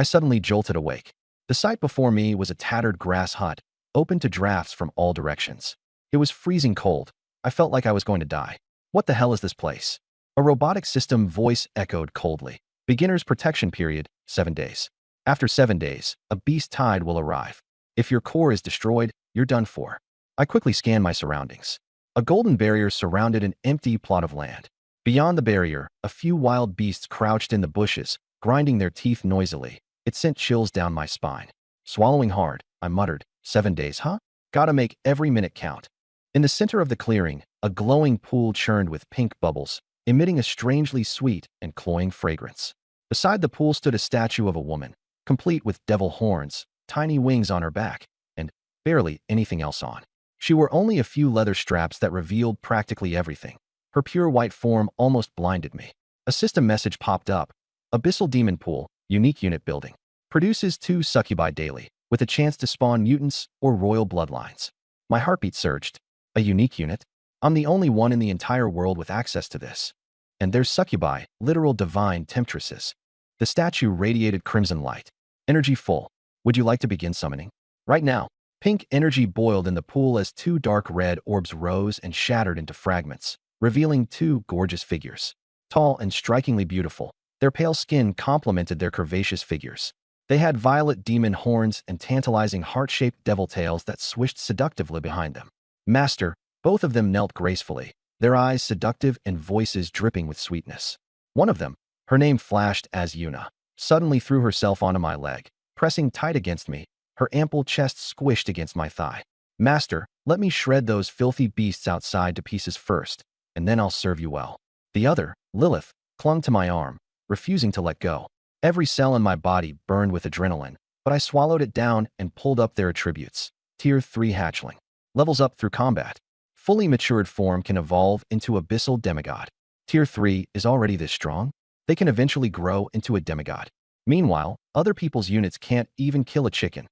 I suddenly jolted awake. The sight before me was a tattered grass hut, open to drafts from all directions. It was freezing cold. I felt like I was going to die. What the hell is this place? A robotic system voice echoed coldly. Beginner's protection period, 7 days. After 7 days, a beast tide will arrive. If your core is destroyed, you're done for. I quickly scanned my surroundings. A golden barrier surrounded an empty plot of land. Beyond the barrier, a few wild beasts crouched in the bushes, grinding their teeth noisily. It sent chills down my spine. Swallowing hard, I muttered, 7 days, huh? Gotta make every minute count. In the center of the clearing, a glowing pool churned with pink bubbles, emitting a strangely sweet and cloying fragrance. Beside the pool stood a statue of a woman, complete with devil horns, tiny wings on her back, and barely anything else on. She wore only a few leather straps that revealed practically everything. Her pure white form almost blinded me. A system message popped up. Abyssal Demon Pool, unique unit building. Produces 2 succubi daily, with a chance to spawn mutants or royal bloodlines. My heartbeat surged. A unique unit? I'm the only one in the entire world with access to this. And there's succubi, literal divine temptresses. The statue radiated crimson light. Energy full. Would you like to begin summoning? Right now. Pink energy boiled in the pool as 2 dark red orbs rose and shattered into fragments, revealing 2 gorgeous figures. Tall and strikingly beautiful, their pale skin complemented their curvaceous figures. They had violet demon horns and tantalizing heart-shaped devil tails that swished seductively behind them. Master, both of them knelt gracefully, their eyes seductive and voices dripping with sweetness. One of them, her name flashed as Yuna, suddenly threw herself onto my leg, pressing tight against me, her ample chest squished against my thigh. Master, let me shred those filthy beasts outside to pieces first, and then I'll serve you well. The other, Lilith, clung to my arm, refusing to let go. Every cell in my body burned with adrenaline, but I swallowed it down and pulled up their attributes. Tier 3 hatchling. Levels up through combat. Fully matured form can evolve into Abyssal Demigod. Tier 3 is already this strong? They can eventually grow into a demigod. Meanwhile, other people's units can't even kill a chicken.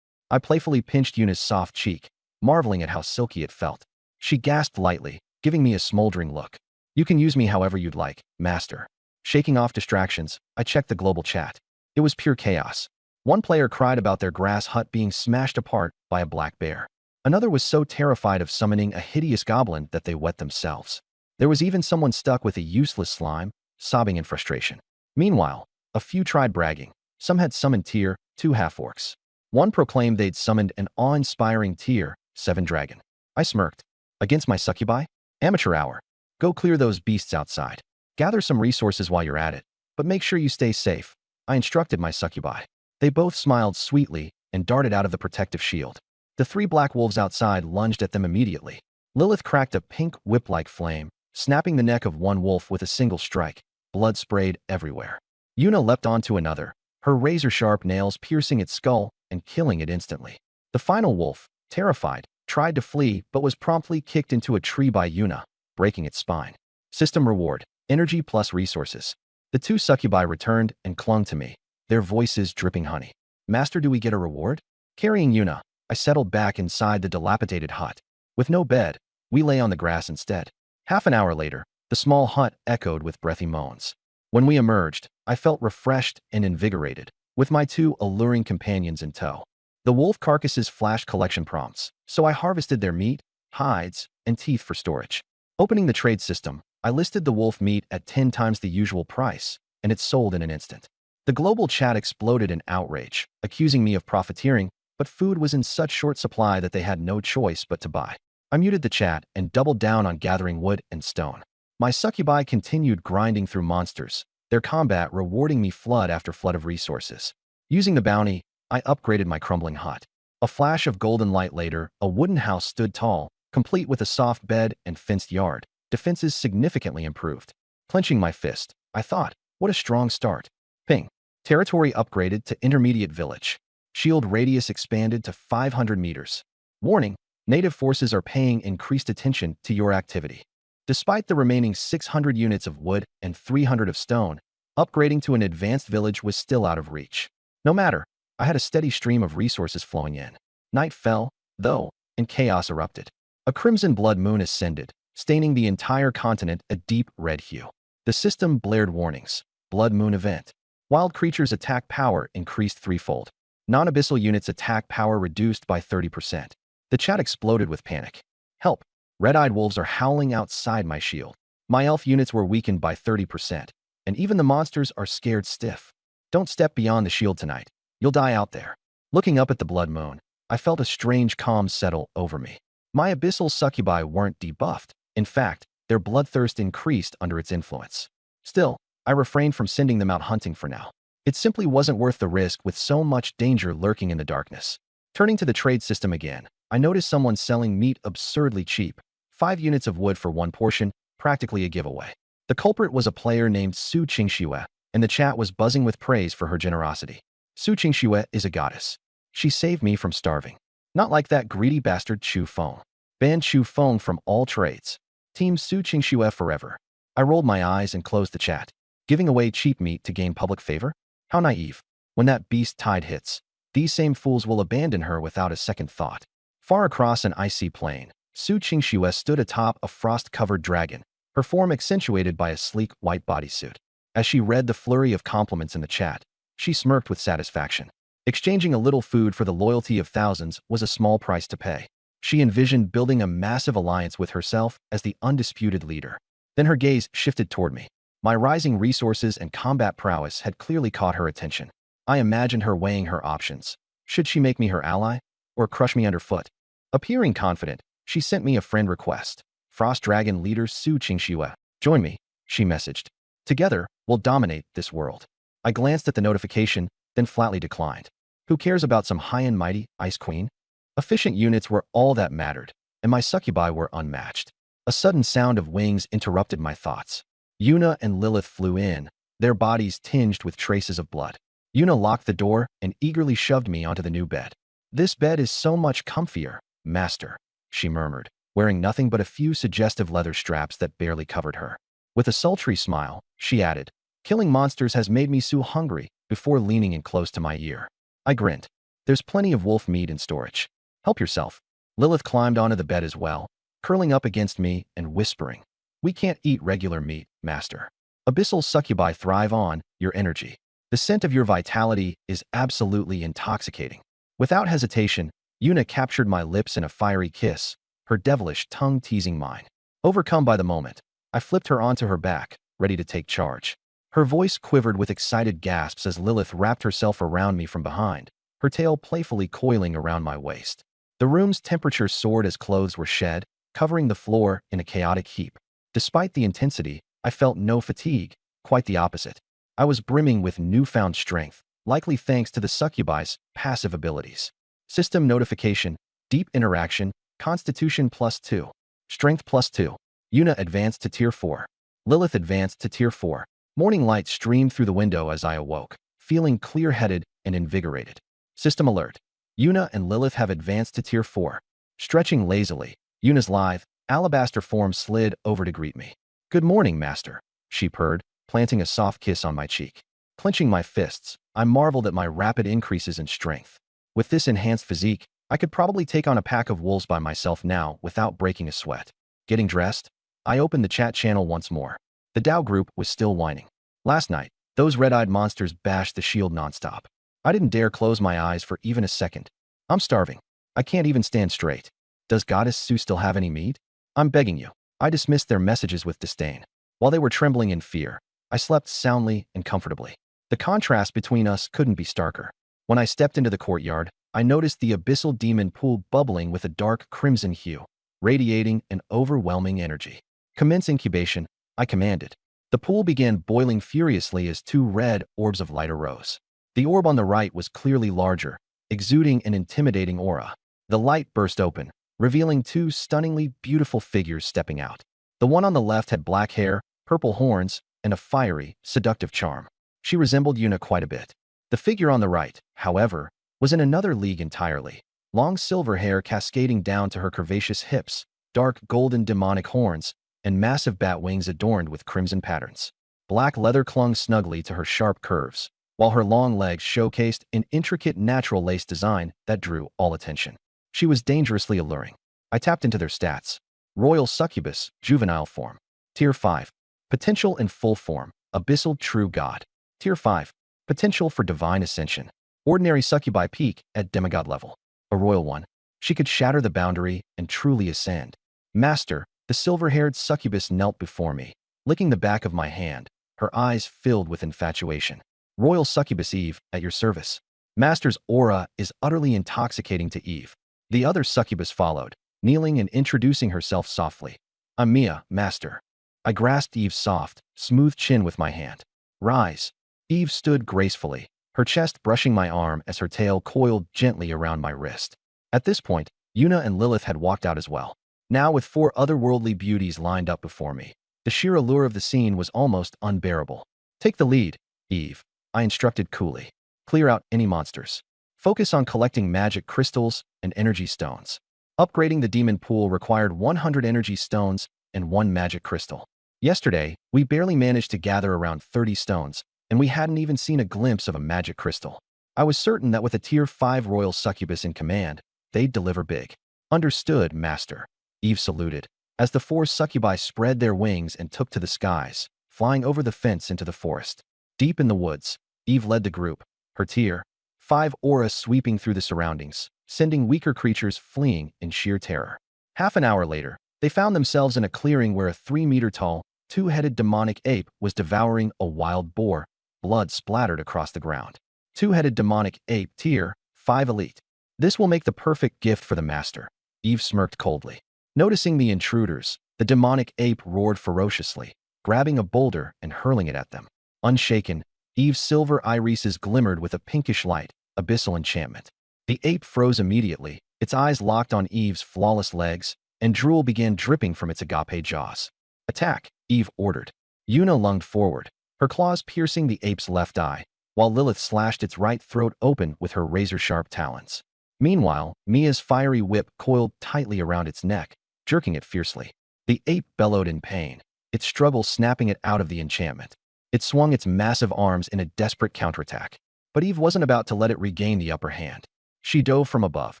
I playfully pinched Yuna's soft cheek, marveling at how silky it felt. She gasped lightly, giving me a smoldering look. You can use me however you'd like, Master. Shaking off distractions, I checked the global chat. It was pure chaos. One player cried about their grass hut being smashed apart by a black bear. Another was so terrified of summoning a hideous goblin that they wet themselves. There was even someone stuck with a useless slime, sobbing in frustration. Meanwhile, a few tried bragging. Some had summoned Tier 2 half-orcs. One proclaimed they'd summoned an awe-inspiring Tier 7 dragon. I smirked. Against my succubi? Amateur hour. Go clear those beasts outside. Gather some resources while you're at it, but make sure you stay safe. I instructed my succubi. They both smiled sweetly and darted out of the protective shield. The 3 black wolves outside lunged at them immediately. Lilith cracked a pink whip-like flame, snapping the neck of one wolf with a single strike. Blood sprayed everywhere. Yuna leapt onto another, her razor-sharp nails piercing its skull and killing it instantly. The final wolf, terrified, tried to flee but was promptly kicked into a tree by Yuna, breaking its spine. System reward, energy plus resources. The 2 succubi returned and clung to me, their voices dripping honey. Master, do we get a reward? Carrying Yuna, I settled back inside the dilapidated hut. With no bed, we lay on the grass instead. Half an hour later, the small hut echoed with breathy moans. When we emerged, I felt refreshed and invigorated, with my 2 alluring companions in tow. The wolf carcasses flashed collection prompts, so I harvested their meat, hides, and teeth for storage. Opening the trade system, I listed the wolf meat at 10 times the usual price, and it sold in an instant. The global chat exploded in outrage, accusing me of profiteering, but food was in such short supply that they had no choice but to buy. I muted the chat and doubled down on gathering wood and stone. My succubi continued grinding through monsters, their combat rewarding me flood after flood of resources. Using the bounty, I upgraded my crumbling hut. A flash of golden light later, a wooden house stood tall, complete with a soft bed and fenced yard. Defenses significantly improved. Clenching my fist, I thought, what a strong start. Ping. Territory upgraded to intermediate village. Shield radius expanded to 500 meters. Warning, native forces are paying increased attention to your activity. Despite the remaining 600 units of wood and 300 of stone, upgrading to an advanced village was still out of reach. No matter, I had a steady stream of resources flowing in. Night fell, though, and chaos erupted. A crimson blood moon ascended, staining the entire continent a deep red hue. The system blared warnings. Blood moon event. Wild creatures' attack power increased threefold. Non-abyssal units' attack power reduced by 30%. The chat exploded with panic. Help! Red-eyed wolves are howling outside my shield. My elf units were weakened by 30%, and even the monsters are scared stiff. Don't step beyond the shield tonight. You'll die out there. Looking up at the blood moon, I felt a strange calm settle over me. My abyssal succubi weren't debuffed. In fact, their bloodthirst increased under its influence. Still, I refrained from sending them out hunting for now. It simply wasn't worth the risk with so much danger lurking in the darkness. Turning to the trade system again, I noticed someone selling meat absurdly cheap. 5 units of wood for 1 portion, practically a giveaway. The culprit was a player named Su Qingxue, and the chat was buzzing with praise for her generosity. Su Qingxue is a goddess. She saved me from starving. Not like that greedy bastard Chu Feng. Ban Chu Feng from all trades. Team Su Qingxue forever. I rolled my eyes and closed the chat. Giving away cheap meat to gain public favor? How naive. When that beast tide hits, these same fools will abandon her without a second thought. Far across an icy plain, Su Qingxue stood atop a frost-covered dragon, her form accentuated by a sleek white bodysuit. As she read the flurry of compliments in the chat, she smirked with satisfaction. Exchanging a little food for the loyalty of thousands was a small price to pay. She envisioned building a massive alliance with herself as the undisputed leader. Then her gaze shifted toward me. My rising resources and combat prowess had clearly caught her attention. I imagined her weighing her options. Should she make me her ally, or crush me underfoot? Appearing confident, she sent me a friend request. Frost Dragon leader Su Qingxue. Join me, she messaged. Together, we'll dominate this world. I glanced at the notification, then flatly declined. Who cares about some high and mighty Ice Queen? Efficient units were all that mattered, and my succubi were unmatched. A sudden sound of wings interrupted my thoughts. Yuna and Lilith flew in, their bodies tinged with traces of blood. Yuna locked the door and eagerly shoved me onto the new bed. This bed is so much comfier, master, she murmured, wearing nothing but a few suggestive leather straps that barely covered her. With a sultry smile, she added, killing monsters has made me so hungry, before leaning in close to my ear. I grinned. There's plenty of wolf meat in storage. Help yourself. Lilith climbed onto the bed as well, curling up against me and whispering, we can't eat regular meat, master. Abyssal succubi thrive on your energy. The scent of your vitality is absolutely intoxicating. Without hesitation, Yuna captured my lips in a fiery kiss, her devilish tongue teasing mine. Overcome by the moment, I flipped her onto her back, ready to take charge. Her voice quivered with excited gasps as Lilith wrapped herself around me from behind, her tail playfully coiling around my waist. The room's temperature soared as clothes were shed, covering the floor in a chaotic heap. Despite the intensity, I felt no fatigue, quite the opposite. I was brimming with newfound strength, likely thanks to the succubi's passive abilities. System notification, deep interaction, constitution +2, strength +2. Yuna advanced to tier 4. Lilith advanced to tier 4. Morning light streamed through the window as I awoke, feeling clear-headed and invigorated. System alert. Yuna and Lilith have advanced to tier 4. Stretching lazily, Yuna's lithe, alabaster form slid over to greet me. Good morning, master, she purred, planting a soft kiss on my cheek. Clenching my fists, I marveled at my rapid increases in strength. With this enhanced physique, I could probably take on a pack of wolves by myself now without breaking a sweat. Getting dressed, I opened the chat channel once more. The Dao group was still whining. Last night, those red-eyed monsters bashed the shield nonstop. I didn't dare close my eyes for even a second. I'm starving. I can't even stand straight. Does Goddess Su still have any meat? I'm begging you. I dismissed their messages with disdain. While they were trembling in fear, I slept soundly and comfortably. The contrast between us couldn't be starker. When I stepped into the courtyard, I noticed the abyssal demon pool bubbling with a dark crimson hue, radiating an overwhelming energy. Commence incubation, I commanded. The pool began boiling furiously as 2 red orbs of light arose. The orb on the right was clearly larger, exuding an intimidating aura. The light burst open, revealing 2 stunningly beautiful figures stepping out. The one on the left had black hair, purple horns, and a fiery, seductive charm. She resembled Yuna quite a bit. The figure on the right, however, was in another league entirely. Long silver hair cascading down to her curvaceous hips, dark golden demonic horns, and massive bat wings adorned with crimson patterns. Black leather clung snugly to her sharp curves, while her long legs showcased an intricate natural lace design that drew all attention. She was dangerously alluring. I tapped into their stats. Royal Succubus, Juvenile Form. Tier 5. Potential in Full Form, Abyssal True God. Tier 5. Potential for divine ascension. Ordinary succubi peak at demigod level. A royal one. She could shatter the boundary and truly ascend. Master, the silver-haired succubus knelt before me, licking the back of my hand, her eyes filled with infatuation. Royal succubus Eve, at your service. Master's aura is utterly intoxicating to Eve. The other succubus followed, kneeling and introducing herself softly. I'm Mia, Master. I grasped Eve's soft, smooth chin with my hand. Rise. Eve stood gracefully, her chest brushing my arm as her tail coiled gently around my wrist. At this point, Una and Lilith had walked out as well. Now with 4 otherworldly beauties lined up before me, the sheer allure of the scene was almost unbearable. Take the lead, Eve, I instructed coolly. Clear out any monsters. Focus on collecting magic crystals and energy stones. Upgrading the demon pool required 100 energy stones and 1 magic crystal. Yesterday, we barely managed to gather around 30 stones, and we hadn't even seen a glimpse of a magic crystal. I was certain that with a tier 5 royal succubus in command, they'd deliver big. Understood, Master. Eve saluted, as the 4 succubi spread their wings and took to the skies, flying over the fence into the forest. Deep in the woods, Eve led the group, her tier 5 aura sweeping through the surroundings, sending weaker creatures fleeing in sheer terror. Half an hour later, they found themselves in a clearing where a 3-meter-tall, 2-headed demonic ape was devouring a wild boar, blood splattered across the ground. 2-headed demonic ape tier 5 elite. This will make the perfect gift for the Master. Eve smirked coldly. Noticing the intruders, the demonic ape roared ferociously, grabbing a boulder and hurling it at them. Unshaken, Eve's silver irises glimmered with a pinkish light, abyssal enchantment. The ape froze immediately, its eyes locked on Eve's flawless legs, and drool began dripping from its agape jaws. Attack, Eve ordered. Una lunged forward, her claws piercing the ape's left eye, while Lilith slashed its right throat open with her razor-sharp talons. Meanwhile, Mia's fiery whip coiled tightly around its neck, jerking it fiercely. The ape bellowed in pain, its struggle snapping it out of the enchantment. It swung its massive arms in a desperate counterattack. But Eve wasn't about to let it regain the upper hand. She dove from above,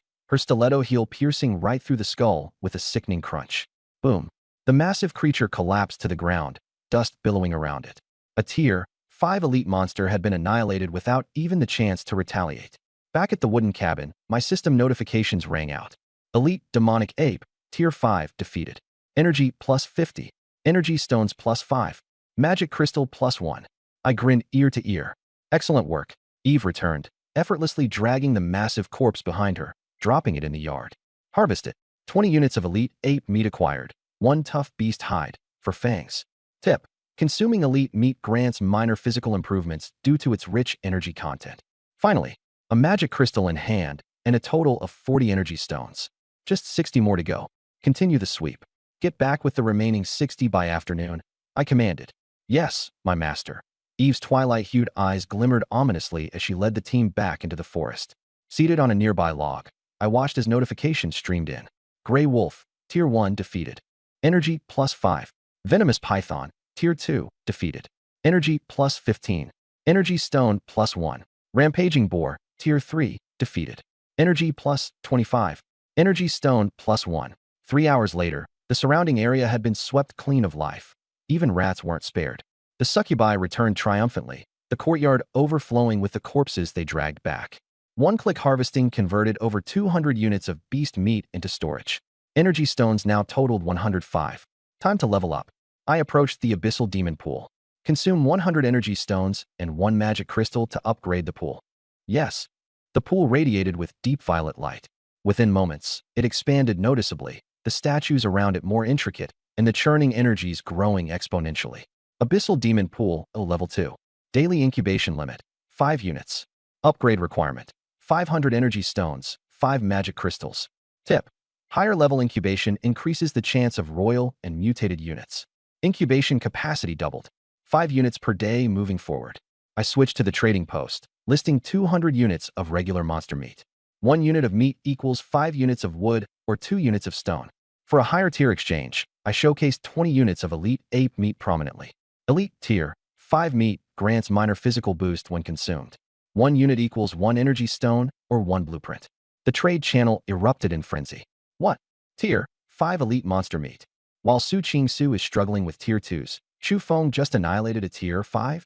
her stiletto heel piercing right through the skull with a sickening crunch. Boom. The massive creature collapsed to the ground, dust billowing around it. A tier 5 elite monster had been annihilated without even the chance to retaliate. Back at the wooden cabin, my system notifications rang out. Elite demonic ape, tier 5 defeated. Energy plus 50. Energy stones plus 5. Magic crystal plus 1. I grinned ear to ear. Excellent work. Eve returned, effortlessly dragging the massive corpse behind her, dropping it in the yard. Harvest it. 20 units of elite ape meat acquired. 1 tough beast hide, for fangs. Tip. Consuming elite meat grants minor physical improvements due to its rich energy content. Finally, a magic crystal in hand, and a total of 40 energy stones. Just 60 more to go. Continue the sweep. Get back with the remaining 60 by afternoon, I commanded. Yes, my master. Eve's twilight-hued eyes glimmered ominously as she led the team back into the forest. Seated on a nearby log, I watched as notifications streamed in. Gray Wolf, Tier 1 defeated. Energy plus 5. Venomous Python, Tier 2 defeated. Energy plus 15. Energy Stone plus 1. Rampaging Boar, Tier 3 defeated. Energy plus 25. Energy Stone plus 1. 3 hours later, the surrounding area had been swept clean of life. Even rats weren't spared. The succubi returned triumphantly, the courtyard overflowing with the corpses they dragged back. One-click harvesting converted over 200 units of beast meat into storage. Energy stones now totaled 105. Time to level up. I approached the Abyssal Demon Pool. Consume 100 energy stones and 1 magic crystal to upgrade the pool. Yes. The pool radiated with deep violet light. Within moments, it expanded noticeably, the statues around it more intricate, and the churning energies growing exponentially. Abyssal Demon Pool, level 2. Daily incubation limit, 5 units. Upgrade requirement, 500 energy stones, 5 magic crystals. Tip. Higher level incubation increases the chance of royal and mutated units. Incubation capacity doubled, 5 units per day moving forward. I switched to the trading post, listing 200 units of regular monster meat. 1 unit of meat equals 5 units of wood or 2 units of stone. For a higher tier exchange, I showcased 20 units of elite ape meat prominently. Elite tier 5 meat grants minor physical boost when consumed. 1 unit equals 1 energy stone or 1 blueprint. The trade channel erupted in frenzy. What? Tier 5 elite monster meat. While Su Ching Su is struggling with tier 2s, Chu Feng just annihilated a tier 5?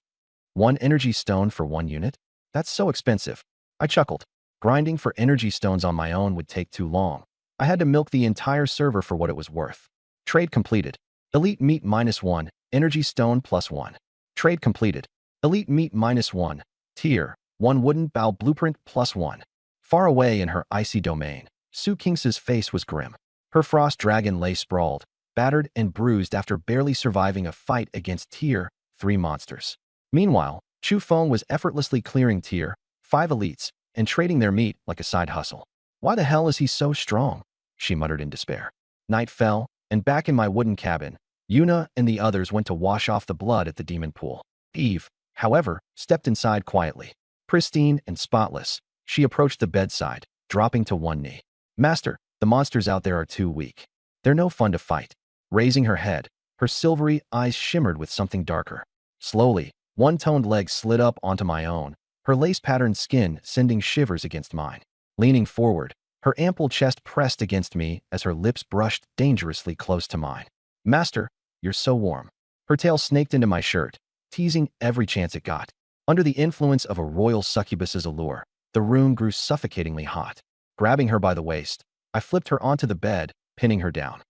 1 energy stone for 1 unit? That's so expensive. I chuckled. Grinding for energy stones on my own would take too long. I had to milk the entire server for what it was worth. Trade completed. Elite meat -1, energy stone +1. Trade completed. Elite meat -1, tier 1 wooden bow blueprint +1. Far away in her icy domain, Su Kings's face was grim. Her frost dragon lay sprawled, battered and bruised after barely surviving a fight against tier 3 monsters. Meanwhile, Chu Feng was effortlessly clearing tier 5 elites and trading their meat like a side hustle. Why the hell is he so strong? She muttered in despair. Night fell, and back in my wooden cabin, Yuna and the others went to wash off the blood at the demon pool. Eve, however, stepped inside quietly. Pristine and spotless, she approached the bedside, dropping to one knee. Master, the monsters out there are too weak. They're no fun to fight. Raising her head, her silvery eyes shimmered with something darker. Slowly, one-toned leg slid up onto my own, her lace-patterned skin sending shivers against mine. Leaning forward, her ample chest pressed against me as her lips brushed dangerously close to mine. Master, you're so warm. Her tail snaked into my shirt, teasing every chance it got. Under the influence of a royal succubus's allure, the room grew suffocatingly hot. Grabbing her by the waist, I flipped her onto the bed, pinning her down.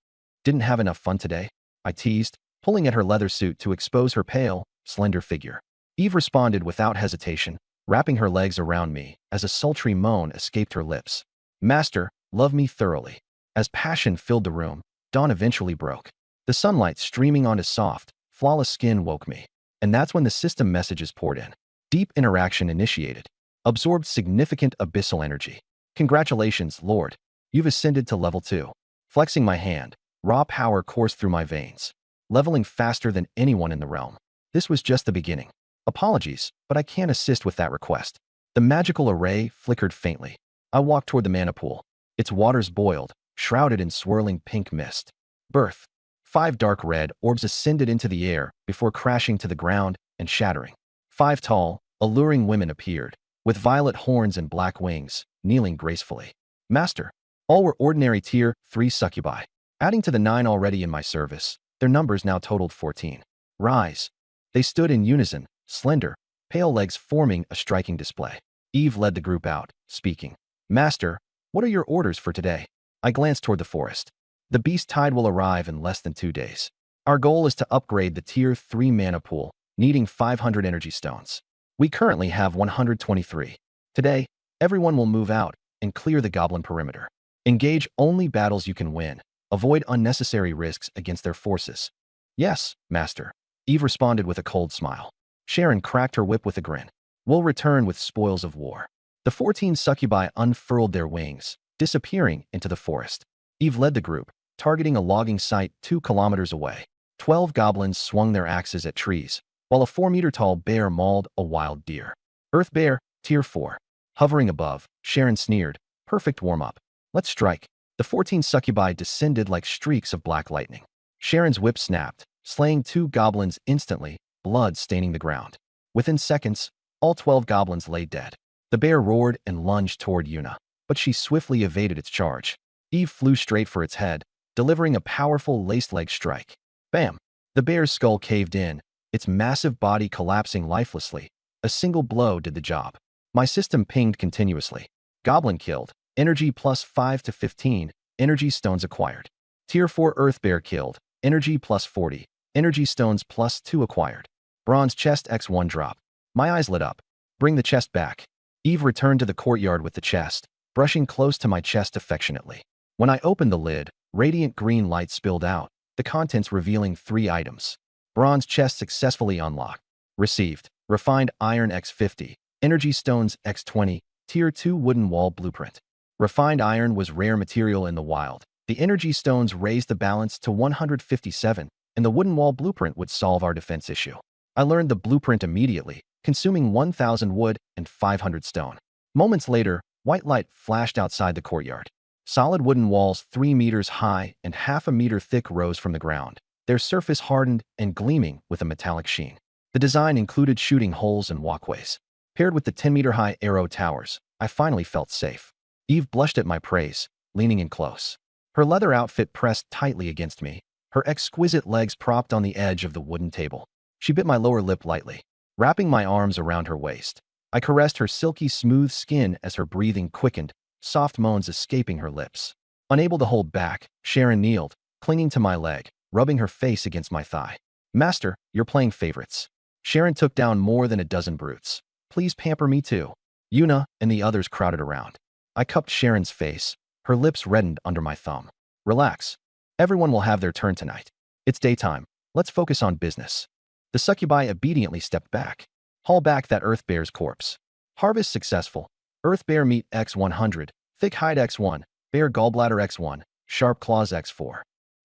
Didn't have enough fun today? I teased, pulling at her leather suit to expose her pale, slender figure. Eve responded without hesitation, wrapping her legs around me as a sultry moan escaped her lips. Master, love me thoroughly. As passion filled the room, dawn eventually broke. The sunlight streaming onto soft, flawless skin woke me. And that's when the system messages poured in. Deep interaction initiated. Absorbed significant abyssal energy. Congratulations, Lord. You've ascended to level 2. Flexing my hand, raw power coursed through my veins, leveling faster than anyone in the realm. This was just the beginning. Apologies, but I can't assist with that request. The magical array flickered faintly. I walked toward the mana pool. Its waters boiled, shrouded in swirling pink mist. Birth. 5 dark red orbs ascended into the air before crashing to the ground and shattering. 5 tall, alluring women appeared, with violet horns and black wings, kneeling gracefully. Master. All were ordinary tier 3 succubi. Adding to the 9 already in my service, their numbers now totaled 14. Rise. They stood in unison, slender, pale legs forming a striking display. Eve led the group out, speaking. Master, what are your orders for today? I glanced toward the forest. The beast tide will arrive in less than 2 days. Our goal is to upgrade the tier 3 mana pool, needing 500 energy stones. We currently have 123. Today, everyone will move out and clear the goblin perimeter. Engage only battles you can win. Avoid unnecessary risks against their forces. Yes, Master. Eve responded with a cold smile. Sharon cracked her whip with a grin. We'll return with spoils of war. The 14 succubi unfurled their wings, disappearing into the forest. Eve led the group, targeting a logging site 2 kilometers away. 12 goblins swung their axes at trees, while a 4-meter-tall bear mauled a wild deer. Earth Bear, Tier 4. Hovering above, Sharon sneered. Perfect warm-up. Let's strike. The 14 succubi descended like streaks of black lightning. Sharon's whip snapped, slaying 2 goblins instantly, blood staining the ground. Within seconds, all 12 goblins lay dead. The bear roared and lunged toward Yuna, but she swiftly evaded its charge. Eve flew straight for its head, delivering a powerful lace-leg strike. Bam! The bear's skull caved in, its massive body collapsing lifelessly. A single blow did the job. My system pinged continuously. Goblin killed. Energy plus 5 to 15. Energy stones acquired. Tier 4 Earth Bear killed. Energy plus 40. Energy stones plus 2 acquired. Bronze chest x1 drop. My eyes lit up. Bring the chest back. Eve returned to the courtyard with the chest, brushing close to my chest affectionately. When I opened the lid, radiant green light spilled out, the contents revealing 3 items. Bronze chest successfully unlocked. Received. Refined iron x50. Energy stones x20. Tier 2 wooden wall blueprint. Refined iron was rare material in the wild. The energy stones raised the balance to 157, and the wooden wall blueprint would solve our defense issue. I learned the blueprint immediately, consuming 1,000 wood and 500 stone. Moments later, white light flashed outside the courtyard. Solid wooden walls 3 meters high and half a meter thick rose from the ground, their surface hardened and gleaming with a metallic sheen. The design included shooting holes and walkways. Paired with the 10-meter-high arrow towers, I finally felt safe. Eve blushed at my praise, leaning in close. Her leather outfit pressed tightly against me, her exquisite legs propped on the edge of the wooden table. She bit my lower lip lightly. wrapping my arms around her waist. I caressed her silky smooth skin as her breathing quickened, soft moans escaping her lips. Unable to hold back, Sharon kneeled, clinging to my leg, rubbing her face against my thigh. Master, you're playing favorites. Sharon took down more than a dozen brutes. Please pamper me too. Yuna and the others crowded around. I cupped Sharon's face, her lips reddened under my thumb. Relax. Everyone will have their turn tonight. It's daytime. Let's focus on business. The succubi obediently stepped back. Haul back that earth bear's corpse. Harvest successful. Earth bear meat X100, thick hide X1, bear gallbladder X1, sharp claws X4.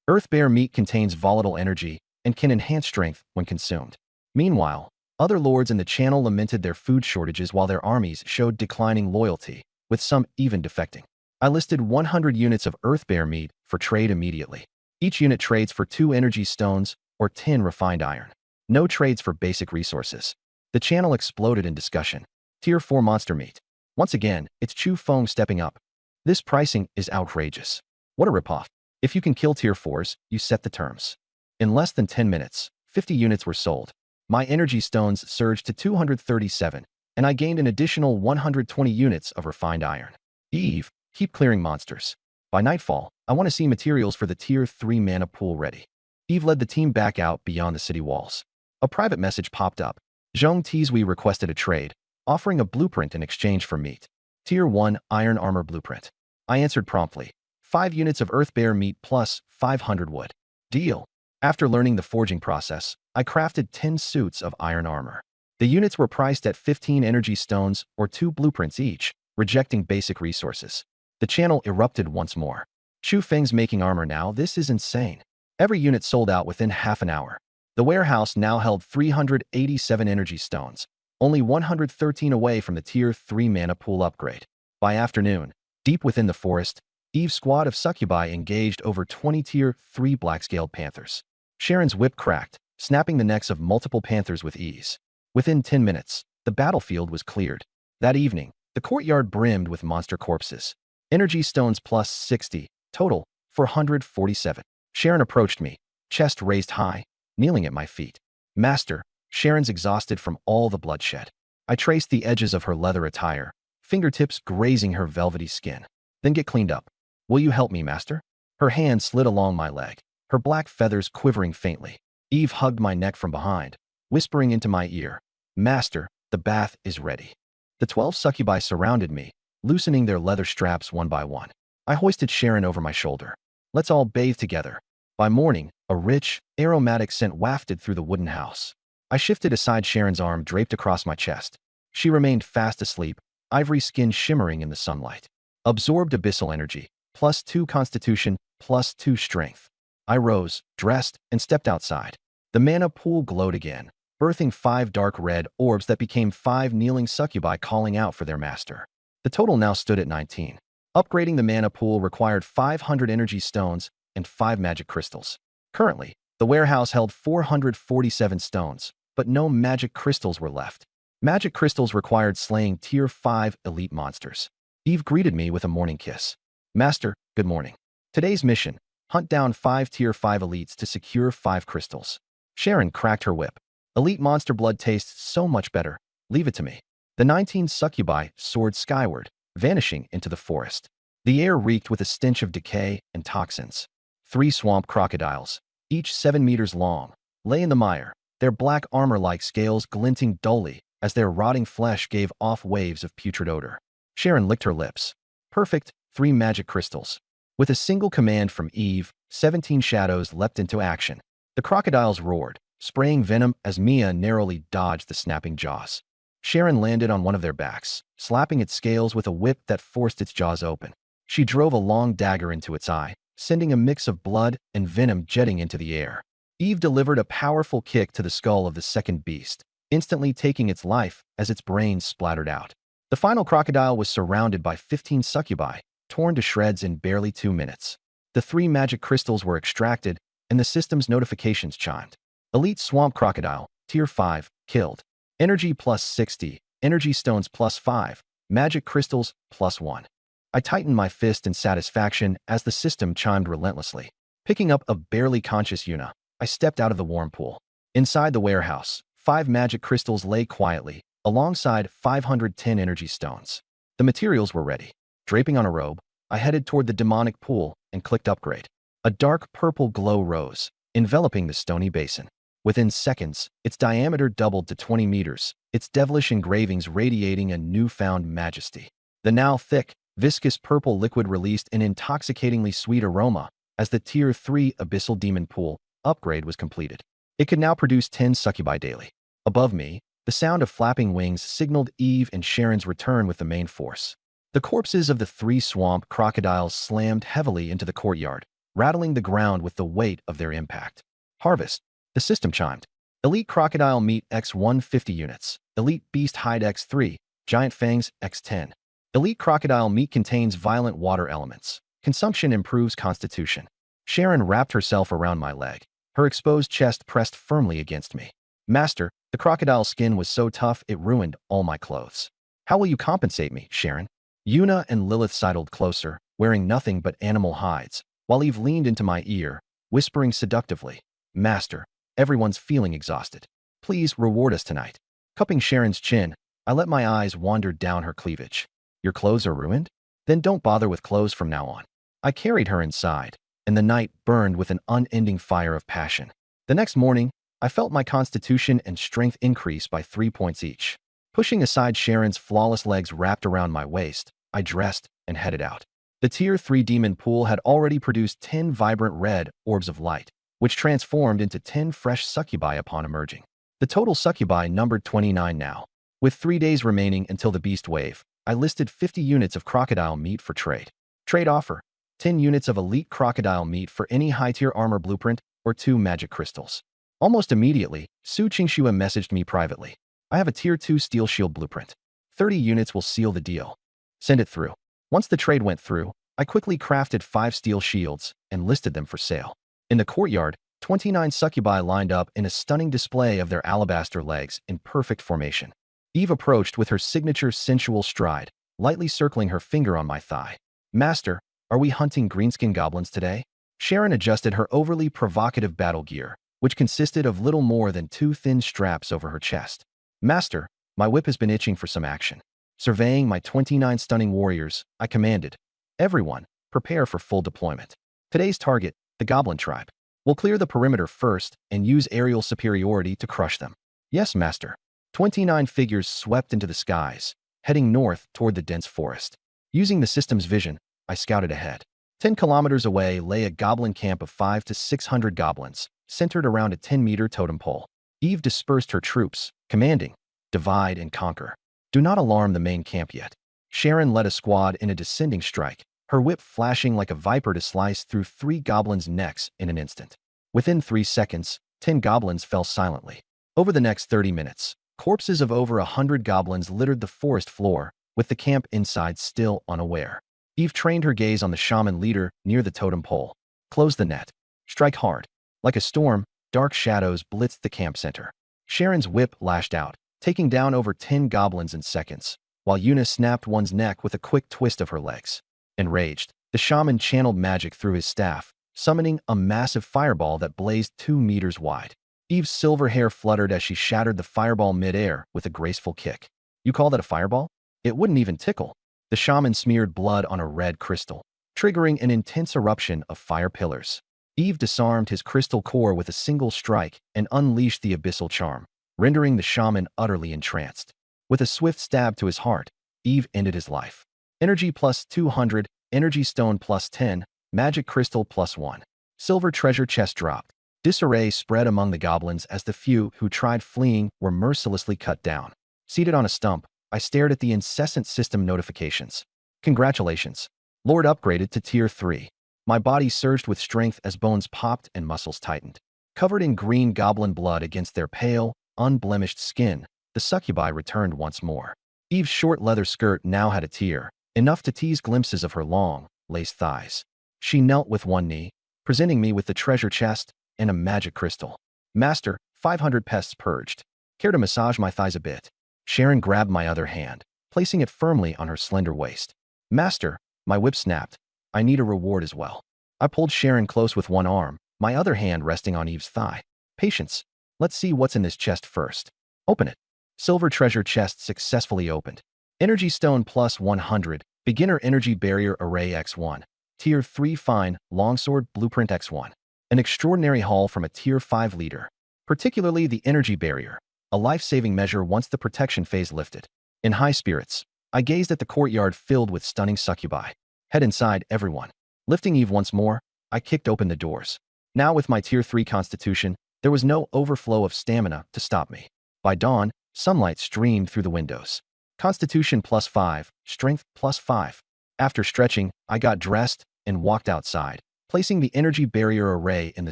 Earth bear meat contains volatile energy and can enhance strength when consumed. Meanwhile, other lords in the channel lamented their food shortages while their armies showed declining loyalty, with some even defecting. I listed 100 units of earth bear meat for trade immediately. Each unit trades for 2 energy stones or 10 refined iron. No trades for basic resources. The channel exploded in discussion. Tier 4 monster meat. Once again, it's Chu Feng stepping up. This pricing is outrageous. What a ripoff. If you can kill tier 4s, you set the terms. In less than 10 minutes, 50 units were sold. My energy stones surged to 237, and I gained an additional 120 units of refined iron. Eve, keep clearing monsters. By nightfall, I want to see materials for the tier 3 mana pool ready. Eve led the team back out beyond the city walls. A private message popped up. Zhong Tizui requested a trade, offering a blueprint in exchange for meat. Tier 1 iron armor blueprint. I answered promptly. 5 units of earth bear meat plus 500 wood. Deal. After learning the forging process, I crafted 10 suits of iron armor. The units were priced at 15 energy stones or 2 blueprints each, rejecting basic resources. The channel erupted once more. Chu Feng's making armor now, this is insane. Every unit sold out within half an hour. The warehouse now held 387 energy stones, only 113 away from the tier 3 mana pool upgrade. By afternoon, deep within the forest, Eve's squad of succubi engaged over 20 tier 3 black-scaled panthers. Sharon's whip cracked, snapping the necks of multiple panthers with ease. Within 10 minutes, the battlefield was cleared. That evening, the courtyard brimmed with monster corpses. Energy stones plus 60, total 447. Sharon approached me, chest raised high, kneeling at my feet. Master, Sharon's exhausted from all the bloodshed. I traced the edges of her leather attire, fingertips grazing her velvety skin. Then get cleaned up. Will you help me, Master? Her hand slid along my leg, her black feathers quivering faintly. Eve hugged my neck from behind, whispering into my ear, Master, the bath is ready. The 12 succubi surrounded me, loosening their leather straps one by one. I hoisted Sharon over my shoulder. Let's all bathe together. By morning, a rich, aromatic scent wafted through the wooden house. I shifted aside Sharon's arm draped across my chest. She remained fast asleep, ivory skin shimmering in the sunlight. Absorbed abyssal energy, plus 2 constitution, plus 2 strength. I rose, dressed, and stepped outside. The mana pool glowed again, birthing 5 dark red orbs that became 5 kneeling succubi calling out for their master. The total now stood at 19. Upgrading the mana pool required 500 energy stones and 5 magic crystals. Currently, the warehouse held 447 stones, but no magic crystals were left. Magic crystals required slaying tier 5 elite monsters. Eve greeted me with a morning kiss. Master, good morning. Today's mission, hunt down 5 tier 5 elites to secure 5 crystals. Sharon cracked her whip. Elite monster blood tastes so much better. Leave it to me. The 19 succubi soared skyward, vanishing into the forest. The air reeked with a stench of decay and toxins. 3 swamp crocodiles, each 7 meters long, lay in the mire, their black armor-like scales glinting dully as their rotting flesh gave off waves of putrid odor. Sharon licked her lips. Perfect, 3 magic crystals. With a single command from Eve, 17 shadows leapt into action. The crocodiles roared, spraying venom as Mia narrowly dodged the snapping jaws. Sharon landed on one of their backs, slapping its scales with a whip that forced its jaws open. She drove a long dagger into its eye, sending a mix of blood and venom jetting into the air. Eve delivered a powerful kick to the skull of the second beast, instantly taking its life as its brains splattered out. The final crocodile was surrounded by 15 succubi, torn to shreds in barely 2 minutes. The 3 magic crystals were extracted, and the system's notifications chimed. Elite Swamp Crocodile, Tier 5, killed. Energy plus 60, Energy Stones plus 5, Magic Crystals plus 1. I tightened my fist in satisfaction as the system chimed relentlessly. Picking up a barely conscious Yuna, I stepped out of the warm pool. Inside the warehouse, 5 magic crystals lay quietly, alongside 510 energy stones. The materials were ready. Draping on a robe, I headed toward the demonic pool and clicked upgrade. A dark purple glow rose, enveloping the stony basin. Within seconds, its diameter doubled to 20 meters, its devilish engravings radiating a newfound majesty. The now thick, viscous purple liquid released an intoxicatingly sweet aroma as the Tier 3 Abyssal Demon Pool upgrade was completed. It could now produce 10 succubi daily. Above me, the sound of flapping wings signaled Eve and Sharon's return with the main force. The corpses of the 3 swamp crocodiles slammed heavily into the courtyard, rattling the ground with the weight of their impact. Harvest. The system chimed. Elite Crocodile Meat x 150 units. Elite Beast Hide x 3. Giant Fangs x 10. Elite Crocodile Meat contains violent water elements. Consumption improves constitution. Sharon wrapped herself around my leg, her exposed chest pressed firmly against me. Master, the crocodile's skin was so tough it ruined all my clothes. How will you compensate me, Sharon? Una and Lilith sidled closer, wearing nothing but animal hides, while Eve leaned into my ear, whispering seductively, Master, everyone's feeling exhausted. Please reward us tonight. Cupping Sharon's chin, I let my eyes wander down her cleavage. Your clothes are ruined? Then don't bother with clothes from now on. I carried her inside, and the night burned with an unending fire of passion. The next morning, I felt my constitution and strength increase by 3 points each. Pushing aside Sharon's flawless legs wrapped around my waist, I dressed and headed out. The Tier 3 Demon Pool had already produced 10 vibrant red orbs of light, which transformed into 10 fresh succubi upon emerging. The total succubi numbered 29 now. With 3 days remaining until the beast wave, I listed 50 units of crocodile meat for trade. Trade offer: 10 units of elite crocodile meat for any high-tier armor blueprint or 2 magic crystals. Almost immediately, Su Qingxue messaged me privately. I have a Tier 2 steel shield blueprint. 30 units will seal the deal. Send it through. Once the trade went through, I quickly crafted 5 steel shields and listed them for sale. In the courtyard, 29 succubi lined up in a stunning display of their alabaster legs in perfect formation. Eve approached with her signature sensual stride, lightly circling her finger on my thigh. Master, are we hunting greenskin goblins today? Sharon adjusted her overly provocative battle gear, which consisted of little more than 2 thin straps over her chest. Master, my whip has been itching for some action. Surveying my 29 stunning warriors, I commanded, everyone, prepare for full deployment. Today's target, the Goblin Tribe. We'll clear the perimeter first and use aerial superiority to crush them. Yes, Master. 29 figures swept into the skies, heading north toward the dense forest. Using the system's vision, I scouted ahead. 10 kilometers away lay a goblin camp of 500 to 600 goblins, centered around a 10-meter totem pole. Eve dispersed her troops, commanding, divide and conquer. Do not alarm the main camp yet. Sharon led a squad in a descending strike, her whip flashing like a viper to slice through 3 goblins' necks in an instant. Within 3 seconds, 10 goblins fell silently. Over the next 30 minutes, corpses of over 100 goblins littered the forest floor, with the camp inside still unaware. Eve trained her gaze on the shaman leader near the totem pole. Close the net. Strike hard. Like a storm, dark shadows blitzed the camp center. Sharon's whip lashed out, taking down over 10 goblins in seconds, while Una snapped one's neck with a quick twist of her legs. Enraged, the shaman channeled magic through his staff, summoning a massive fireball that blazed 2 meters wide. Eve's silver hair fluttered as she shattered the fireball mid-air with a graceful kick. You call that a fireball? It wouldn't even tickle. The shaman smeared blood on a red crystal, triggering an intense eruption of fire pillars. Eve disarmed his crystal core with a single strike and unleashed the abyssal charm, rendering the shaman utterly entranced. With a swift stab to his heart, Eve ended his life. Energy plus 200, energy stone plus 10, magic crystal plus 1. Silver treasure chest dropped. Disarray spread among the goblins as the few who tried fleeing were mercilessly cut down. Seated on a stump, I stared at the incessant system notifications. Congratulations. Lord upgraded to Tier 3. My body surged with strength as bones popped and muscles tightened. Covered in green goblin blood against their pale, unblemished skin, the succubi returned once more. Eve's short leather skirt now had a tier, enough to tease glimpses of her long, laced thighs. She knelt with one knee, presenting me with the treasure chest and a magic crystal. Master, 500 pests purged. Care to massage my thighs a bit? Sharon grabbed my other hand, placing it firmly on her slender waist. Master, my whip snapped. I need a reward as well. I pulled Sharon close with one arm, my other hand resting on Eve's thigh. Patience. Let's see what's in this chest first. Open it. Silver treasure chest successfully opened. Energy stone plus 100. Beginner energy barrier array X1. Tier 3 fine, longsword blueprint X1. An extraordinary haul from a Tier 5 leader. Particularly the energy barrier. A life-saving measure once the protection phase lifted. In high spirits, I gazed at the courtyard filled with stunning succubi. Head inside, everyone. Lifting Eve once more, I kicked open the doors. Now with my Tier 3 constitution, there was no overflow of stamina to stop me. By dawn, sunlight streamed through the windows. Constitution plus 5, strength plus 5. After stretching, I got dressed and walked outside, placing the energy barrier array in the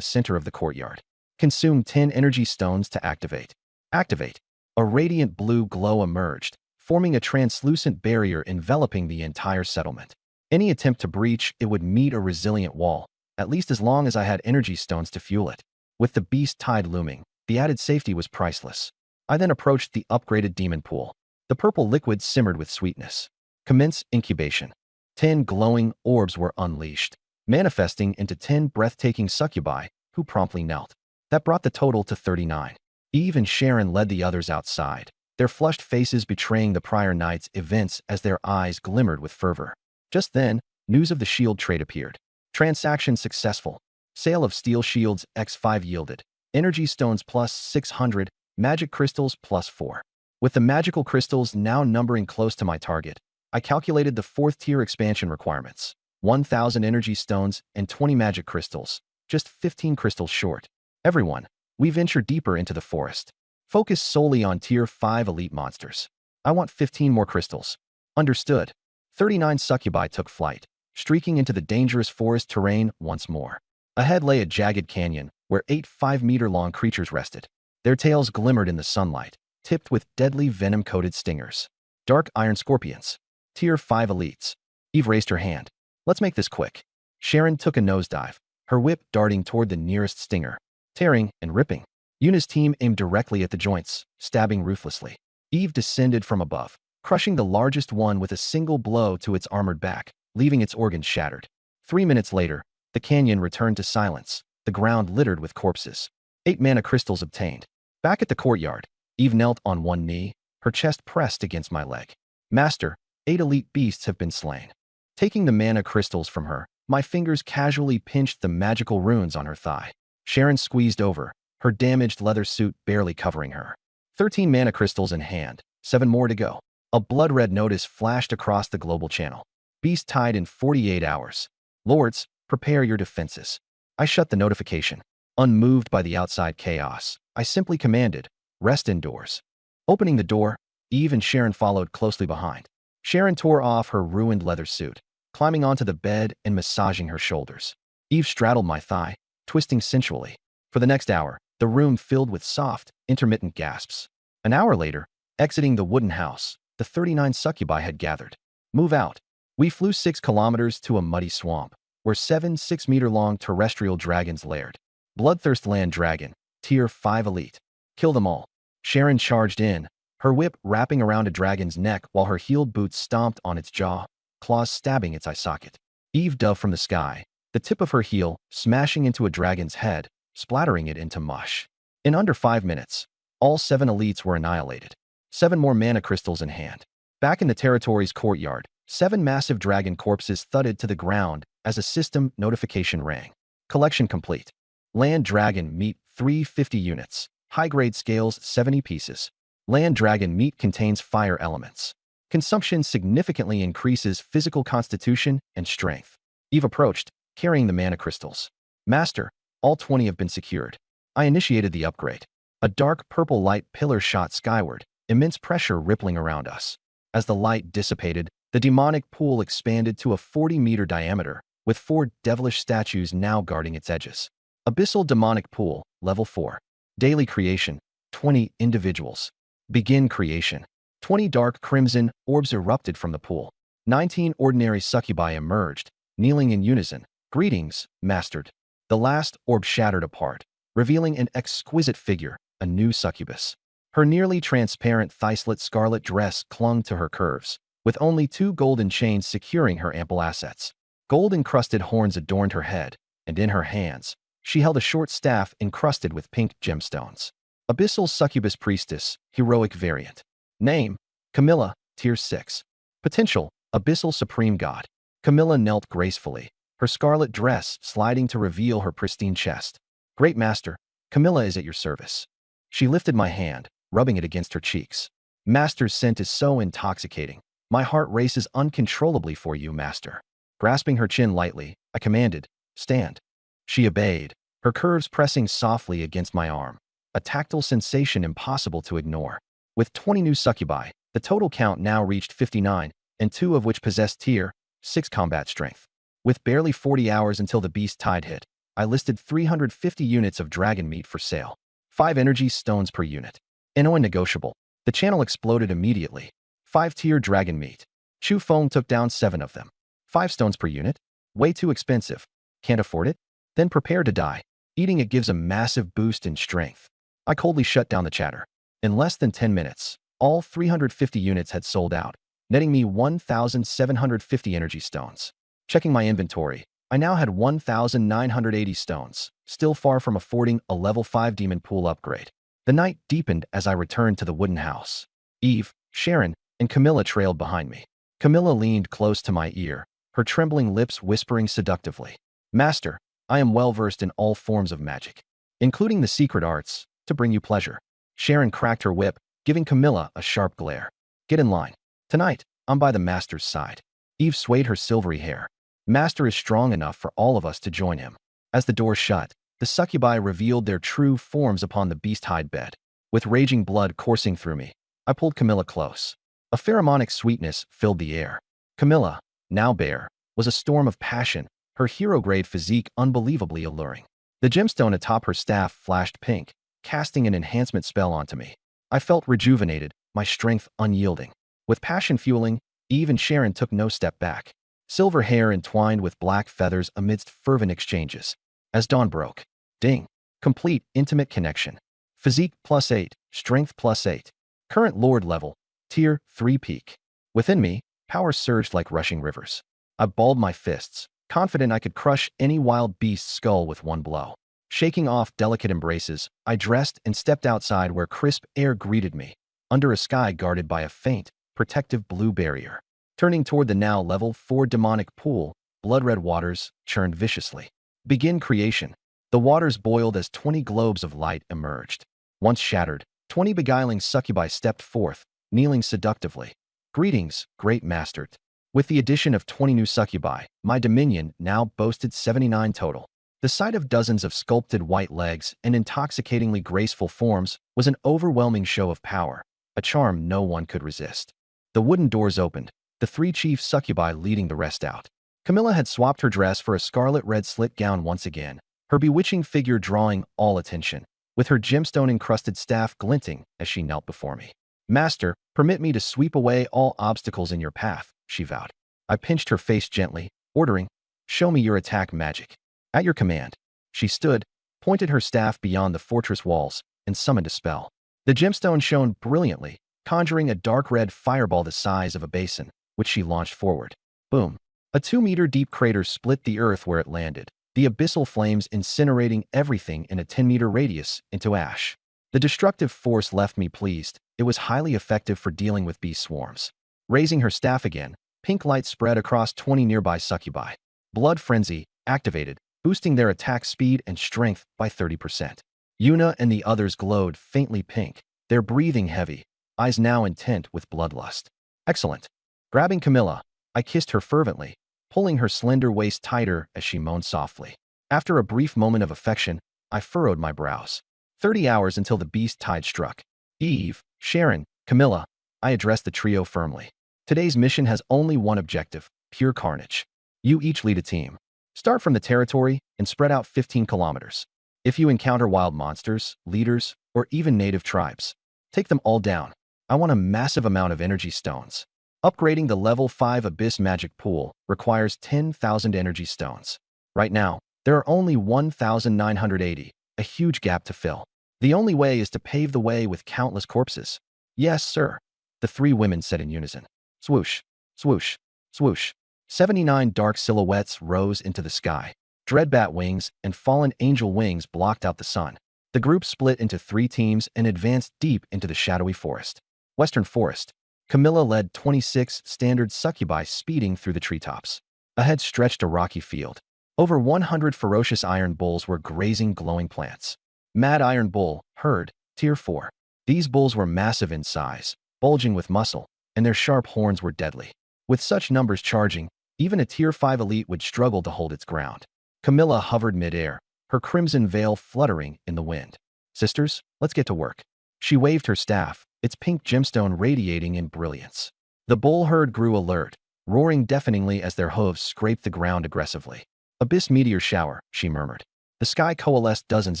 center of the courtyard. Consume 10 energy stones to activate. Activate. A radiant blue glow emerged, forming a translucent barrier enveloping the entire settlement. Any attempt to breach it would meet a resilient wall, at least as long as I had energy stones to fuel it. With the beast tide looming, the added safety was priceless. I then approached the upgraded demon pool. The purple liquid simmered with sweetness. Commence incubation. 10 glowing orbs were unleashed, manifesting into 10 breathtaking succubi, who promptly knelt. That brought the total to 39. Eve and Sharon led the others outside, their flushed faces betraying the prior night's events as their eyes glimmered with fervor. Just then, news of the shield trade appeared. Transaction successful. Sale of steel shields X5 yielded. Energy stones plus 600, magic crystals plus 4. With the magical crystals now numbering close to my target, I calculated the 4th tier expansion requirements. 1,000 energy stones and 20 magic crystals, just 15 crystals short. Everyone, we venture deeper into the forest. Focus solely on Tier 5 elite monsters. I want 15 more crystals. Understood. 39 succubi took flight, streaking into the dangerous forest terrain once more. Ahead lay a jagged canyon, where 8 5-meter-long creatures rested. Their tails glimmered in the sunlight, tipped with deadly venom-coated stingers. Dark iron scorpions. Tier 5 elites. Eve raised her hand. Let's make this quick. Sharon took a nosedive, her whip darting toward the nearest stinger. Tearing and ripping. Yuna's team aimed directly at the joints, stabbing ruthlessly. Eve descended from above, crushing the largest one with a single blow to its armored back, leaving its organs shattered. 3 minutes later, the canyon returned to silence, the ground littered with corpses. 8 mana crystals obtained. Back at the courtyard, Eve knelt on one knee, her chest pressed against my leg. Master, 8 elite beasts have been slain. Taking the mana crystals from her, my fingers casually pinched the magical runes on her thigh. Sharon squeezed over, her damaged leather suit barely covering her. 13 mana crystals in hand, 7 more to go. A blood-red notice flashed across the global channel. Beast tied in 48 hours. Lords, prepare your defenses. I shut the notification. Unmoved by the outside chaos, I simply commanded, rest indoors. Opening the door, Eve and Sharon followed closely behind. Sharon tore off her ruined leather suit, climbing onto the bed and massaging her shoulders. Eve straddled my thigh, twisting sensually. For the next hour, the room filled with soft, intermittent gasps. An hour later, exiting the wooden house, the 39 succubi had gathered. Move out. We flew 6 kilometers to a muddy swamp, where 7 6-meter-long terrestrial dragons laired. Bloodthirst land dragon, Tier 5 elite. Kill them all. Sharon charged in, her whip wrapping around a dragon's neck while her heeled boots stomped on its jaw, claws stabbing its eye socket. Eve dove from the sky, the tip of her heel smashing into a dragon's head, splattering it into mush. In under 5 minutes, all 7 elites were annihilated. 7 more mana crystals in hand. Back in the territory's courtyard, 7 massive dragon corpses thudded to the ground as a system notification rang. Collection complete. Land dragon meat 350 units. High-grade scales 70 pieces. Land dragon meat contains fire elements. Consumption significantly increases physical constitution and strength. Eve approached, carrying the mana crystals. Master, all 20 have been secured. I initiated the upgrade. A dark purple light pillar shot skyward, immense pressure rippling around us. As the light dissipated, the demonic pool expanded to a 40-meter diameter, with 4 devilish statues now guarding its edges. Abyssal demonic pool, level 4. Daily creation, 20 individuals. Begin creation. 20 dark crimson orbs erupted from the pool. 19 ordinary succubi emerged, kneeling in unison. Greetings, mastered. The last orb shattered apart, revealing an exquisite figure, a new succubus. Her nearly transparent thigh-slit scarlet dress clung to her curves, with only 2 golden chains securing her ample assets. Gold-encrusted horns adorned her head, and in her hands, she held a short staff encrusted with pink gemstones. Abyssal Succubus Priestess, Heroic Variant. Name: Camilla, Tier 6. Potential: Abyssal Supreme God. Camilla knelt gracefully, her scarlet dress sliding to reveal her pristine chest. Great Master, Camilla is at your service. She lifted my hand, rubbing it against her cheeks. Master's scent is so intoxicating. My heart races uncontrollably for you, Master. Grasping her chin lightly, I commanded, stand. She obeyed, her curves pressing softly against my arm, a tactile sensation impossible to ignore. With 20 new succubi, the total count now reached 59, and 2 of which possessed Tier 6 combat strength. With barely 40 hours until the beast tide hit, I listed 350 units of dragon meat for sale. 5 energy stones per unit. Non-negotiable. The channel exploded immediately. 5-tier dragon meat. Chu Feng took down 7 of them. 5 stones per unit? Way too expensive. Can't afford it? Then prepare to die. Eating it gives a massive boost in strength. I coldly shut down the chatter. In less than 10 minutes, all 350 units had sold out, netting me 1,750 energy stones. Checking my inventory, I now had 1,980 stones, still far from affording a level 5 demon pool upgrade. The night deepened as I returned to the wooden house. Eve, Sharon, and Camilla trailed behind me. Camilla leaned close to my ear, her trembling lips whispering seductively. Master, I am well versed in all forms of magic, including the secret arts, to bring you pleasure. Sharon cracked her whip, giving Camilla a sharp glare. Get in line. Tonight, I'm by the Master's side. Eve swayed her silvery hair. Master is strong enough for all of us to join him. As the door shut, the succubi revealed their true forms upon the beast-hide bed. With raging blood coursing through me, I pulled Camilla close. A pheromonic sweetness filled the air. Camilla, now bare, was a storm of passion, her hero-grade physique unbelievably alluring. The gemstone atop her staff flashed pink, casting an enhancement spell onto me. I felt rejuvenated, my strength unyielding. With passion fueling, Eve and Sharon took no step back. Silver hair entwined with black feathers amidst fervent exchanges. As dawn broke, ding, complete intimate connection. Physique +8, strength +8. Current Lord level, Tier 3 peak. Within me, power surged like rushing rivers. I balled my fists, confident I could crush any wild beast's skull with one blow. Shaking off delicate embraces, I dressed and stepped outside where crisp air greeted me, under a sky guarded by a faint, protective blue barrier. Turning toward the now level 4 demonic pool, blood-red waters churned viciously. Begin creation. The waters boiled as 20 globes of light emerged. Once shattered, 20 beguiling succubi stepped forth, kneeling seductively. Greetings, great master. With the addition of 20 new succubi, my dominion now boasted 79 total. The sight of dozens of sculpted white legs and intoxicatingly graceful forms was an overwhelming show of power, a charm no one could resist. The wooden doors opened, the 3 chief succubi leading the rest out. Camilla had swapped her dress for a scarlet-red slit gown once again, her bewitching figure drawing all attention, with her gemstone-encrusted staff glinting as she knelt before me. Master, permit me to sweep away all obstacles in your path, she vowed. I pinched her face gently, ordering, show me your attack magic. At your command. She stood, pointed her staff beyond the fortress walls, and summoned a spell. The gemstone shone brilliantly, conjuring a dark red fireball the size of a basin, which she launched forward. Boom. A 2-meter-deep crater split the earth where it landed, the abyssal flames incinerating everything in a 10-meter radius into ash. The destructive force left me pleased. It was highly effective for dealing with beast swarms. Raising her staff again, pink light spread across 20 nearby succubi. Blood Frenzy, activated, boosting their attack speed and strength by 30%. Yuna and the others glowed faintly pink, their breathing heavy, eyes now intent with bloodlust. Excellent. Grabbing Camilla, I kissed her fervently, pulling her slender waist tighter as she moaned softly. After a brief moment of affection, I furrowed my brows. 30 hours until the beast tide struck. Eve, Sharon, Camilla, I addressed the trio firmly. Today's mission has only one objective, pure carnage. You each lead a team. Start from the territory and spread out 15 kilometers. If you encounter wild monsters, leaders, or even native tribes, take them all down. I want a massive amount of energy stones. Upgrading the level 5 Abyss Magic Pool requires 10,000 energy stones. Right now, there are only 1,980, a huge gap to fill. The only way is to pave the way with countless corpses. Yes, sir, the 3 women said in unison. Swoosh, swoosh, swoosh. 79 dark silhouettes rose into the sky. Dreadbat wings and fallen angel wings blocked out the sun. The group split into 3 teams and advanced deep into the shadowy forest. Western Forest. Camilla led 26 standard succubi speeding through the treetops. Ahead stretched a rocky field. Over 100 ferocious iron bulls were grazing glowing plants. Mad Iron Bull, herd, Tier 4. These bulls were massive in size, bulging with muscle, and their sharp horns were deadly. With such numbers charging, even a Tier 5 elite would struggle to hold its ground. Camilla hovered midair, her crimson veil fluttering in the wind. Sisters, let's get to work. She waved her staff, its pink gemstone radiating in brilliance. The bull herd grew alert, roaring deafeningly as their hooves scraped the ground aggressively. Abyss meteor shower, she murmured. The sky coalesced dozens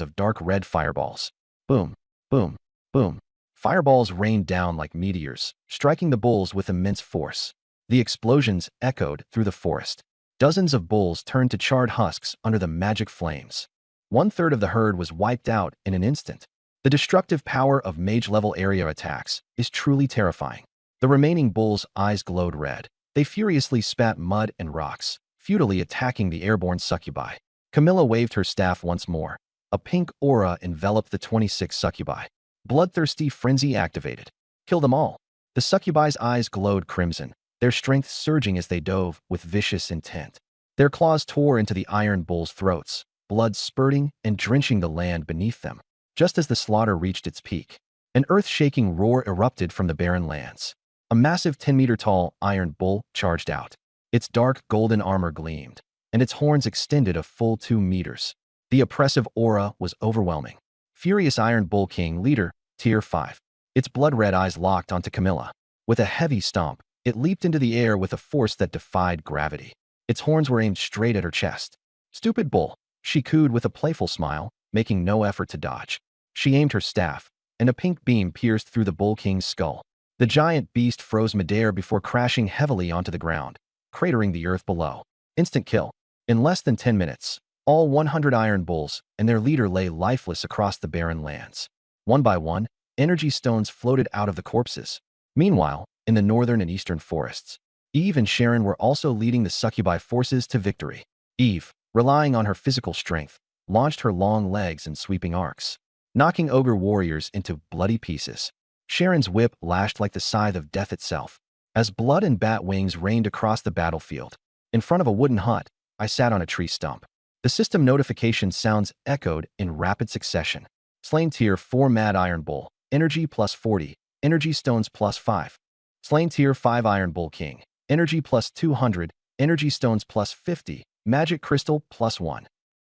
of dark red fireballs. Boom, boom, boom. Fireballs rained down like meteors, striking the bulls with immense force. The explosions echoed through the forest. Dozens of bulls turned to charred husks under the magic flames. 1/3 of the herd was wiped out in an instant. The destructive power of mage-level area attacks is truly terrifying. The remaining bulls' eyes glowed red. They furiously spat mud and rocks, futilely attacking the airborne succubi. Camilla waved her staff once more. A pink aura enveloped the 26 succubi. Bloodthirsty frenzy activated. Kill them all. The succubi's eyes glowed crimson, their strength surging as they dove with vicious intent. Their claws tore into the iron bulls' throats, blood spurting and drenching the land beneath them. Just as the slaughter reached its peak, an earth-shaking roar erupted from the barren lands. A massive 10-meter-tall iron bull charged out. Its dark golden armor gleamed, and its horns extended a full 2 meters. The oppressive aura was overwhelming. Furious Iron Bull King leader, Tier 5. Its blood-red eyes locked onto Camilla. With a heavy stomp, it leaped into the air with a force that defied gravity. Its horns were aimed straight at her chest. Stupid bull, she cooed with a playful smile, making no effort to dodge. She aimed her staff, and a pink beam pierced through the Bull King's skull. The giant beast froze midair before crashing heavily onto the ground, cratering the earth below. Instant kill. In less than 10 minutes, all 100 iron bulls and their leader lay lifeless across the barren lands. One by one, energy stones floated out of the corpses. Meanwhile, in the northern and eastern forests, Eve and Sharon were also leading the succubi forces to victory. Eve, relying on her physical strength, launched her long legs in sweeping arcs, knocking ogre warriors into bloody pieces. Sharon's whip lashed like the scythe of death itself, as blood and bat wings rained across the battlefield. In front of a wooden hut, I sat on a tree stump. The system notification sounds echoed in rapid succession. Slain Tier 4 Mad Iron Bull, energy plus 40, energy stones plus 5. Slain Tier 5 Iron Bull King, energy plus 200, energy stones plus 50, magic crystal plus 1.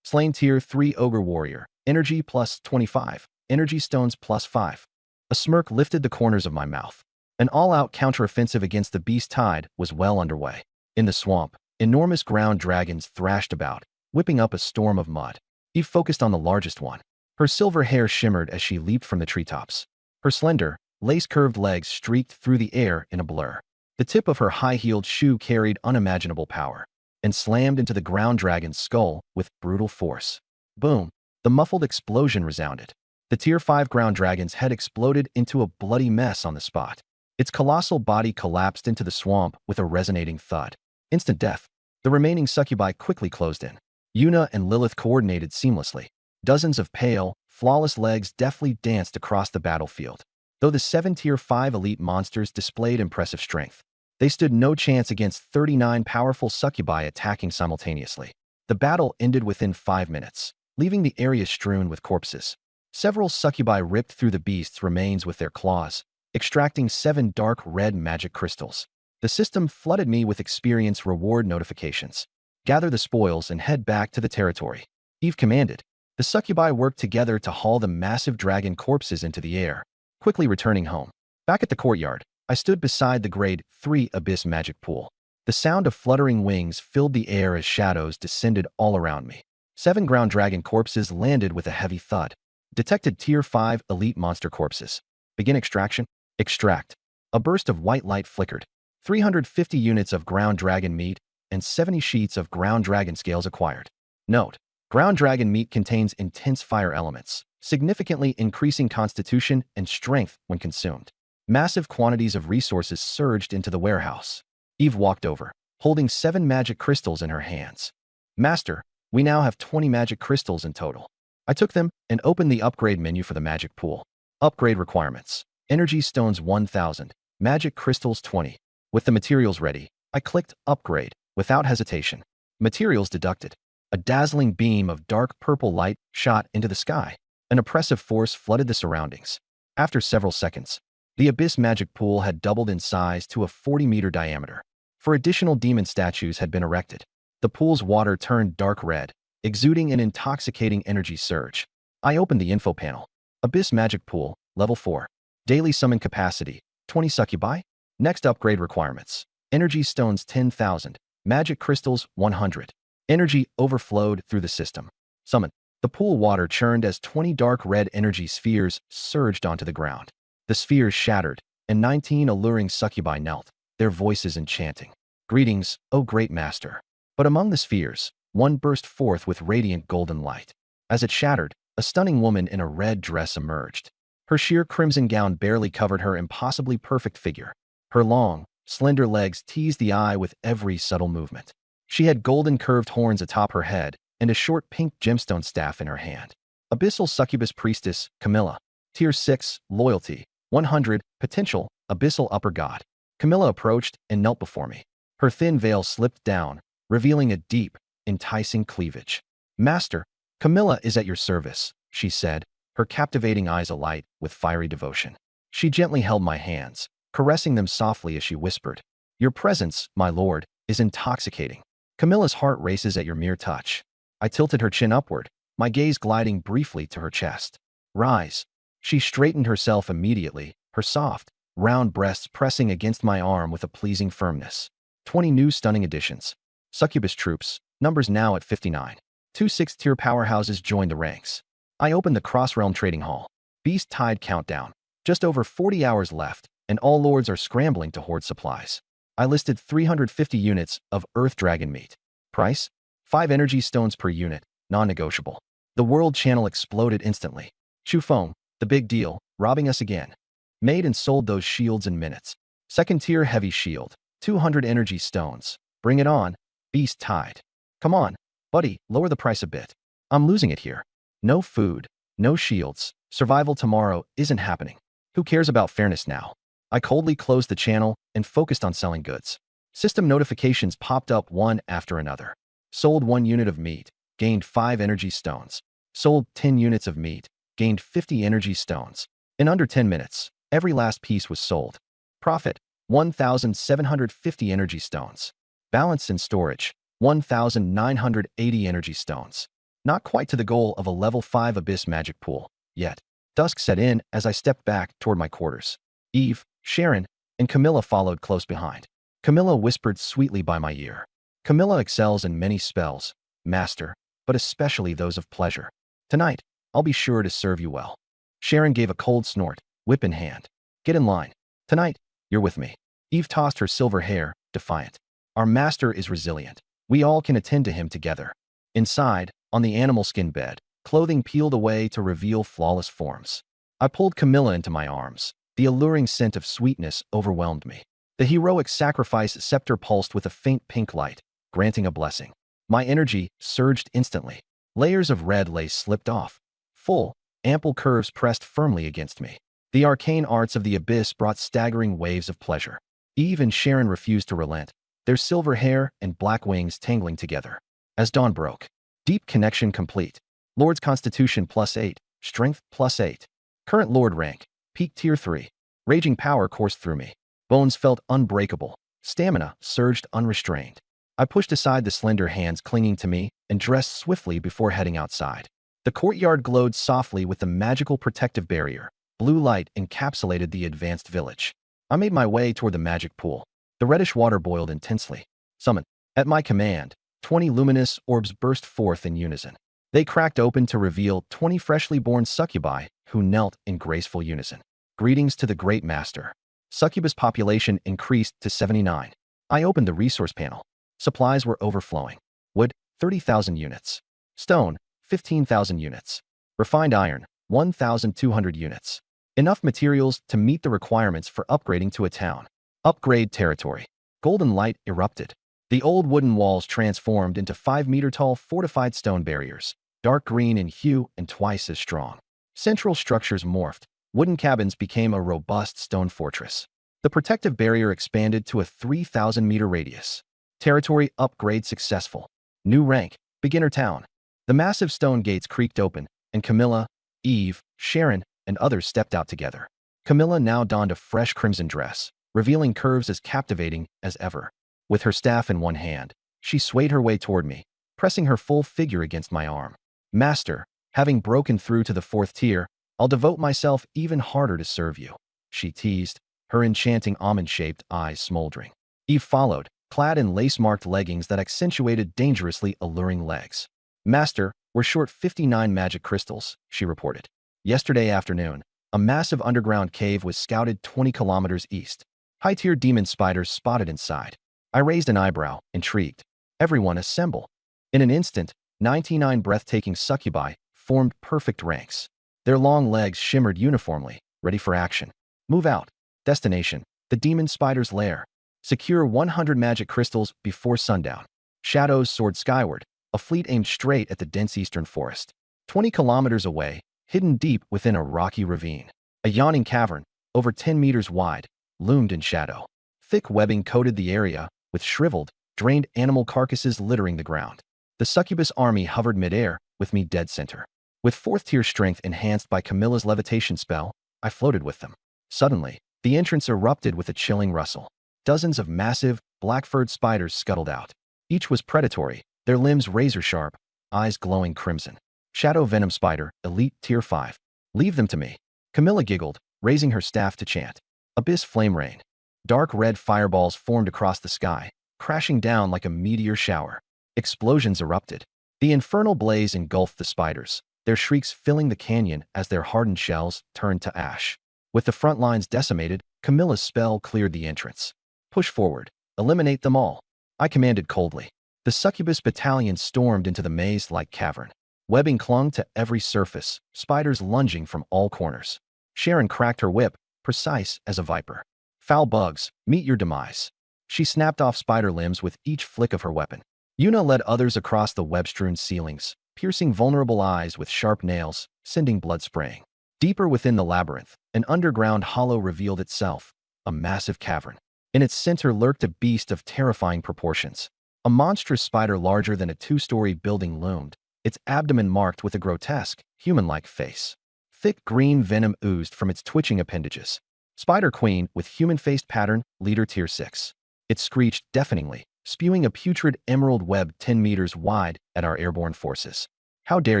Slain Tier 3 Ogre Warrior, energy plus 25, energy stones plus 5. A smirk lifted the corners of my mouth. An all-out counteroffensive against the beast tide was well underway. In the swamp, enormous ground dragons thrashed about, whipping up a storm of mud. Eve focused on the largest one. Her silver hair shimmered as she leaped from the treetops. Her slender, lace-curved legs streaked through the air in a blur. The tip of her high-heeled shoe carried unimaginable power and slammed into the ground dragon's skull with brutal force. Boom! The muffled explosion resounded. The Tier 5 ground dragon's head exploded into a bloody mess on the spot. Its colossal body collapsed into the swamp with a resonating thud. Instant death. The remaining succubi quickly closed in. Una and Lilith coordinated seamlessly. Dozens of pale, flawless legs deftly danced across the battlefield. Though the 7 Tier 5 elite monsters displayed impressive strength, they stood no chance against 39 powerful succubi attacking simultaneously. The battle ended within 5 minutes, leaving the area strewn with corpses. Several succubi ripped through the beast's remains with their claws, extracting 7 dark red magic crystals. The system flooded me with experience reward notifications. Gather the spoils and head back to the territory. Eve commanded. The succubi worked together to haul the massive dragon corpses into the air, quickly returning home. Back at the courtyard, I stood beside the Grade 3 Abyss magic pool. The sound of fluttering wings filled the air as shadows descended all around me. 7 ground dragon corpses landed with a heavy thud. Detected Tier 5 elite monster corpses. Begin extraction. Extract. A burst of white light flickered. 350 units of ground dragon meat and 70 sheets of ground dragon scales acquired. Note: ground dragon meat contains intense fire elements, significantly increasing constitution and strength when consumed. Massive quantities of resources surged into the warehouse. Eve walked over, holding 7 magic crystals in her hands. Master, we now have 20 magic crystals in total. I took them and opened the upgrade menu for the magic pool. Upgrade requirements. Energy stones 1000. Magic crystals 20. With the materials ready, I clicked upgrade without hesitation. Materials deducted. A dazzling beam of dark purple light shot into the sky. An oppressive force flooded the surroundings. After several seconds, the Abyss magic pool had doubled in size to a 40-meter diameter. For additional demon statues had been erected. The pool's water turned dark red, exuding an intoxicating energy surge. I opened the info panel. Abyss magic pool, level 4. Daily summon capacity, 20 succubi. Next upgrade requirements. Energy stones 10,000. Magic crystals 100. Energy overflowed through the system. Summon. The pool water churned as 20 dark red energy spheres surged onto the ground. The spheres shattered, and 19 alluring succubi knelt, their voices enchanting. Greetings, O great master. But among the spheres, one burst forth with radiant golden light. As it shattered, a stunning woman in a red dress emerged. Her sheer crimson gown barely covered her impossibly perfect figure. Her long, slender legs teased the eye with every subtle movement. She had golden curved horns atop her head and a short pink gemstone staff in her hand. Abyssal Succubus Priestess, Camilla. Tier 6, Loyalty, 100, Potential, Abyssal Upper God. Camilla approached and knelt before me. Her thin veil slipped down, revealing a deep, enticing cleavage. Master, Camilla is at your service, she said, her captivating eyes alight with fiery devotion. She gently held my hands, caressing them softly as she whispered, "Your presence, my lord, is intoxicating. Camilla's heart races at your mere touch." I tilted her chin upward, my gaze gliding briefly to her chest. "Rise." She straightened herself immediately, her soft, round breasts pressing against my arm with a pleasing firmness. 20 new stunning additions. Succubus troops, numbers now at 59. 2 6th-tier powerhouses joined the ranks. I opened the Crossrealm Trading Hall. Beast Tide countdown. Just over 40 hours left, and all lords are scrambling to hoard supplies. I listed 350 units of Earth Dragon meat. Price? 5 energy stones per unit, non-negotiable. The world channel exploded instantly. Chufeng, the big deal, robbing us again. Made and sold those shields in minutes. 2nd-tier heavy shield, 200 energy stones. Bring it on, Beast Tide. Come on, buddy, lower the price a bit. I'm losing it here. No food, no shields. Survival tomorrow isn't happening. Who cares about fairness now? I coldly closed the channel and focused on selling goods. System notifications popped up one after another. Sold 1 unit of meat, gained 5 energy stones. Sold 10 units of meat, gained 50 energy stones. In under 10 minutes, every last piece was sold. Profit, 1,750 energy stones. Balance in storage, 1,980 energy stones. Not quite to the goal of a level 5 Abyss magic pool, yet. Dusk set in as I stepped back toward my quarters. Eve, Sharon, and Camilla followed close behind. Camilla whispered sweetly by my ear. Camilla excels in many spells, master, but especially those of pleasure. Tonight, I'll be sure to serve you well. Sharon gave a cold snort, whip in hand. Get in line. Tonight, you're with me. Eve tossed her silver hair, defiant. Our master is resilient. We all can attend to him together. Inside, on the animal skin bed, clothing peeled away to reveal flawless forms. I pulled Camilla into my arms. The alluring scent of sweetness overwhelmed me. The heroic sacrifice scepter pulsed with a faint pink light, granting a blessing. My energy surged instantly. Layers of red lace slipped off. Full, ample curves pressed firmly against me. The arcane arts of the abyss brought staggering waves of pleasure. Eve and Sharon refused to relent, their silver hair and black wings tangling together. As dawn broke, deep connection complete. Lord's Constitution +8, Strength +8. Current Lord rank, Peak Tier 3. Raging power coursed through me. Bones felt unbreakable. Stamina surged unrestrained. I pushed aside the slender hands clinging to me and dressed swiftly before heading outside. The courtyard glowed softly with the magical protective barrier. Blue light encapsulated the advanced village. I made my way toward the magic pool. The reddish water boiled intensely. Summon. At my command, 20 luminous orbs burst forth in unison. They cracked open to reveal 20 freshly born succubi who knelt in graceful unison. Greetings to the great master. Succubus population increased to 79. I opened the resource panel. Supplies were overflowing. Wood, 30,000 units. Stone, 15,000 units. Refined iron, 1,200 units. Enough materials to meet the requirements for upgrading to a town. Upgrade territory. Golden light erupted. The old wooden walls transformed into 5-meter-tall fortified stone barriers. dark green in hue and twice as strong. Central structures morphed. Wooden cabins became a robust stone fortress. The protective barrier expanded to a 3,000-meter radius. Territory upgrade successful. New rank, beginner town. The massive stone gates creaked open, and Camilla, Eve, Sharon, and others stepped out together. Camilla now donned a fresh crimson dress, revealing curves as captivating as ever. With her staff in one hand, she swayed her way toward me, pressing her full figure against my arm. Master, having broken through to the 4th tier, I'll devote myself even harder to serve you, she teased, her enchanting almond-shaped eyes smoldering. Eve followed, clad in lace-marked leggings that accentuated dangerously alluring legs. Master, we're short 59 magic crystals, she reported. Yesterday afternoon, a massive underground cave was scouted 20 kilometers east. High-tier demon spiders spotted inside. I raised an eyebrow, intrigued. Everyone assemble. In an instant, 99 breathtaking succubi formed perfect ranks. Their long legs shimmered uniformly, ready for action. Move out. Destination, the demon spider's lair. Secure 100 magic crystals before sundown. Shadows soared skyward, a fleet aimed straight at the dense eastern forest. 20 kilometers away, hidden deep within a rocky ravine, a yawning cavern, over 10 meters wide, loomed in shadow. Thick webbing coated the area, with shriveled, drained animal carcasses littering the ground. The succubus army hovered midair, with me dead center. With 4th-tier strength enhanced by Camilla's levitation spell, I floated with them. Suddenly, the entrance erupted with a chilling rustle. Dozens of massive, black-furred spiders scuttled out. Each was predatory, their limbs razor-sharp, eyes glowing crimson. Shadow Venom Spider, Elite Tier 5. Leave them to me. Camilla giggled, raising her staff to chant. Abyss Flame Rain. Dark red fireballs formed across the sky, crashing down like a meteor shower. Explosions erupted. The infernal blaze engulfed the spiders, their shrieks filling the canyon as their hardened shells turned to ash. With the front lines decimated, Camilla's spell cleared the entrance. Push forward. Eliminate them all. I commanded coldly. The succubus battalion stormed into the maze-like cavern. Webbing clung to every surface, spiders lunging from all corners. Sharon cracked her whip, precise as a viper. Foul bugs, meet your demise. She snapped off spider limbs with each flick of her weapon. Yuna led others across the web-strewn ceilings, piercing vulnerable eyes with sharp nails, sending blood spraying. Deeper within the labyrinth, an underground hollow revealed itself, a massive cavern. In its center lurked a beast of terrifying proportions. A monstrous spider larger than a 2-story building loomed, its abdomen marked with a grotesque, human-like face. Thick green venom oozed from its twitching appendages. Spider Queen with human-faced pattern, leader tier 6. It screeched deafeningly, spewing a putrid emerald web 10 meters wide at our airborne forces. How dare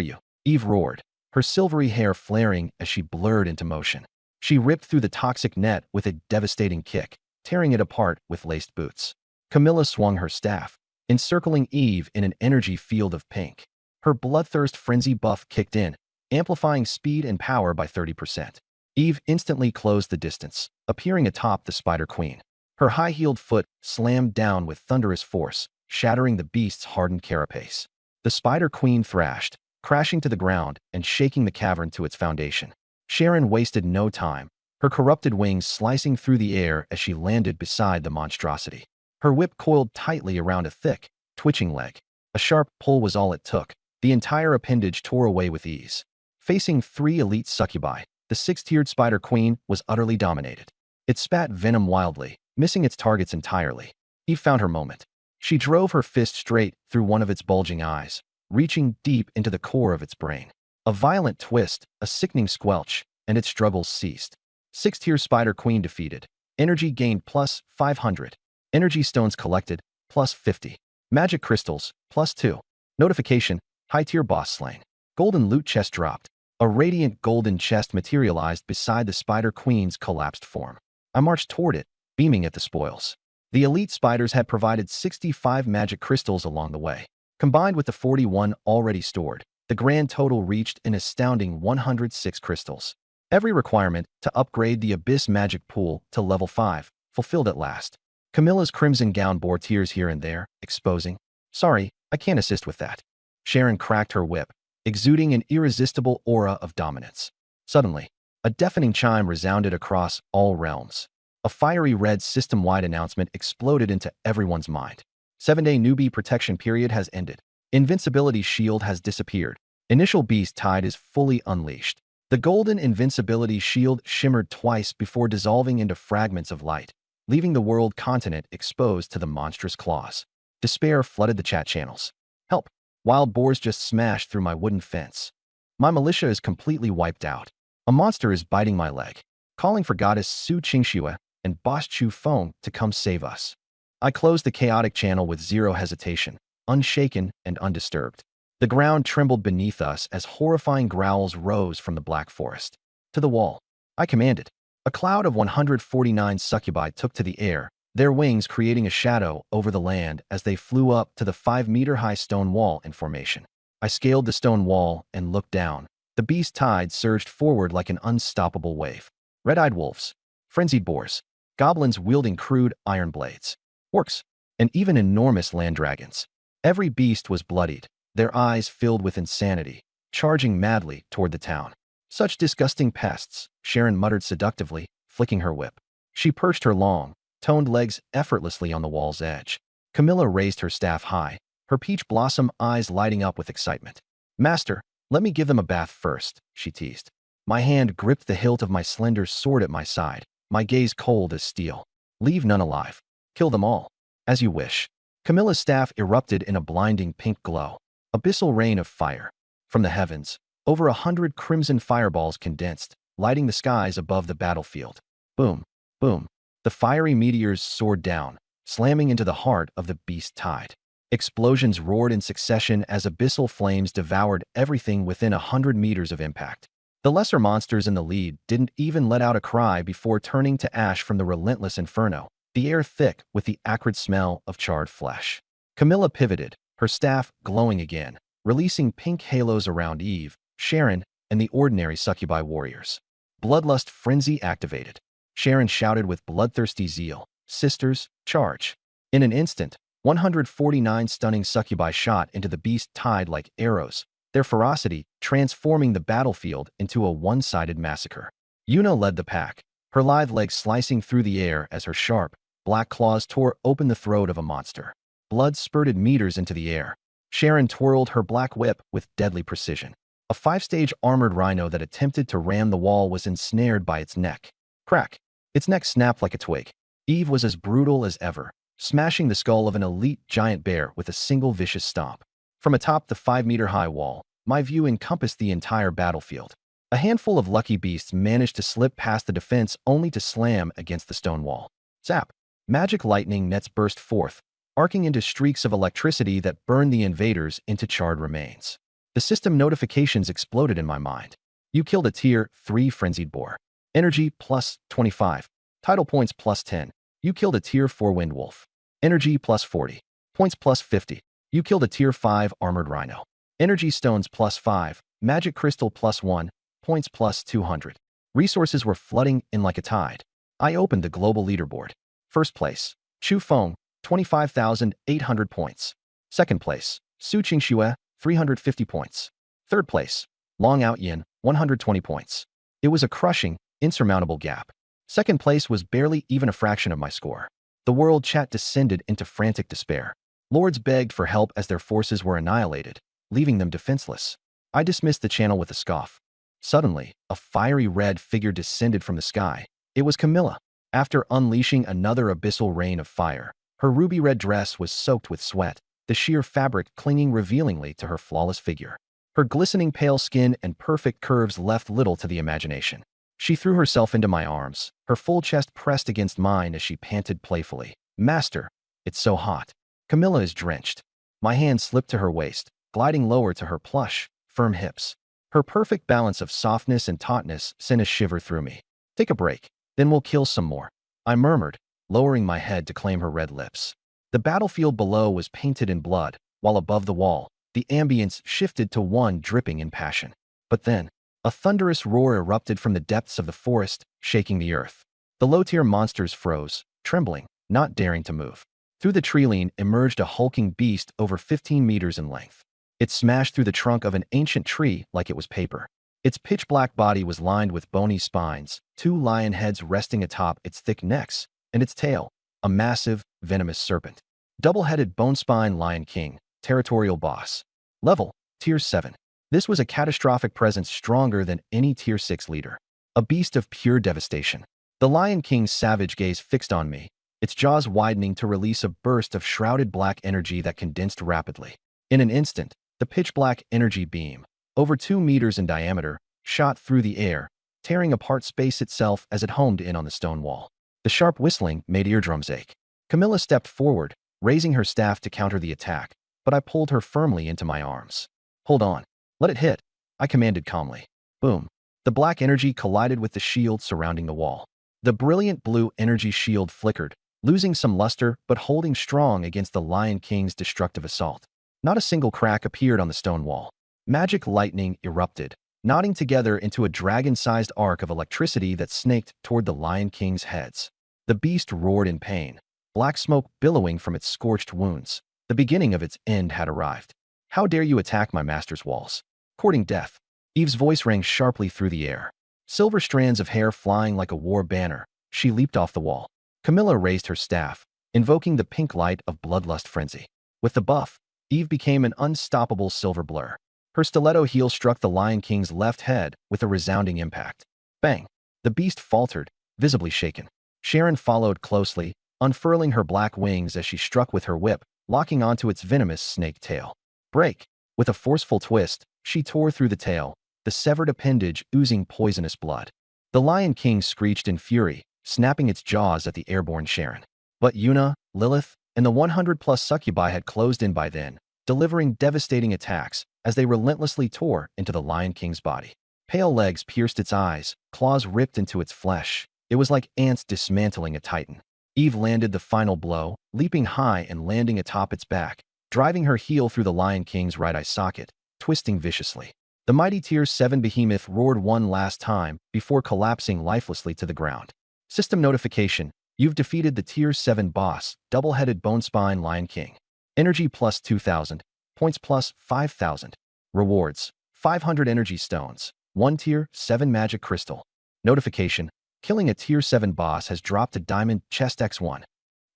you? Eve roared, her silvery hair flaring as she blurred into motion. She ripped through the toxic net with a devastating kick, tearing it apart with laced boots. Camilla swung her staff, encircling Eve in an energy field of pink. Her bloodthirst frenzy buff kicked in, amplifying speed and power by 30%. Eve instantly closed the distance, appearing atop the Spider Queen. Her high-heeled foot slammed down with thunderous force, shattering the beast's hardened carapace. The Spider Queen thrashed, crashing to the ground and shaking the cavern to its foundation. Sharon wasted no time, her corrupted wings slicing through the air as she landed beside the monstrosity. Her whip coiled tightly around a thick, twitching leg. A sharp pull was all it took. The entire appendage tore away with ease. Facing 3 elite succubi, the 6-tiered Spider Queen was utterly dominated. It spat venom wildly, missing its targets entirely. Eve found her moment. She drove her fist straight through one of its bulging eyes, reaching deep into the core of its brain. A violent twist, a sickening squelch, and its struggles ceased. 6-tier Spider Queen defeated. Energy gained plus 500. Energy stones collected, plus 50. Magic crystals, plus 2. Notification, high-tier boss slain. Golden loot chest dropped. A radiant golden chest materialized beside the Spider Queen's collapsed form. I marched toward it, beaming at the spoils. The elite spiders had provided 65 magic crystals along the way. Combined with the 41 already stored, the grand total reached an astounding 106 crystals. Every requirement to upgrade the Abyss magic pool to level 5, fulfilled at last. Camilla's crimson gown bore tears here and there, exposing. Sorry, I can't assist with that. Sharon cracked her whip, exuding an irresistible aura of dominance. Suddenly, a deafening chime resounded across all realms. A fiery red system-wide announcement exploded into everyone's mind. 7-day newbie protection period has ended. Invincibility shield has disappeared. Initial beast tide is fully unleashed. The golden invincibility shield shimmered twice before dissolving into fragments of light, leaving the world continent exposed to the monstrous claws. Despair flooded the chat channels. Help! Wild boars just smashed through my wooden fence. My militia is completely wiped out. A monster is biting my leg, calling for goddess Su Qingxue and boss Chu Feng to come save us. I closed the chaotic channel with zero hesitation, unshaken and undisturbed. The ground trembled beneath us as horrifying growls rose from the black forest. To the wall, I commanded. A cloud of 149 succubi took to the air, their wings creating a shadow over the land as they flew up to the 5-meter-high stone wall in formation. I scaled the stone wall and looked down. The beast tide surged forward like an unstoppable wave. Red-eyed wolves, frenzied boars, goblins wielding crude iron blades, orcs, and even enormous land dragons. Every beast was bloodied, their eyes filled with insanity, charging madly toward the town. Such disgusting pests, Sharon muttered seductively, flicking her whip. She perched her long, toned legs effortlessly on the wall's edge. Camilla raised her staff high, her peach blossom eyes lighting up with excitement. Master, let me give them a bath first, she teased. My hand gripped the hilt of my slender sword at my side, my gaze cold as steel. Leave none alive. Kill them all. As you wish. Camilla's staff erupted in a blinding pink glow. Abyssal rain of fire. From the heavens, over 100 crimson fireballs condensed, lighting the skies above the battlefield. Boom, boom. The fiery meteors soared down, slamming into the heart of the beast tide. Explosions roared in succession as abyssal flames devoured everything within 100 meters of impact. The lesser monsters in the lead didn't even let out a cry before turning to ash from the relentless inferno, the air thick with the acrid smell of charred flesh. Camilla pivoted, her staff glowing again, releasing pink halos around Eve, Sharon, and the ordinary succubi warriors. Bloodlust frenzy activated. Sharon shouted with bloodthirsty zeal, "Sisters, charge!" In an instant, 149 stunning succubi shot into the beast tide like arrows, their ferocity transforming the battlefield into a one-sided massacre. Yuna led the pack, her lithe legs slicing through the air as her sharp, black claws tore open the throat of a monster. Blood spurted meters into the air. Sharon twirled her black whip with deadly precision. A 5-stage armored rhino that attempted to ram the wall was ensnared by its neck. Crack! Its neck snapped like a twig. Eve was as brutal as ever, smashing the skull of an elite giant bear with a single vicious stomp. From atop the 5-meter-high wall, my view encompassed the entire battlefield. A handful of lucky beasts managed to slip past the defense only to slam against the stone wall. Zap! Magic lightning nets burst forth, arcing into streaks of electricity that burned the invaders into charred remains. The system notifications exploded in my mind. You killed a Tier 3 frenzied boar. Energy plus 25. Title points plus 10. You killed a Tier 4 wind wolf. Energy plus 40. Points plus 50. You killed a Tier 5 armored rhino. Energy stones plus 5. Magic crystal plus 1. Points plus 200. Resources were flooding in like a tide. I opened the global leaderboard. First place, Chu Feng, 25,800 points. Second place, Su Qingxue, 350 points. Third place, Long Out Yin, 120 points. It was a crushing, insurmountable gap. Second place was barely even a fraction of my score. The world chat descended into frantic despair. Lords begged for help as their forces were annihilated, leaving them defenseless. I dismissed the channel with a scoff. Suddenly, a fiery red figure descended from the sky. It was Camilla. After unleashing another abyssal rain of fire, her ruby-red dress was soaked with sweat, the sheer fabric clinging revealingly to her flawless figure. Her glistening pale skin and perfect curves left little to the imagination. She threw herself into my arms, her full chest pressed against mine as she panted playfully. "Master, it's so hot." Camilla is drenched. My hand slipped to her waist, gliding lower to her plush, firm hips. Her perfect balance of softness and tautness sent a shiver through me. "Take a break, then we'll kill some more," I murmured, lowering my head to claim her red lips. The battlefield below was painted in blood, while above the wall, the ambience shifted to one dripping in passion. But then, a thunderous roar erupted from the depths of the forest, shaking the earth. The low-tier monsters froze, trembling, not daring to move. Through the tree-line emerged a hulking beast over 15 meters in length. It smashed through the trunk of an ancient tree like it was paper. Its pitch-black body was lined with bony spines, 2 lion heads resting atop its thick necks, and its tail, a massive, venomous serpent. Double-headed bone-spine lion king, territorial boss. Level, Tier 7. This was a catastrophic presence stronger than any Tier 6 leader. A beast of pure devastation. The Lion King's savage gaze fixed on me, its jaws widening to release a burst of shrouded black energy that condensed rapidly. In an instant, the pitch-black energy beam, over 2 meters in diameter, shot through the air, tearing apart space itself as it homed in on the stone wall. The sharp whistling made eardrums ache. Camilla stepped forward, raising her staff to counter the attack, but I pulled her firmly into my arms. "Hold on. Let it hit," I commanded calmly. Boom. The black energy collided with the shield surrounding the wall. The brilliant blue energy shield flickered, losing some luster but holding strong against the Lion King's destructive assault. Not a single crack appeared on the stone wall. Magic lightning erupted, knotting together into a dragon-sized arc of electricity that snaked toward the Lion King's heads. The beast roared in pain, black smoke billowing from its scorched wounds. The beginning of its end had arrived. "How dare you attack my master's walls? Courting death." Eve's voice rang sharply through the air. Silver strands of hair flying like a war banner, she leaped off the wall. Camilla raised her staff, invoking the pink light of bloodlust frenzy. With the buff, Eve became an unstoppable silver blur. Her stiletto heel struck the Lion King's left head with a resounding impact. Bang! The beast faltered, visibly shaken. Sharon followed closely, unfurling her black wings as she struck with her whip, locking onto its venomous snake tail. Break! With a forceful twist, she tore through the tail, the severed appendage oozing poisonous blood. The Lion King screeched in fury, snapping its jaws at the airborne Sharon. But Yuna, Lilith, and the 100-plus succubi had closed in by then, delivering devastating attacks as they relentlessly tore into the Lion King's body. Pale legs pierced its eyes, claws ripped into its flesh. It was like ants dismantling a titan. Eve landed the final blow, leaping high and landing atop its back, driving her heel through the Lion King's right eye socket, twisting viciously. The mighty Tier 7 behemoth roared one last time before collapsing lifelessly to the ground. System notification: you've defeated the Tier 7 boss, double-headed bone-spine Lion King. Energy plus 2,000, points plus 5,000. Rewards: 500 energy stones, 1 Tier 7 magic crystal. Notification: killing a Tier 7 boss has dropped a diamond chest X1.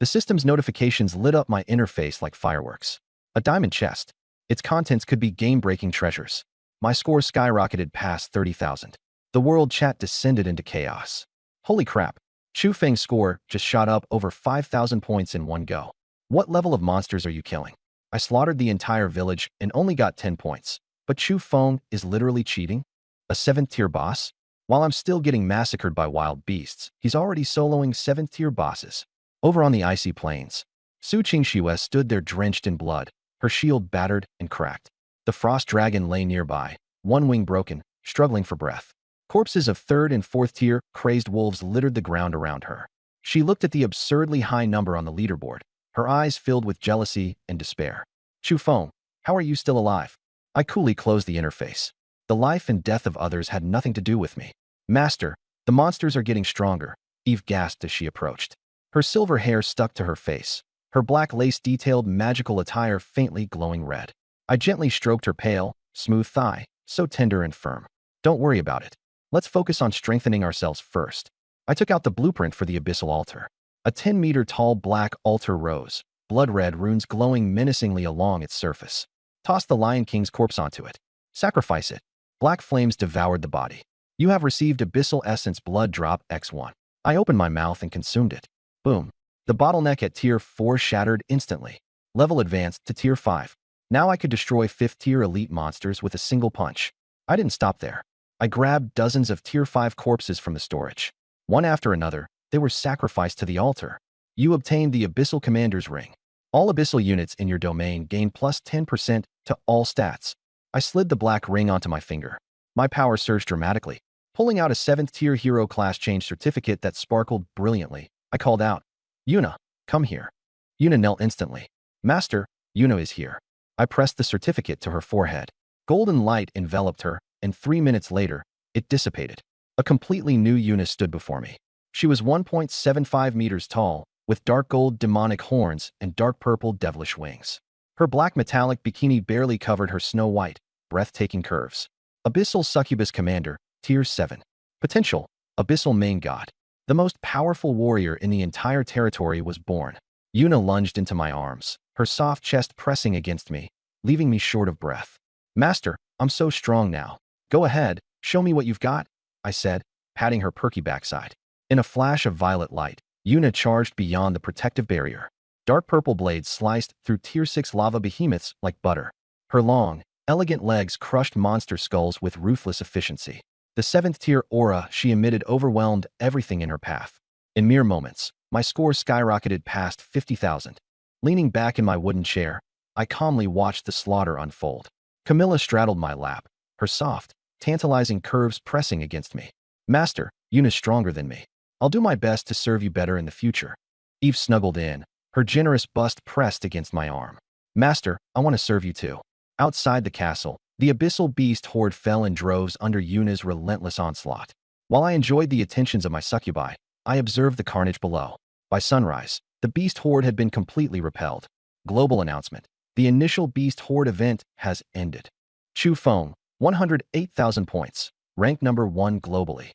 The system's notifications lit up my interface like fireworks. A diamond chest. Its contents could be game-breaking treasures. My score skyrocketed past 30,000. The world chat descended into chaos. Holy crap. Chu Feng's score just shot up over 5,000 points in one go. What level of monsters are you killing? I slaughtered the entire village and only got 10 points. But Chu Feng is literally cheating? A 7th tier boss? While I'm still getting massacred by wild beasts, he's already soloing 7th tier bosses. Over on the icy plains, Su Qingxue stood there drenched in blood, her shield battered and cracked. The frost dragon lay nearby, one wing broken, struggling for breath. Corpses of 3rd and 4th tier crazed wolves littered the ground around her. She looked at the absurdly high number on the leaderboard, her eyes filled with jealousy and despair. Chu Feng, how are you still alive? I coolly closed the interface. The life and death of others had nothing to do with me. Master, the monsters are getting stronger, Eve gasped as she approached. Her silver hair stuck to her face, her black lace-detailed magical attire faintly glowing red. I gently stroked her pale, smooth thigh, so tender and firm. Don't worry about it. Let's focus on strengthening ourselves first. I took out the blueprint for the Abyssal Altar. A 10-meter-tall black altar rose, blood-red runes glowing menacingly along its surface. Toss the Lion King's corpse onto it. Sacrifice it. Black flames devoured the body. You have received Abyssal Essence Blood Drop X1. I opened my mouth and consumed it. Boom. The bottleneck at Tier 4 shattered instantly. Level advanced to Tier 5. Now I could destroy 5th tier elite monsters with a single punch. I didn't stop there. I grabbed dozens of Tier 5 corpses from the storage. One after another, they were sacrificed to the altar. You obtained the Abyssal Commander's Ring. All Abyssal units in your domain gain plus 10% to all stats. I slid the black ring onto my finger. My power surged dramatically. Pulling out a 7th tier hero class change certificate that sparkled brilliantly, I called out, "Yuna, come here." Yuna knelt instantly. "Master, Yuna is here." I pressed the certificate to her forehead. Golden light enveloped her, and 3 minutes later, it dissipated. A completely new Yuna stood before me. She was 1.75 meters tall, with dark gold demonic horns and dark purple devilish wings. Her black metallic bikini barely covered her snow-white, breathtaking curves. Abyssal Succubus Commander, Tier 7. Potential: Abyssal Main God. The most powerful warrior in the entire territory was born. Yuna lunged into my arms, her soft chest pressing against me, leaving me short of breath. Master, I'm so strong now. Go ahead, show me what you've got, I said, patting her perky backside. In a flash of violet light, Yuna charged beyond the protective barrier. Dark purple blades sliced through Tier 6 lava behemoths like butter. Her long, elegant legs crushed monster skulls with ruthless efficiency. The 7th tier aura she emitted overwhelmed everything in her path. In mere moments, my score skyrocketed past 50,000. Leaning back in my wooden chair, I calmly watched the slaughter unfold. Camilla straddled my lap, her soft, tantalizing curves pressing against me. Master, Yuna's stronger than me. I'll do my best to serve you better in the future. Eve snuggled in, her generous bust pressed against my arm. Master, I want to serve you too. Outside the castle, the abyssal beast horde fell in droves under Yuna's relentless onslaught. While I enjoyed the attentions of my succubi, I observed the carnage below. By sunrise, the beast horde had been completely repelled. Global announcement. The initial beast horde event has ended. Chu Feng, 108,000 points, ranked number 1 globally.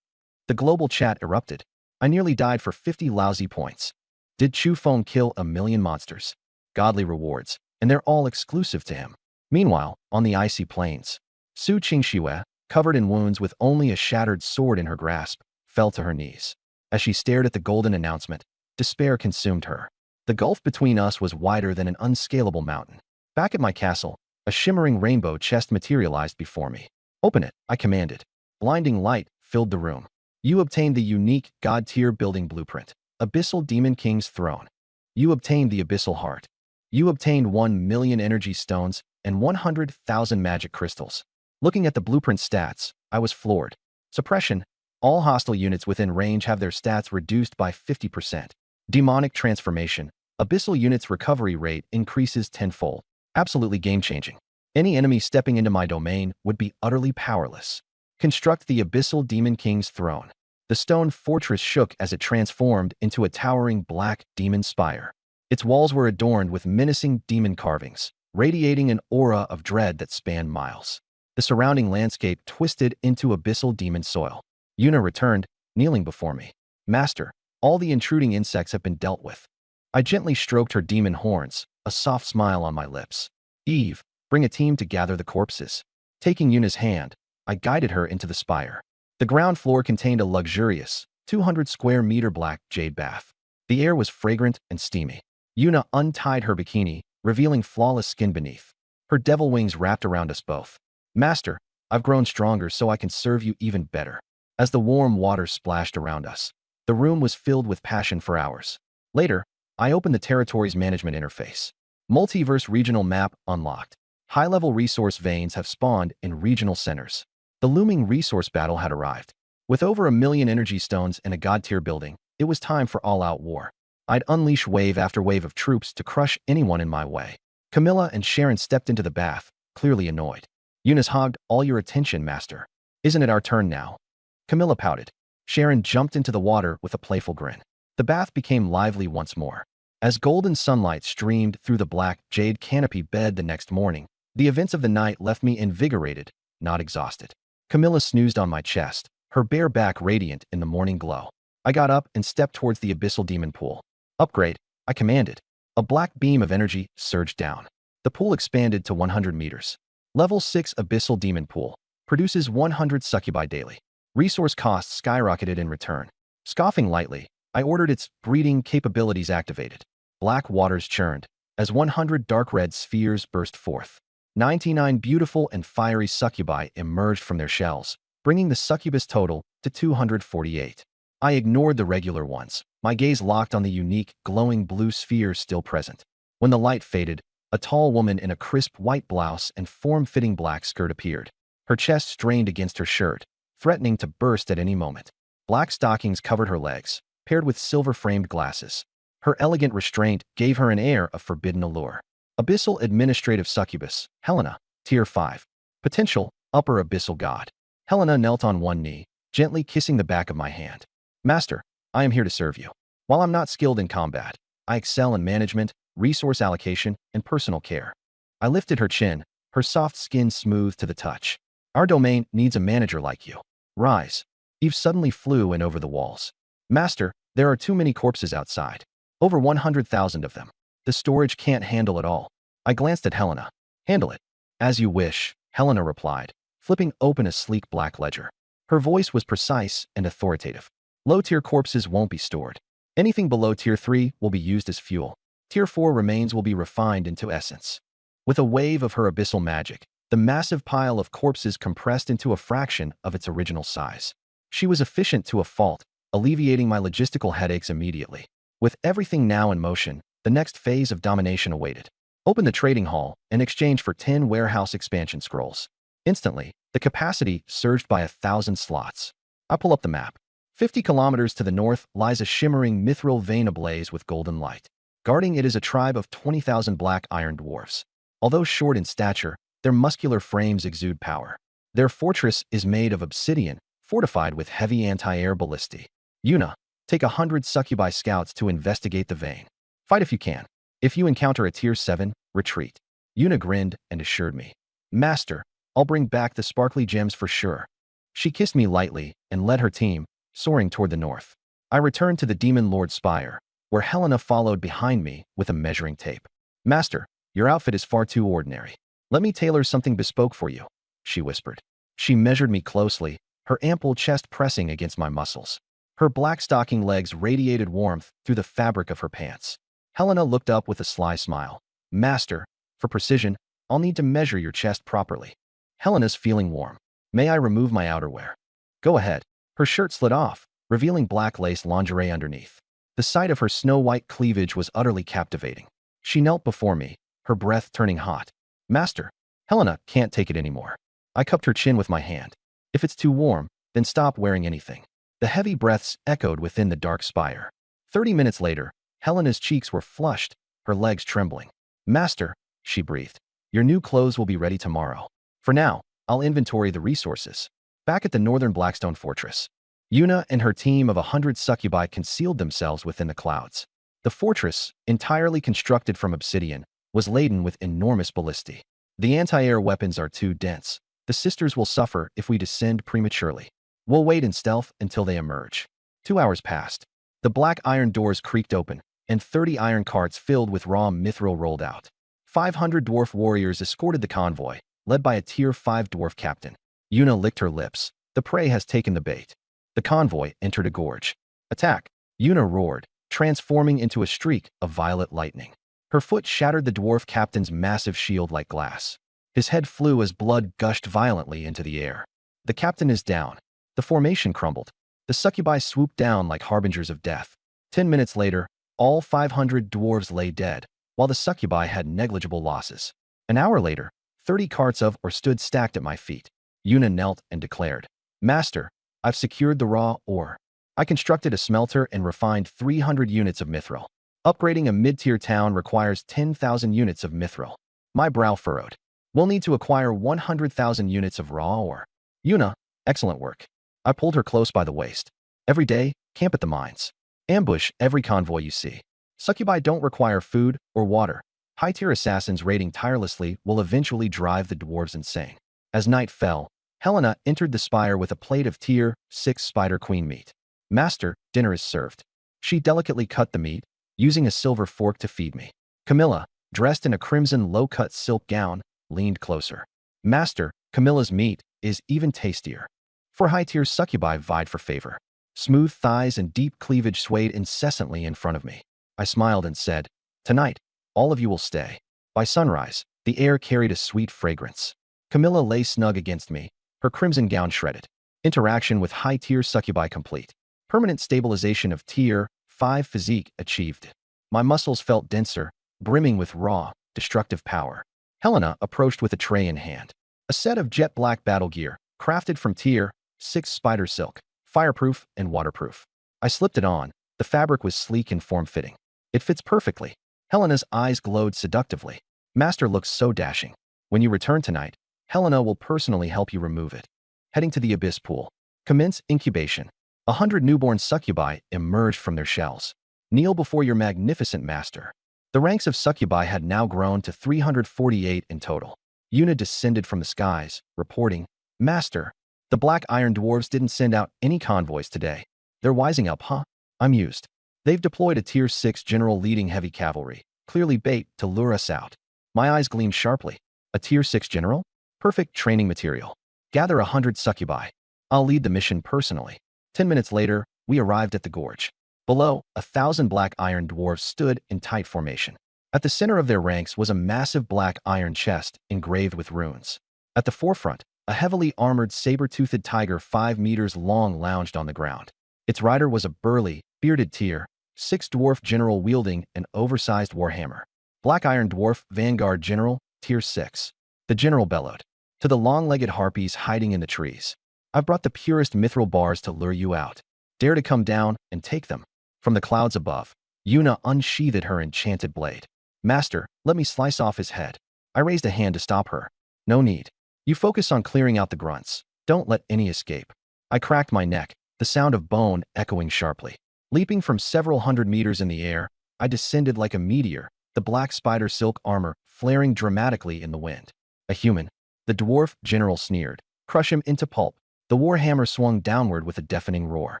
The global chat erupted. I nearly died for 50 lousy points. Did Chu Feng kill 1,000,000 monsters? Godly rewards, and they're all exclusive to him. Meanwhile, on the icy plains, Su Qingxue, covered in wounds with only a shattered sword in her grasp, fell to her knees. As she stared at the golden announcement, despair consumed her. The gulf between us was wider than an unscalable mountain. Back at my castle, a shimmering rainbow chest materialized before me. Open it, I commanded. Blinding light filled the room. You obtained the unique God-tier building blueprint, Abyssal Demon King's throne. You obtained the Abyssal Heart. You obtained 1,000,000 energy stones and 100,000 magic crystals. Looking at the blueprint stats, I was floored. Suppression. All hostile units within range have their stats reduced by 50%. Demonic transformation. Abyssal units' recovery rate increases tenfold. Absolutely game-changing. Any enemy stepping into my domain would be utterly powerless. Construct the Abyssal Demon King's throne. The stone fortress shook as it transformed into a towering black demon spire. Its walls were adorned with menacing demon carvings, radiating an aura of dread that spanned miles. The surrounding landscape twisted into abyssal demon soil. Yuna returned, kneeling before me. Master, all the intruding insects have been dealt with. I gently stroked her demon horns, a soft smile on my lips. Eve, bring a team to gather the corpses. Taking Yuna's hand, I guided her into the spire. The ground floor contained a luxurious, 200-square-meter black jade bath. The air was fragrant and steamy. Yuna untied her bikini, revealing flawless skin beneath. Her devil wings wrapped around us both. Master, I've grown stronger so I can serve you even better. As the warm water splashed around us, the room was filled with passion for hours. Later, I opened the territory's management interface. Multiverse regional map unlocked. High-level resource veins have spawned in regional centers. The looming resource battle had arrived. With over 1,000,000 energy stones and a god-tier building, it was time for all-out war. I'd unleash wave after wave of troops to crush anyone in my way. Camilla and Sharon stepped into the bath, clearly annoyed. Eunice hogged all your attention, Master. Isn't it our turn now? Camilla pouted. Sharon jumped into the water with a playful grin. The bath became lively once more. As golden sunlight streamed through the black jade canopy bed the next morning, the events of the night left me invigorated, not exhausted. Camilla snoozed on my chest, her bare back radiant in the morning glow. I got up and stepped towards the abyssal demon pool. Upgrade, I commanded. A black beam of energy surged down. The pool expanded to 100 meters. Level 6 Abyssal Demon Pool. Produces 100 succubi daily. Resource costs skyrocketed in return. Scoffing lightly, I ordered its breeding capabilities activated. Black waters churned, as 100 dark red spheres burst forth. 99 beautiful and fiery succubi emerged from their shells, bringing the succubus total to 248. I ignored the regular ones, my gaze locked on the unique, glowing blue sphere still present. When the light faded, a tall woman in a crisp white blouse and form-fitting black skirt appeared. Her chest strained against her shirt, threatening to burst at any moment. Black stockings covered her legs, paired with silver-framed glasses. Her elegant restraint gave her an air of forbidden allure. Abyssal Administrative Succubus, Helena, Tier 5. Potential, Upper Abyssal God. Helena knelt on one knee, gently kissing the back of my hand. Master, I am here to serve you. While I'm not skilled in combat, I excel in management, resource allocation, and personal care. I lifted her chin, her soft skin smooth to the touch. Our domain needs a manager like you. Rise. Eve suddenly flew in over the walls. Master, there are too many corpses outside. Over 100,000 of them. The storage can't handle it all. I glanced at Helena. Handle it. As you wish. Helena replied, flipping open a sleek black ledger. Her voice was precise and authoritative. Low-tier corpses won't be stored. Anything below Tier 3 will be used as fuel. Tier 4 remains will be refined into essence. With a wave of her abyssal magic, the massive pile of corpses compressed into a fraction of its original size. She was efficient to a fault, alleviating my logistical headaches immediately. With everything now in motion, the next phase of domination awaited. Open the trading hall and exchange for 10 warehouse expansion scrolls. Instantly, the capacity surged by 1,000 slots. I pull up the map. 50 kilometers to the north lies a shimmering mithril vein ablaze with golden light. Guarding it is a tribe of 20,000 black iron dwarfs. Although short in stature, their muscular frames exude power. Their fortress is made of obsidian, fortified with heavy anti-air ballistae. Yuna, take 100 succubi scouts to investigate the vein. Fight if you can. If you encounter a Tier 7, retreat. Yuna grinned and assured me. Master, I'll bring back the sparkly gems for sure. She kissed me lightly and led her team, soaring toward the north. I returned to the Demon Lord Spire, where Helena followed behind me with a measuring tape. Master, your outfit is far too ordinary. Let me tailor something bespoke for you, she whispered. She measured me closely, her ample chest pressing against my muscles. Her black stocking legs radiated warmth through the fabric of her pants. Helena looked up with a sly smile. Master, for precision, I'll need to measure your chest properly. Helena's feeling warm. May I remove my outerwear? Go ahead. Her shirt slid off, revealing black lace lingerie underneath. The sight of her snow-white cleavage was utterly captivating. She knelt before me, her breath turning hot. Master, Helena can't take it anymore. I cupped her chin with my hand. If it's too warm, then stop wearing anything. The heavy breaths echoed within the dark spire. 30 minutes later, Helena's cheeks were flushed, her legs trembling. Master, she breathed, your new clothes will be ready tomorrow. For now, I'll inventory the resources. Back at the northern Blackstone Fortress, Yuna and her team of 100 succubi concealed themselves within the clouds. The fortress, entirely constructed from obsidian, was laden with enormous ballistae. The anti-air weapons are too dense. The sisters will suffer if we descend prematurely. We'll wait in stealth until they emerge. 2 hours passed. The black iron doors creaked open, and 30 iron carts filled with raw mithril rolled out. 500 dwarf warriors escorted the convoy, led by a Tier 5 dwarf captain. Yuna licked her lips. The prey has taken the bait. The convoy entered a gorge. Attack! Yuna roared, transforming into a streak of violet lightning. Her foot shattered the dwarf captain's massive shield like glass. His head flew as blood gushed violently into the air. The captain is down. The formation crumbled. The succubi swooped down like harbingers of death. 10 minutes later, all 500 dwarves lay dead, while the succubi had negligible losses. An hour later, 30 carts of or stood stacked at my feet. Yuna knelt and declared, Master, I've secured the raw ore. I constructed a smelter and refined 300 units of mithril. Upgrading a mid-tier town requires 10,000 units of mithril. My brow furrowed. We'll need to acquire 100,000 units of raw ore. Yuna, excellent work. I pulled her close by the waist. Every day, camp at the mines. Ambush every convoy you see. Succubi don't require food or water. High-tier assassins raiding tirelessly will eventually drive the dwarves insane. As night fell, Helena entered the spire with a plate of Tier 6 spider queen meat. Master, dinner is served. She delicately cut the meat, using a silver fork to feed me. Camilla, dressed in a crimson low-cut silk gown, leaned closer. Master, Camilla's meat is even tastier. For high-tier succubi vied for favor. Smooth thighs and deep cleavage swayed incessantly in front of me. I smiled and said, Tonight, all of you will stay. By sunrise, the air carried a sweet fragrance. Camilla lay snug against me, her crimson gown shredded. Interaction with high-tier succubi complete. Permanent stabilization of Tier 5 physique achieved. My muscles felt denser, brimming with raw, destructive power. Helena approached with a tray in hand. A set of jet black battle gear, crafted from Tier 6 spider silk, fireproof and waterproof. I slipped it on. The fabric was sleek and form-fitting. It fits perfectly. Helena's eyes glowed seductively. Master looks so dashing. When you return tonight, Helena will personally help you remove it. Heading to the Abyss Pool. Commence incubation. 100 newborn succubi emerged from their shells. Kneel before your magnificent master. The ranks of succubi had now grown to 348 in total. Yuna descended from the skies, reporting, Master, the black iron dwarves didn't send out any convoys today. They're wising up, huh? I'm used. They've deployed a Tier 6 general leading heavy cavalry, clearly bait to lure us out. My eyes gleamed sharply. A Tier 6 general? Perfect training material. Gather 100 succubi. I'll lead the mission personally. 10 minutes later, we arrived at the gorge. Below, 1,000 black iron dwarves stood in tight formation. At the center of their ranks was a massive black iron chest engraved with runes. At the forefront, a heavily armored saber-toothed tiger 5 meters long lounged on the ground. Its rider was a burly, bearded Tier 6 dwarf general wielding an oversized warhammer. Black Iron Dwarf Vanguard General, Tier 6. The general bellowed. To the long-legged harpies hiding in the trees. I've brought the purest mithril bars to lure you out. Dare to come down and take them. From the clouds above, Yuna unsheathed her enchanted blade. Master, let me slice off his head. I raised a hand to stop her. No need. You focus on clearing out the grunts. Don't let any escape. I cracked my neck, the sound of bone echoing sharply. Leaping from several hundred meters in the air, I descended like a meteor, the black spider silk armor flaring dramatically in the wind. A human. The dwarf general sneered. Crush him into pulp. The warhammer swung downward with a deafening roar.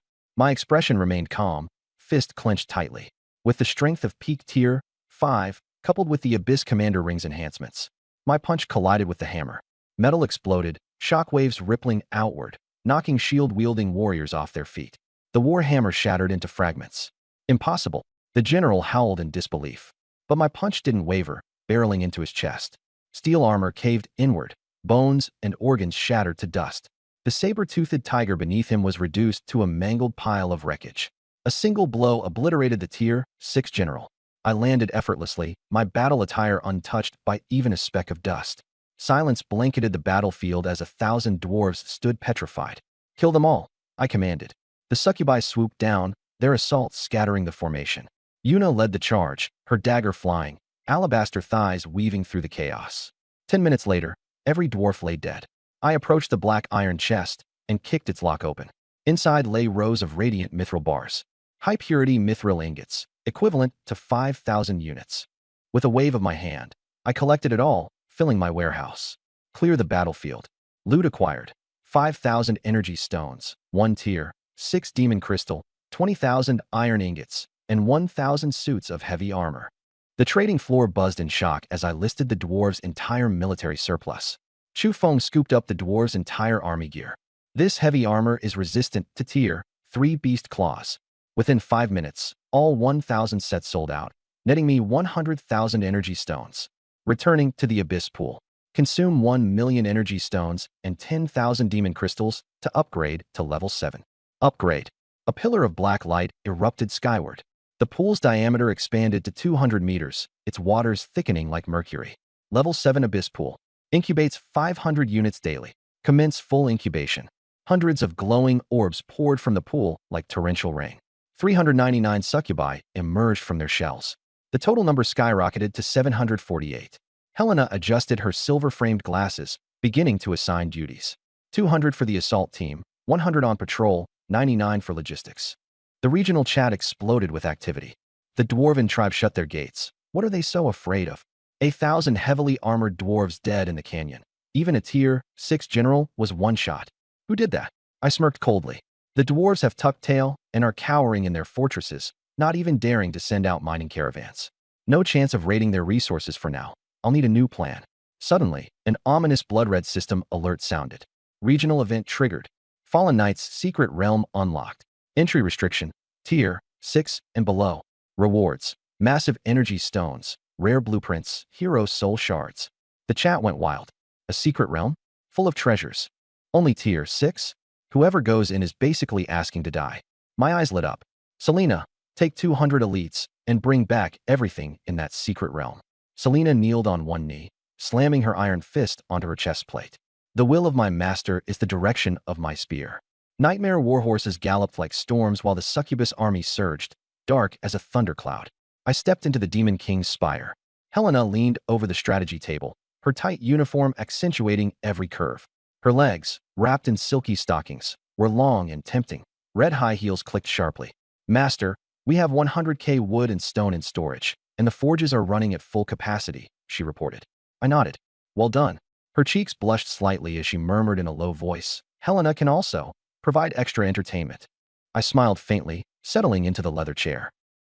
My expression remained calm, fist clenched tightly. With the strength of peak Tier 5, coupled with the Abyss Commander Ring's enhancements, my punch collided with the hammer. Metal exploded, shockwaves rippling outward, knocking shield-wielding warriors off their feet. The warhammer shattered into fragments. Impossible. The general howled in disbelief. But my punch didn't waver, barreling into his chest. Steel armor caved inward, bones and organs shattered to dust. The saber-toothed tiger beneath him was reduced to a mangled pile of wreckage. A single blow obliterated the Tier 6 general. I landed effortlessly, my battle attire untouched by even a speck of dust. Silence blanketed the battlefield as 1,000 dwarves stood petrified. Kill them all, I commanded. The succubi swooped down, their assault scattering the formation. Yuna led the charge, her dagger flying, alabaster thighs weaving through the chaos. 10 minutes later, every dwarf lay dead. I approached the black iron chest and kicked its lock open. Inside lay rows of radiant mithril bars. High-purity mithril ingots, equivalent to 5,000 units. With a wave of my hand, I collected it all, filling my warehouse. Clear the battlefield. Loot acquired. 5,000 energy stones, 1 Tier 6 demon crystal, 20,000 iron ingots, and 1,000 suits of heavy armor. The trading floor buzzed in shock as I listed the dwarves' entire military surplus. Chu Feng scooped up the dwarves' entire army gear. This heavy armor is resistant to Tier 3 beast claws. Within 5 minutes, all 1,000 sets sold out, netting me 100,000 energy stones. Returning to the Abyss Pool. Consume 1 million energy stones and 10,000 demon crystals to upgrade to level 7. Upgrade. A pillar of black light erupted skyward. The pool's diameter expanded to 200 meters, its waters thickening like mercury. Level 7 Abyss Pool. Incubates 500 units daily. Commence full incubation. Hundreds of glowing orbs poured from the pool like torrential rain. 399 succubi emerged from their shells. The total number skyrocketed to 748. Helena adjusted her silver-framed glasses, beginning to assign duties. 200 for the assault team, 100 on patrol, 99 for logistics. The regional chat exploded with activity. The dwarven tribe shut their gates. What are they so afraid of? 1,000 heavily armored dwarves dead in the canyon. Even a Tier 6 general was one shot. Who did that? I smirked coldly. The dwarves have tucked tail and are cowering in their fortresses, not even daring to send out mining caravans. No chance of raiding their resources for now. I'll need a new plan. Suddenly, an ominous blood-red system alert sounded. Regional event triggered. Fallen Knight's secret realm unlocked. Entry restriction, Tier 6 and below. Rewards, massive energy stones, rare blueprints, hero soul shards. The chat went wild. A secret realm? Full of treasures. Only Tier 6? Whoever goes in is basically asking to die. My eyes lit up. Selena, take 200 elites and bring back everything in that secret realm. Selena kneeled on one knee, slamming her iron fist onto her chest plate. The will of my master is the direction of my spear. Nightmare warhorses galloped like storms while the succubus army surged, dark as a thundercloud. I stepped into the Demon King's spire. Helena leaned over the strategy table, her tight uniform accentuating every curve. Her legs, wrapped in silky stockings, were long and tempting. Red high heels clicked sharply. Master, we have 100k wood and stone in storage, and the forges are running at full capacity, she reported. I nodded. Well done. Her cheeks blushed slightly as she murmured in a low voice, Helena can also provide extra entertainment. I smiled faintly, settling into the leather chair.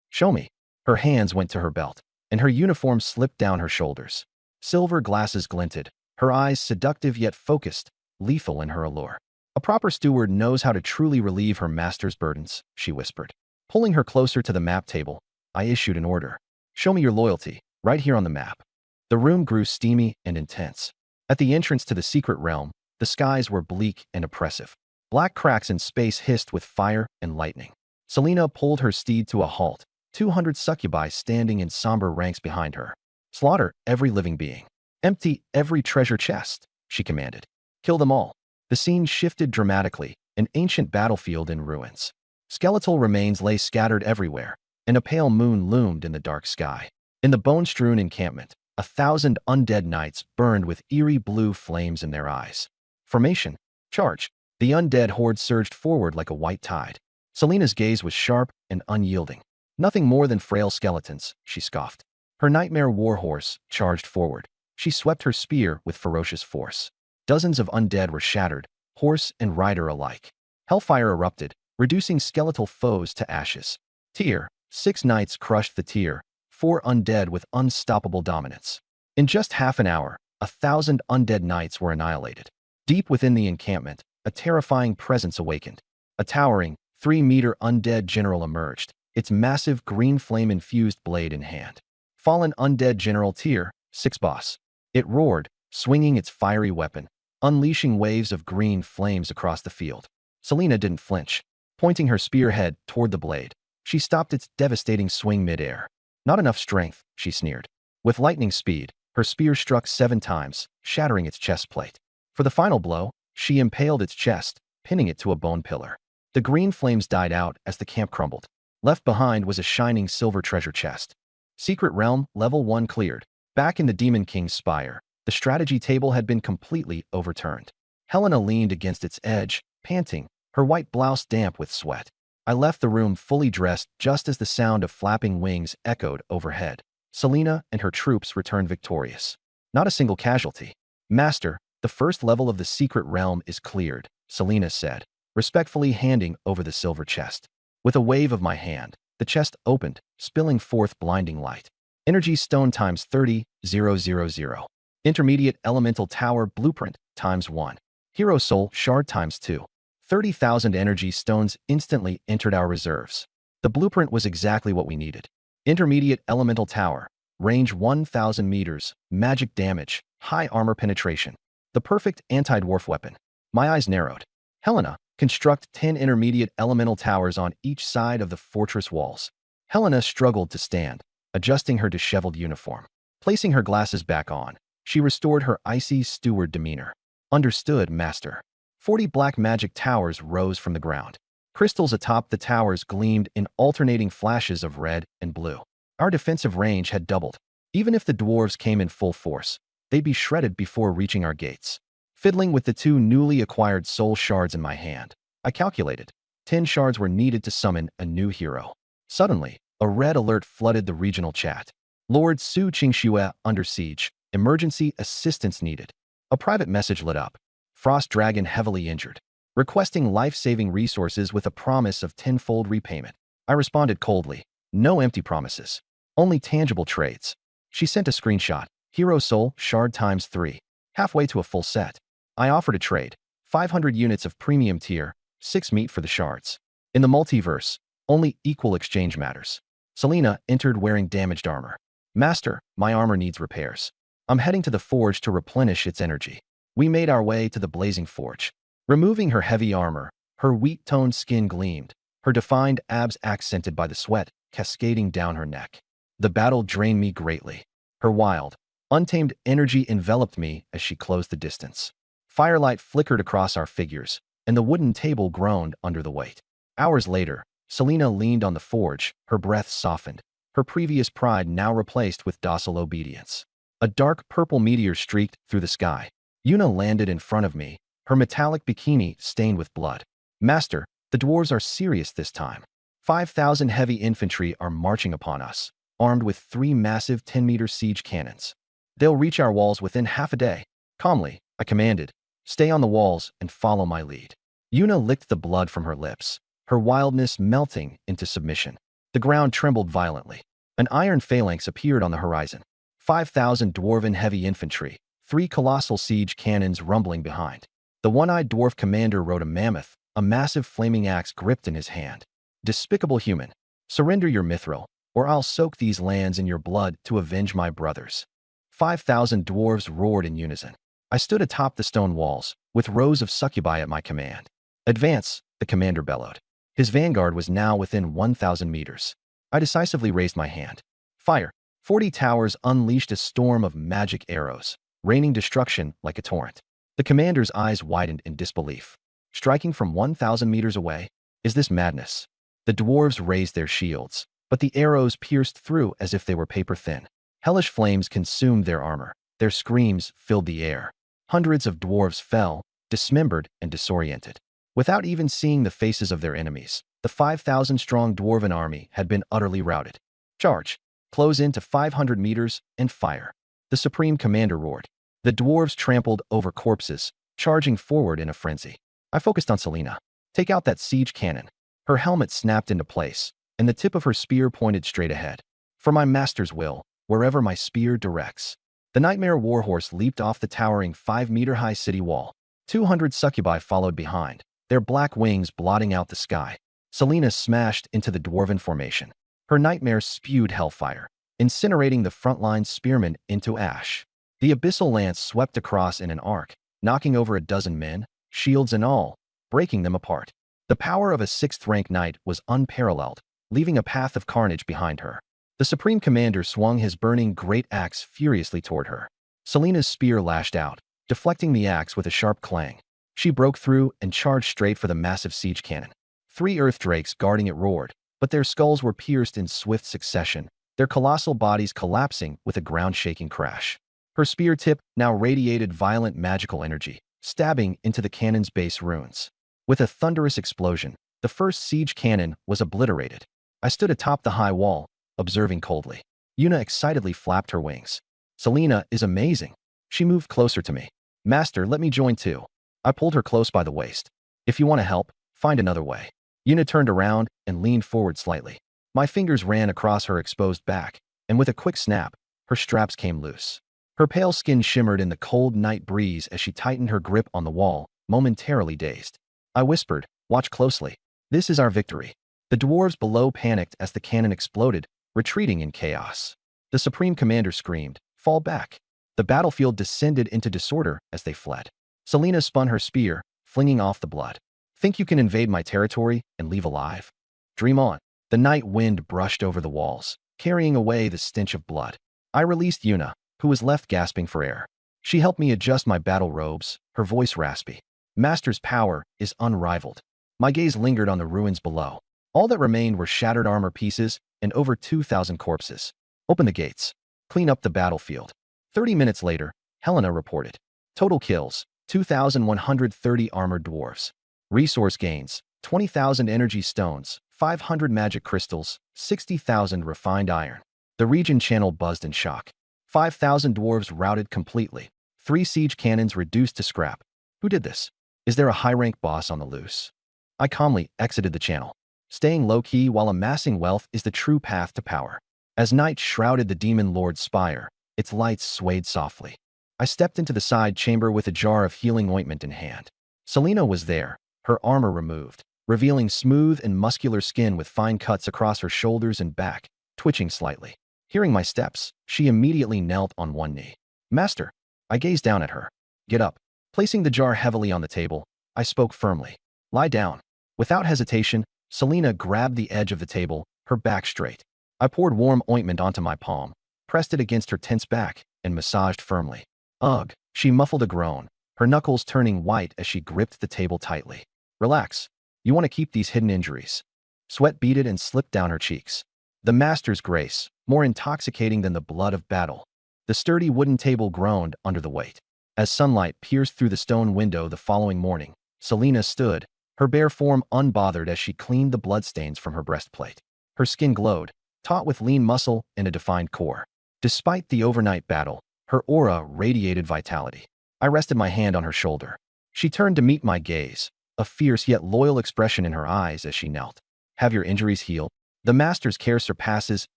Show me. Her hands went to her belt, and her uniform slipped down her shoulders. Silver glasses glinted, her eyes seductive yet focused, lethal in her allure. A proper steward knows how to truly relieve her master's burdens, she whispered. Pulling her closer to the map table, I issued an order. Show me your loyalty, right here on the map. The room grew steamy and intense. At the entrance to the secret realm, the skies were bleak and oppressive. Black cracks in space hissed with fire and lightning. Selena pulled her steed to a halt, 200 succubi standing in somber ranks behind her. Slaughter every living being. Empty every treasure chest, she commanded. Kill them all. The scene shifted dramatically, an ancient battlefield in ruins. Skeletal remains lay scattered everywhere, and a pale moon loomed in the dark sky. In the bone-strewn encampment, 1,000 undead knights burned with eerie blue flames in their eyes. Formation. Charge. The undead horde surged forward like a white tide. Selena's gaze was sharp and unyielding. Nothing more than frail skeletons, she scoffed. Her nightmare warhorse charged forward. She swept her spear with ferocious force. Dozens of undead were shattered, horse and rider alike. Hellfire erupted, reducing skeletal foes to ashes. Tier. 6 knights crushed the tier, 4 undead with unstoppable dominance. In just half an hour, 1,000 undead knights were annihilated. Deep within the encampment, a terrifying presence awakened. A towering, 3-meter undead general emerged, its massive green flame-infused blade in hand. Fallen undead general tier, 6 boss. It roared, swinging its fiery weapon, unleashing waves of green flames across the field. Selena didn't flinch. Pointing her spearhead toward the blade, she stopped its devastating swing mid-air. Not enough strength, she sneered. With lightning speed, her spear struck 7 times, shattering its chest plate. For the final blow, she impaled its chest, pinning it to a bone pillar. The green flames died out as the camp crumbled. Left behind was a shining silver treasure chest. Secret Realm, Level 1 cleared. Back in the Demon King's spire, the strategy table had been completely overturned. Helena leaned against its edge, panting, her white blouse damp with sweat. I left the room fully dressed just as the sound of flapping wings echoed overhead. Selena and her troops returned victorious. Not a single casualty. Master, the first level of the secret realm is cleared, Selena said, respectfully handing over the silver chest. With a wave of my hand, the chest opened, spilling forth blinding light. Energy stone times 30,000. Intermediate elemental tower blueprint times 1. Hero soul shard times 2. 30,000 energy stones instantly entered our reserves. The blueprint was exactly what we needed. Intermediate elemental tower, range 1,000 meters, magic damage, high armor penetration. The perfect anti-dwarf weapon. My eyes narrowed. Helena, construct 10 intermediate elemental towers on each side of the fortress walls. Helena struggled to stand, adjusting her disheveled uniform. Placing her glasses back on, she restored her icy steward demeanor. Understood, master. 40 black magic towers rose from the ground. Crystals atop the towers gleamed in alternating flashes of red and blue. Our defensive range had doubled. Even if the dwarves came in full force, they'd be shredded before reaching our gates. Fiddling with the 2 newly acquired soul shards in my hand, I calculated. 10 shards were needed to summon a new hero. Suddenly, a red alert flooded the regional chat. Lord Su Qingxue under siege. Emergency assistance needed. A private message lit up. Frost Dragon heavily injured. Requesting life-saving resources with a promise of 10-fold repayment. I responded coldly. No empty promises. Only tangible trades. She sent a screenshot. Hero soul shard times 3. Halfway to a full set. I offered a trade. 500 units of premium tier, 6 meat for the shards. In the multiverse, only equal exchange matters. Selena entered wearing damaged armor. Master, my armor needs repairs. I'm heading to the forge to replenish its energy. We made our way to the blazing forge. Removing her heavy armor, her wheat-toned skin gleamed, her defined abs accented by the sweat cascading down her neck. The battle drained me greatly. Her wild, untamed energy enveloped me as she closed the distance. Firelight flickered across our figures, and the wooden table groaned under the weight. Hours later, Selena leaned on the forge, her breath softened, her previous pride now replaced with docile obedience. A dark purple meteor streaked through the sky. Yuna landed in front of me, her metallic bikini stained with blood. Master, the dwarves are serious this time. 5,000 heavy infantry are marching upon us, armed with 3 massive 10-meter siege cannons. They'll reach our walls within half a day. Calmly, I commanded. Stay on the walls and follow my lead. Yuna licked the blood from her lips, her wildness melting into submission. The ground trembled violently. An iron phalanx appeared on the horizon. 5,000 dwarven heavy infantry, 3 colossal siege cannons rumbling behind. The one-eyed dwarf commander rode a mammoth, a massive flaming axe gripped in his hand. Despicable human, surrender your mithril, or I'll soak these lands in your blood to avenge my brothers. 5,000 dwarves roared in unison. I stood atop the stone walls, with rows of succubi at my command. Advance, the commander bellowed. His vanguard was now within 1,000 meters. I decisively raised my hand. Fire! 40 towers unleashed a storm of magic arrows, raining destruction like a torrent. The commander's eyes widened in disbelief. Striking from 1,000 meters away? Is this madness? The dwarves raised their shields, but the arrows pierced through as if they were paper-thin. Hellish flames consumed their armor. Their screams filled the air. Hundreds of dwarves fell, dismembered and disoriented. Without even seeing the faces of their enemies, the 5,000-strong dwarven army had been utterly routed. Charge! Close in to 500 meters and fire. The supreme commander roared. The dwarves trampled over corpses, charging forward in a frenzy. I focused on Selena. Take out that siege cannon. Her helmet snapped into place, and the tip of her spear pointed straight ahead. For my master's will, wherever my spear directs. The nightmare warhorse leaped off the towering 5-meter-high city wall. 200 succubi followed behind, their black wings blotting out the sky. Selena smashed into the dwarven formation. Her nightmare spewed hellfire, incinerating the frontline spearmen into ash. The abyssal lance swept across in an arc, knocking over a dozen men, shields and all, breaking them apart. The power of a 6th-rank knight was unparalleled, leaving a path of carnage behind her. The supreme commander swung his burning great axe furiously toward her. Selena's spear lashed out, deflecting the axe with a sharp clang. She broke through and charged straight for the massive siege cannon. 3 earth drakes guarding it roared, but their skulls were pierced in swift succession, their colossal bodies collapsing with a ground-shaking crash. Her spear tip now radiated violent magical energy, stabbing into the cannon's base runes. With a thunderous explosion, the first siege cannon was obliterated. I stood atop the high wall, observing coldly. Yuna excitedly flapped her wings. Selena is amazing. She moved closer to me. Master, let me join too. I pulled her close by the waist. If you want to help, find another way. Yuna turned around and leaned forward slightly. My fingers ran across her exposed back, and with a quick snap, her straps came loose. Her pale skin shimmered in the cold night breeze as she tightened her grip on the wall, momentarily dazed. I whispered, watch closely. This is our victory. The dwarves below panicked as the cannon exploded, retreating in chaos. The supreme commander screamed, fall back. The battlefield descended into disorder as they fled. Selena spun her spear, flinging off the blood. Think you can invade my territory and leave alive? Dream on. The night wind brushed over the walls, carrying away the stench of blood. I released Yuna, who was left gasping for air. She helped me adjust my battle robes, her voice raspy. Master's power is unrivaled. My gaze lingered on the ruins below. All that remained were shattered armor pieces and over 2,000 corpses. Open the gates. Clean up the battlefield. 30 minutes later, Helena reported. Total kills, 2,130 armored dwarves. Resource gains, 20,000 energy stones, 500 magic crystals, 60,000 refined iron. The region channel buzzed in shock. 5,000 dwarves routed completely. 3 siege cannons reduced to scrap. Who did this? Is there a high-rank boss on the loose? I calmly exited the channel. Staying low-key while amassing wealth is the true path to power. As night shrouded the demon lord's spire, its lights swayed softly. I stepped into the side chamber with a jar of healing ointment in hand. Selena was there, her armor removed, revealing smooth and muscular skin with fine cuts across her shoulders and back, twitching slightly. Hearing my steps, she immediately knelt on one knee. Master, I gazed down at her. Get up. Placing the jar heavily on the table, I spoke firmly. Lie down. Without hesitation, Selena grabbed the edge of the table, her back straight. I poured warm ointment onto my palm, pressed it against her tense back, and massaged firmly. Ugh, she muffled a groan, her knuckles turning white as she gripped the table tightly. Relax. You want to keep these hidden injuries. Sweat beaded and slipped down her cheeks. The master's grace, more intoxicating than the blood of battle. The sturdy wooden table groaned under the weight. As sunlight pierced through the stone window the following morning, Selena stood, her bare form unbothered as she cleaned the bloodstains from her breastplate. Her skin glowed, taut with lean muscle and a defined core. Despite the overnight battle, her aura radiated vitality. I rested my hand on her shoulder. She turned to meet my gaze, a fierce yet loyal expression in her eyes as she knelt. Have your injuries healed? The master's care surpasses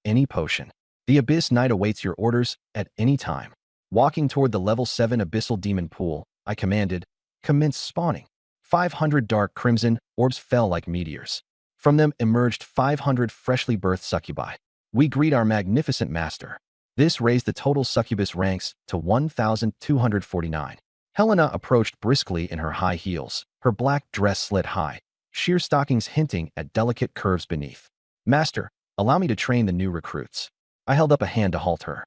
any potion. The Abyss Knight awaits your orders at any time. Walking toward the level 7 Abyssal Demon Pool, I commanded, "Commence spawning." 500 dark crimson orbs fell like meteors. From them emerged 500 freshly birthed succubi. We greet our magnificent master. This raised the total succubus ranks to 1,249. Helena approached briskly in her high heels, her black dress slit high, sheer stockings hinting at delicate curves beneath. "Master, allow me to train the new recruits." I held up a hand to halt her.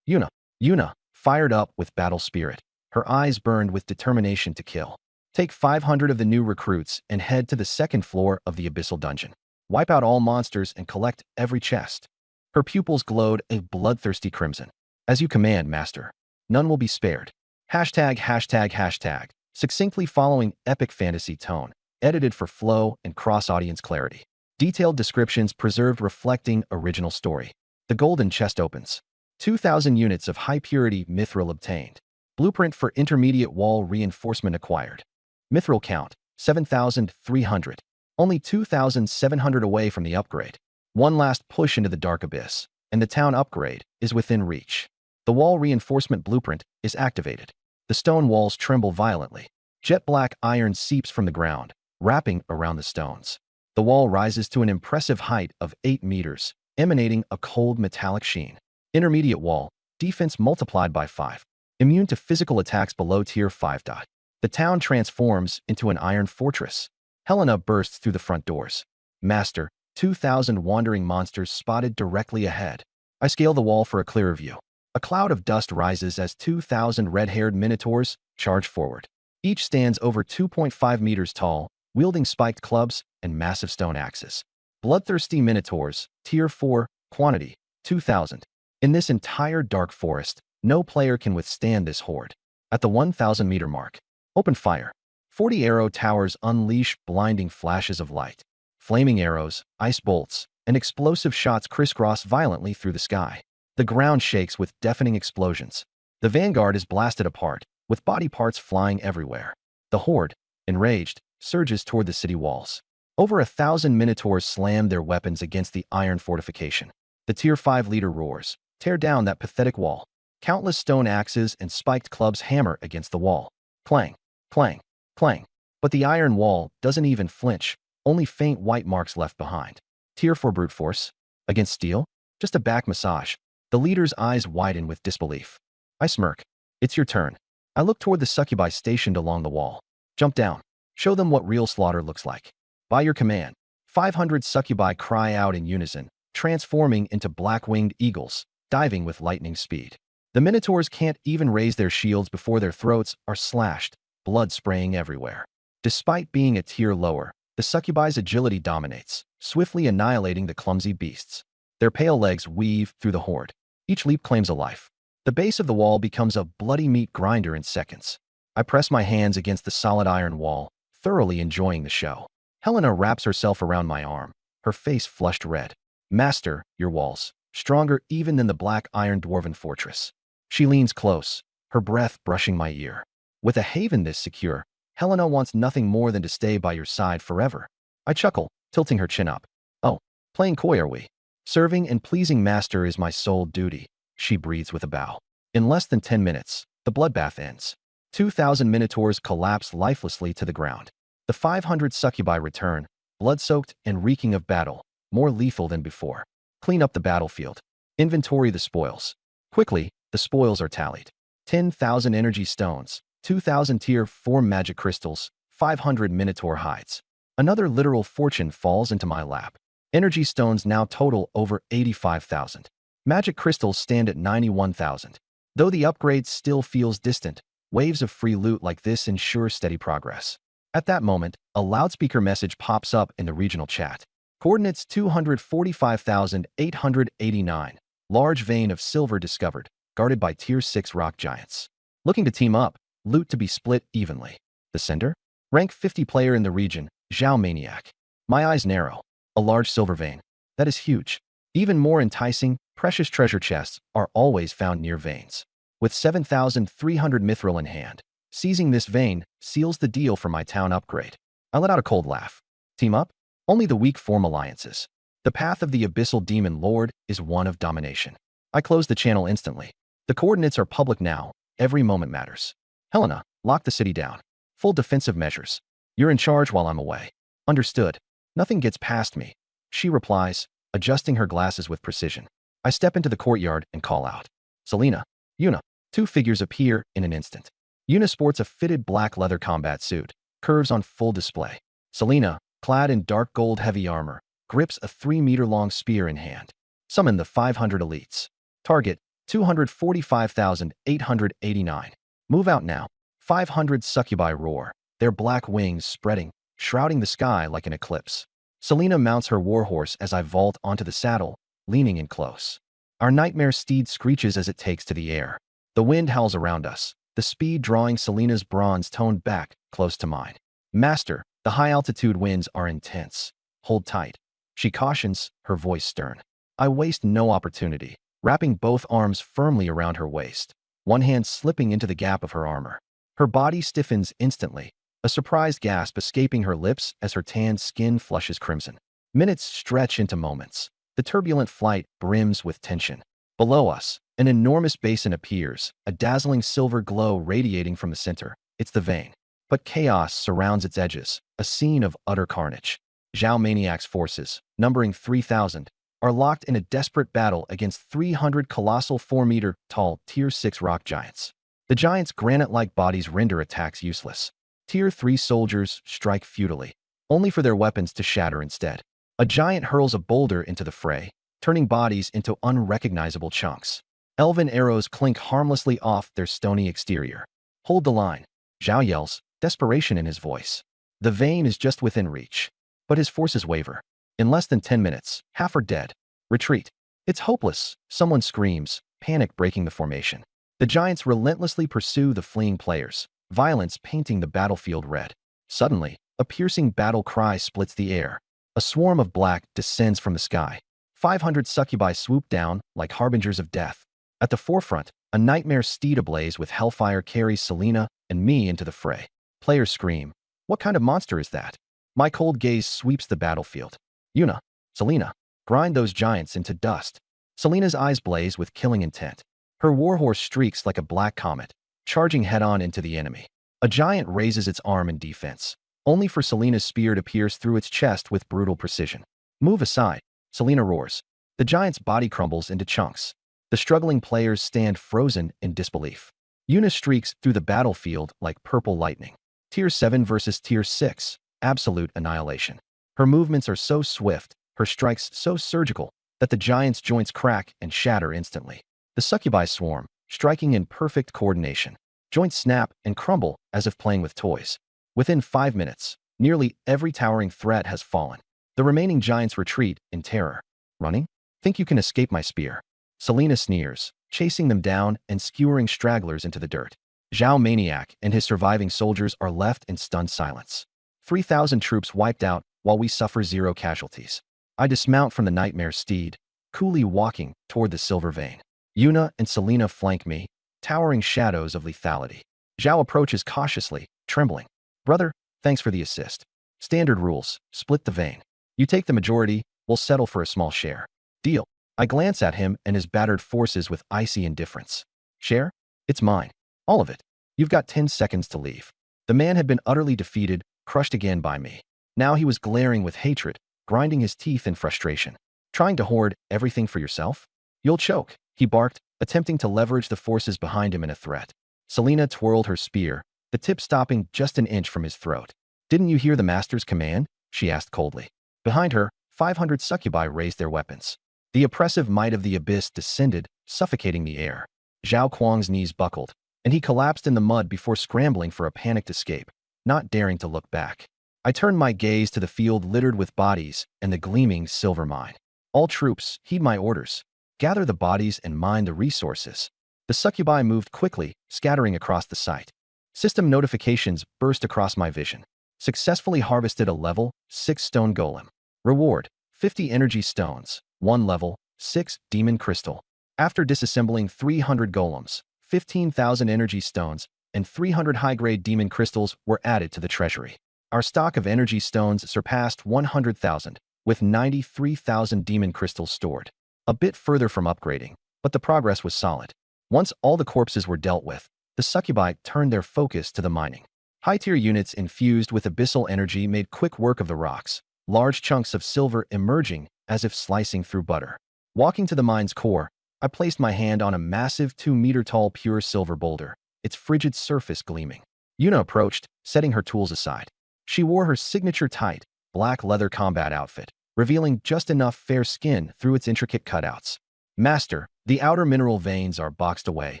Yuna, fired up with battle spirit. Her eyes burned with determination to kill. "Take 500 of the new recruits and head to the second floor of the Abyssal Dungeon. Wipe out all monsters and collect every chest." Her pupils glowed a bloodthirsty crimson. "As you command, Master. None will be spared." ####. Succinctly following epic fantasy tone, edited for flow and cross-audience clarity. Detailed descriptions preserved reflecting original story. The golden chest opens. 2,000 units of high-purity mithril obtained. Blueprint for intermediate wall reinforcement acquired. Mithril count, 7,300. Only 2,700 away from the upgrade. One last push into the dark abyss, and the town upgrade is within reach. The wall reinforcement blueprint is activated. The stone walls tremble violently. Jet black iron seeps from the ground, wrapping around the stones. The wall rises to an impressive height of 8 meters, emanating a cold metallic sheen. Intermediate wall, defense multiplied by 5. Immune to physical attacks below tier 5. The town transforms into an iron fortress. Helena bursts through the front doors. "Master, 2,000 wandering monsters spotted directly ahead." I scale the wall for a clearer view. A cloud of dust rises as 2,000 red-haired minotaurs charge forward. Each stands over 2.5 meters tall, wielding spiked clubs and massive stone axes. Bloodthirsty minotaurs, tier 4, quantity, 2,000. In this entire dark forest, no player can withstand this horde. At the 1,000-meter mark, open fire. 40 arrow towers unleash blinding flashes of light. Flaming arrows, ice bolts, and explosive shots crisscross violently through the sky. The ground shakes with deafening explosions. The vanguard is blasted apart, with body parts flying everywhere. The horde, enraged, surges toward the city walls. Over 1,000 minotaurs slam their weapons against the iron fortification. The tier 5 leader roars, "Tear down that pathetic wall." Countless stone axes and spiked clubs hammer against the wall. Clang, clang, clang. But the iron wall doesn't even flinch, only faint white marks left behind. Tier 4 brute force? Against steel? Just a back massage. The leader's eyes widen with disbelief. I smirk. "It's your turn." I look toward the succubi stationed along the wall. "Jump down. Show them what real slaughter looks like." By your command, 500 succubi cry out in unison, transforming into black-winged eagles, diving with lightning speed. The minotaurs can't even raise their shields before their throats are slashed, blood spraying everywhere. Despite being a tier lower, the succubi's agility dominates, swiftly annihilating the clumsy beasts. Their pale legs weave through the horde. Each leap claims a life. The base of the wall becomes a bloody meat grinder in seconds. I press my hands against the solid iron wall, thoroughly enjoying the show. Helena wraps herself around my arm, her face flushed red. "Master, your walls, stronger even than the black iron dwarven fortress." She leans close, her breath brushing my ear. "With a haven this secure, Helena wants nothing more than to stay by your side forever." I chuckle, tilting her chin up. "Oh, playing coy are we? Serving and pleasing master is my sole duty," she breathes with a bow. In less than 10 minutes, the bloodbath ends. 2,000 minotaurs collapse lifelessly to the ground. The 500 succubi return, blood-soaked and reeking of battle, more lethal than before. Clean up the battlefield. Inventory the spoils. Quickly, the spoils are tallied. 10,000 energy stones, 2,000 tier 4 magic crystals, 500 minotaur hides. Another literal fortune falls into my lap. Energy stones now total over 85,000. Magic crystals stand at 91,000. Though the upgrade still feels distant, waves of free loot like this ensure steady progress. At that moment, a loudspeaker message pops up in the regional chat. Coordinates 245,889. Large vein of silver discovered, guarded by tier 6 rock giants. Looking to team up, loot to be split evenly. The sender? Rank 50 player in the region, Zhao Maniac. My eyes narrow. A large silver vein. That is huge. Even more enticing, precious treasure chests are always found near veins. With 7,300 mithril in hand, seizing this vein seals the deal for my town upgrade. I let out a cold laugh. Team up? Only the weak form alliances. The path of the Abyssal Demon Lord is one of domination. I closed the channel instantly. The coordinates are public now. Every moment matters. Helena, lock the city down. Full defensive measures. You're in charge while I'm away. Understood. Nothing gets past me. She replies, adjusting her glasses with precision. I step into the courtyard and call out. Selena, Yuna. Two figures appear in an instant. Yuna sports a fitted black leather combat suit, curves on full display. Selena, clad in dark gold heavy armor, grips a 3-meter-long spear in hand. Summon the 500 elites. Target, 245,889. Move out now. 500 succubi roar, their black wings spreading, shrouding the sky like an eclipse. Selena mounts her warhorse as I vault onto the saddle, leaning in close. Our nightmare steed screeches as it takes to the air. The wind howls around us, the speed drawing Selena's bronze toned back close to mine. Master, the high-altitude winds are intense. Hold tight. She cautions, her voice stern. I waste no opportunity, wrapping both arms firmly around her waist, one hand slipping into the gap of her armor. Her body stiffens instantly, a surprised gasp escaping her lips as her tanned skin flushes crimson. Minutes stretch into moments. The turbulent flight brims with tension. Below us, an enormous basin appears, a dazzling silver glow radiating from the center. It's the vein. But chaos surrounds its edges, a scene of utter carnage. Zhao Maniac's forces, numbering 3,000, are locked in a desperate battle against 300 colossal 4-meter-tall Tier 6 rock giants. The giants' granite-like bodies render attacks useless. Tier 3 soldiers strike futilely, only for their weapons to shatter instead. A giant hurls a boulder into the fray, turning bodies into unrecognizable chunks. Elven arrows clink harmlessly off their stony exterior. Hold the line, Zhao yells, desperation in his voice. The vein is just within reach, but his forces waver. In less than 10 minutes, half are dead. Retreat. It's hopeless, someone screams, panic breaking the formation. The giants relentlessly pursue the fleeing players, violence painting the battlefield red. Suddenly, a piercing battle cry splits the air. A swarm of black descends from the sky. 500 succubi swoop down like harbingers of death. At the forefront, a nightmare steed ablaze with hellfire carries Selena and me into the fray. Players scream, "What kind of monster is that?" My cold gaze sweeps the battlefield. Yuna, Selena, grind those giants into dust. Selena's eyes blaze with killing intent. Her warhorse streaks like a black comet, charging head-on into the enemy. A giant raises its arm in defense, only for Selena's spear to pierce through its chest with brutal precision. Move aside, Selena roars. The giant's body crumbles into chunks. The struggling players stand frozen in disbelief. Yuna streaks through the battlefield like purple lightning. Tier 7 versus Tier 6, absolute annihilation. Her movements are so swift, her strikes so surgical, that the giant's joints crack and shatter instantly. The succubi swarm, striking in perfect coordination. Joints snap and crumble as if playing with toys. Within 5 minutes, nearly every towering threat has fallen. The remaining giants retreat in terror. Running? Think you can escape my spear? Selena sneers, chasing them down and skewering stragglers into the dirt. Zhao Maniac and his surviving soldiers are left in stunned silence. 3,000 troops wiped out while we suffer 0 casualties. I dismount from the nightmare steed, coolly walking toward the silver vein. Yuna and Selena flank me, towering shadows of lethality. Zhao approaches cautiously, trembling. Brother, thanks for the assist. Standard rules, split the vein. You take the majority, we'll settle for a small share. Deal. I glance at him and his battered forces with icy indifference. Share? It's mine. All of it. You've got 10 seconds to leave. The man had been utterly defeated, crushed again by me. Now he was glaring with hatred, grinding his teeth in frustration. Trying to hoard everything for yourself? You'll choke, he barked, attempting to leverage the forces behind him in a threat. Selena twirled her spear, the tip stopping just an inch from his throat. Didn't you hear the master's command? She asked coldly. Behind her, 500 succubi raised their weapons. The oppressive might of the abyss descended, suffocating the air. Zhao Kuang's knees buckled, and he collapsed in the mud before scrambling for a panicked escape, not daring to look back. I turned my gaze to the field littered with bodies and the gleaming silver mine. All troops, heed my orders. Gather the bodies and mine the resources. The succubi moved quickly, scattering across the site. System notifications burst across my vision. Successfully harvested a level 6 stone golem. Reward, 50 energy stones, 1 level 6 demon crystal. After disassembling 300 golems, 15,000 energy stones, and 300 high-grade demon crystals were added to the treasury. Our stock of energy stones surpassed 100,000, with 93,000 demon crystals stored. A bit further from upgrading, but the progress was solid. Once all the corpses were dealt with, the succubi turned their focus to the mining. High-tier units infused with abyssal energy made quick work of the rocks, large chunks of silver emerging as if slicing through butter. Walking to the mine's core, I placed my hand on a massive 2-meter-tall pure silver boulder, its frigid surface gleaming. Yuna approached, setting her tools aside. She wore her signature tight, black leather combat outfit, revealing just enough fair skin through its intricate cutouts. Master, the outer mineral veins are boxed away,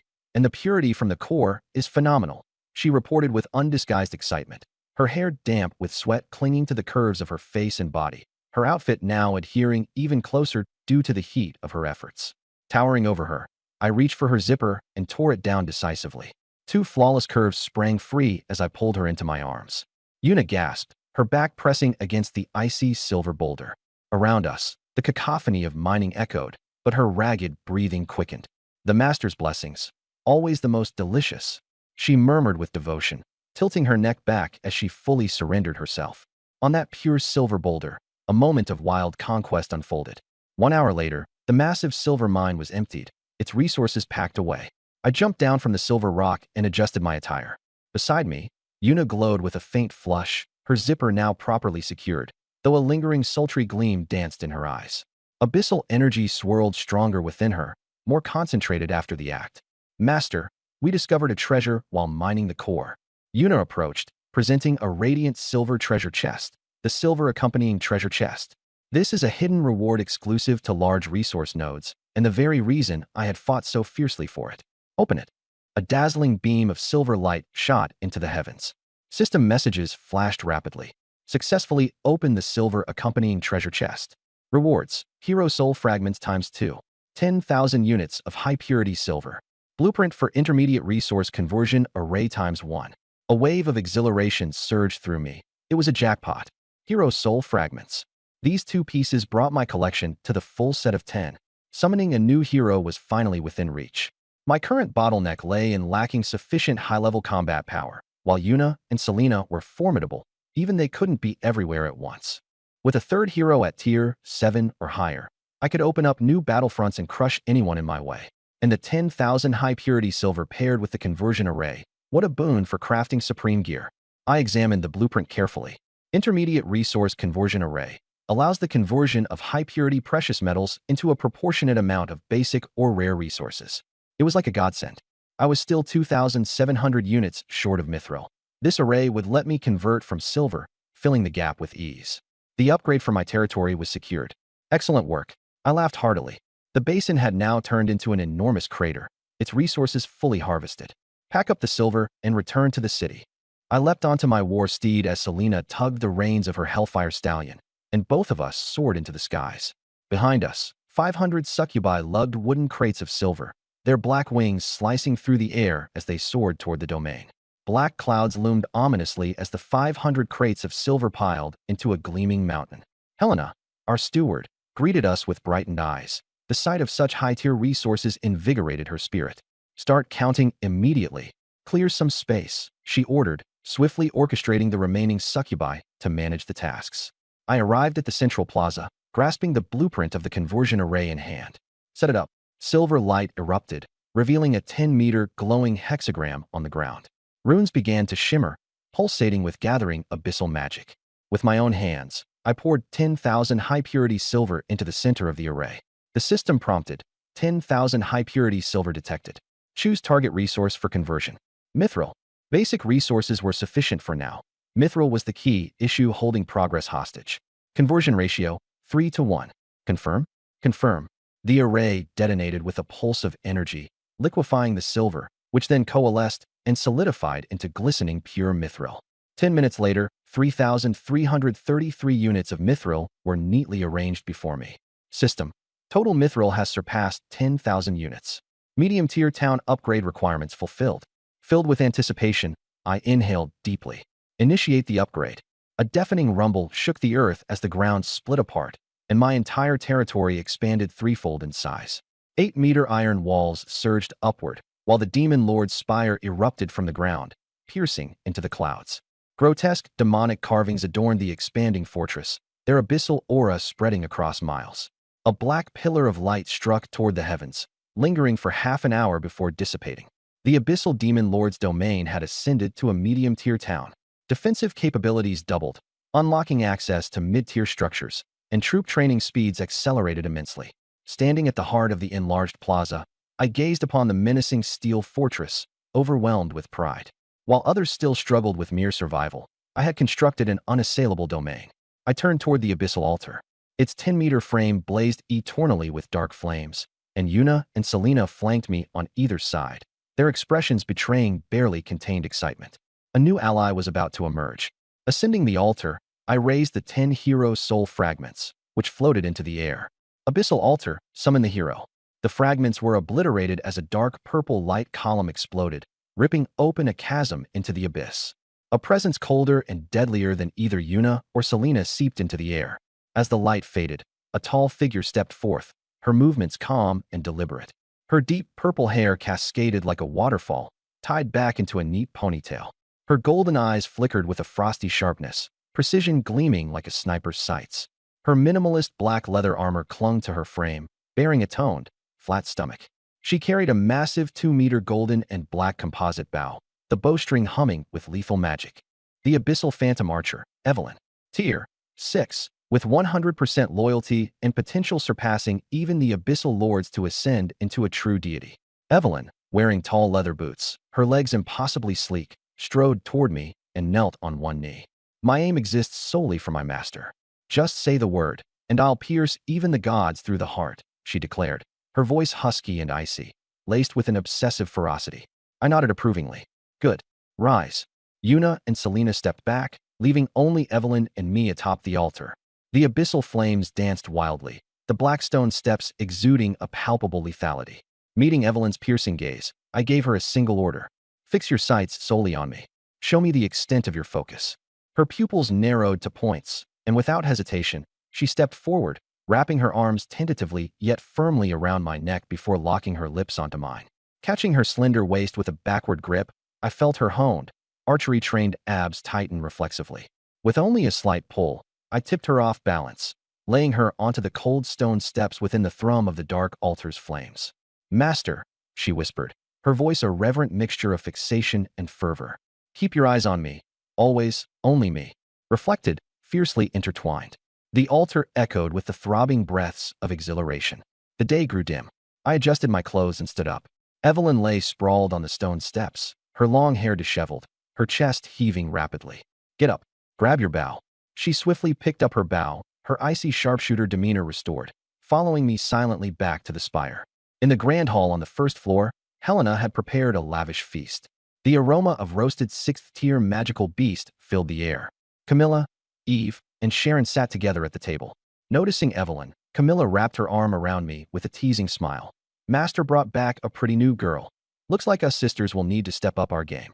and the purity from the core is phenomenal, she reported with undisguised excitement, her hair damp with sweat clinging to the curves of her face and body, her outfit now adhering even closer due to the heat of her efforts. Towering over her, I reached for her zipper and tore it down decisively. 2 flawless curves sprang free as I pulled her into my arms. Yuna gasped, her back pressing against the icy silver boulder. Around us, the cacophony of mining echoed, but her ragged breathing quickened. The master's blessings, always the most delicious, she murmured with devotion, tilting her neck back as she fully surrendered herself. On that pure silver boulder, a moment of wild conquest unfolded. 1 hour later, the massive silver mine was emptied, its resources packed away. I jumped down from the silver rock and adjusted my attire. Beside me, Yuna glowed with a faint flush, her zipper now properly secured, though a lingering sultry gleam danced in her eyes. Abyssal energy swirled stronger within her, more concentrated after the act. Master, we discovered a treasure while mining the core. Yuna approached, presenting a radiant silver treasure chest, the silver accompanying treasure chest. This is a hidden reward exclusive to large resource nodes, and the very reason I had fought so fiercely for it. Open it. A dazzling beam of silver light shot into the heavens. System messages flashed rapidly. Successfully open the silver accompanying treasure chest. Rewards: Hero Soul Fragments ×2. 10,000 units of high-purity silver. Blueprint for Intermediate Resource Conversion Array ×1. A wave of exhilaration surged through me. It was a jackpot. Hero Soul Fragments. These 2 pieces brought my collection to the full set of 10. Summoning a new hero was finally within reach. My current bottleneck lay in lacking sufficient high-level combat power. While Yuna and Selena were formidable, even they couldn't be everywhere at once. With a 3rd hero at tier 7 or higher, I could open up new battlefronts and crush anyone in my way. And the 10,000 high-purity silver paired with the conversion array, what a boon for crafting supreme gear. I examined the blueprint carefully. Intermediate Resource Conversion Array allows the conversion of high-purity precious metals into a proportionate amount of basic or rare resources. It was like a godsend. I was still 2,700 units short of mithril. This array would let me convert from silver, filling the gap with ease. The upgrade for my territory was secured. Excellent work. I laughed heartily. The basin had now turned into an enormous crater, its resources fully harvested. Pack up the silver and return to the city. I leapt onto my war steed as Selena tugged the reins of her Hellfire Stallion, and both of us soared into the skies. Behind us, 500 succubi lugged wooden crates of silver, their black wings slicing through the air as they soared toward the domain. Black clouds loomed ominously as the 500 crates of silver piled into a gleaming mountain. Helena, our steward, greeted us with brightened eyes. The sight of such high-tier resources invigorated her spirit. Start counting immediately. Clear some space, she ordered, swiftly orchestrating the remaining succubi to manage the tasks. I arrived at the central plaza, grasping the blueprint of the conversion array in hand. Set it up. Silver light erupted, revealing a 10-meter glowing hexagram on the ground. Runes began to shimmer, pulsating with gathering abyssal magic. With my own hands, I poured 10,000 high-purity silver into the center of the array. The system prompted, 10,000 high-purity silver detected. Choose target resource for conversion. Mithril. Basic resources were sufficient for now. Mithril was the key issue holding progress hostage. Conversion ratio, 3:1. Confirm? Confirm. The array detonated with a pulse of energy, liquefying the silver, which then coalesced and solidified into glistening pure mithril. 10 minutes later, 3,333 units of mithril were neatly arranged before me. System. Total mithril has surpassed 10,000 units. Medium-tier town upgrade requirements fulfilled. Filled with anticipation, I inhaled deeply. Initiate the upgrade. A deafening rumble shook the earth as the ground split apart, and my entire territory expanded threefold in size. 8-meter iron walls surged upward, while the Demon Lord's spire erupted from the ground, piercing into the clouds. Grotesque, demonic carvings adorned the expanding fortress, their abyssal aura spreading across miles. A black pillar of light struck toward the heavens, lingering for half an hour before dissipating. The Abyssal Demon Lord's domain had ascended to a medium-tier town. Defensive capabilities doubled, unlocking access to mid-tier structures, and troop training speeds accelerated immensely. Standing at the heart of the enlarged plaza, I gazed upon the menacing steel fortress, overwhelmed with pride. While others still struggled with mere survival, I had constructed an unassailable domain. I turned toward the abyssal altar. Its 10-meter frame blazed eternally with dark flames, and Yuna and Selena flanked me on either side, their expressions betraying barely contained excitement. A new ally was about to emerge. Ascending the altar, I raised the 10 hero soul fragments, which floated into the air. Abyssal altar, summon the hero. The fragments were obliterated as a dark purple light column exploded, ripping open a chasm into the abyss. A presence colder and deadlier than either Yuna or Selena seeped into the air. As the light faded, a tall figure stepped forth, her movements calm and deliberate. Her deep purple hair cascaded like a waterfall, tied back into a neat ponytail. Her golden eyes flickered with a frosty sharpness, precision gleaming like a sniper's sights. Her minimalist black leather armor clung to her frame, bearing a toned, flat stomach. She carried a massive 2-meter golden and black composite bow, the bowstring humming with lethal magic. The Abyssal Phantom Archer, Evelyn. Tier 6. With 100% loyalty and potential surpassing even the Abyssal Lords to ascend into a true deity. Evelyn, wearing tall leather boots, her legs impossibly sleek, strode toward me and knelt on one knee. My aim exists solely for my master. Just say the word, and I'll pierce even the gods through the heart, she declared, her voice husky and icy, laced with an obsessive ferocity. I nodded approvingly. Good. Rise. Yuna and Selena stepped back, leaving only Evelyn and me atop the altar. The abyssal flames danced wildly, the black stone steps exuding a palpable lethality. Meeting Evelyn's piercing gaze, I gave her a single order. Fix your sights solely on me. Show me the extent of your focus. Her pupils narrowed to points, and without hesitation, she stepped forward, wrapping her arms tentatively yet firmly around my neck before locking her lips onto mine. Catching her slender waist with a backward grip, I felt her honed, archery-trained abs tighten reflexively. With only a slight pull, I tipped her off balance, laying her onto the cold stone steps within the thrum of the dark altar's flames. Master, she whispered, her voice a reverent mixture of fixation and fervor. Keep your eyes on me, always, only me. Reflected, fiercely intertwined. The altar echoed with the throbbing breaths of exhilaration. The day grew dim. I adjusted my clothes and stood up. Evelyn lay sprawled on the stone steps, her long hair disheveled, her chest heaving rapidly. Get up. Grab your bow. She swiftly picked up her bow, her icy sharpshooter demeanor restored, following me silently back to the spire. In the grand hall on the first floor, Helena had prepared a lavish feast. The aroma of roasted 6th-tier magical beast filled the air. Camilla, Eve, and Sharon sat together at the table. Noticing Evelyn, Camilla wrapped her arm around me with a teasing smile. Master brought back a pretty new girl. Looks like us sisters will need to step up our game.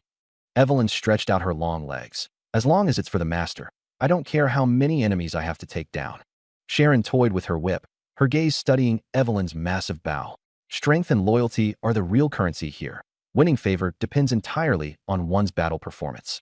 Evelyn stretched out her long legs. As long as it's for the master, I don't care how many enemies I have to take down. Sharon toyed with her whip, her gaze studying Evelyn's massive bow. Strength and loyalty are the real currency here. Winning favor depends entirely on one's battle performance.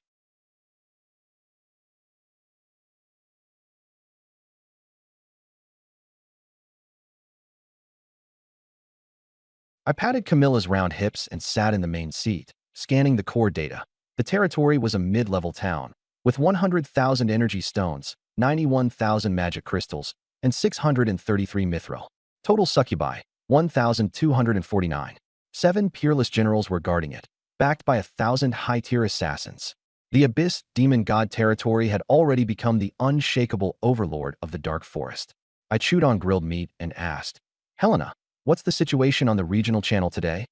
I patted Camilla's round hips and sat in the main seat, scanning the core data. The territory was a mid-level town, with 100,000 energy stones, 91,000 magic crystals, and 633 mithril. Total succubi, 1,249. 7 peerless generals were guarding it, backed by 1,000 high-tier assassins. The Abyss Demon God territory had already become the unshakable overlord of the Dark Forest. I chewed on grilled meat and asked, Helena, what's the situation on the regional channel today?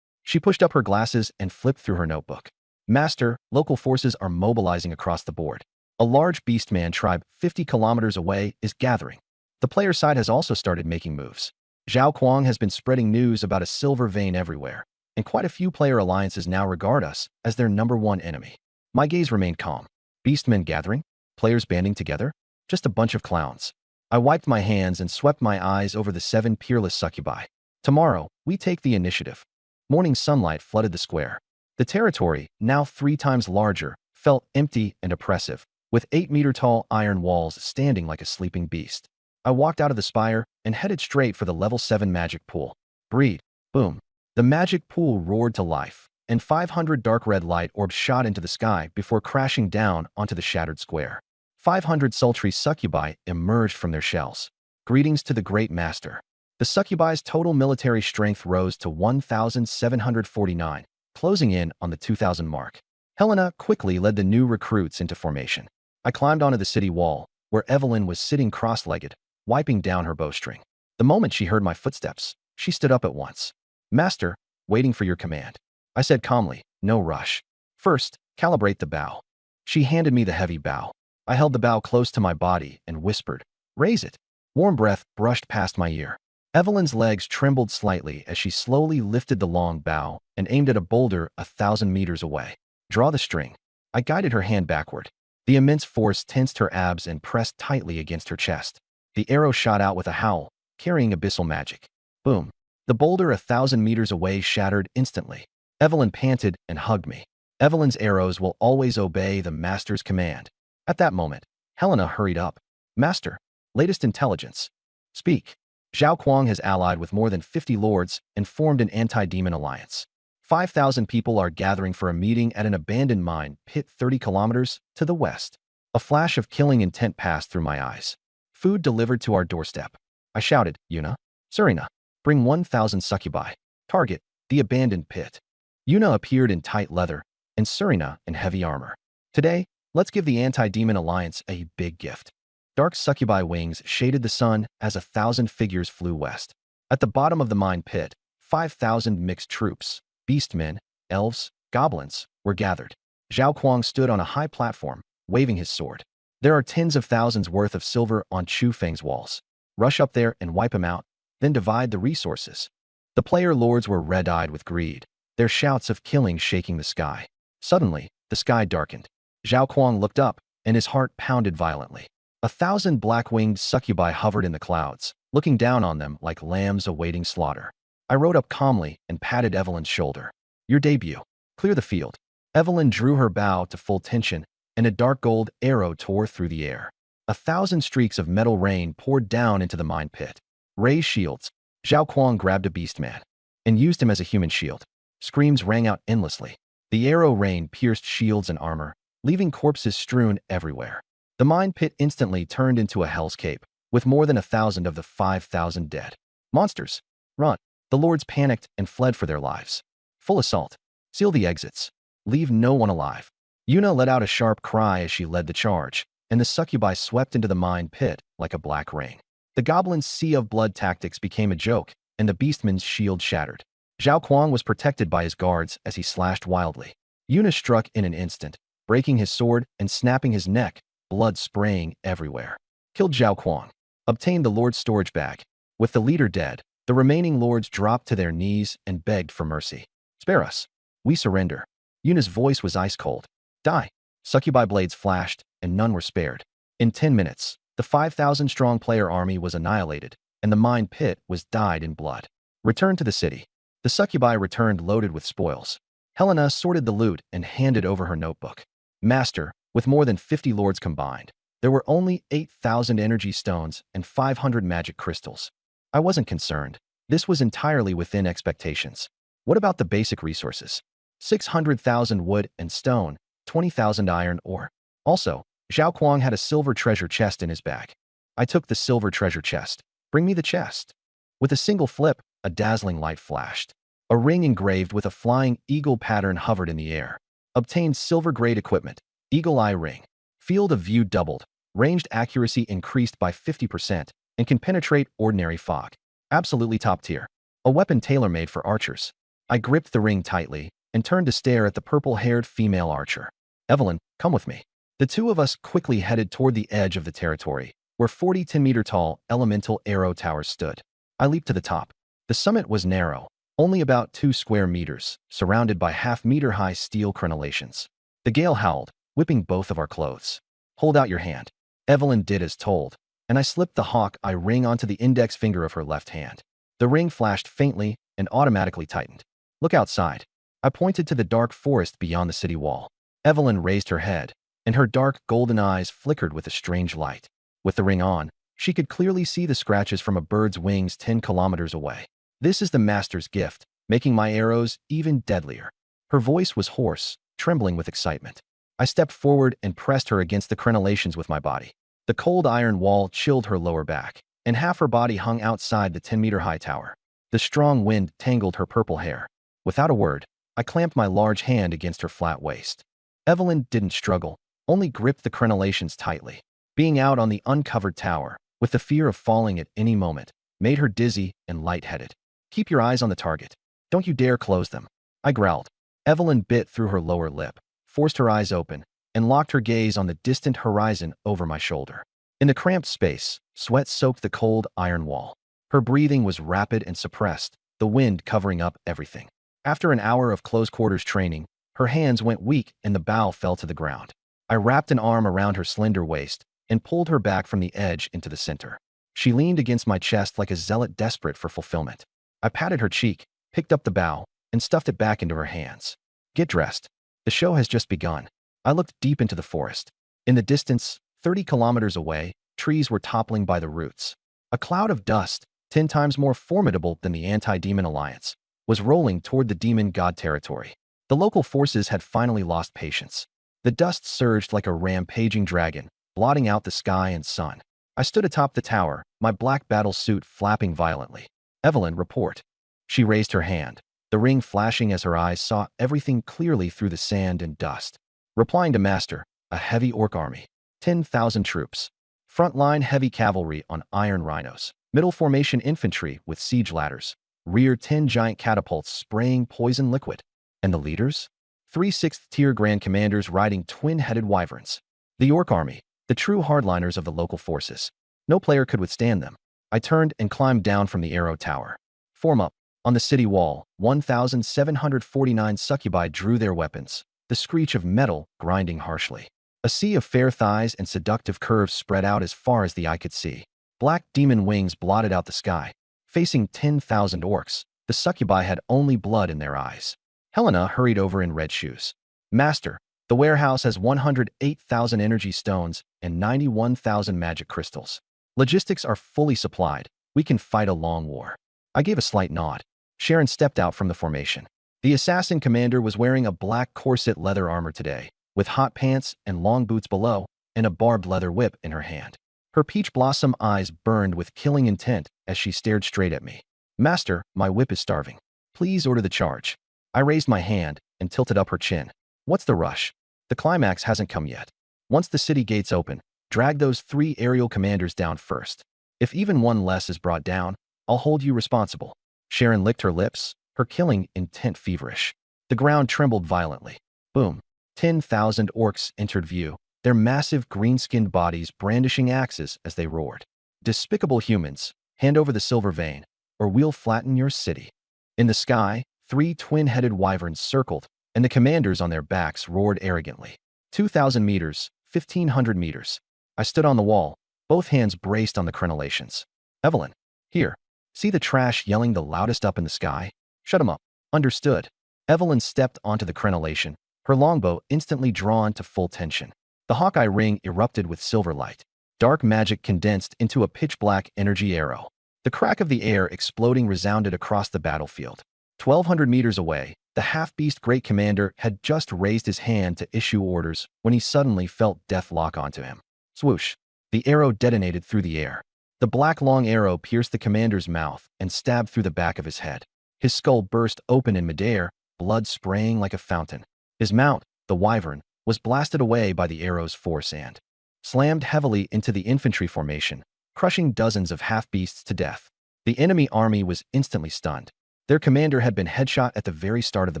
She pushed up her glasses and flipped through her notebook. Master, local forces are mobilizing across the board. A large beastman tribe 50 kilometers away is gathering. The player side has also started making moves. Zhao Kuang has been spreading news about a silver vein everywhere, and quite a few player alliances now regard us as their #1 enemy. My gaze remained calm. Beastmen gathering? Players banding together? Just a bunch of clowns. I wiped my hands and swept my eyes over the 7 peerless succubi. Tomorrow, we take the initiative. Morning sunlight flooded the square. The territory, now 3 times larger, felt empty and oppressive, with 8-meter-tall iron walls standing like a sleeping beast. I walked out of the spire and headed straight for the level 7 magic pool. Breed. Boom. The magic pool roared to life, and 500 dark red light orbs shot into the sky before crashing down onto the shattered square. 500 sultry succubi emerged from their shells. Greetings to the great master. The succubi's total military strength rose to 1,749, closing in on the 2,000 mark. Helena quickly led the new recruits into formation. I climbed onto the city wall, where Evelyn was sitting cross-legged, wiping down her bowstring. The moment she heard my footsteps, she stood up at once. Master, waiting for your command. I said calmly, no rush. First, calibrate the bow. She handed me the heavy bow. I held the bow close to my body and whispered, raise it. Warm breath brushed past my ear. Evelyn's legs trembled slightly as she slowly lifted the long bow and aimed at a boulder 1,000 meters away. Draw the string. I guided her hand backward. The immense force tensed her abs and pressed tightly against her chest. The arrow shot out with a howl, carrying abyssal magic. Boom. The boulder 1,000 meters away shattered instantly. Evelyn panted and hugged me. Evelyn's arrows will always obey the master's command. At that moment, Helena hurried up. Master, latest intelligence. Speak. Zhao Kuang has allied with more than 50 lords and formed an anti-demon alliance. 5,000 people are gathering for a meeting at an abandoned mine pit 30 kilometers to the west. A flash of killing intent passed through my eyes. Food delivered to our doorstep. I shouted, Yuna, Surina, bring 1,000 succubi. Target, the abandoned pit. Yuna appeared in tight leather, and Surina in heavy armor. Today, let's give the Anti-Demon Alliance a big gift. Dark succubi wings shaded the sun as 1,000 figures flew west. At the bottom of the mine pit, 5,000 mixed troops, beastmen, elves, goblins, were gathered. Zhao Kuang stood on a high platform, waving his sword. There are tens of thousands worth of silver on Chu Feng's walls. Rush up there and wipe him out, then divide the resources. The player lords were red-eyed with greed, their shouts of killing shaking the sky. Suddenly, the sky darkened. Zhao Kuang looked up, and his heart pounded violently. 1,000 black-winged succubi hovered in the clouds, looking down on them like lambs awaiting slaughter. I rode up calmly and patted Evelyn's shoulder. Your debut. Clear the field. Evelyn drew her bow to full tension, and a dark gold arrow tore through the air. 1,000 streaks of metal rain poured down into the mine pit. Raise shields. Zhao Kuang grabbed a beastman and used him as a human shield. Screams rang out endlessly. The arrow rain pierced shields and armor, leaving corpses strewn everywhere. The mine pit instantly turned into a hellscape, with more than 1,000 of the 5,000 dead. Monsters, run. The lords panicked and fled for their lives. Full assault. Seal the exits. Leave no one alive. Yuna let out a sharp cry as she led the charge, and the succubi swept into the mine pit like a black rain. The goblins' sea of blood tactics became a joke, and the beastman's shield shattered. Zhao Kuang was protected by his guards as he slashed wildly. Yuna struck in an instant, breaking his sword and snapping his neck, blood spraying everywhere. Killed Zhao Kuang. Obtained the lord's storage bag. With the leader dead, the remaining lords dropped to their knees and begged for mercy. Spare us. We surrender. Yuna's voice was ice-cold. Die. Succubi blades flashed, and none were spared. In 10 minutes, the 5,000-strong player army was annihilated, and the mine pit was dyed in blood. Return to the city. The succubi returned loaded with spoils. Helena sorted the loot and handed over her notebook. Master, with more than 50 lords combined, there were only 8,000 energy stones and 500 magic crystals. I wasn't concerned. This was entirely within expectations. What about the basic resources? 600,000 wood and stone, 20,000 iron ore. Also, Zhao Kuang had a silver treasure chest in his bag. I took the silver treasure chest. Bring me the chest. With a single flip, a dazzling light flashed. A ring engraved with a flying eagle pattern hovered in the air. Obtained silver-grade equipment. Eagle Eye Ring. Field of view doubled. Ranged accuracy increased by 50% and can penetrate ordinary fog. Absolutely top tier. A weapon tailor-made for archers. I gripped the ring tightly and turned to stare at the purple-haired female archer. Evelyn, come with me. The two of us quickly headed toward the edge of the territory, where 40 10-meter-tall elemental arrow towers stood. I leaped to the top. The summit was narrow, only about 2 square meters, surrounded by half-meter-high steel crenellations. The gale howled, whipping both of our clothes. Hold out your hand. Evelyn did as told, and I slipped the hawk eye ring onto the index finger of her left hand. The ring flashed faintly and automatically tightened. Look outside. I pointed to the dark forest beyond the city wall. Evelyn raised her head, and her dark golden eyes flickered with a strange light. With the ring on, she could clearly see the scratches from a bird's wings 10 kilometers away. This is the master's gift, making my arrows even deadlier. Her voice was hoarse, trembling with excitement. I stepped forward and pressed her against the crenellations with my body. The cold iron wall chilled her lower back, and half her body hung outside the 10-meter-high tower. The strong wind tangled her purple hair. Without a word, I clamped my large hand against her flat waist. Evelyn didn't struggle, only gripped the crenellations tightly. Being out on the uncovered tower, with the fear of falling at any moment, made her dizzy and lightheaded. "Keep your eyes on the target. Don't you dare close them," I growled. Evelyn bit through her lower lip, forced her eyes open, and locked her gaze on the distant horizon over my shoulder. In the cramped space, sweat soaked the cold iron wall. Her breathing was rapid and suppressed, the wind covering up everything. After an hour of close-quarters training, her hands went weak and the bow fell to the ground. I wrapped an arm around her slender waist and pulled her back from the edge into the center. She leaned against my chest like a zealot desperate for fulfillment. I patted her cheek, picked up the bow, and stuffed it back into her hands. "Get dressed. The show has just begun." I looked deep into the forest. In the distance, 30 kilometers away, trees were toppling by the roots. A cloud of dust, 10 times more formidable than the anti-demon alliance, was rolling toward the demon god territory. The local forces had finally lost patience. The dust surged like a rampaging dragon, blotting out the sky and sun. I stood atop the tower, my black battle suit flapping violently. "Evelyn, report." She raised her hand, the ring flashing as her eyes saw everything clearly through the sand and dust. "Replying to Master, a heavy orc army. 10,000 troops. Frontline heavy cavalry on iron rhinos. Middle formation infantry with siege ladders. Rear 10 giant catapults spraying poison liquid. And the leaders? 3 6th-tier grand commanders riding twin-headed wyverns. The orc army, the true hardliners of the local forces. No player could withstand them." I turned and climbed down from the arrow tower. "Form up." On the city wall, 1,749 succubi drew their weapons, the screech of metal grinding harshly. A sea of fair thighs and seductive curves spread out as far as the eye could see. Black demon wings blotted out the sky. Facing 10,000 orcs, the succubi had only blood in their eyes. Helena hurried over in red shoes. "Master, the warehouse has 108,000 energy stones and 91,000 magic crystals. Logistics are fully supplied. We can fight a long war." I gave a slight nod. Sharon stepped out from the formation. The assassin commander was wearing a black corset leather armor today, with hot pants and long boots below, and a barbed leather whip in her hand. Her peach blossom eyes burned with killing intent as she stared straight at me. "Master, my whip is starving. Please order the charge." I raised my hand and tilted up her chin. "What's the rush? The climax hasn't come yet. Once the city gates open, drag those 3 aerial commanders down first. If even one less is brought down, I'll hold you responsible." Sharon licked her lips, her killing intent feverish. The ground trembled violently. Boom. 10,000 orcs entered view, their massive green-skinned bodies brandishing axes as they roared. "Despicable humans, hand over the silver vein, or we'll flatten your city." In the sky, 3 twin-headed wyverns circled, and the commanders on their backs roared arrogantly. 2,000 meters, 1,500 meters. I stood on the wall, both hands braced on the crenellations. "Evelyn, here. See the trash yelling the loudest up in the sky? Shut 'em up." "Understood." Evelyn stepped onto the crenellation, her longbow instantly drawn to full tension. The Hawkeye ring erupted with silver light. Dark magic condensed into a pitch-black energy arrow. The crack of the air exploding resounded across the battlefield. 1,200 meters away, the half-beast great commander had just raised his hand to issue orders when he suddenly felt death lock onto him. Swoosh! The arrow detonated through the air. The black long arrow pierced the commander's mouth and stabbed through the back of his head. His skull burst open in midair, blood spraying like a fountain. His mount, the wyvern, was blasted away by the arrow's force and slammed heavily into the infantry formation, crushing dozens of half-beasts to death. The enemy army was instantly stunned. Their commander had been headshot at the very start of the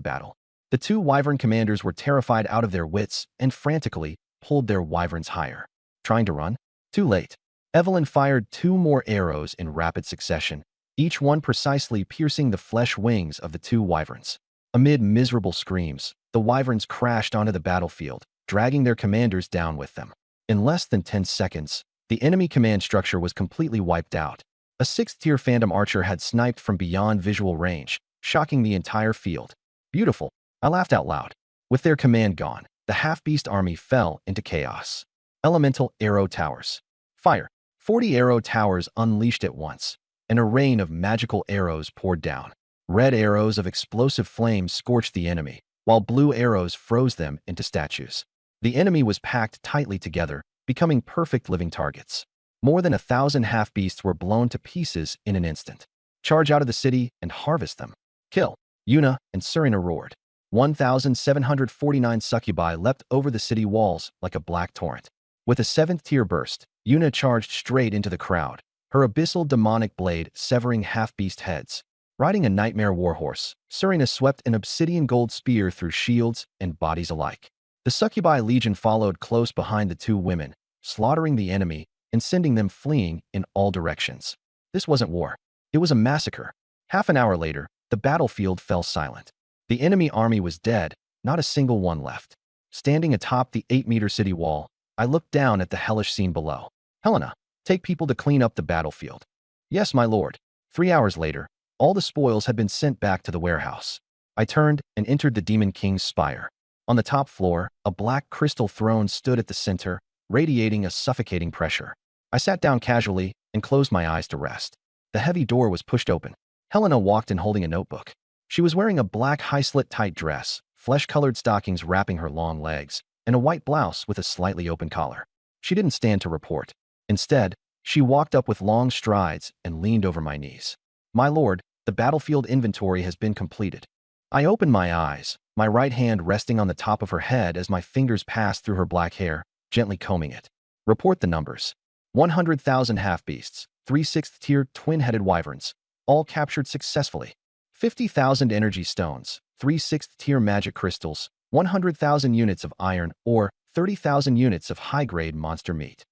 battle. The 2 wyvern commanders were terrified out of their wits and frantically pulled their wyverns higher. Trying to run? Too late. Evelyn fired 2 more arrows in rapid succession, each one precisely piercing the flesh wings of the 2 wyverns. Amid miserable screams, the wyverns crashed onto the battlefield, dragging their commanders down with them. In less than 10 seconds, the enemy command structure was completely wiped out. A 6th-tier Phantom Archer had sniped from beyond visual range, shocking the entire field. "Beautiful." I laughed out loud. With their command gone, the half-beast army fell into chaos. Elemental arrow towers. Fire. 40 arrow towers unleashed at once. and a rain of magical arrows poured down. Red arrows of explosive flames scorched the enemy, while blue arrows froze them into statues. The enemy was packed tightly together, becoming perfect living targets. More than 1,000 half-beasts were blown to pieces in an instant. Charge out of the city and harvest them. Kill. Yuna and Serena roared. 1,749 succubi leapt over the city walls like a black torrent. With a seventh-tier burst, Yuna charged straight into the crowd, her abyssal demonic blade severing half-beast heads. Riding a nightmare warhorse, Serena swept an obsidian gold spear through shields and bodies alike. The succubi legion followed close behind the two women, slaughtering the enemy and sending them fleeing in all directions. This wasn't war. It was a massacre. Half an hour later, the battlefield fell silent. The enemy army was dead, not a single one left. Standing atop the 8-meter city wall, I looked down at the hellish scene below. Helena, take people to clean up the battlefield. Yes, my lord. 3 hours later, all the spoils had been sent back to the warehouse. I turned and entered the Demon King's spire. On the top floor, a black crystal throne stood at the center, radiating a suffocating pressure. I sat down casually and closed my eyes to rest. The heavy door was pushed open. Helena walked in holding a notebook. She was wearing a black high-slit tight dress, flesh-colored stockings wrapping her long legs, and a white blouse with a slightly open collar. She didn't stand to report. Instead, she walked up with long strides and leaned over my knees. My lord, the battlefield inventory has been completed. I opened my eyes, my right hand resting on the top of her head as my fingers passed through her black hair, gently combing it. Report the numbers. 100,000 half-beasts, 3 sixth-tier twin-headed wyverns, all captured successfully. 50,000 energy stones, 3 sixth-tier magic crystals, 100,000 units of iron ore, 30,000 units of high-grade monster meat.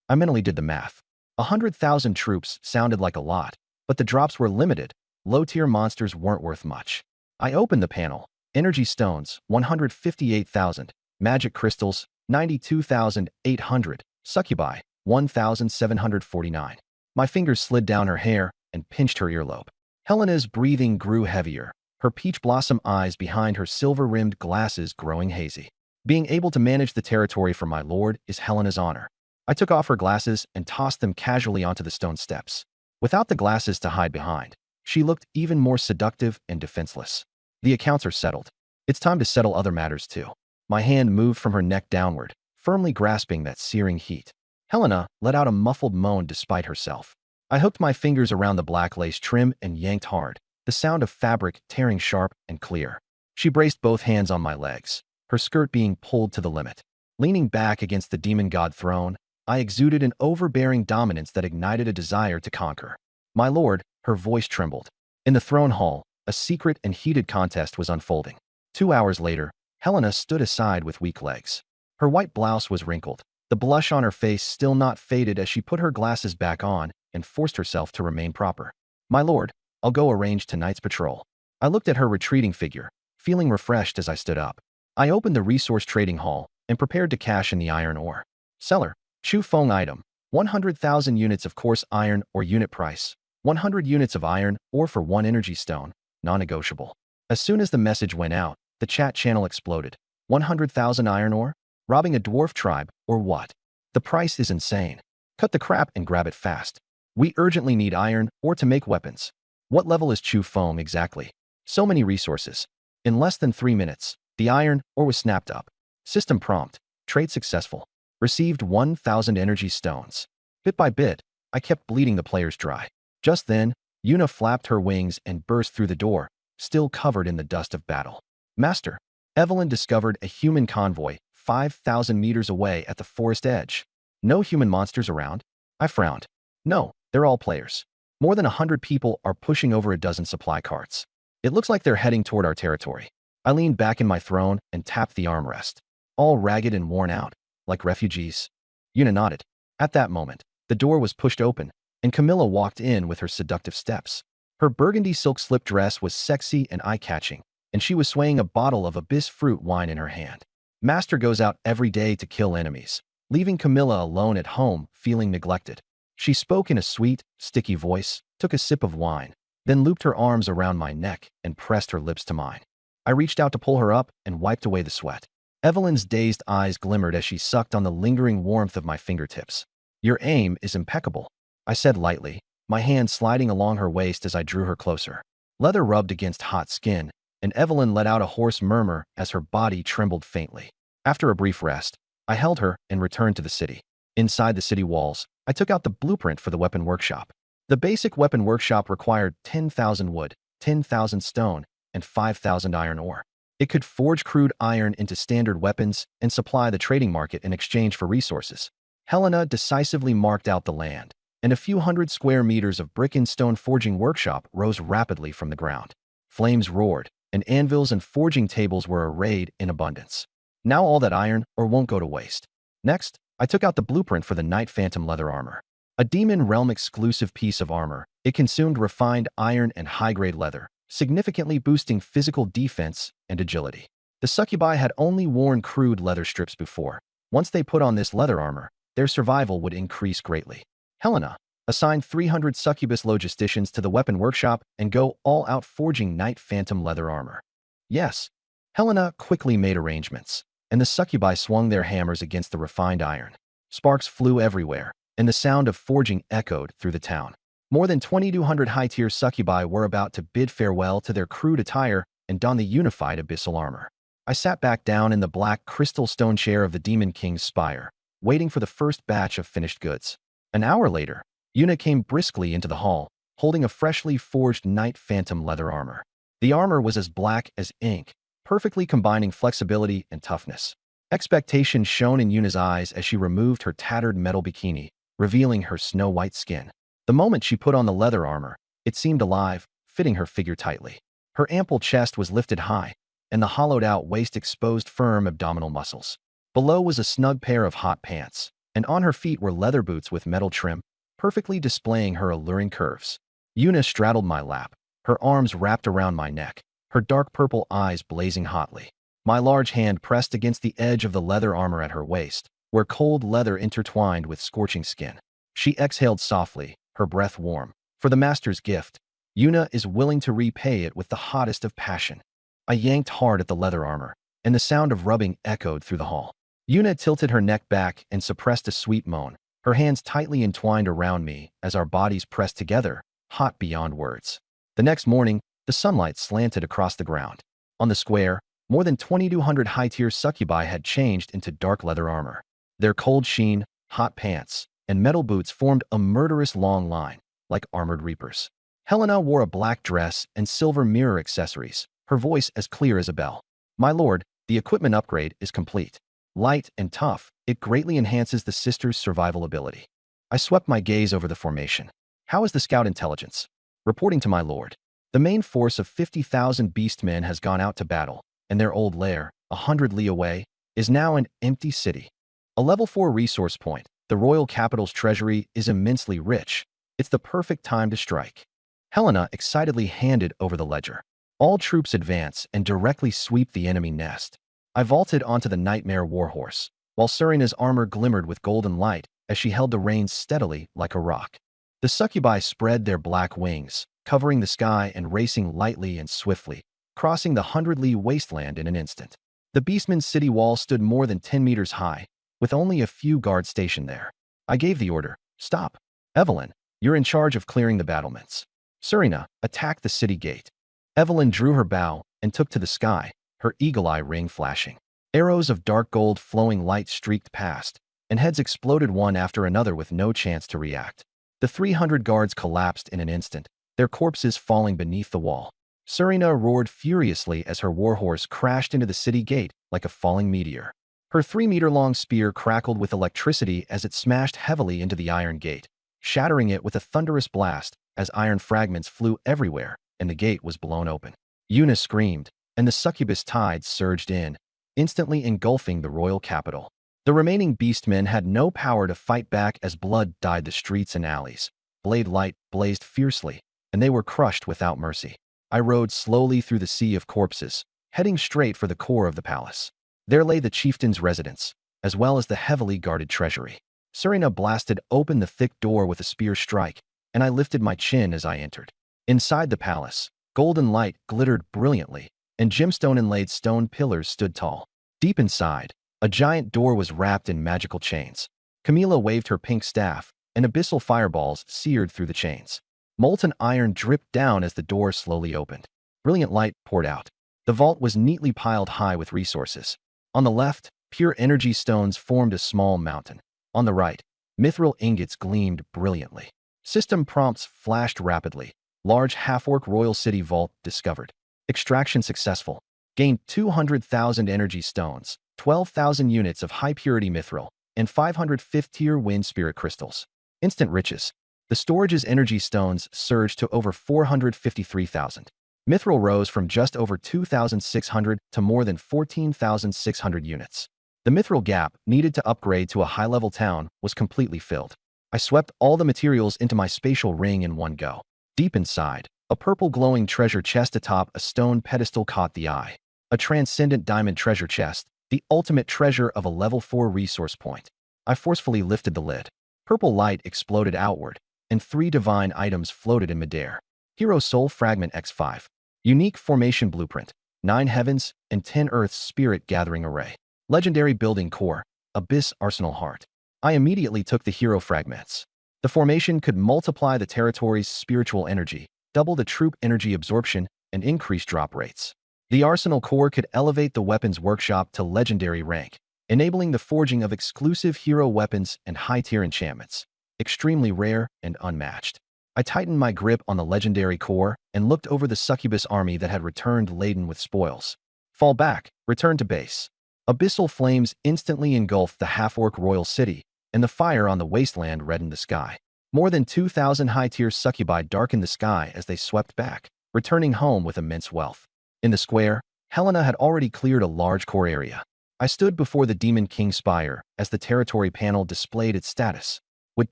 I mentally did the math. 100,000 troops sounded like a lot, but the drops were limited. Low-tier monsters weren't worth much. I opened the panel. Energy stones, 158,000. Magic crystals, 92,800. Succubi, 1,749. My fingers slid down her hair and pinched her earlobe. Helena's breathing grew heavier, her peach blossom eyes behind her silver-rimmed glasses growing hazy. Being able to manage the territory for my lord is Helena's honor. I took off her glasses and tossed them casually onto the stone steps. Without the glasses to hide behind, she looked even more seductive and defenseless. The accounts are settled. It's time to settle other matters too. My hand moved from her neck downward, firmly grasping that searing heat. Helena let out a muffled moan despite herself. I hooked my fingers around the black lace trim and yanked hard, the sound of fabric tearing sharp and clear. She braced both hands on my legs, her skirt being pulled to the limit. Leaning back against the demon god throne, I exuded an overbearing dominance that ignited a desire to conquer. My lord, her voice trembled. In the throne hall, a secret and heated contest was unfolding. 2 hours later, Helena stood aside with weak legs. Her white blouse was wrinkled, the blush on her face still not faded as she put her glasses back on and forced herself to remain proper. My lord, I'll go arrange tonight's patrol. I looked at her retreating figure, feeling refreshed as I stood up. I opened the resource trading hall and prepared to cash in the iron ore. Seller, Chu Feng item, 100,000 units of coarse iron ore unit price, 100 units of iron ore for 1 energy stone, non-negotiable. As soon as the message went out, the chat channel exploded. 100,000 iron ore? Robbing a dwarf tribe, or what? The price is insane. Cut the crap and grab it fast. We urgently need iron ore to make weapons. What level is Chu Feng exactly? So many resources. In less than 3 minutes, the iron ore was snapped up. System prompt. Trade successful. Received 1,000 energy stones. Bit by bit, I kept bleeding the players dry. Just then, Yuna flapped her wings and burst through the door, still covered in the dust of battle. Master, Evelyn discovered a human convoy 5,000 meters away at the forest edge. No human monsters around? I frowned. No, they're all players. More than 100 people are pushing over a dozen supply carts. It looks like they're heading toward our territory. I leaned back in my throne and tapped the armrest. All ragged and worn out, like refugees. Yuna nodded. At that moment, the door was pushed open, and Camilla walked in with her seductive steps. Her burgundy silk slip dress was sexy and eye-catching, and she was swaying a bottle of Abyss fruit wine in her hand. Master goes out every day to kill enemies, leaving Camilla alone at home, feeling neglected. She spoke in a sweet, sticky voice, took a sip of wine, then looped her arms around my neck and pressed her lips to mine. I reached out to pull her up and wiped away the sweat. Evelyn's dazed eyes glimmered as she sucked on the lingering warmth of my fingertips. Your aim is impeccable, I said lightly, my hand sliding along her waist as I drew her closer. Leather rubbed against hot skin, and Evelyn let out a hoarse murmur as her body trembled faintly. After a brief rest, I held her and returned to the city. Inside the city walls, I took out the blueprint for the weapon workshop. The basic weapon workshop required 10,000 wood, 10,000 stone, and 5,000 iron ore. It could forge crude iron into standard weapons and supply the trading market in exchange for resources. Helena decisively marked out the land, and a few hundred square meters of brick and stone forging workshop rose rapidly from the ground. Flames roared, and anvils and forging tables were arrayed in abundance. Now all that iron ore won't go to waste. Next, I took out the blueprint for the Night Phantom leather armor. A Demon Realm exclusive piece of armor, it consumed refined iron and high-grade leather, significantly boosting physical defense and agility. The succubi had only worn crude leather strips before. Once they put on this leather armor, their survival would increase greatly. Helena assigned 300 succubus logisticians to the weapon workshop and go all out forging Night Phantom leather armor. Yes, Helena quickly made arrangements, and the succubi swung their hammers against the refined iron. Sparks flew everywhere, and the sound of forging echoed through the town. More than 2,200 high-tier succubi were about to bid farewell to their crude attire and don the unified abyssal armor. I sat back down in the black crystal stone chair of the Demon King's spire, waiting for the first batch of finished goods. An hour later, Yuna came briskly into the hall, holding a freshly forged Night Phantom leather armor. The armor was as black as ink, perfectly combining flexibility and toughness. Expectation shone in Yuna's eyes as she removed her tattered metal bikini, revealing her snow-white skin. The moment she put on the leather armor, it seemed alive, fitting her figure tightly. Her ample chest was lifted high, and the hollowed-out waist exposed firm abdominal muscles. Below was a snug pair of hot pants, and on her feet were leather boots with metal trim, perfectly displaying her alluring curves. Yuna straddled my lap, her arms wrapped around my neck, her dark purple eyes blazing hotly. My large hand pressed against the edge of the leather armor at her waist, where cold leather intertwined with scorching skin. She exhaled softly, her breath warm. For the master's gift, Yuna is willing to repay it with the hottest of passion. I yanked hard at the leather armor, and the sound of rubbing echoed through the hall. Yuna tilted her neck back and suppressed a sweet moan, her hands tightly entwined around me as our bodies pressed together, hot beyond words. The next morning, the sunlight slanted across the ground. On the square, more than 2,200 high-tier succubi had changed into dark leather armor. Their cold sheen, hot pants, and metal boots formed a murderous long line, like armored reapers. Helena wore a black dress and silver mirror accessories, her voice as clear as a bell. "My lord, the equipment upgrade is complete. Light and tough, it greatly enhances the sisters' survival ability." I swept my gaze over the formation. "How is the scout intelligence?" "Reporting to my lord. The main force of 50,000 beastmen has gone out to battle, and their old lair, 100 li away, is now an empty city. A level 4 resource point, the royal capital's treasury is immensely rich. It's the perfect time to strike." Helena excitedly handed over the ledger. "All troops advance and directly sweep the enemy nest." I vaulted onto the nightmare warhorse, while Serina's armor glimmered with golden light as she held the reins steadily like a rock. The succubi spread their black wings, covering the sky and racing lightly and swiftly, crossing the 100 li wasteland in an instant. The beastman's city wall stood more than 10 meters high, with only a few guards stationed there. I gave the order, "Stop. Evelyn, you're in charge of clearing the battlements. Serena, attack the city gate." Evelyn drew her bow and took to the sky, her eagle-eye ring flashing. Arrows of dark gold flowing light streaked past, and heads exploded one after another with no chance to react. The 300 guards collapsed in an instant, their corpses falling beneath the wall. Serena roared furiously as her warhorse crashed into the city gate like a falling meteor. Her 3-meter-long spear crackled with electricity as it smashed heavily into the iron gate, shattering it with a thunderous blast as iron fragments flew everywhere and the gate was blown open. Yuna screamed, and the succubus tides surged in, instantly engulfing the royal capital. The remaining beastmen had no power to fight back as blood dyed the streets and alleys. Blade light blazed fiercely, and they were crushed without mercy. I rode slowly through the sea of corpses, heading straight for the core of the palace. There lay the chieftain's residence, as well as the heavily guarded treasury. Serena blasted open the thick door with a spear strike, and I lifted my chin as I entered. Inside the palace, golden light glittered brilliantly, and gemstone-inlaid stone pillars stood tall. Deep inside, a giant door was wrapped in magical chains. Camila waved her pink staff, and abyssal fireballs seared through the chains. Molten iron dripped down as the door slowly opened. Brilliant light poured out. The vault was neatly piled high with resources. On the left, pure energy stones formed a small mountain. On the right, mithril ingots gleamed brilliantly. System prompts flashed rapidly. Large half-orc royal city vault discovered. Extraction successful. Gained 200,000 energy stones, 12,000 units of high-purity mithril, and 500 fifth-tier wind spirit crystals. Instant riches. The storage's energy stones surged to over 453,000. Mithril rose from just over 2,600 to more than 14,600 units. The mithril gap needed to upgrade to a high-level town was completely filled. I swept all the materials into my spatial ring in one go. Deep inside, a purple glowing treasure chest atop a stone pedestal caught the eye. A transcendent diamond treasure chest, the ultimate treasure of a level 4 resource point. I forcefully lifted the lid. Purple light exploded outward, and 3 divine items floated in midair. Hero Soul Fragment X5. Unique Formation Blueprint. 9 Heavens and 10 Earths Spirit Gathering Array. Legendary Building Core. Abyss Arsenal Heart. I immediately took the hero fragments. The formation could multiply the territory's spiritual energy, double the troop energy absorption, and increase drop rates. The Arsenal Core could elevate the weapons workshop to legendary rank, enabling the forging of exclusive hero weapons and high-tier enchantments, extremely rare and unmatched. I tightened my grip on the legendary core and looked over the succubus army that had returned laden with spoils. Fall back, return to base. Abyssal flames instantly engulfed the half-orc royal city, and the fire on the wasteland reddened the sky. More than 2,000 high-tier succubi darkened the sky as they swept back, returning home with immense wealth. In the square, Helena had already cleared a large core area. I stood before the Demon King Spire as the territory panel displayed its status. With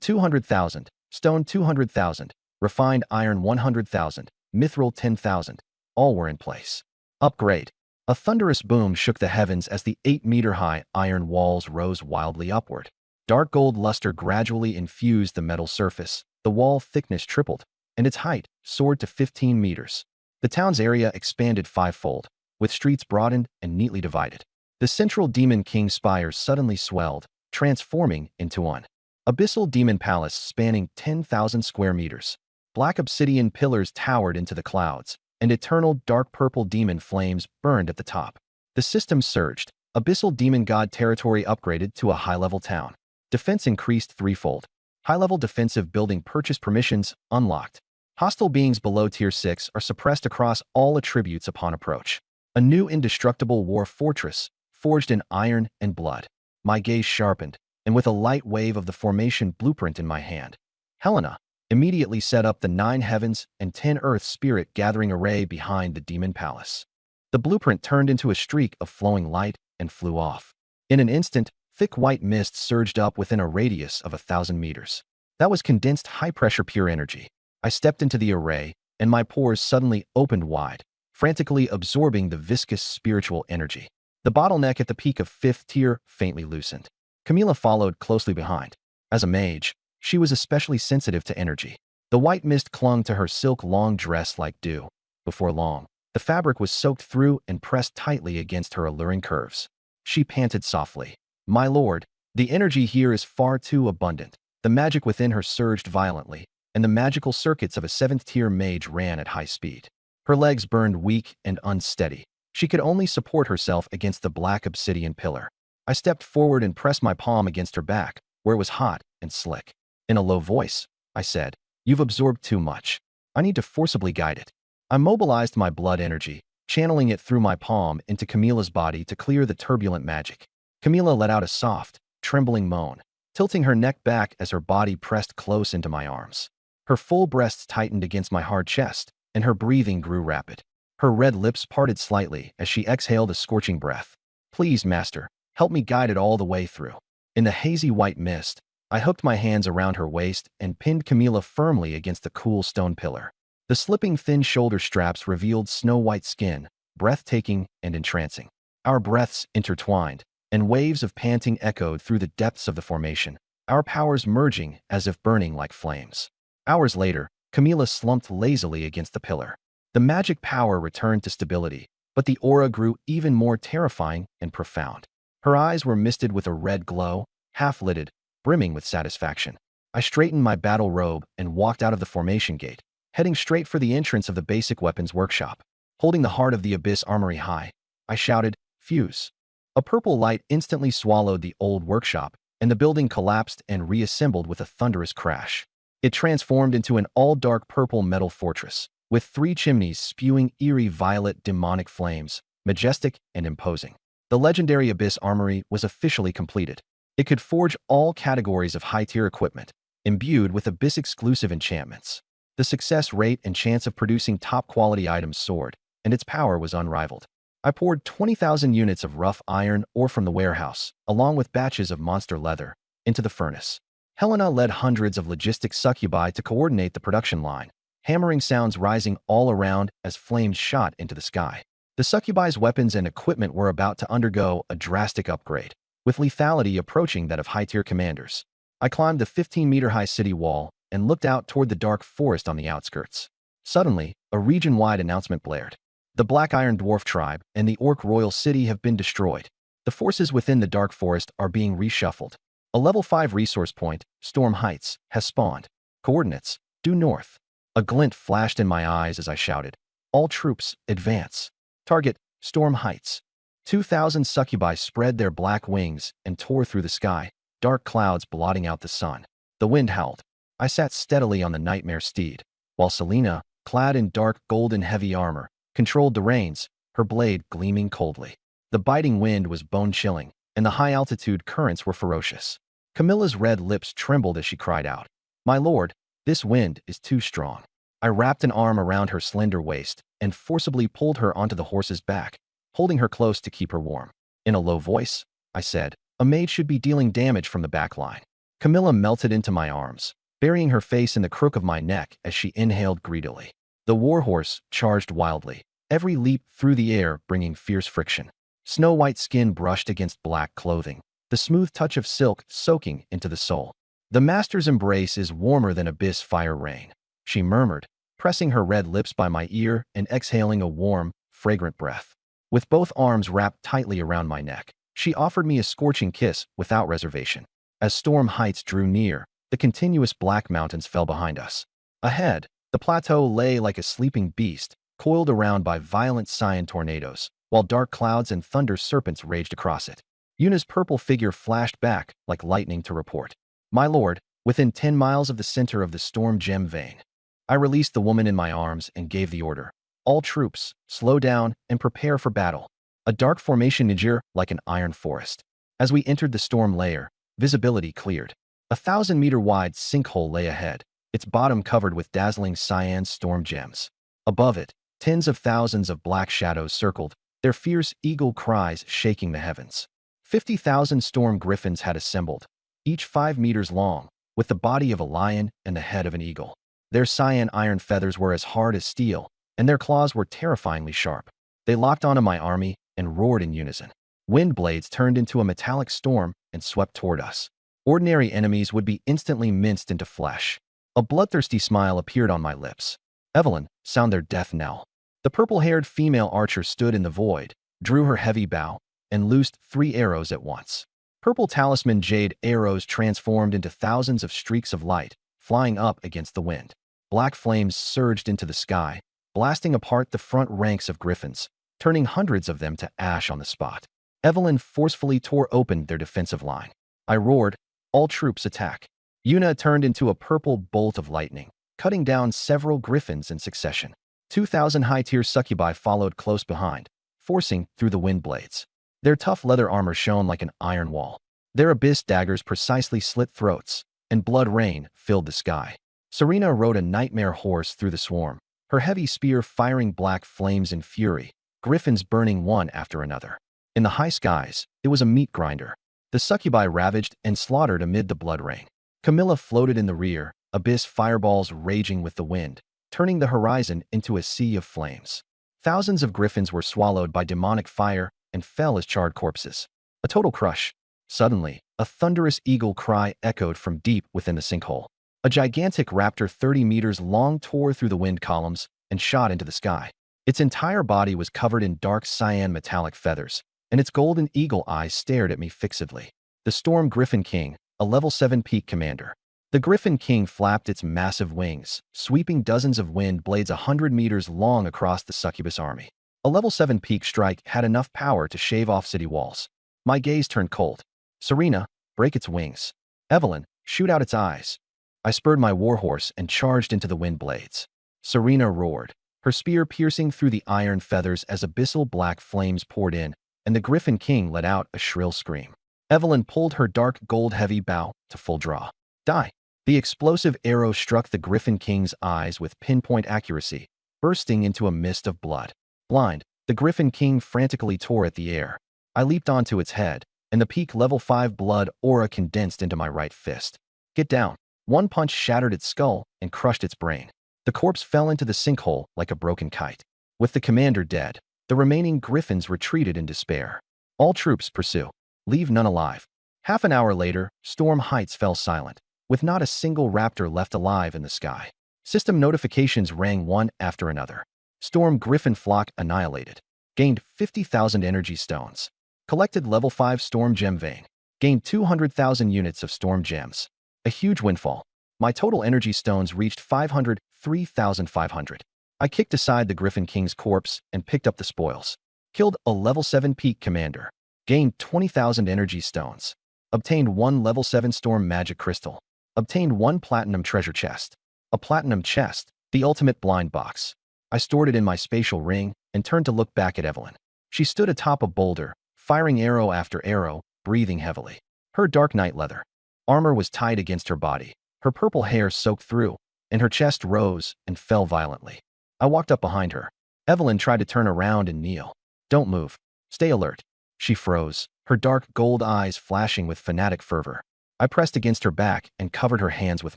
200,000, stone 200,000, refined iron 100,000, mithril 10,000, all were in place. Upgrade. A thunderous boom shook the heavens as the 8-meter-high iron walls rose wildly upward. Dark gold luster gradually infused the metal surface. The wall thickness tripled, and its height soared to 15 meters. The town's area expanded 5-fold, with streets broadened and neatly divided. The central Demon King Spire suddenly swelled, transforming into one Abyssal Demon Palace spanning 10,000 square meters. Black obsidian pillars towered into the clouds, and eternal dark purple demon flames burned at the top. The system surged. Abyssal Demon God territory upgraded to a high-level town. Defense increased 3-fold. High-level defensive building purchase permissions unlocked. Hostile beings below Tier 6 are suppressed across all attributes upon approach. A new indestructible war fortress, forged in iron and blood. My gaze sharpened, and with a light wave of the formation blueprint in my hand, Helena immediately set up the 9 Heavens and 10 Earths Spirit Gathering Array behind the Demon Palace. The blueprint turned into a streak of flowing light and flew off. In an instant, thick white mist surged up within a radius of 1,000 meters. That was condensed high-pressure pure energy. I stepped into the array, and my pores suddenly opened wide, frantically absorbing the viscous spiritual energy. The bottleneck at the peak of 5th tier faintly loosened. Camilla followed closely behind. As a mage, she was especially sensitive to energy. The white mist clung to her silk long dress like dew. Before long, the fabric was soaked through and pressed tightly against her alluring curves. She panted softly. "My lord, the energy here is far too abundant." The magic within her surged violently, and the magical circuits of a 7th-tier mage ran at high speed. Her legs burned weak and unsteady. She could only support herself against the black obsidian pillar. I stepped forward and pressed my palm against her back, where it was hot and slick. In a low voice, I said, "You've absorbed too much. I need to forcibly guide it." I mobilized my blood energy, channeling it through my palm into Camilla's body to clear the turbulent magic. Camilla let out a soft, trembling moan, tilting her neck back as her body pressed close into my arms. Her full breasts tightened against my hard chest, and her breathing grew rapid. Her red lips parted slightly as she exhaled a scorching breath. "Please, master, help me guide it all the way through." In the hazy white mist, I hooked my hands around her waist and pinned Camilla firmly against the cool stone pillar. The slipping thin shoulder straps revealed snow-white skin, breathtaking and entrancing. Our breaths intertwined, and waves of panting echoed through the depths of the formation, our powers merging as if burning like flames. Hours later, Camilla slumped lazily against the pillar. The magic power returned to stability, but the aura grew even more terrifying and profound. Her eyes were misted with a red glow, half-lidded, brimming with satisfaction. I straightened my battle robe and walked out of the formation gate, heading straight for the entrance of the basic weapons workshop. Holding the heart of the Abyss Armory high, I shouted, "Fuse." A purple light instantly swallowed the old workshop, and the building collapsed and reassembled with a thunderous crash. It transformed into an all-dark purple metal fortress, with 3 chimneys spewing eerie violet demonic flames, majestic and imposing. The legendary Abyss Armory was officially completed. It could forge all categories of high-tier equipment, imbued with Abyss-exclusive enchantments. The success rate and chance of producing top-quality items soared, and its power was unrivaled. I poured 20,000 units of rough iron ore from the warehouse, along with batches of monster leather, into the furnace. Helena led hundreds of logistic succubi to coordinate the production line, hammering sounds rising all around as flames shot into the sky. The succubi's weapons and equipment were about to undergo a drastic upgrade, with lethality approaching that of high-tier commanders. I climbed the 15-meter-high city wall and looked out toward the dark forest on the outskirts. Suddenly, a region-wide announcement blared. The Black Iron Dwarf tribe and the Orc Royal City have been destroyed. The forces within the dark forest are being reshuffled. A level 5 resource point, Storm Heights, has spawned. Coordinates, due north. A glint flashed in my eyes as I shouted, "All troops, advance." Target, Storm Heights. 2,000 succubi spread their black wings and tore through the sky, dark clouds blotting out the sun. The wind howled. I sat steadily on the nightmare steed, while Selena, clad in dark golden heavy armor, controlled the reins, her blade gleaming coldly. The biting wind was bone-chilling, and the high-altitude currents were ferocious. Camilla's red lips trembled as she cried out, "My lord, this wind is too strong." I wrapped an arm around her slender waist and forcibly pulled her onto the horse's back, holding her close to keep her warm. In a low voice, I said, "A maid should be dealing damage from the back line." Camilla melted into my arms, burying her face in the crook of my neck as she inhaled greedily. The warhorse charged wildly, every leap through the air bringing fierce friction. Snow-white skin brushed against black clothing, the smooth touch of silk soaking into the soul. "The master's embrace is warmer than abyss fire rain," she murmured, pressing her red lips by my ear and exhaling a warm, fragrant breath. With both arms wrapped tightly around my neck, she offered me a scorching kiss without reservation. As Storm Heights drew near, the continuous black mountains fell behind us. Ahead, the plateau lay like a sleeping beast, coiled around by violent cyan tornadoes, while dark clouds and thunder serpents raged across it. Yuna's purple figure flashed back like lightning to report, "My lord, within 10 miles of the center of the storm gem vein." I released the woman in my arms and gave the order, "All troops, slow down and prepare for battle." A dark formation niger like an iron forest. As we entered the storm layer, visibility cleared. A 1,000-meter-wide sinkhole lay ahead, its bottom covered with dazzling cyan storm gems. Above it, tens of thousands of black shadows circled, their fierce eagle cries shaking the heavens. 50,000 storm griffins had assembled, each 5 meters long, with the body of a lion and the head of an eagle. Their cyan iron feathers were as hard as steel, and their claws were terrifyingly sharp. They locked onto my army and roared in unison. Wind blades turned into a metallic storm and swept toward us. Ordinary enemies would be instantly minced into flesh. A bloodthirsty smile appeared on my lips. "Evelyn, sound their death knell." The purple-haired female archer stood in the void, drew her heavy bow, and loosed 3 arrows at once. Purple talisman jade arrows transformed into thousands of streaks of light, flying up against the wind. Black flames surged into the sky, blasting apart the front ranks of griffins, turning hundreds of them to ash on the spot. Evelyn forcefully tore open their defensive line. I roared, "All troops attack." Yuna turned into a purple bolt of lightning, cutting down several griffins in succession. 2,000 high-tier succubi followed close behind, forcing through the wind blades. Their tough leather armor shone like an iron wall. Their abyss daggers precisely slit throats, and blood rain filled the sky. Serena rode a nightmare horse through the swarm, her heavy spear firing black flames in fury, griffins burning one after another. In the high skies, it was a meat grinder. The succubi ravaged and slaughtered amid the blood rain. Camilla floated in the rear, abyss fireballs raging with the wind, turning the horizon into a sea of flames. Thousands of griffins were swallowed by demonic fire and fell as charred corpses. A total crush. Suddenly, a thunderous eagle cry echoed from deep within the sinkhole. A gigantic raptor 30 meters long tore through the wind columns and shot into the sky. Its entire body was covered in dark cyan metallic feathers, and its golden eagle eyes stared at me fixedly. The Storm Griffin King, a level 7 peak commander. The Griffin King flapped its massive wings, sweeping dozens of wind blades 100 meters long across the succubus army. A level 7 peak strike had enough power to shave off city walls. My gaze turned cold. Serena, break its wings. Evelyn, shoot out its eyes. I spurred my warhorse and charged into the wind blades. Serena roared, her spear piercing through the iron feathers as abyssal black flames poured in, and the Griffin King let out a shrill scream. Evelyn pulled her dark gold-heavy bow to full draw. Die! The explosive arrow struck the Griffin King's eyes with pinpoint accuracy, bursting into a mist of blood. Blind, the Griffin King frantically tore at the air. I leaped onto its head, and the peak level 5 blood aura condensed into my right fist. Get down! One punch shattered its skull and crushed its brain. The corpse fell into the sinkhole like a broken kite. With the commander dead, the remaining griffins retreated in despair. All troops pursue. Leave none alive. Half an hour later, Storm Heights fell silent, with not a single raptor left alive in the sky. System notifications rang one after another. Storm Griffin flock annihilated. Gained 50,000 energy stones. Collected level 5 Storm Gem Vein. Gained 200,000 units of Storm Gems. A huge windfall. My total energy stones reached 503,500. I kicked aside the Griffin King's corpse and picked up the spoils. Killed a level 7 peak commander. Gained 20,000 energy stones. Obtained 1 level 7 Storm Magic Crystal. Obtained 1 platinum treasure chest. A platinum chest, the ultimate blind box. I stored it in my spatial ring and turned to look back at Evelyn. She stood atop a boulder, firing arrow after arrow, breathing heavily. Her dark night leather armor was tied against her body. Her purple hair soaked through, and her chest rose and fell violently. I walked up behind her. Evelyn tried to turn around and kneel. Don't move. Stay alert. She froze, her dark gold eyes flashing with fanatic fervor. I pressed against her back and covered her hands with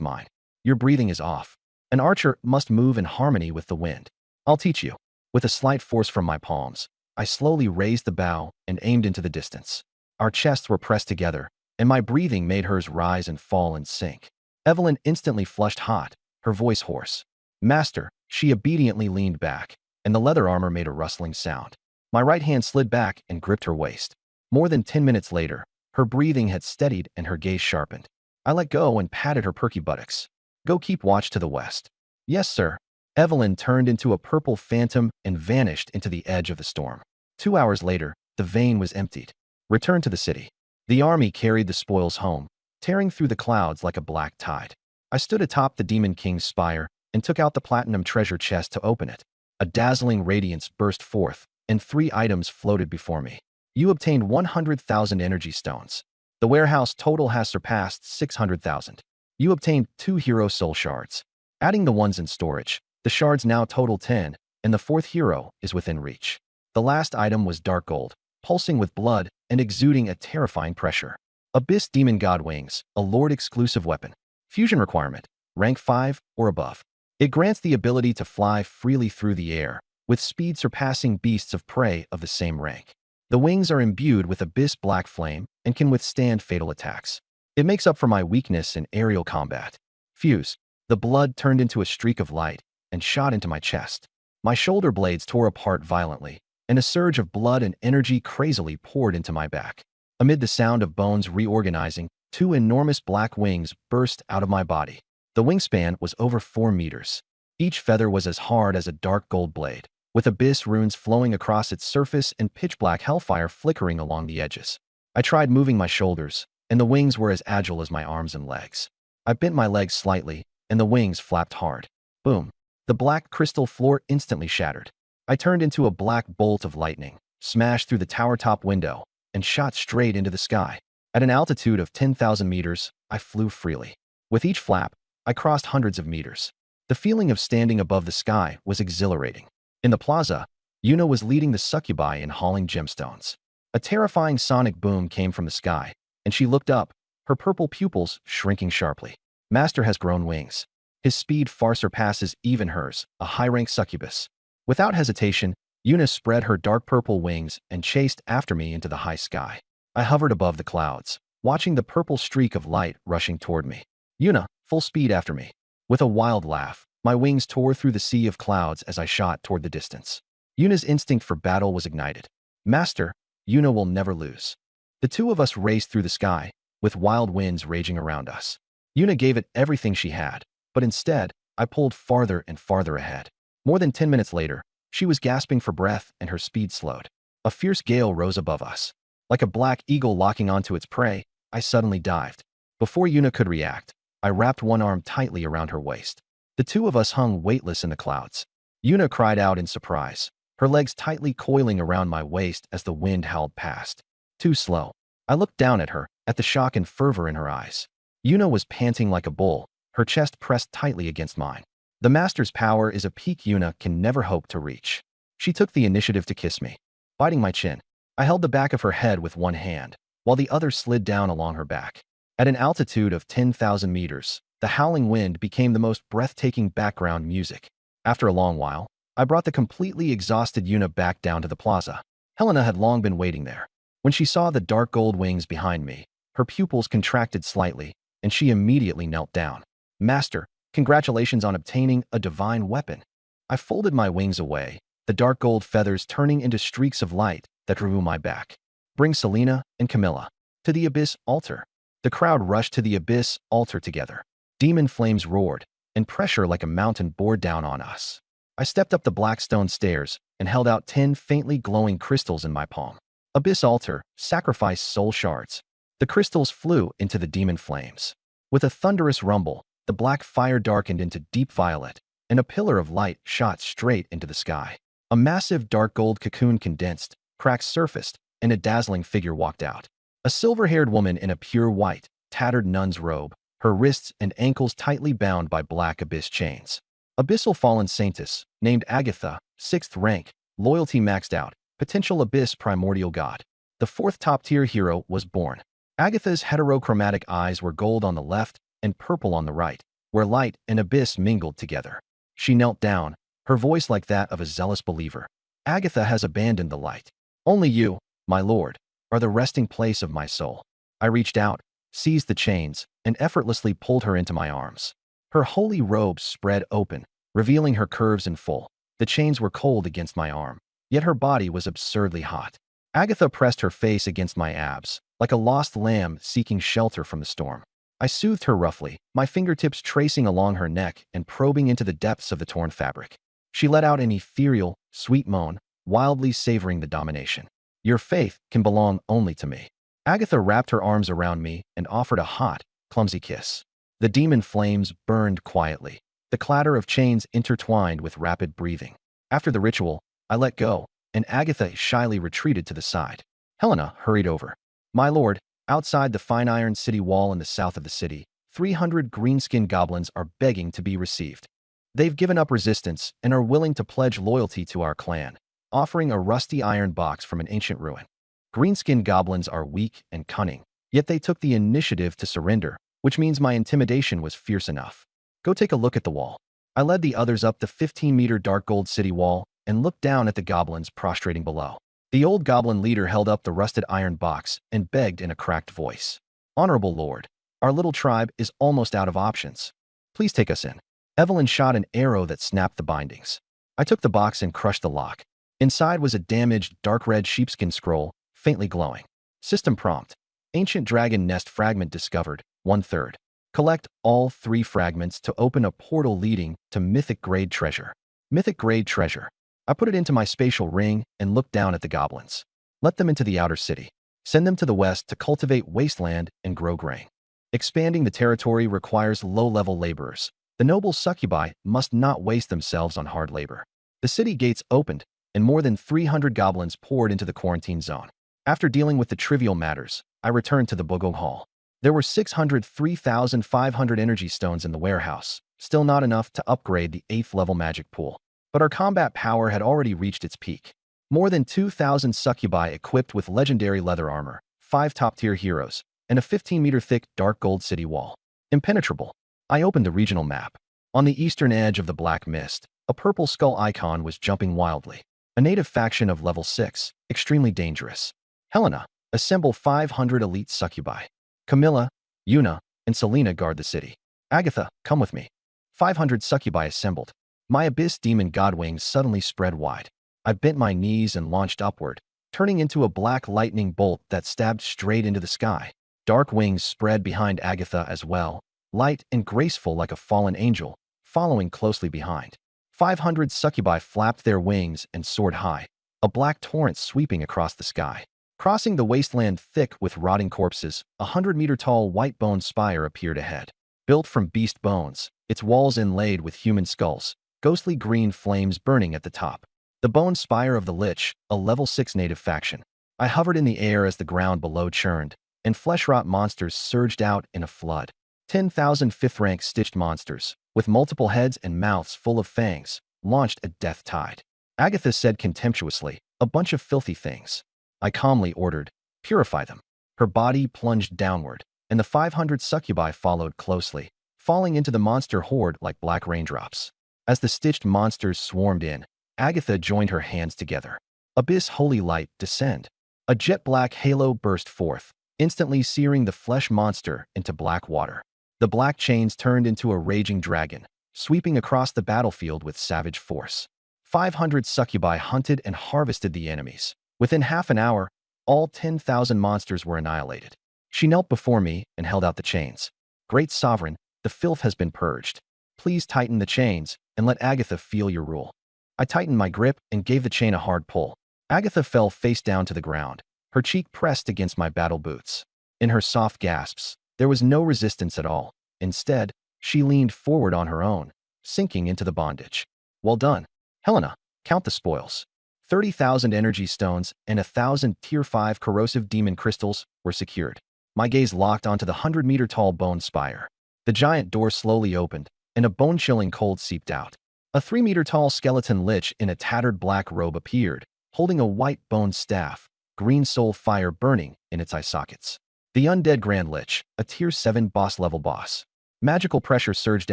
mine. Your breathing is off. An archer must move in harmony with the wind. I'll teach you. With a slight force from my palms, I slowly raised the bow and aimed into the distance. Our chests were pressed together, and my breathing made hers rise and fall and sink. Evelyn instantly flushed hot, her voice hoarse. Master, she obediently leaned back, and the leather armor made a rustling sound. My right hand slid back and gripped her waist. More than 10 minutes later, her breathing had steadied and her gaze sharpened. I let go and patted her perky buttocks. Go keep watch to the west. Yes, sir. Evelyn turned into a purple phantom and vanished into the edge of the storm. 2 hours later, the vein was emptied. Return to the city. The army carried the spoils home, tearing through the clouds like a black tide. I stood atop the Demon King's spire and took out the platinum treasure chest to open it. A dazzling radiance burst forth, and 3 items floated before me. You obtained 100,000 energy stones. The warehouse total has surpassed 600,000. You obtained 2 hero soul shards. Adding the ones in storage, the shards now total 10, and the 4th hero is within reach. The last item was dark gold, pulsing with blood and exuding a terrifying pressure. Abyss Demon God Wings, a Lord exclusive weapon. Fusion requirement, rank 5 or above. It grants the ability to fly freely through the air, with speed surpassing beasts of prey of the same rank. The wings are imbued with Abyss Black Flame and can withstand fatal attacks. It makes up for my weakness in aerial combat. Fuse. The blood turned into a streak of light and shot into my chest. My shoulder blades tore apart violently, and a surge of blood and energy crazily poured into my back. Amid the sound of bones reorganizing, 2 enormous black wings burst out of my body. The wingspan was over 4 meters. Each feather was as hard as a dark gold blade, with abyss runes flowing across its surface and pitch-black hellfire flickering along the edges. I tried moving my shoulders, and the wings were as agile as my arms and legs. I bent my legs slightly, and the wings flapped hard. Boom. The black crystal floor instantly shattered. I turned into a black bolt of lightning, smashed through the tower-top window, and shot straight into the sky. At an altitude of 10,000 meters, I flew freely. With each flap, I crossed hundreds of meters. The feeling of standing above the sky was exhilarating. In the plaza, Yuna was leading the succubi in hauling gemstones. A terrifying sonic boom came from the sky, and she looked up, her purple pupils shrinking sharply. Master has grown wings. His speed far surpasses even hers, a high-rank succubus. Without hesitation, Yuna spread her dark purple wings and chased after me into the high sky. I hovered above the clouds, watching the purple streak of light rushing toward me. Yuna, full speed after me. With a wild laugh, my wings tore through the sea of clouds as I shot toward the distance. Yuna's instinct for battle was ignited. Master, Yuna will never lose. The 2 of us raced through the sky, with wild winds raging around us. Yuna gave it everything she had, but instead, I pulled farther and farther ahead. More than 10 minutes later, she was gasping for breath and her speed slowed. A fierce gale rose above us. Like a black eagle locking onto its prey, I suddenly dived. Before Yuna could react, I wrapped one arm tightly around her waist. The two of us hung weightless in the clouds. Yuna cried out in surprise, her legs tightly coiling around my waist as the wind howled past. Too slow. I looked down at her, at the shock and fervor in her eyes. Yuna was panting like a bull, her chest pressed tightly against mine. The Master's power is a peak Yuna can never hope to reach. She took the initiative to kiss me. Biting my chin, I held the back of her head with one hand, while the other slid down along her back. At an altitude of 10,000 meters, the howling wind became the most breathtaking background music. After a long while, I brought the completely exhausted Yuna back down to the plaza. Helena had long been waiting there. When she saw the dark gold wings behind me, her pupils contracted slightly, and she immediately knelt down. Master, congratulations on obtaining a divine weapon. I folded my wings away, the dark gold feathers turning into streaks of light that grew my back. Bring Selena and Camilla to the Abyss altar. The crowd rushed to the Abyss altar together. Demon flames roared, and pressure like a mountain bore down on us. I stepped up the black stone stairs and held out 10 faintly glowing crystals in my palm. Abyss altar, sacrifice soul shards. The crystals flew into the demon flames. With a thunderous rumble, the black fire darkened into deep violet, and a pillar of light shot straight into the sky. A massive dark gold cocoon condensed, cracks surfaced, and a dazzling figure walked out. A silver-haired woman in a pure white, tattered nun's robe, her wrists and ankles tightly bound by black abyss chains. Abyssal fallen saintess, named Agatha, 6th rank, loyalty maxed out, potential abyss primordial god. The 4th top-tier hero was born. Agatha's heterochromatic eyes were gold on the left and purple on the right, where light and abyss mingled together. She knelt down, her voice like that of a zealous believer. Agatha has abandoned the light. Only you, my lord, are the resting place of my soul. I reached out, seized the chains, and effortlessly pulled her into my arms. Her holy robes spread open, revealing her curves in full. The chains were cold against my arm, yet her body was absurdly hot. Agatha pressed her face against my abs, like a lost lamb seeking shelter from the storm. I soothed her roughly, my fingertips tracing along her neck and probing into the depths of the torn fabric. She let out an ethereal, sweet moan, wildly savoring the domination. Your faith can belong only to me. Agatha wrapped her arms around me and offered a hot, clumsy kiss. The demon flames burned quietly, the clatter of chains intertwined with rapid breathing. After the ritual, I let go, and Agatha shyly retreated to the side. Helena hurried over. My lord, outside the fine iron city wall in the south of the city, 300 green-skinned goblins are begging to be received. They've given up resistance and are willing to pledge loyalty to our clan, offering a rusty iron box from an ancient ruin. Green-skinned goblins are weak and cunning, yet they took the initiative to surrender, which means my intimidation was fierce enough. Go take a look at the wall. I led the others up the 15-meter dark gold city wall and looked down at the goblins prostrating below. The old goblin leader held up the rusted iron box and begged in a cracked voice. Honorable Lord, our little tribe is almost out of options. Please take us in. Evelyn shot an arrow that snapped the bindings. I took the box and crushed the lock. Inside was a damaged, dark red sheepskin scroll, faintly glowing. System prompt. Ancient dragon nest fragment discovered, 1/3. Collect all 3 fragments to open a portal leading to mythic grade treasure. Mythic grade treasure. I put it into my spatial ring and looked down at the goblins. Let them into the outer city. Send them to the west to cultivate wasteland and grow grain. Expanding the territory requires low-level laborers. The noble succubi must not waste themselves on hard labor. The city gates opened, and more than 300 goblins poured into the quarantine zone. After dealing with the trivial matters, I returned to the Bogong Hall. There were 603,500 energy stones in the warehouse, still not enough to upgrade the 8th level magic pool. But our combat power had already reached its peak. More than 2,000 succubi equipped with legendary leather armor, 5 top-tier heroes, and a 15-meter thick dark gold city wall. Impenetrable. I opened the regional map. On the eastern edge of the black mist, a purple skull icon was jumping wildly. A native faction of level 6, extremely dangerous. Helena, assemble 500 elite succubi. Camilla, Yuna, and Selena guard the city. Agatha, come with me. 500 succubi assembled. My abyss demon godwings suddenly spread wide. I bent my knees and launched upward, turning into a black lightning bolt that stabbed straight into the sky. Dark wings spread behind Agatha as well, light and graceful like a fallen angel, following closely behind. 500 succubi flapped their wings and soared high, a black torrent sweeping across the sky. Crossing the wasteland thick with rotting corpses, a 100-meter-tall white bone spire appeared ahead. Built from beast bones, its walls inlaid with human skulls, ghostly green flames burning at the top. The bone spire of the Lich, a level 6 native faction. I hovered in the air as the ground below churned, and flesh-rot monsters surged out in a flood. 10,000 fifth-rank stitched monsters, with multiple heads and mouths full of fangs, launched a death tide. Agatha said contemptuously, "A bunch of filthy things." I calmly ordered, "Purify them." Her body plunged downward, and the 500 succubi followed closely, falling into the monster horde like black raindrops. As the stitched monsters swarmed in, Agatha joined her hands together. Abyss holy light, descend. A jet-black halo burst forth, instantly searing the flesh monster into black water. The black chains turned into a raging dragon, sweeping across the battlefield with savage force. 500 succubi hunted and harvested the enemies. Within half an hour, all 10,000 monsters were annihilated. She knelt before me and held out the chains. "Great Sovereign, the filth has been purged. Please tighten the chains and let Agatha feel your rule." I tightened my grip and gave the chain a hard pull. Agatha fell face down to the ground, her cheek pressed against my battle boots. In her soft gasps, there was no resistance at all. Instead, she leaned forward on her own, sinking into the bondage. "Well done, Helena. Count the spoils." 30,000 energy stones and 1,000 Tier 5 corrosive demon crystals were secured. My gaze locked onto the 100-meter-tall bone spire. The giant door slowly opened, and a bone-chilling cold seeped out. A 3-meter-tall skeleton lich in a tattered black robe appeared, holding a white bone staff, green soul fire burning in its eye sockets. The undead Grand Lich, a Tier 7 boss-level boss. Magical pressure surged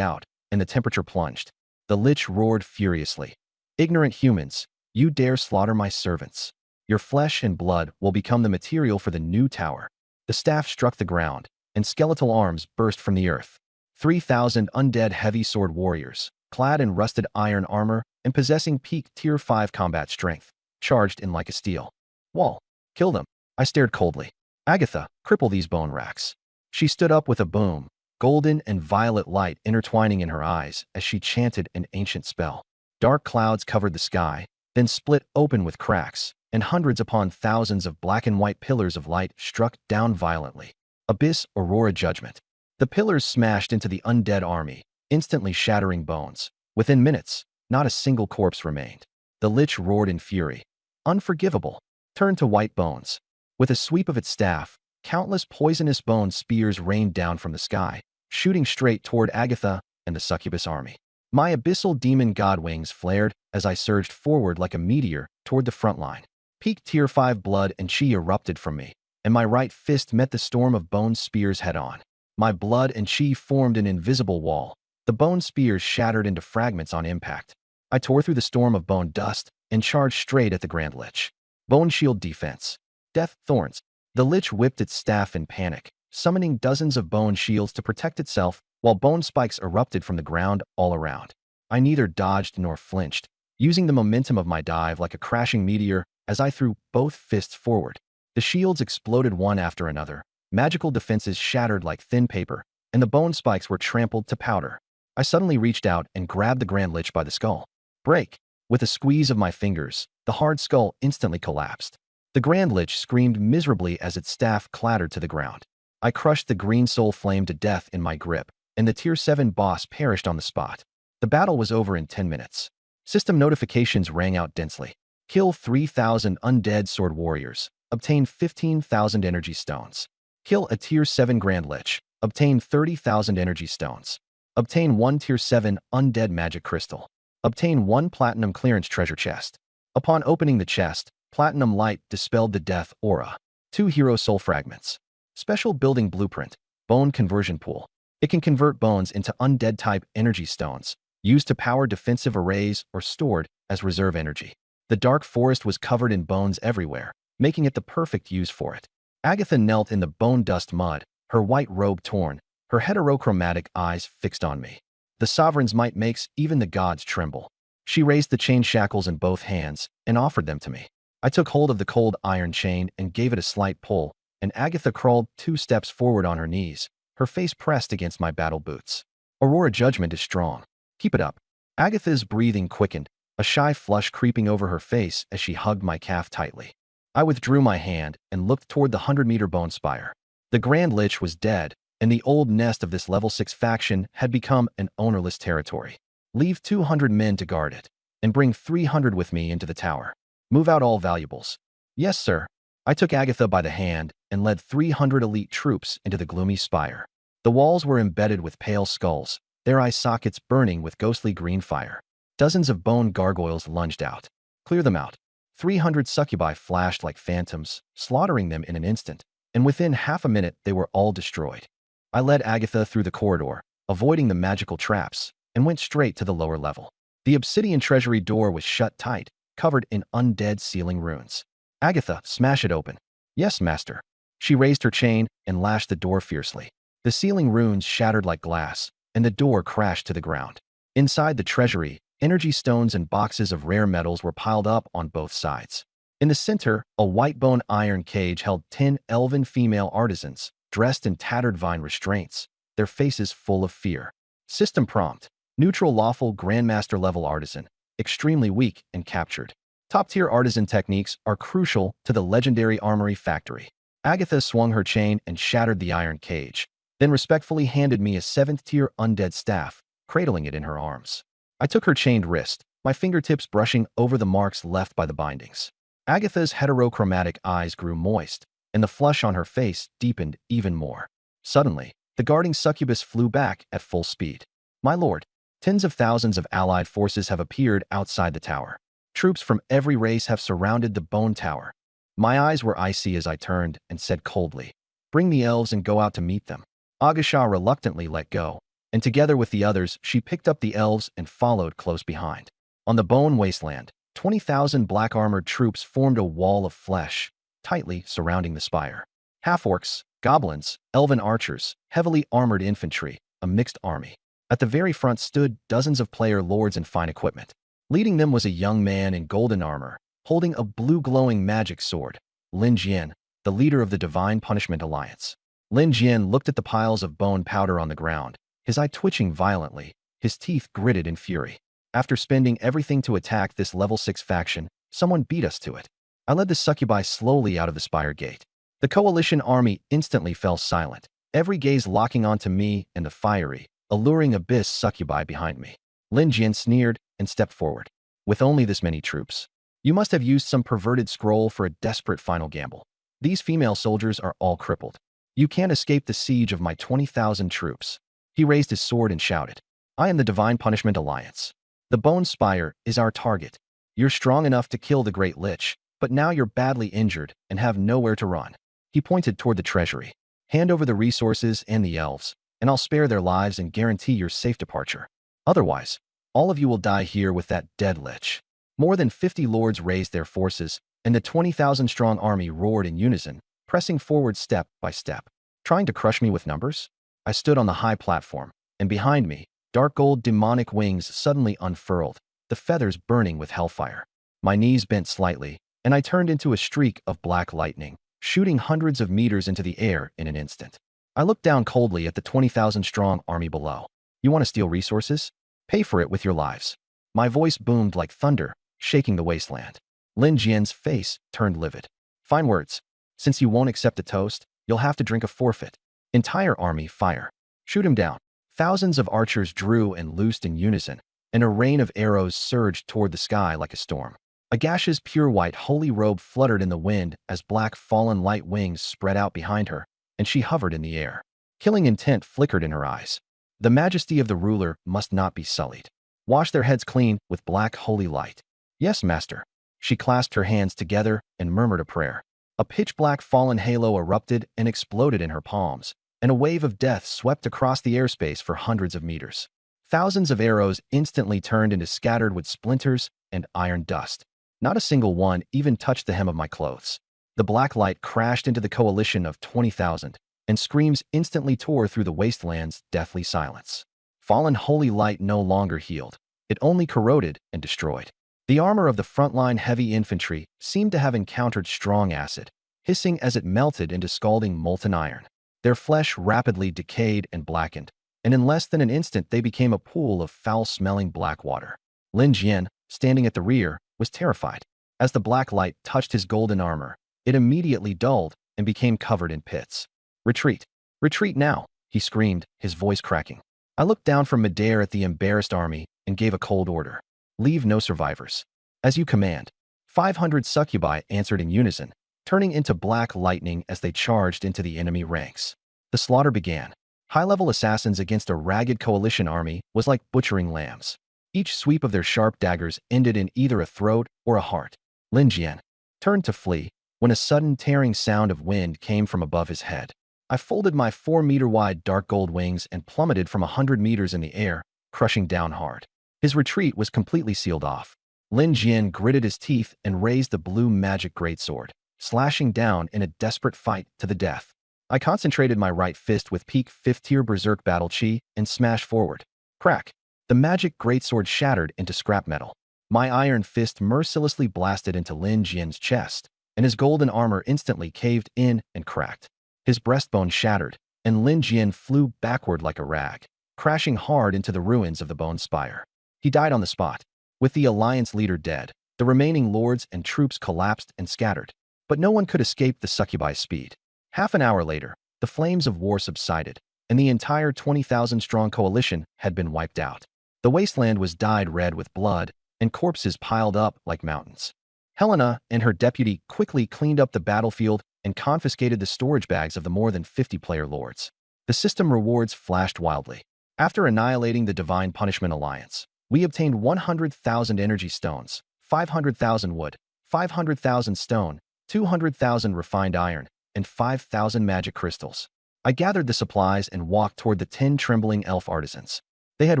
out, and the temperature plunged. The lich roared furiously. "Ignorant humans, you dare slaughter my servants. Your flesh and blood will become the material for the new tower." The staff struck the ground, and skeletal arms burst from the earth. 3,000 undead heavy sword warriors, clad in rusted iron armor and possessing peak Tier 5 combat strength, charged in like a steel wall. "Kill them." I stared coldly. "Agatha, cripple these bone racks." She stood up with a boom, golden and violet light intertwining in her eyes as she chanted an ancient spell. Dark clouds covered the sky, then split open with cracks, and hundreds upon thousands of black and white pillars of light struck down violently. Abyss Aurora Judgment. The pillars smashed into the undead army, instantly shattering bones. Within minutes, not a single corpse remained. The lich roared in fury. Unforgivable. Turned to white bones. With a sweep of its staff, countless poisonous bone spears rained down from the sky, shooting straight toward Agatha and the succubus army. My abyssal demon god wings flared as I surged forward like a meteor toward the front line. Peak Tier 5 blood and chi erupted from me, and my right fist met the storm of bone spears head-on. My blood and chi formed an invisible wall. The bone spears shattered into fragments on impact. I tore through the storm of bone dust and charged straight at the Grand Lich. Bone shield defense. Death thorns. The lich whipped its staff in panic, summoning dozens of bone shields to protect itself, while bone spikes erupted from the ground all around. I neither dodged nor flinched, using the momentum of my dive like a crashing meteor as I threw both fists forward. The shields exploded one after another, magical defenses shattered like thin paper, and the bone spikes were trampled to powder. I suddenly reached out and grabbed the Grand Lich by the skull. Break! With a squeeze of my fingers, the hard skull instantly collapsed. The Grand Lich screamed miserably as its staff clattered to the ground. I crushed the green soul flame to death in my grip, and the Tier 7 boss perished on the spot. The battle was over in 10 minutes. System notifications rang out densely. Kill 3,000 undead sword warriors. Obtain 15,000 energy stones. Kill a Tier 7 Grand Lich. Obtain 30,000 energy stones. Obtain 1 Tier 7 undead magic crystal. Obtain 1 platinum clearance treasure chest. Upon opening the chest, platinum light dispelled the death aura. 2 hero soul fragments. Special building blueprint. Bone conversion pool. It can convert bones into undead-type energy stones, used to power defensive arrays or stored as reserve energy. The dark forest was covered in bones everywhere, making it the perfect use for it. Agatha knelt in the bone dust mud, her white robe torn, her heterochromatic eyes fixed on me. The sovereign's might makes even the gods tremble. She raised the chain shackles in both hands and offered them to me. I took hold of the cold iron chain and gave it a slight pull, and Agatha crawled 2 steps forward on her knees, her face pressed against my battle boots. Aurora judgment is strong. Keep it up. Agatha's breathing quickened, a shy flush creeping over her face as she hugged my calf tightly. I withdrew my hand and looked toward the 100-meter bone spire. The Grand Lich was dead, and the old nest of this level 6 faction had become an ownerless territory. Leave 200 men to guard it, and bring 300 with me into the tower. Move out all valuables. Yes, sir. I took Agatha by the hand and led 300 elite troops into the gloomy spire. The walls were embedded with pale skulls, their eye sockets burning with ghostly green fire. Dozens of bone gargoyles lunged out. Clear them out. 300 succubi flashed like phantoms, slaughtering them in an instant, and within half a minute they were all destroyed. I led Agatha through the corridor, avoiding the magical traps, and went straight to the lower level. The obsidian treasury door was shut tight, covered in undead sealing runes. Agatha, smash it open. Yes, master. She raised her chain and lashed the door fiercely. The sealing runes shattered like glass, and the door crashed to the ground. Inside the treasury, energy stones and boxes of rare metals were piled up on both sides. In the center, a white bone iron cage held 10 elven female artisans, dressed in tattered vine restraints, their faces full of fear. System prompt: neutral lawful grandmaster level artisan, extremely weak and captured. Top-tier artisan techniques are crucial to the legendary armory factory. Agatha swung her chain and shattered the iron cage, then respectfully handed me a 7th-tier undead staff, cradling it in her arms. I took her chained wrist, my fingertips brushing over the marks left by the bindings. Agatha's heterochromatic eyes grew moist, and the flush on her face deepened even more. Suddenly, the guarding succubus flew back at full speed. My lord, tens of thousands of allied forces have appeared outside the tower. Troops from every race have surrounded the bone tower. My eyes were icy as I turned and said coldly, "Bring the elves and go out to meet them." Agasha reluctantly let go, and together with the others, she picked up the elves and followed close behind. On the bone wasteland, 20,000 black-armored troops formed a wall of flesh, tightly surrounding the spire. Half-orcs, goblins, elven archers, heavily armored infantry, a mixed army. At the very front stood dozens of player lords in fine equipment. Leading them was a young man in golden armor, holding a blue glowing magic sword, Lin Jian, the leader of the Divine Punishment Alliance. Lin Jian looked at the piles of bone powder on the ground, his eye twitching violently, his teeth gritted in fury. After spending everything to attack this level 6 faction, someone beat us to it. I led the succubi slowly out of the spire gate. The coalition army instantly fell silent, every gaze locking onto me and the fiery, alluring abyss succubi behind me. Lin Jian sneered and stepped forward. With only this many troops, you must have used some perverted scroll for a desperate final gamble. These female soldiers are all crippled. You can't escape the siege of my 20,000 troops. He raised his sword and shouted, "I am the Divine Punishment Alliance. The Bone Spire is our target. You're strong enough to kill the Great Lich, but now you're badly injured and have nowhere to run." He pointed toward the treasury. "Hand over the resources and the elves, and I'll spare their lives and guarantee your safe departure. Otherwise, all of you will die here with that dead lich." More than 50 lords raised their forces, and the 20,000-strong army roared in unison, pressing forward step by step. Trying to crush me with numbers? I stood on the high platform, and behind me, dark gold demonic wings suddenly unfurled, the feathers burning with hellfire. My knees bent slightly, and I turned into a streak of black lightning, shooting hundreds of meters into the air in an instant. I looked down coldly at the 20,000-strong army below. "You want to steal resources? Pay for it with your lives." My voice boomed like thunder, shaking the wasteland. Lin Jian's face turned livid. "Fine words. Since you won't accept a toast, you'll have to drink a forfeit." Entire army, fire. Shoot him down. Thousands of archers drew and loosed in unison, and a rain of arrows surged toward the sky like a storm. Agash's pure white holy robe fluttered in the wind as black fallen light wings spread out behind her, and she hovered in the air. Killing intent flickered in her eyes. The majesty of the ruler must not be sullied. Wash their heads clean with black holy light. "Yes, master." She clasped her hands together and murmured a prayer. A pitch-black fallen halo erupted and exploded in her palms, and a wave of death swept across the airspace for hundreds of meters. Thousands of arrows instantly turned into scattered wood splinters and iron dust. Not a single one even touched the hem of my clothes. The black light crashed into the coalition of 20,000, and screams instantly tore through the wasteland's deathly silence. Fallen holy light no longer healed. It only corroded and destroyed. The armor of the frontline heavy infantry seemed to have encountered strong acid, hissing as it melted into scalding molten iron. Their flesh rapidly decayed and blackened, and in less than an instant they became a pool of foul-smelling black water. Lin Jian, standing at the rear, was terrified. As the black light touched his golden armor, it immediately dulled and became covered in pits. "Retreat! Retreat now!" he screamed, his voice cracking. I looked down from midair at the embarrassed army and gave a cold order. "Leave no survivors." "As you command." 500 succubi answered in unison, turning into black lightning as they charged into the enemy ranks. The slaughter began. High-level assassins against a ragged coalition army was like butchering lambs. Each sweep of their sharp daggers ended in either a throat or a heart. Lin Jian turned to flee when a sudden tearing sound of wind came from above his head. I folded my 4-meter-wide dark gold wings and plummeted from 100 meters in the air, crushing down hard. His retreat was completely sealed off. Lin Jian gritted his teeth and raised the blue magic greatsword, slashing down in a desperate fight to the death. I concentrated my right fist with peak 5th-tier berserk battle chi and smashed forward. Crack! The magic greatsword shattered into scrap metal. My iron fist mercilessly blasted into Lin Jian's chest, and his golden armor instantly caved in and cracked. His breastbone shattered, and Lin Jian flew backward like a rag, crashing hard into the ruins of the bone spire. He died on the spot. With the alliance leader dead, the remaining lords and troops collapsed and scattered. But no one could escape the succubi's speed. Half an hour later, the flames of war subsided, and the entire 20,000-strong coalition had been wiped out. The wasteland was dyed red with blood, and corpses piled up like mountains. Helena and her deputy quickly cleaned up the battlefield and confiscated the storage bags of the more than 50 player lords. The system rewards flashed wildly. After annihilating the Divine Punishment Alliance, we obtained 100,000 energy stones, 500,000 wood, 500,000 stone, 200,000 refined iron, and 5,000 magic crystals. I gathered the supplies and walked toward the 10 trembling elf artisans. They had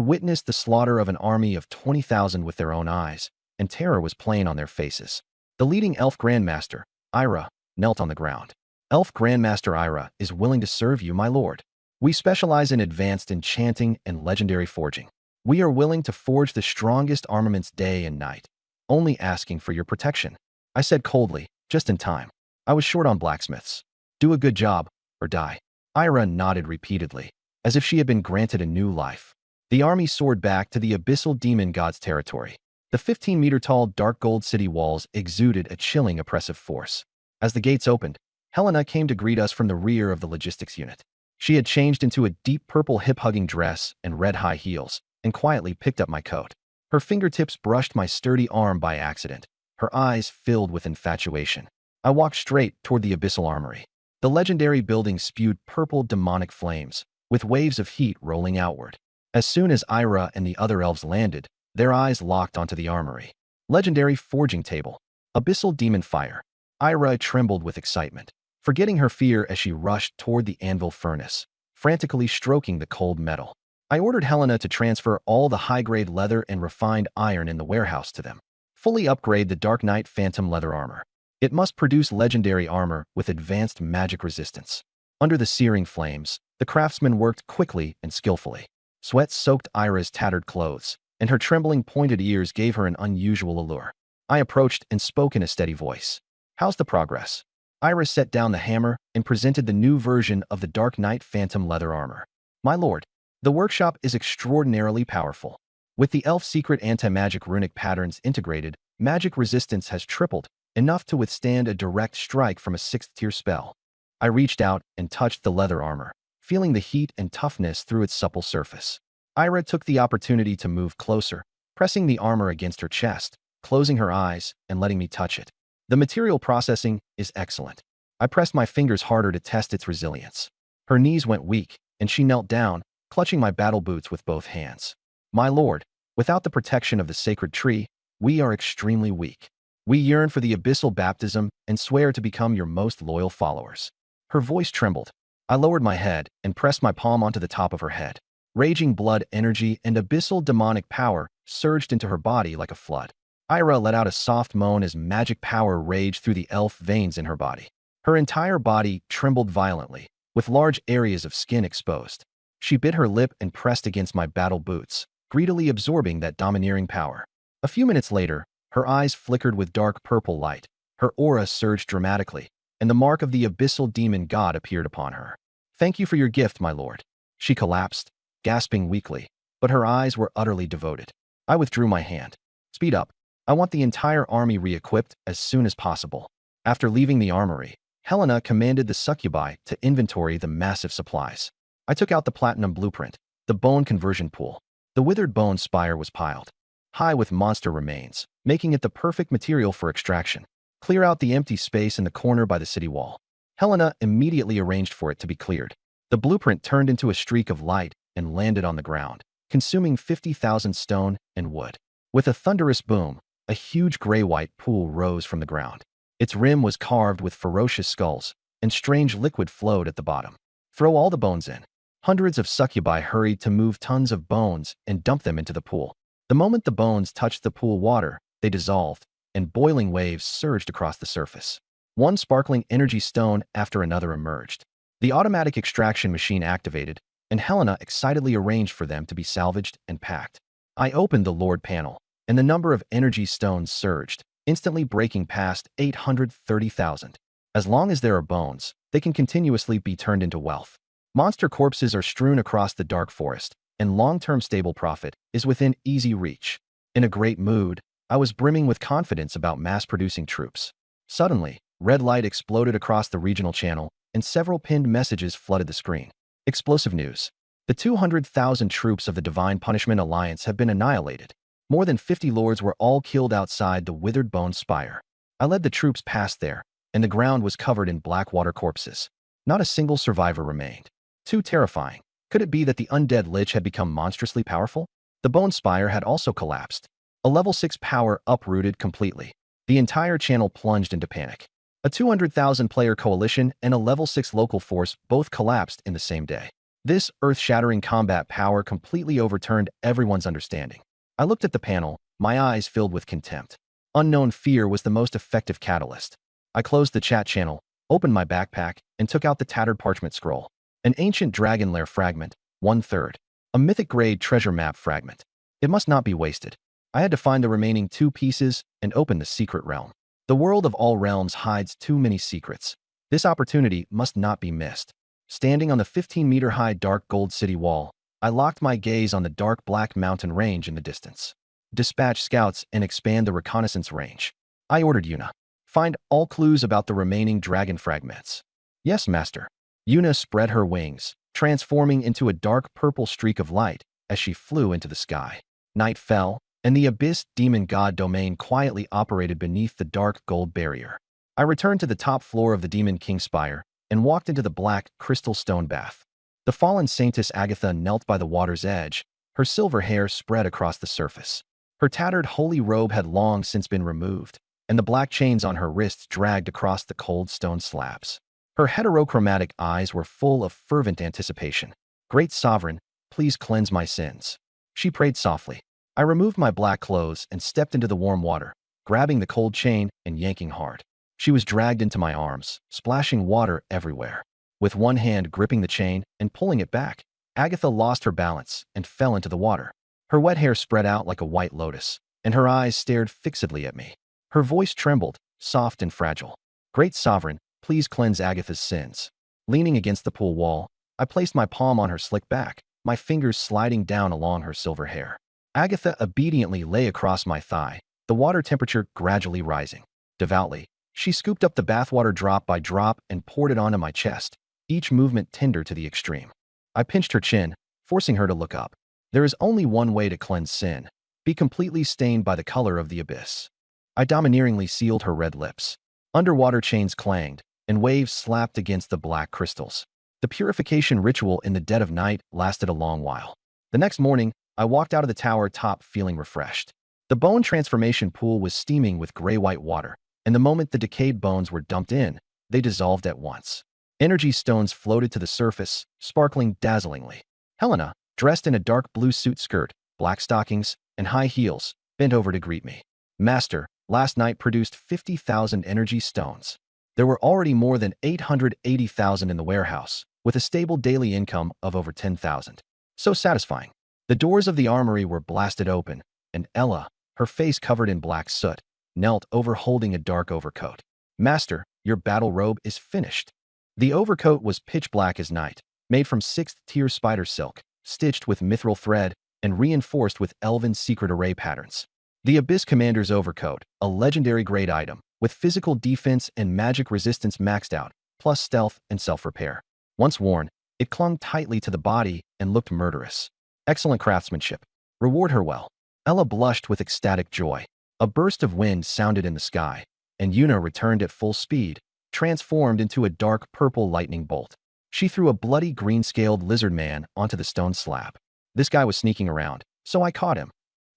witnessed the slaughter of an army of 20,000 with their own eyes, and terror was plain on their faces. The leading elf grandmaster, Ira, knelt on the ground. "Elf Grandmaster Ira is willing to serve you, my lord. We specialize in advanced enchanting and legendary forging. We are willing to forge the strongest armaments day and night, only asking for your protection," I said coldly, just in time. I was short on blacksmiths. "Do a good job, or die." Ira nodded repeatedly, as if she had been granted a new life. The army soared back to the Abyssal Demon God's territory. The 15-meter-tall dark gold city walls exuded a chilling oppressive force. As the gates opened, Helena came to greet us from the rear of the logistics unit. She had changed into a deep purple hip-hugging dress and red high heels, and quietly picked up my coat. Her fingertips brushed my sturdy arm by accident, her eyes filled with infatuation. I walked straight toward the Abyssal Armory. The legendary building spewed purple demonic flames, with waves of heat rolling outward. As soon as Ira and the other elves landed, their eyes locked onto the armory. Legendary forging table. Abyssal demon fire. Ira trembled with excitement, forgetting her fear as she rushed toward the anvil furnace, frantically stroking the cold metal. I ordered Helena to transfer all the high-grade leather and refined iron in the warehouse to them. Fully upgrade the Dark Knight Phantom leather armor. It must produce legendary armor with advanced magic resistance. Under the searing flames, the craftsman worked quickly and skillfully. Sweat soaked Ira's tattered clothes, and her trembling pointed ears gave her an unusual allure. I approached and spoke in a steady voice. "How's the progress?" Ira set down the hammer and presented the new version of the Dark Knight Phantom leather armor. "My lord, the workshop is extraordinarily powerful. With the elf secret anti-magic runic patterns integrated, magic resistance has tripled, enough to withstand a direct strike from a 6th-tier spell." I reached out and touched the leather armor, feeling the heat and toughness through its supple surface. Ira took the opportunity to move closer, pressing the armor against her chest, closing her eyes and letting me touch it. "The material processing is excellent." I pressed my fingers harder to test its resilience. Her knees went weak, and she knelt down, clutching my battle boots with both hands. "My lord, without the protection of the sacred tree, we are extremely weak. We yearn for the abyssal baptism and swear to become your most loyal followers." Her voice trembled. I lowered my head and pressed my palm onto the top of her head. Raging blood energy and abyssal demonic power surged into her body like a flood. Ira let out a soft moan as magic power raged through the elf veins in her body. Her entire body trembled violently, with large areas of skin exposed. She bit her lip and pressed against my battle boots, greedily absorbing that domineering power. A few minutes later, her eyes flickered with dark purple light, her aura surged dramatically, and the mark of the abyssal demon god appeared upon her. Thank you for your gift, my lord. She collapsed, gasping weakly, but her eyes were utterly devoted. I withdrew my hand. Speed up. I want the entire army re-equipped as soon as possible. After leaving the armory, Helena commanded the succubi to inventory the massive supplies. I took out the platinum blueprint, the bone conversion pool. The withered bone spire was piled high with monster remains, making it the perfect material for extraction. Clear out the empty space in the corner by the city wall. Helena immediately arranged for it to be cleared. The blueprint turned into a streak of light and landed on the ground, consuming 50,000 stone and wood. With a thunderous boom, a huge gray-white pool rose from the ground. Its rim was carved with ferocious skulls, and strange liquid flowed at the bottom. Throw all the bones in. Hundreds of succubi hurried to move tons of bones and dump them into the pool. The moment the bones touched the pool water, they dissolved, and boiling waves surged across the surface. One sparkling energy stone after another emerged. The automatic extraction machine activated, and Helena excitedly arranged for them to be salvaged and packed. I opened the Lord panel, and the number of energy stones surged, instantly breaking past 830,000. As long as there are bones, they can continuously be turned into wealth. Monster corpses are strewn across the dark forest, and long-term stable profit is within easy reach. In a great mood, I was brimming with confidence about mass-producing troops. Suddenly, red light exploded across the regional channel, and several pinned messages flooded the screen. Explosive news. The 200,000 troops of the Divine Punishment Alliance have been annihilated. More than 50 lords were all killed outside the withered bone spire. I led the troops past there, and the ground was covered in black water corpses. Not a single survivor remained. Too terrifying. Could it be that the undead lich had become monstrously powerful? The bone spire had also collapsed. A level 6 power uprooted completely. The entire channel plunged into panic. A 200,000 player coalition and a level 6 local force both collapsed in the same day. This earth-shattering combat power completely overturned everyone's understanding. I looked at the panel, my eyes filled with contempt. Unknown fear was the most effective catalyst. I closed the chat channel, opened my backpack, and took out the tattered parchment scroll. An ancient dragon lair fragment, 1/3. A mythic-grade treasure map fragment. It must not be wasted. I had to find the remaining 2 pieces and open the secret realm. The world of all realms hides too many secrets. This opportunity must not be missed. Standing on the 15-meter-high dark gold city wall, I locked my gaze on the dark black mountain range in the distance. Dispatch scouts and expand the reconnaissance range. I ordered Yuna. Find all clues about the remaining dragon fragments. Yes, master. Yuna spread her wings, transforming into a dark purple streak of light as she flew into the sky. Night fell, and the Abyss Demon God domain quietly operated beneath the dark gold barrier. I returned to the top floor of the Demon King Spire and walked into the black crystal stone bath. The fallen Saintess Agatha knelt by the water's edge, her silver hair spread across the surface. Her tattered holy robe had long since been removed, and the black chains on her wrists dragged across the cold stone slabs. Her heterochromatic eyes were full of fervent anticipation. Great Sovereign, please cleanse my sins. She prayed softly. I removed my black clothes and stepped into the warm water, grabbing the cold chain and yanking hard. She was dragged into my arms, splashing water everywhere. With one hand gripping the chain and pulling it back, Agatha lost her balance and fell into the water. Her wet hair spread out like a white lotus, and her eyes stared fixedly at me. Her voice trembled, soft and fragile. Great Sovereign, please cleanse Agatha's sins. Leaning against the pool wall, I placed my palm on her slick back, my fingers sliding down along her silver hair. Agatha obediently lay across my thigh, the water temperature gradually rising. Devoutly, she scooped up the bathwater drop by drop and poured it onto my chest, each movement tender to the extreme. I pinched her chin, forcing her to look up. There is only one way to cleanse sin. Be completely stained by the color of the abyss. I domineeringly sealed her red lips. Underwater chains clanged, and waves slapped against the black crystals. The purification ritual in the dead of night lasted a long while. The next morning, I walked out of the tower top feeling refreshed. The bone transformation pool was steaming with gray-white water, and the moment the decayed bones were dumped in, they dissolved at once. Energy stones floated to the surface, sparkling dazzlingly. Helena, dressed in a dark blue suit skirt, black stockings, and high heels, bent over to greet me. Master, last night produced 50,000 energy stones. There were already more than 880,000 in the warehouse, with a stable daily income of over 10,000. So satisfying. The doors of the armory were blasted open, and Ella, her face covered in black soot, knelt over holding a dark overcoat. Master, your battle robe is finished. The overcoat was pitch black as night, made from 6th-tier spider silk, stitched with mithril thread, and reinforced with elven secret array patterns. The Abyss Commander's overcoat, a legendary grade item, with physical defense and magic resistance maxed out, plus stealth and self-repair. Once worn, it clung tightly to the body and looked murderous. Excellent craftsmanship. Reward her well. Ella blushed with ecstatic joy. A burst of wind sounded in the sky, and Yuna returned at full speed, transformed into a dark purple lightning bolt. She threw a bloody green-scaled lizard man onto the stone slab. This guy was sneaking around, so I caught him.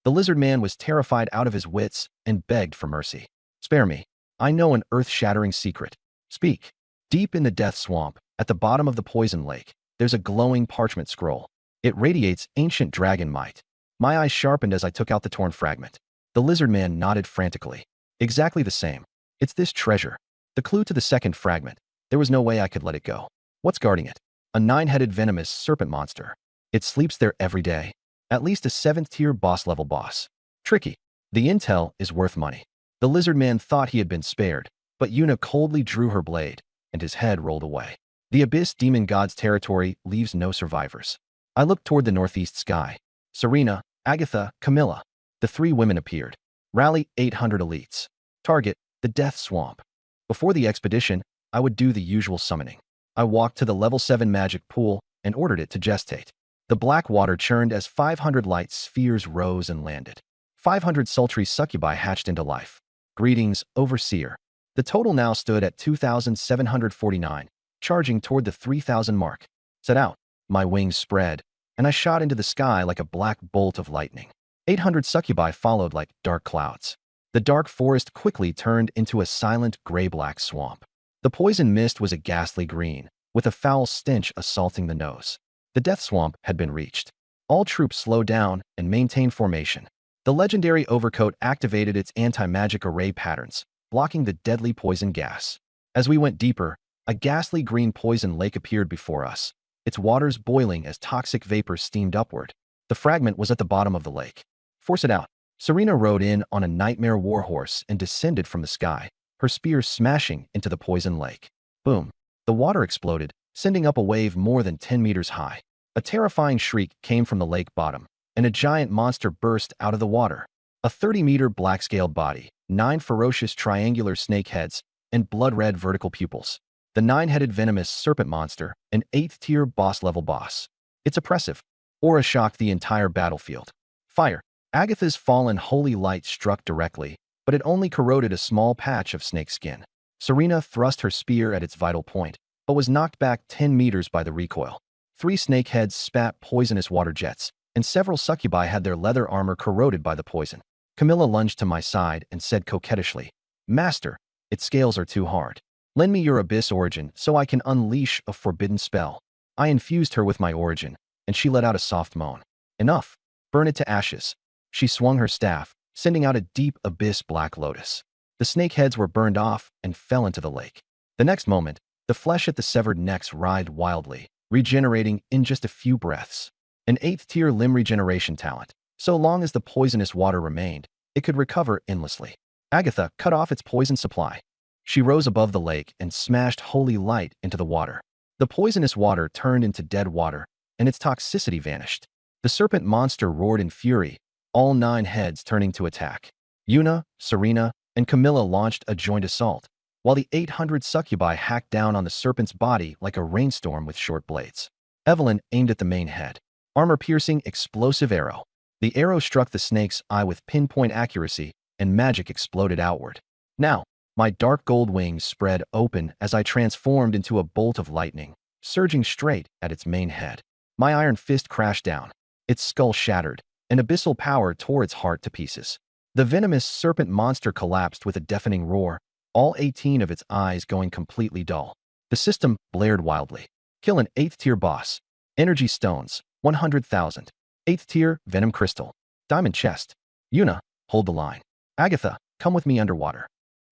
The lizard man was terrified out of his wits and begged for mercy. Spare me. I know an earth-shattering secret. Speak. Deep in the death swamp, at the bottom of the poison lake, there's a glowing parchment scroll. It radiates ancient dragon might. My eyes sharpened as I took out the torn fragment. The lizard man nodded frantically. Exactly the same. It's this treasure. The clue to the second fragment. There was no way I could let it go. What's guarding it? A 9-headed venomous serpent monster. It sleeps there every day. At least a 7th-tier boss-level boss. Tricky. The intel is worth money. The lizard man thought he had been spared, but Yuna coldly drew her blade, and his head rolled away. The Abyss Demon God's territory leaves no survivors. I looked toward the northeast sky. Serena, Agatha, Camilla. The 3 women appeared. Rally 800 elites. Target, the Death Swamp. Before the expedition, I would do the usual summoning. I walked to the level 7 magic pool and ordered it to gestate. The black water churned as 500 light spheres rose and landed. 500 sultry succubi hatched into life. Greetings, Overseer. The total now stood at 2,749, charging toward the 3,000 mark. Set out. My wings spread, and I shot into the sky like a black bolt of lightning. 800 succubi followed like dark clouds. The dark forest quickly turned into a silent gray-black swamp. The poison mist was a ghastly green, with a foul stench assaulting the nose. The death swamp had been reached. All troops slowed down and maintained formation. The legendary overcoat activated its anti-magic array patterns, blocking the deadly poison gas. As we went deeper, a ghastly green poison lake appeared before us, its waters boiling as toxic vapor steamed upward. The fragment was at the bottom of the lake. Force it out. Serena rode in on a nightmare warhorse and descended from the sky, her spear smashing into the poison lake. Boom. The water exploded, sending up a wave more than 10 meters high. A terrifying shriek came from the lake bottom, and a giant monster burst out of the water. A 30-meter black-scaled body, 9 ferocious triangular snake heads, and blood-red vertical pupils. The 9-headed venomous serpent monster, an 8th-tier boss-level boss. Its oppressive aura shocked the entire battlefield. Fire. Agatha's fallen holy light struck directly, but it only corroded a small patch of snake skin. Serena thrust her spear at its vital point, but was knocked back 10 meters by the recoil. 3 snake heads spat poisonous water jets, and several succubi had their leather armor corroded by the poison. Camilla lunged to my side and said coquettishly, "Master, its scales are too hard. Lend me your abyss origin so I can unleash a forbidden spell." I infused her with my origin, and she let out a soft moan. "Enough. Burn it to ashes." She swung her staff, sending out a deep abyss black lotus. The snake heads were burned off and fell into the lake. The next moment, the flesh at the severed necks writhed wildly, regenerating in just a few breaths. An 8th-tier limb regeneration talent. So long as the poisonous water remained, it could recover endlessly. Agatha cut off its poison supply. She rose above the lake and smashed holy light into the water. The poisonous water turned into dead water, and its toxicity vanished. The serpent monster roared in fury, all 9 heads turning to attack. Yuna, Serena, and Camilla launched a joint assault, while the 800 succubi hacked down on the serpent's body like a rainstorm with short blades. Evelyn aimed at the main head. Armor-piercing explosive arrow. The arrow struck the snake's eye with pinpoint accuracy, and magic exploded outward. Now, my dark gold wings spread open as I transformed into a bolt of lightning, surging straight at its main head. My iron fist crashed down. Its skull shattered, and abyssal power tore its heart to pieces. The venomous serpent monster collapsed with a deafening roar, all 18 of its eyes going completely dull. The system blared wildly. Kill an 8th-tier boss. Energy stones, 100,000. 8th-tier venom crystal. Diamond chest. Yuna, hold the line. Agatha, come with me underwater.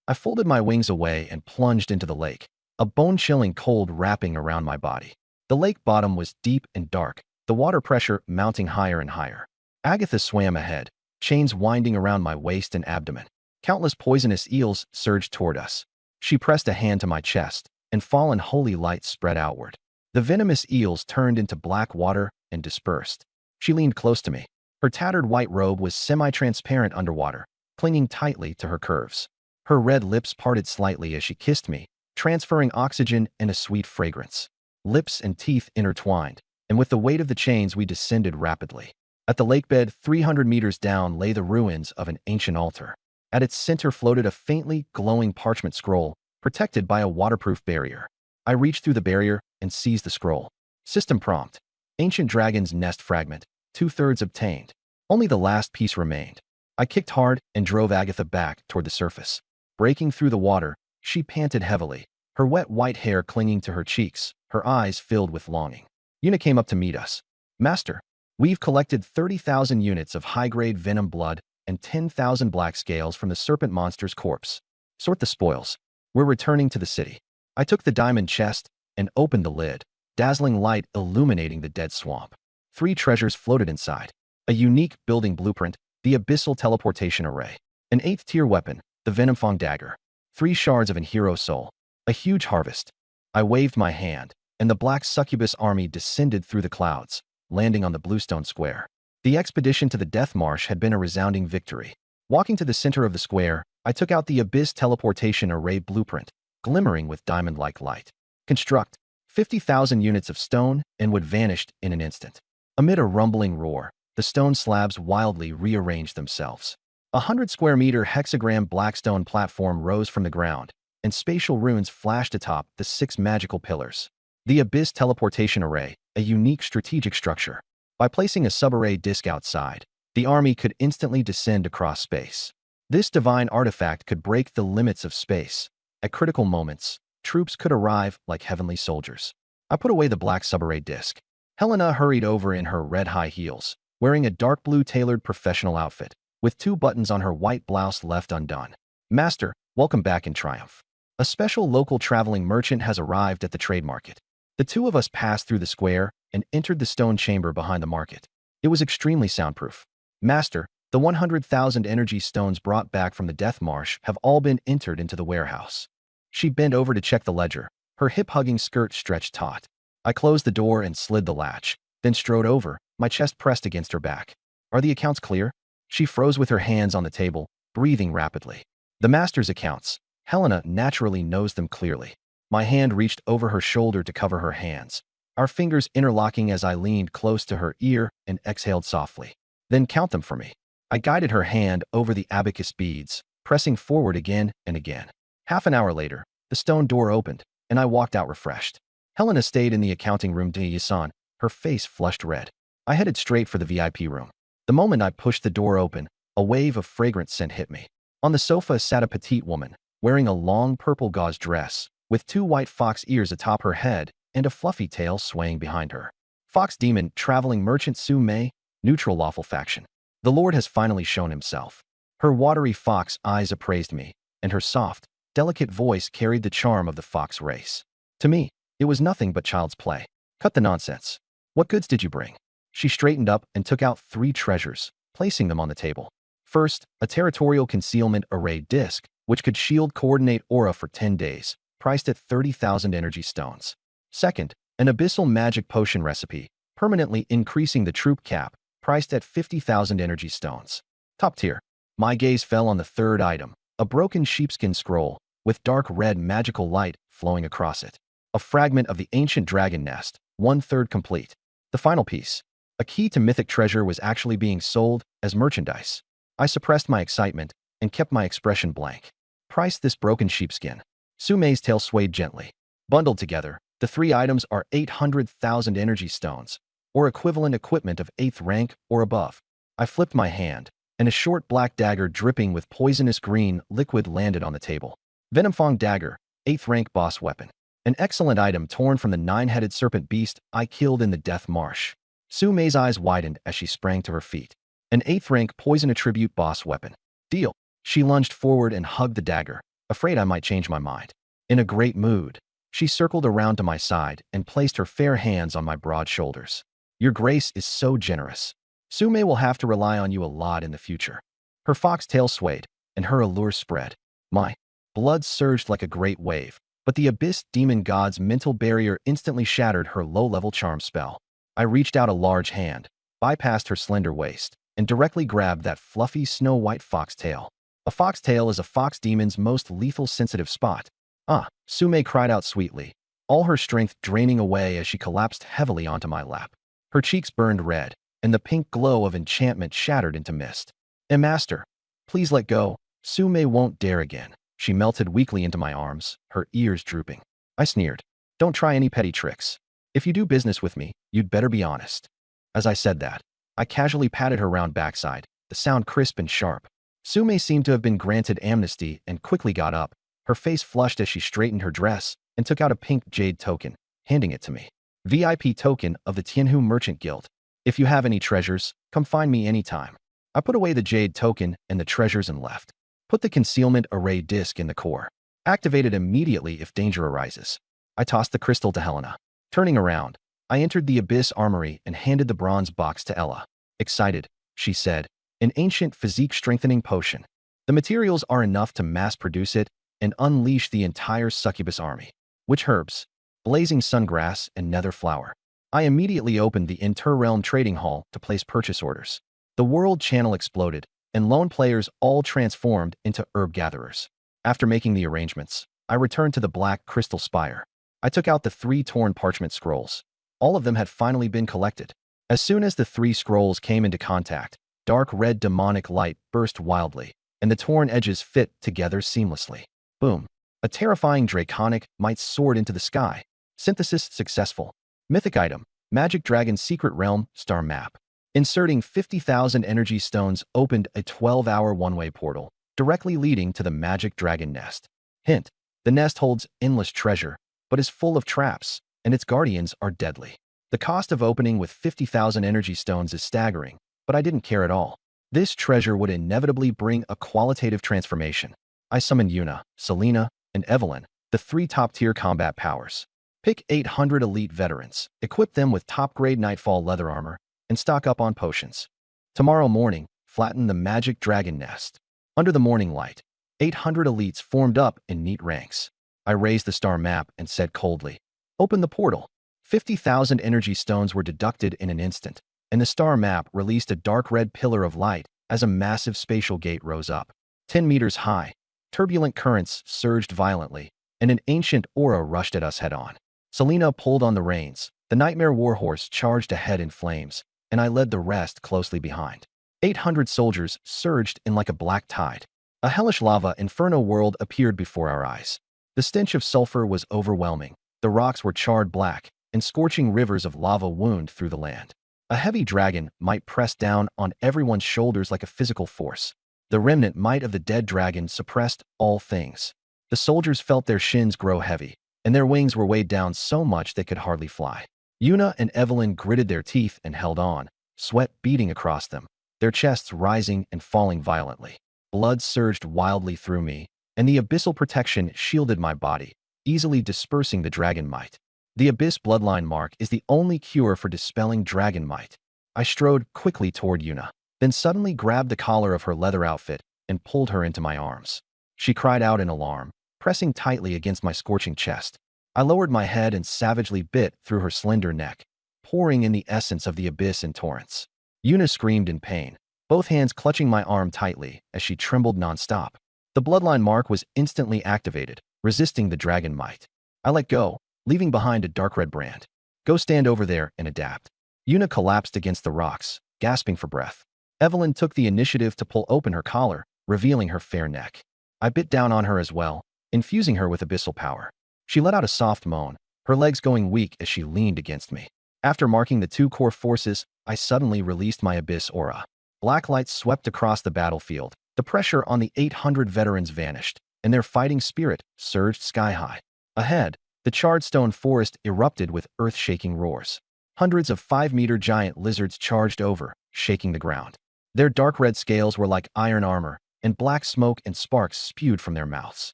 I folded my wings away and plunged into the lake, a bone-chilling cold wrapping around my body. The lake bottom was deep and dark, the water pressure mounting higher and higher. Agatha swam ahead, chains winding around my waist and abdomen. Countless poisonous eels surged toward us. She pressed a hand to my chest, and fallen holy light spread outward. The venomous eels turned into black water and dispersed. She leaned close to me. Her tattered white robe was semi-transparent underwater, clinging tightly to her curves. Her red lips parted slightly as she kissed me, transferring oxygen and a sweet fragrance. Lips and teeth intertwined, and with the weight of the chains we descended rapidly. At the lakebed, 300 meters down, lay the ruins of an ancient altar. At its center floated a faintly glowing parchment scroll, protected by a waterproof barrier. I reached through the barrier and seized the scroll. System prompt. Ancient Dragon's Nest Fragment. 2/3 obtained. Only the last piece remained. I kicked hard and drove Agatha back toward the surface. Breaking through the water, she panted heavily, her wet white hair clinging to her cheeks, her eyes filled with longing. Yuna came up to meet us. Master, we've collected 30,000 units of high-grade venom blood and 10,000 black scales from the serpent monster's corpse. Sort the spoils. We're returning to the city. I took the diamond chest and opened the lid, dazzling light illuminating the dead swamp. 3 treasures floated inside. A unique building blueprint, the Abyssal Teleportation Array. An 8th-tier weapon, the Venomfang Dagger. 3 shards of an hero soul. A huge harvest. I waved my hand, and the black succubus army descended through the clouds, landing on the bluestone square. The expedition to the Death Marsh had been a resounding victory. Walking to the center of the square, I took out the Abyss Teleportation Array blueprint, glimmering with diamond-like light. Construct 50,000 units of stone and would vanish in an instant. Amid a rumbling roar, the stone slabs wildly rearranged themselves. 100-square-meter hexagram blackstone platform rose from the ground, and spatial runes flashed atop the 6 magical pillars. The Abyss Teleportation Array, a unique strategic structure. By placing a subarray disk outside, the army could instantly descend across space. This divine artifact could break the limits of space. At critical moments, troops could arrive like heavenly soldiers. I put away the black subarray disk. Helena hurried over in her red high heels, wearing a dark blue tailored professional outfit, with 2 buttons on her white blouse left undone. Master, welcome back in triumph. A special local traveling merchant has arrived at the trade market. The 2 of us passed through the square and entered the stone chamber behind the market. It was extremely soundproof. Master, the 100,000 energy stones brought back from the Death Marsh have all been entered into the warehouse. She bent over to check the ledger, her hip-hugging skirt stretched taut. I closed the door and slid the latch, then strode over, my chest pressed against her back. Are the accounts clear? She froze with her hands on the table, breathing rapidly. The master's accounts. Helena naturally knows them clearly. My hand reached over her shoulder to cover her hands, our fingers interlocking as I leaned close to her ear and exhaled softly. Then count them for me. I guided her hand over the abacus beads, pressing forward again and again. Half an hour later, the stone door opened, and I walked out refreshed. Helena stayed in the accounting room to Yasan, her face flushed red. I headed straight for the VIP room. The moment I pushed the door open, a wave of fragrant scent hit me. On the sofa sat a petite woman, wearing a long purple gauze dress, with 2 white fox ears atop her head and a fluffy tail swaying behind her. Fox Demon, traveling merchant Su Mei, neutral lawful faction. The Lord has finally shown himself. Her watery fox eyes appraised me, and her soft, delicate voice carried the charm of the fox race. To me, it was nothing but child's play. Cut the nonsense. What goods did you bring? She straightened up and took out 3 treasures, placing them on the table. First, a territorial concealment array disc, which could shield coordinate aura for 10 days, priced at 30,000 energy stones. Second, an abyssal magic potion recipe, permanently increasing the troop cap, priced at 50,000 energy stones. Top tier. My gaze fell on the 3rd item, a broken sheepskin scroll, with dark red magical light flowing across it. A fragment of the ancient dragon nest, 1/3 complete. The final piece. A key to mythic treasure was actually being sold as merchandise. I suppressed my excitement and kept my expression blank. Price this broken sheepskin. Su Mei's tail swayed gently. Bundled together, the 3 items are 800,000 energy stones, or equivalent equipment of 8th rank or above. I flipped my hand, and a short black dagger dripping with poisonous green liquid landed on the table. Venomfang Dagger, 8th rank boss weapon. An excellent item torn from the 9-headed serpent beast I killed in the Death Marsh. Su Mei's eyes widened as she sprang to her feet. An 8th rank poison attribute boss weapon. Deal. She lunged forward and hugged the dagger, afraid I might change my mind. In a great mood, she circled around to my side and placed her fair hands on my broad shoulders. Your grace is so generous. Su Mei will have to rely on you a lot in the future. Her fox tail swayed, and her allure spread. My blood surged like a great wave, but the Abyss Demon God's mental barrier instantly shattered her low-level charm spell. I reached out a large hand, bypassed her slender waist, and directly grabbed that fluffy snow-white foxtail. A foxtail is a fox demon's most lethal sensitive spot. Ah, Sume cried out sweetly, all her strength draining away as she collapsed heavily onto my lap. Her cheeks burned red, and the pink glow of enchantment shattered into mist. Master, please let go. Sume won't dare again. She melted weakly into my arms, her ears drooping. I sneered. Don't try any petty tricks. If you do business with me, you'd better be honest. As I said that, I casually patted her round backside, the sound crisp and sharp. Sume seemed to have been granted amnesty and quickly got up, her face flushed as she straightened her dress and took out a pink jade token, handing it to me. VIP token of the Tianhu Merchant Guild. If you have any treasures, come find me anytime. I put away the jade token and the treasures and left. Put the concealment array disc in the core. Activate it immediately if danger arises. I tossed the crystal to Helena. Turning around, I entered the Abyss Armory and handed the bronze box to Ella. Excited, she said, an ancient physique-strengthening potion. The materials are enough to mass-produce it and unleash the entire succubus army. Which herbs? Blazing sungrass and nether flower. I immediately opened the Interrealm Trading Hall to place purchase orders. The world channel exploded, and lone players all transformed into herb gatherers. After making the arrangements, I returned to the Black Crystal Spire. I took out the 3 torn parchment scrolls. All of them had finally been collected. As soon as the 3 scrolls came into contact, dark red demonic light burst wildly, and the torn edges fit together seamlessly. Boom. A terrifying draconic might soared into the sky. Synthesis successful. Mythic item, Magic Dragon Secret Realm Star Map. Inserting 50,000 energy stones opened a 12-hour one-way portal, directly leading to the Magic Dragon Nest. Hint, the nest holds endless treasure, but is full of traps, and its guardians are deadly. The cost of opening with 50,000 energy stones is staggering, but I didn't care at all. This treasure would inevitably bring a qualitative transformation. I summoned Yuna, Selena, and Evelyn, the 3 top-tier combat powers. Pick 800 elite veterans, equip them with top-grade Nightfall leather armor, and stock up on potions. Tomorrow morning, flatten the Magic Dragon Nest. Under the morning light, 800 elites formed up in neat ranks. I raised the star map and said coldly, "Open the portal." 50,000 energy stones were deducted in an instant, and the star map released a dark red pillar of light as a massive spatial gate rose up. 10 meters high, turbulent currents surged violently, and an ancient aura rushed at us head-on. Selena pulled on the reins, the Nightmare Warhorse charged ahead in flames, and I led the rest closely behind. 800 soldiers surged in like a black tide. A hellish lava inferno world appeared before our eyes. The stench of sulfur was overwhelming. The rocks were charred black, and scorching rivers of lava wound through the land. A heavy dragon might press down on everyone's shoulders like a physical force. The remnant might of the dead dragon suppressed all things. The soldiers felt their shins grow heavy, and their wings were weighed down so much they could hardly fly. Yuna and Evelyn gritted their teeth and held on, sweat beating across them, their chests rising and falling violently. Blood surged wildly through me, and the abyssal protection shielded my body, easily dispersing the dragon might. The Abyss bloodline mark is the only cure for dispelling dragon might. I strode quickly toward Yuna, then suddenly grabbed the collar of her leather outfit and pulled her into my arms. She cried out in alarm, pressing tightly against my scorching chest. I lowered my head and savagely bit through her slender neck, pouring in the essence of the abyss in torrents. Yuna screamed in pain, both hands clutching my arm tightly as she trembled nonstop. The bloodline mark was instantly activated, resisting the dragon might. I let go, leaving behind a dark red brand. Go stand over there and adapt. Yuna collapsed against the rocks, gasping for breath. Evelyn took the initiative to pull open her collar, revealing her fair neck. I bit down on her as well, infusing her with abyssal power. She let out a soft moan, her legs going weak as she leaned against me. After marking the 2 core forces, I suddenly released my abyss aura. Black light swept across the battlefield. The pressure on the 800 veterans vanished, and their fighting spirit surged sky-high. Ahead, the charred stone forest erupted with earth-shaking roars. Hundreds of 5-meter giant lizards charged over, shaking the ground. Their dark red scales were like iron armor, and black smoke and sparks spewed from their mouths.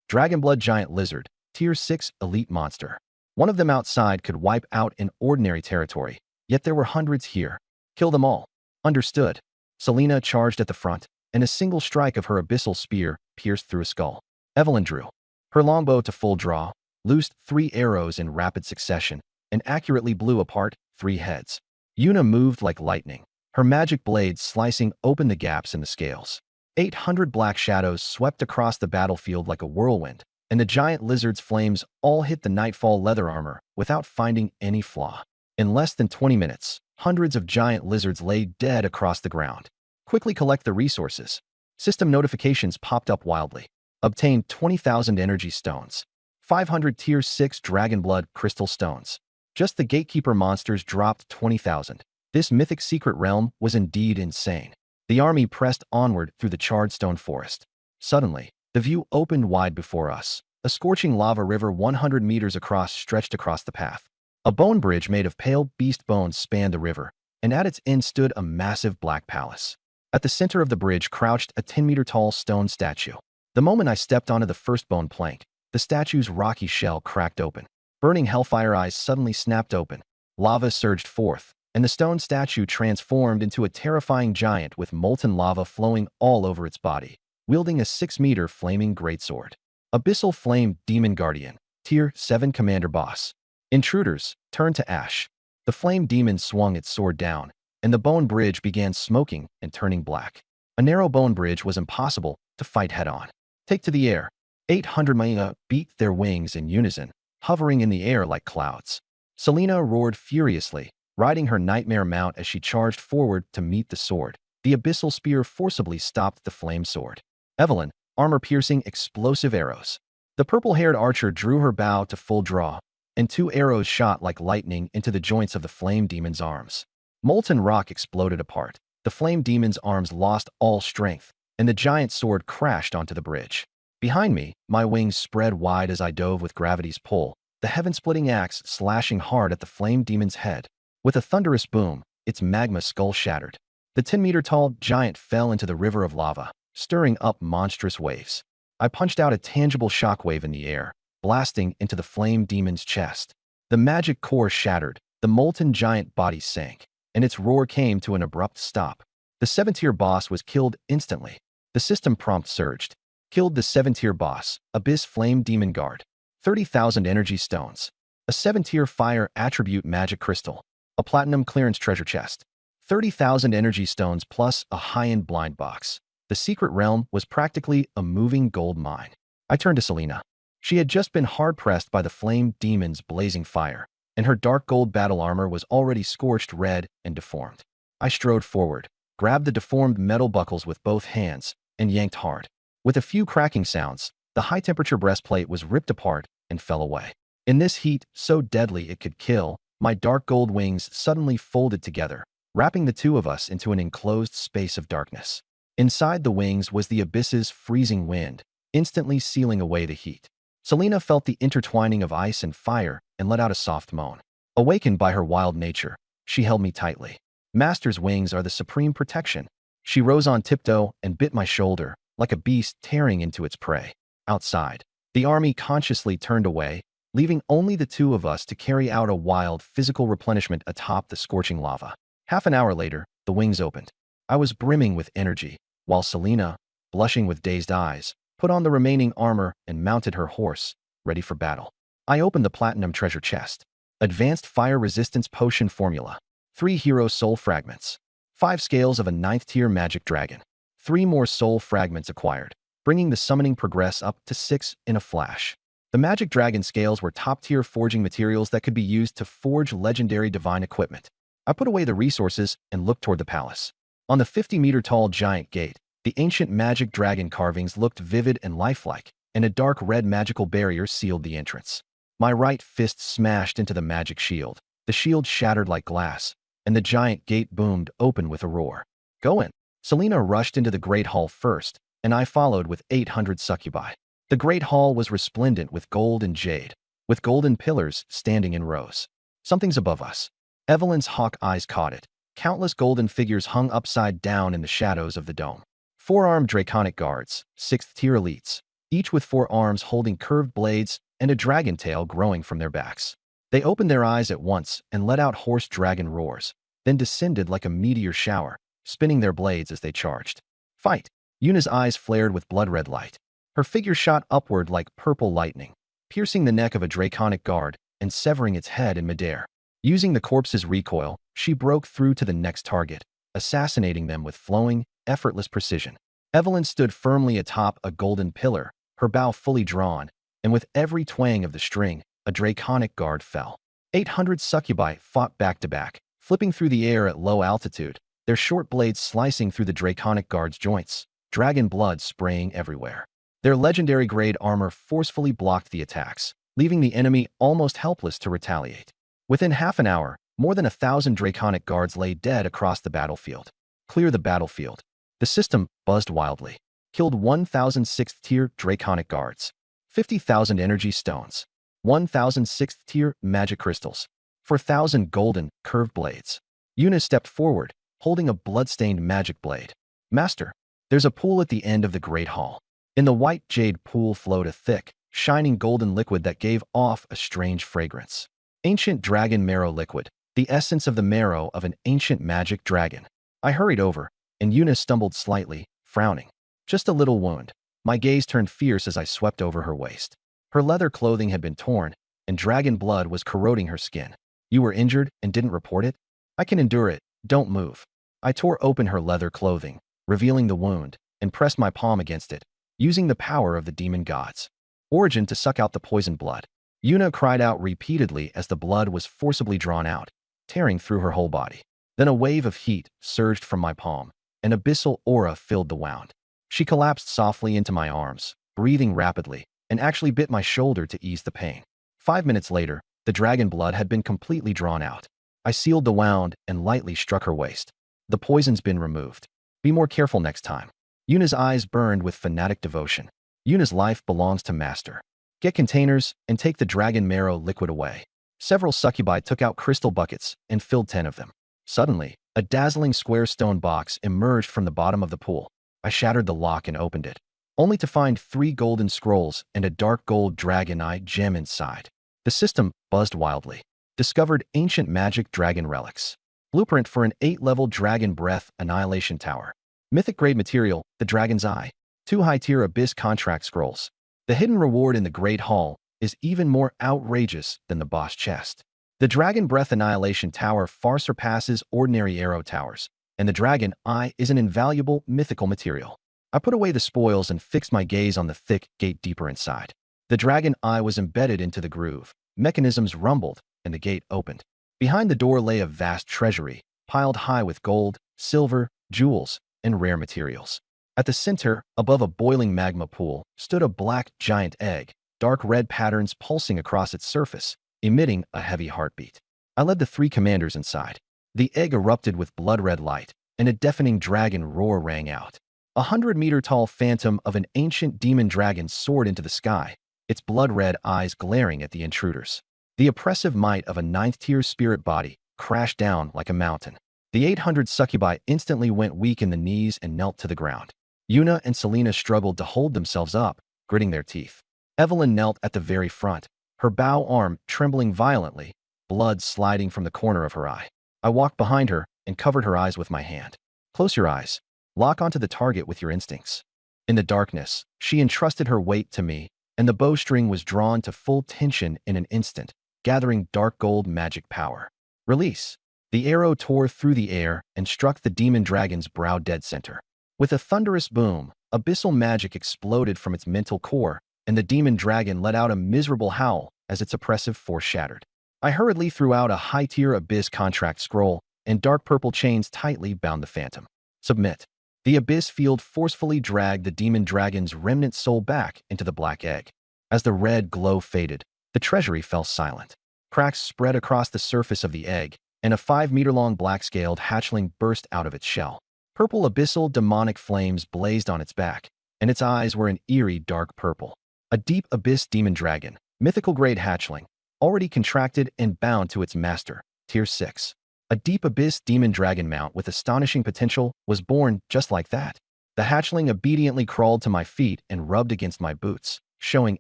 Dragonblood giant lizard, tier 6 elite monster. One of them outside could wipe out an ordinary territory, yet there were hundreds here. Kill them all. Understood. Selena charged at the front, and a single strike of her abyssal spear pierced through a skull. Evelyn drew her longbow to full draw, loosed 3 arrows in rapid succession, and accurately blew apart 3 heads. Yuna moved like lightning, her magic blades slicing open the gaps in the scales. 800 black shadows swept across the battlefield like a whirlwind, and the giant lizard's flames all hit the Nightfall leather armor without finding any flaw. In less than 20 minutes, hundreds of giant lizards lay dead across the ground. Quickly collect the resources. System notifications popped up wildly. Obtained 20,000 energy stones. 500 Tier 6 Dragonblood crystal stones. Just the Gatekeeper monsters dropped 20,000. This mythic secret realm was indeed insane. The army pressed onward through the charred stone forest. Suddenly, the view opened wide before us. A scorching lava river 100 meters across stretched across the path. A bone bridge made of pale beast bones spanned the river, and at its end stood a massive black palace. At the center of the bridge crouched a 10-meter-tall stone statue. The moment I stepped onto the first bone plank, the statue's rocky shell cracked open. Burning hellfire eyes suddenly snapped open. Lava surged forth, and the stone statue transformed into a terrifying giant with molten lava flowing all over its body, wielding a 6-meter flaming greatsword. Abyssal Flame Demon Guardian, Tier 7 Commander Boss. Intruders, turn to ash. The flame demon swung its sword down, and the bone bridge began smoking and turning black. A narrow bone bridge was impossible to fight head-on. Take to the air. 800 Maya beat their wings in unison, hovering in the air like clouds. Selena roared furiously, riding her nightmare mount as she charged forward to meet the sword. The abyssal spear forcibly stopped the flame sword. Evelyn, armor-piercing explosive arrows. The purple-haired archer drew her bow to full draw, and 2 arrows shot like lightning into the joints of the flame demon's arms. Molten rock exploded apart. The flame demon's arms lost all strength, and the giant sword crashed onto the bridge. Behind me, my wings spread wide as I dove with gravity's pull, the heaven-splitting axe slashing hard at the flame demon's head. With a thunderous boom, its magma skull shattered. The 10-meter-tall giant fell into the river of lava, stirring up monstrous waves. I punched out a tangible shockwave in the air, blasting into the flame demon's chest. The magic core shattered, the molten giant body sank, and its roar came to an abrupt stop. The 7-tier boss was killed instantly. The system prompt surged. Killed the 7-tier boss, Abyss Flame Demon Guard. 30,000 energy stones. A 7-tier fire attribute magic crystal. A platinum clearance treasure chest. 30,000 energy stones plus a high-end blind box. The secret realm was practically a moving gold mine. I turned to Selena. She had just been hard-pressed by the flame demon's blazing fire, and her dark gold battle armor was already scorched red and deformed. I strode forward, grabbed the deformed metal buckles with both hands, and yanked hard. With a few cracking sounds, the high-temperature breastplate was ripped apart and fell away. In this heat, so deadly it could kill, my dark gold wings suddenly folded together, wrapping the two of us into an enclosed space of darkness. Inside the wings was the abyss's freezing wind, instantly sealing away the heat. Selena felt the intertwining of ice and fire and let out a soft moan. Awakened by her wild nature, she held me tightly. Master's wings are the supreme protection. She rose on tiptoe and bit my shoulder, like a beast tearing into its prey. Outside, the army consciously turned away, leaving only the two of us to carry out a wild physical replenishment atop the scorching lava. Half an hour later, the wings opened. I was brimming with energy, while Selena, blushing with dazed eyes, put on the remaining armor and mounted her horse, ready for battle. I opened the platinum treasure chest. Advanced fire resistance potion formula. 3 hero soul fragments. 5 scales of a 9th-tier magic dragon. 3 more soul fragments acquired, bringing the summoning progress up to 6 in a flash. The magic dragon scales were top-tier forging materials that could be used to forge legendary divine equipment. I put away the resources and looked toward the palace. On the 50-meter-tall giant gate, the ancient magic dragon carvings looked vivid and lifelike, and a dark red magical barrier sealed the entrance. My right fist smashed into the magic shield. The shield shattered like glass, and the giant gate boomed open with a roar. Go in. Selena rushed into the great hall first, and I followed with 800 succubi. The great hall was resplendent with gold and jade, with golden pillars standing in rows. Something's above us. Evelyn's hawk eyes caught it. Countless golden figures hung upside down in the shadows of the dome. 4-armed draconic guards, 6th-tier elites, each with 4 arms holding curved blades and a dragon tail growing from their backs. They opened their eyes at once and let out hoarse dragon roars, then descended like a meteor shower, spinning their blades as they charged. Fight! Yuna's eyes flared with blood-red light. Her figure shot upward like purple lightning, piercing the neck of a draconic guard and severing its head in midair. Using the corpse's recoil, she broke through to the next target, assassinating them with flowing, effortless precision. Evelyn stood firmly atop a golden pillar, her bow fully drawn, and with every twang of the string, a draconic guard fell. 800 succubi fought back to back, flipping through the air at low altitude, their short blades slicing through the draconic guard's joints, dragon blood spraying everywhere. Their legendary grade armor forcefully blocked the attacks, leaving the enemy almost helpless to retaliate. Within half an hour, more than 1,000 draconic guards lay dead across the battlefield. Clear the battlefield. The system buzzed wildly. Killed 1,000 6th-tier draconic guards. 50,000 energy stones. 1,000 6th-tier magic crystals. 4,000 golden, curved blades. Yuna stepped forward, holding a blood-stained magic blade. Master, there's a pool at the end of the Great Hall. In the white jade pool flowed a thick, shining golden liquid that gave off a strange fragrance. Ancient dragon marrow liquid, the essence of the marrow of an ancient magic dragon. I hurried over, and Yuna stumbled slightly, frowning. Just a little wound. My gaze turned fierce as I swept over her waist. Her leather clothing had been torn, and dragon blood was corroding her skin. You were injured and didn't report it? I can endure it, don't move. I tore open her leather clothing, revealing the wound, and pressed my palm against it, using the power of the demon gods. Origin to suck out the poison blood. Yuna cried out repeatedly as the blood was forcibly drawn out, tearing through her whole body. Then a wave of heat surged from my palm. An abyssal aura filled the wound. She collapsed softly into my arms, breathing rapidly, and actually bit my shoulder to ease the pain. 5 minutes later, the dragon blood had been completely drawn out. I sealed the wound and lightly struck her waist. The poison's been removed. Be more careful next time. Yuna's eyes burned with fanatic devotion. Yuna's life belongs to Master. Get containers and take the dragon marrow liquid away. Several succubi took out crystal buckets and filled 10 of them. Suddenly, a dazzling square stone box emerged from the bottom of the pool. I shattered the lock and opened it, only to find 3 golden scrolls and a dark gold dragon eye gem inside. The system buzzed wildly. Discovered ancient magic dragon relics. Blueprint for an 8-level dragon breath annihilation tower. Mythic grade material, the dragon's eye. 2 high-tier abyss contract scrolls. The hidden reward in the Great Hall is even more outrageous than the boss chest. The Dragon Breath Annihilation Tower far surpasses ordinary arrow towers, and the Dragon Eye is an invaluable mythical material. I put away the spoils and fixed my gaze on the thick gate deeper inside. The Dragon Eye was embedded into the groove. Mechanisms rumbled, and the gate opened. Behind the door lay a vast treasury, piled high with gold, silver, jewels, and rare materials. At the center, above a boiling magma pool, stood a black giant egg, dark red patterns pulsing across its surface, emitting a heavy heartbeat. I led the 3 commanders inside. The egg erupted with blood-red light, and a deafening dragon roar rang out. 100-meter-tall phantom of an ancient demon dragon soared into the sky, its blood-red eyes glaring at the intruders. The oppressive might of a 9th-tier spirit body crashed down like a mountain. The 800 succubi instantly went weak in the knees and knelt to the ground. Yuna and Selena struggled to hold themselves up, gritting their teeth. Evelyn knelt at the very front, her bow arm trembling violently, blood sliding from the corner of her eye. I walked behind her and covered her eyes with my hand. Close your eyes. Lock onto the target with your instincts. In the darkness, she entrusted her weight to me, and the bowstring was drawn to full tension in an instant, gathering dark gold magic power. Release. The arrow tore through the air and struck the demon dragon's brow dead center. With a thunderous boom, abyssal magic exploded from its mental core, and the demon dragon let out a miserable howl as its oppressive force shattered. I hurriedly threw out a high-tier abyss contract scroll, and dark purple chains tightly bound the phantom. Submit. The abyss field forcefully dragged the demon dragon's remnant soul back into the black egg. As the red glow faded, the treasury fell silent. Cracks spread across the surface of the egg, and a 5-meter-long black-scaled hatchling burst out of its shell. Purple abyssal demonic flames blazed on its back, and its eyes were an eerie dark purple. A deep abyss demon dragon, mythical grade hatchling, already contracted and bound to its master, Tier 6. A deep abyss demon dragon mount with astonishing potential was born just like that. The hatchling obediently crawled to my feet and rubbed against my boots, showing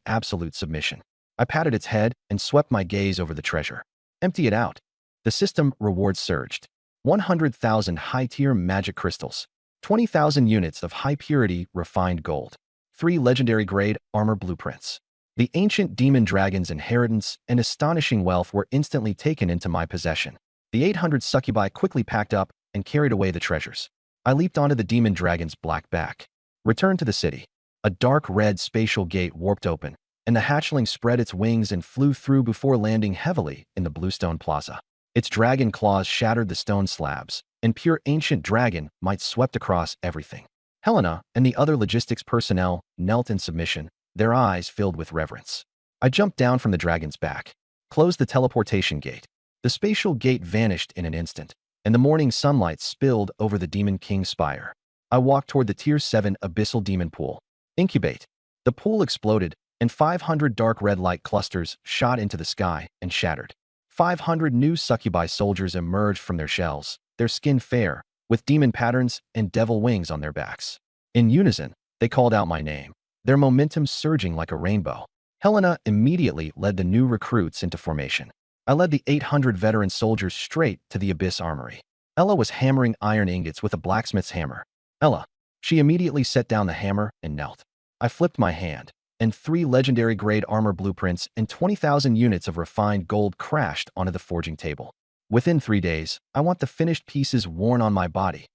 absolute submission. I patted its head and swept my gaze over the treasure. Empty it out. The system reward surged. 100,000 high-tier magic crystals, 20,000 units of high-purity refined gold, 3 legendary-grade armor blueprints, The ancient demon dragon's inheritance and astonishing wealth were instantly taken into my possession. The 800 succubi quickly packed up and carried away the treasures. I leaped onto the demon dragon's black back. Returned to the city. A dark red spatial gate warped open, and the hatchling spread its wings and flew through before landing heavily in the bluestone plaza. Its dragon claws shattered the stone slabs, and pure ancient dragon might swept across everything. Helena and the other logistics personnel knelt in submission, their eyes filled with reverence. I jumped down from the dragon's back, closed the teleportation gate. The spatial gate vanished in an instant, and the morning sunlight spilled over the Demon King's spire. I walked toward the Tier 7 Abyssal Demon Pool. Incubate. The pool exploded, and 500 dark red light clusters shot into the sky and shattered. 500 new succubi soldiers emerged from their shells, their skin fair, with demon patterns and devil wings on their backs. In unison, they called out my name, their momentum surging like a rainbow. Helena immediately led the new recruits into formation. I led the 800 veteran soldiers straight to the Abyss Armory. Ella was hammering iron ingots with a blacksmith's hammer. Ella. She immediately set down the hammer and knelt. I flipped my hand, and 3 legendary-grade armor blueprints and 20,000 units of refined gold crashed onto the forging table. Within 3 days, I want the finished pieces worn on my body.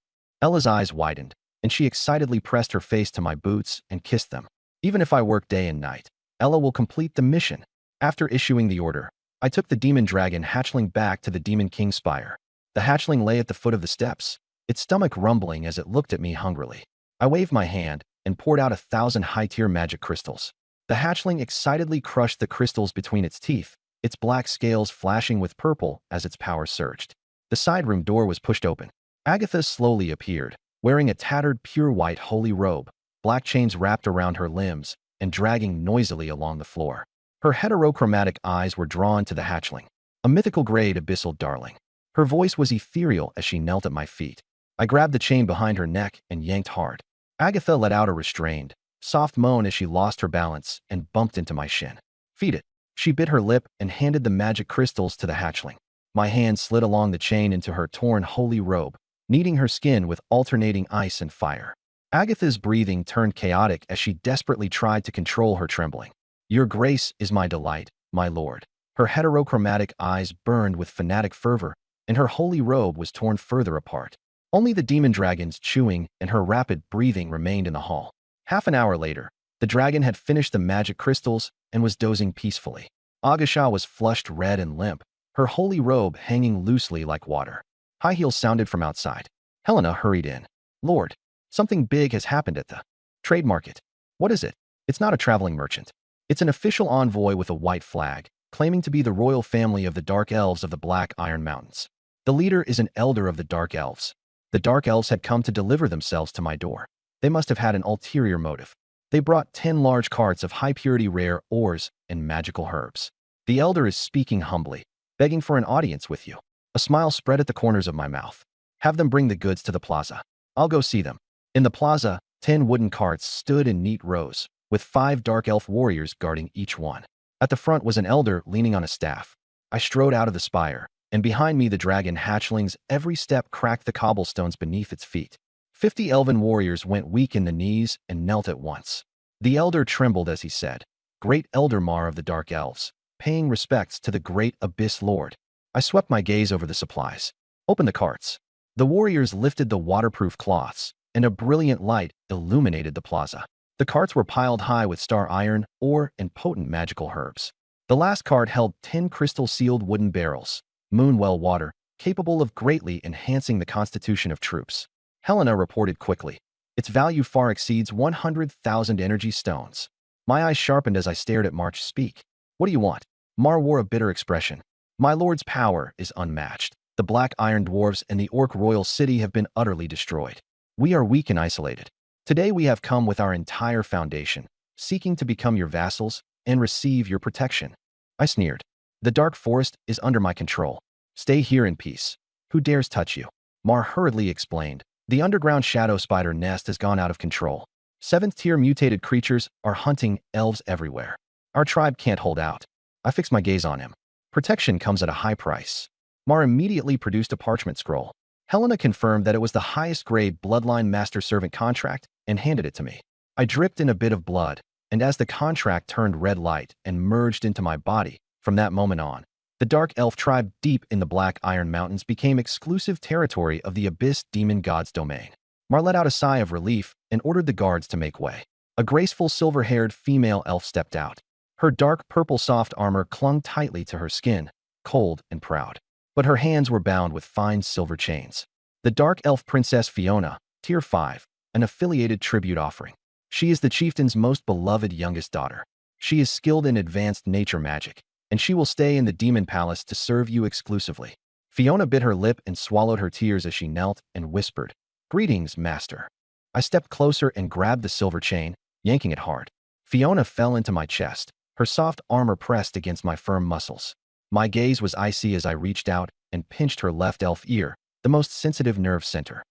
Ella's eyes widened, and she excitedly pressed her face to my boots and kissed them. Even if I work day and night, Ella will complete the mission. After issuing the order, I took the demon dragon hatchling back to the Demon King's spire. The hatchling lay at the foot of the steps, its stomach rumbling as it looked at me hungrily. I waved my hand and poured out 1,000 high-tier magic crystals. The hatchling excitedly crushed the crystals between its teeth, its black scales flashing with purple as its power surged. The side room door was pushed open. Agatha slowly appeared, wearing a tattered pure white holy robe, black chains wrapped around her limbs, and dragging noisily along the floor. Her heterochromatic eyes were drawn to the hatchling, a mythical-grade abyssal darling. Her voice was ethereal as she knelt at my feet. I grabbed the chain behind her neck and yanked hard. Agatha let out a restrained, soft moan as she lost her balance and bumped into my shin. "Feed it." She bit her lip and handed the magic crystals to the hatchling. My hand slid along the chain into her torn holy robe, kneading her skin with alternating ice and fire. Agatha's breathing turned chaotic as she desperately tried to control her trembling. "Your grace is my delight, my lord." Her heterochromatic eyes burned with fanatic fervor, and her holy robe was torn further apart. Only the demon dragon's chewing and her rapid breathing remained in the hall. Half an hour later, the dragon had finished the magic crystals and was dozing peacefully. Agasha was flushed red and limp, her holy robe hanging loosely like water. High heels sounded from outside. Helena hurried in. "Lord, something big has happened at the trade market." "What is it?" "It's not a traveling merchant. It's an official envoy with a white flag, claiming to be the royal family of the Dark Elves of the Black Iron Mountains. The leader is an elder of the Dark Elves. The Dark Elves had come to deliver themselves to my door. They must have had an ulterior motive. They brought 10 large carts of high-purity rare ores and magical herbs. The elder is speaking humbly, begging for an audience with you." A smile spread at the corners of my mouth. "Have them bring the goods to the plaza. I'll go see them." In the plaza, 10 wooden carts stood in neat rows, with 5 dark elf warriors guarding each one. At the front was an elder leaning on a staff. I strode out of the spire, and behind me the dragon hatchling's every step cracked the cobblestones beneath its feet. 50 elven warriors went weak in the knees and knelt at once. The elder trembled as he said, "Great Elder Mar of the Dark Elves, paying respects to the great Abyss Lord." I swept my gaze over the supplies. "Open the carts." The warriors lifted the waterproof cloths, and a brilliant light illuminated the plaza. The carts were piled high with star iron, ore, and potent magical herbs. The last cart held 10 crystal-sealed wooden barrels, moonwell water, capable of greatly enhancing the constitution of troops. Helena reported quickly. "Its value far exceeds 100,000 energy stones." My eyes sharpened as I stared at March speak. "What do you want?" Mar wore a bitter expression. "My lord's power is unmatched. The Black Iron Dwarves and the Orc Royal City have been utterly destroyed. We are weak and isolated. Today we have come with our entire foundation, seeking to become your vassals and receive your protection." I sneered. "The Dark Forest is under my control. Stay here in peace. Who dares touch you?" Mar hurriedly explained. "The underground shadow spider nest has gone out of control. 7th-tier mutated creatures are hunting elves everywhere. Our tribe can't hold out." I fixed my gaze on him. "Protection comes at a high price." Mar immediately produced a parchment scroll. Helena confirmed that it was the highest-grade bloodline master-servant contract and handed it to me. I dripped in a bit of blood, and as the contract turned red light and merged into my body, from that moment on, the Dark Elf tribe deep in the Black Iron Mountains became exclusive territory of the Abyss Demon God's domain. Mar let out a sigh of relief and ordered the guards to make way. A graceful silver-haired female elf stepped out. Her dark purple soft armor clung tightly to her skin, cold and proud. But her hands were bound with fine silver chains. The Dark Elf Princess Fiona, Tier 5, an affiliated tribute offering. She is the chieftain's most beloved youngest daughter. She is skilled in advanced nature magic, and she will stay in the Demon Palace to serve you exclusively. Fiona bit her lip and swallowed her tears as she knelt and whispered, "Greetings, master." I stepped closer and grabbed the silver chain, yanking it hard. Fiona fell into my chest, her soft armor pressed against my firm muscles. My gaze was icy as I reached out and pinched her left elf ear, the most sensitive nerve center.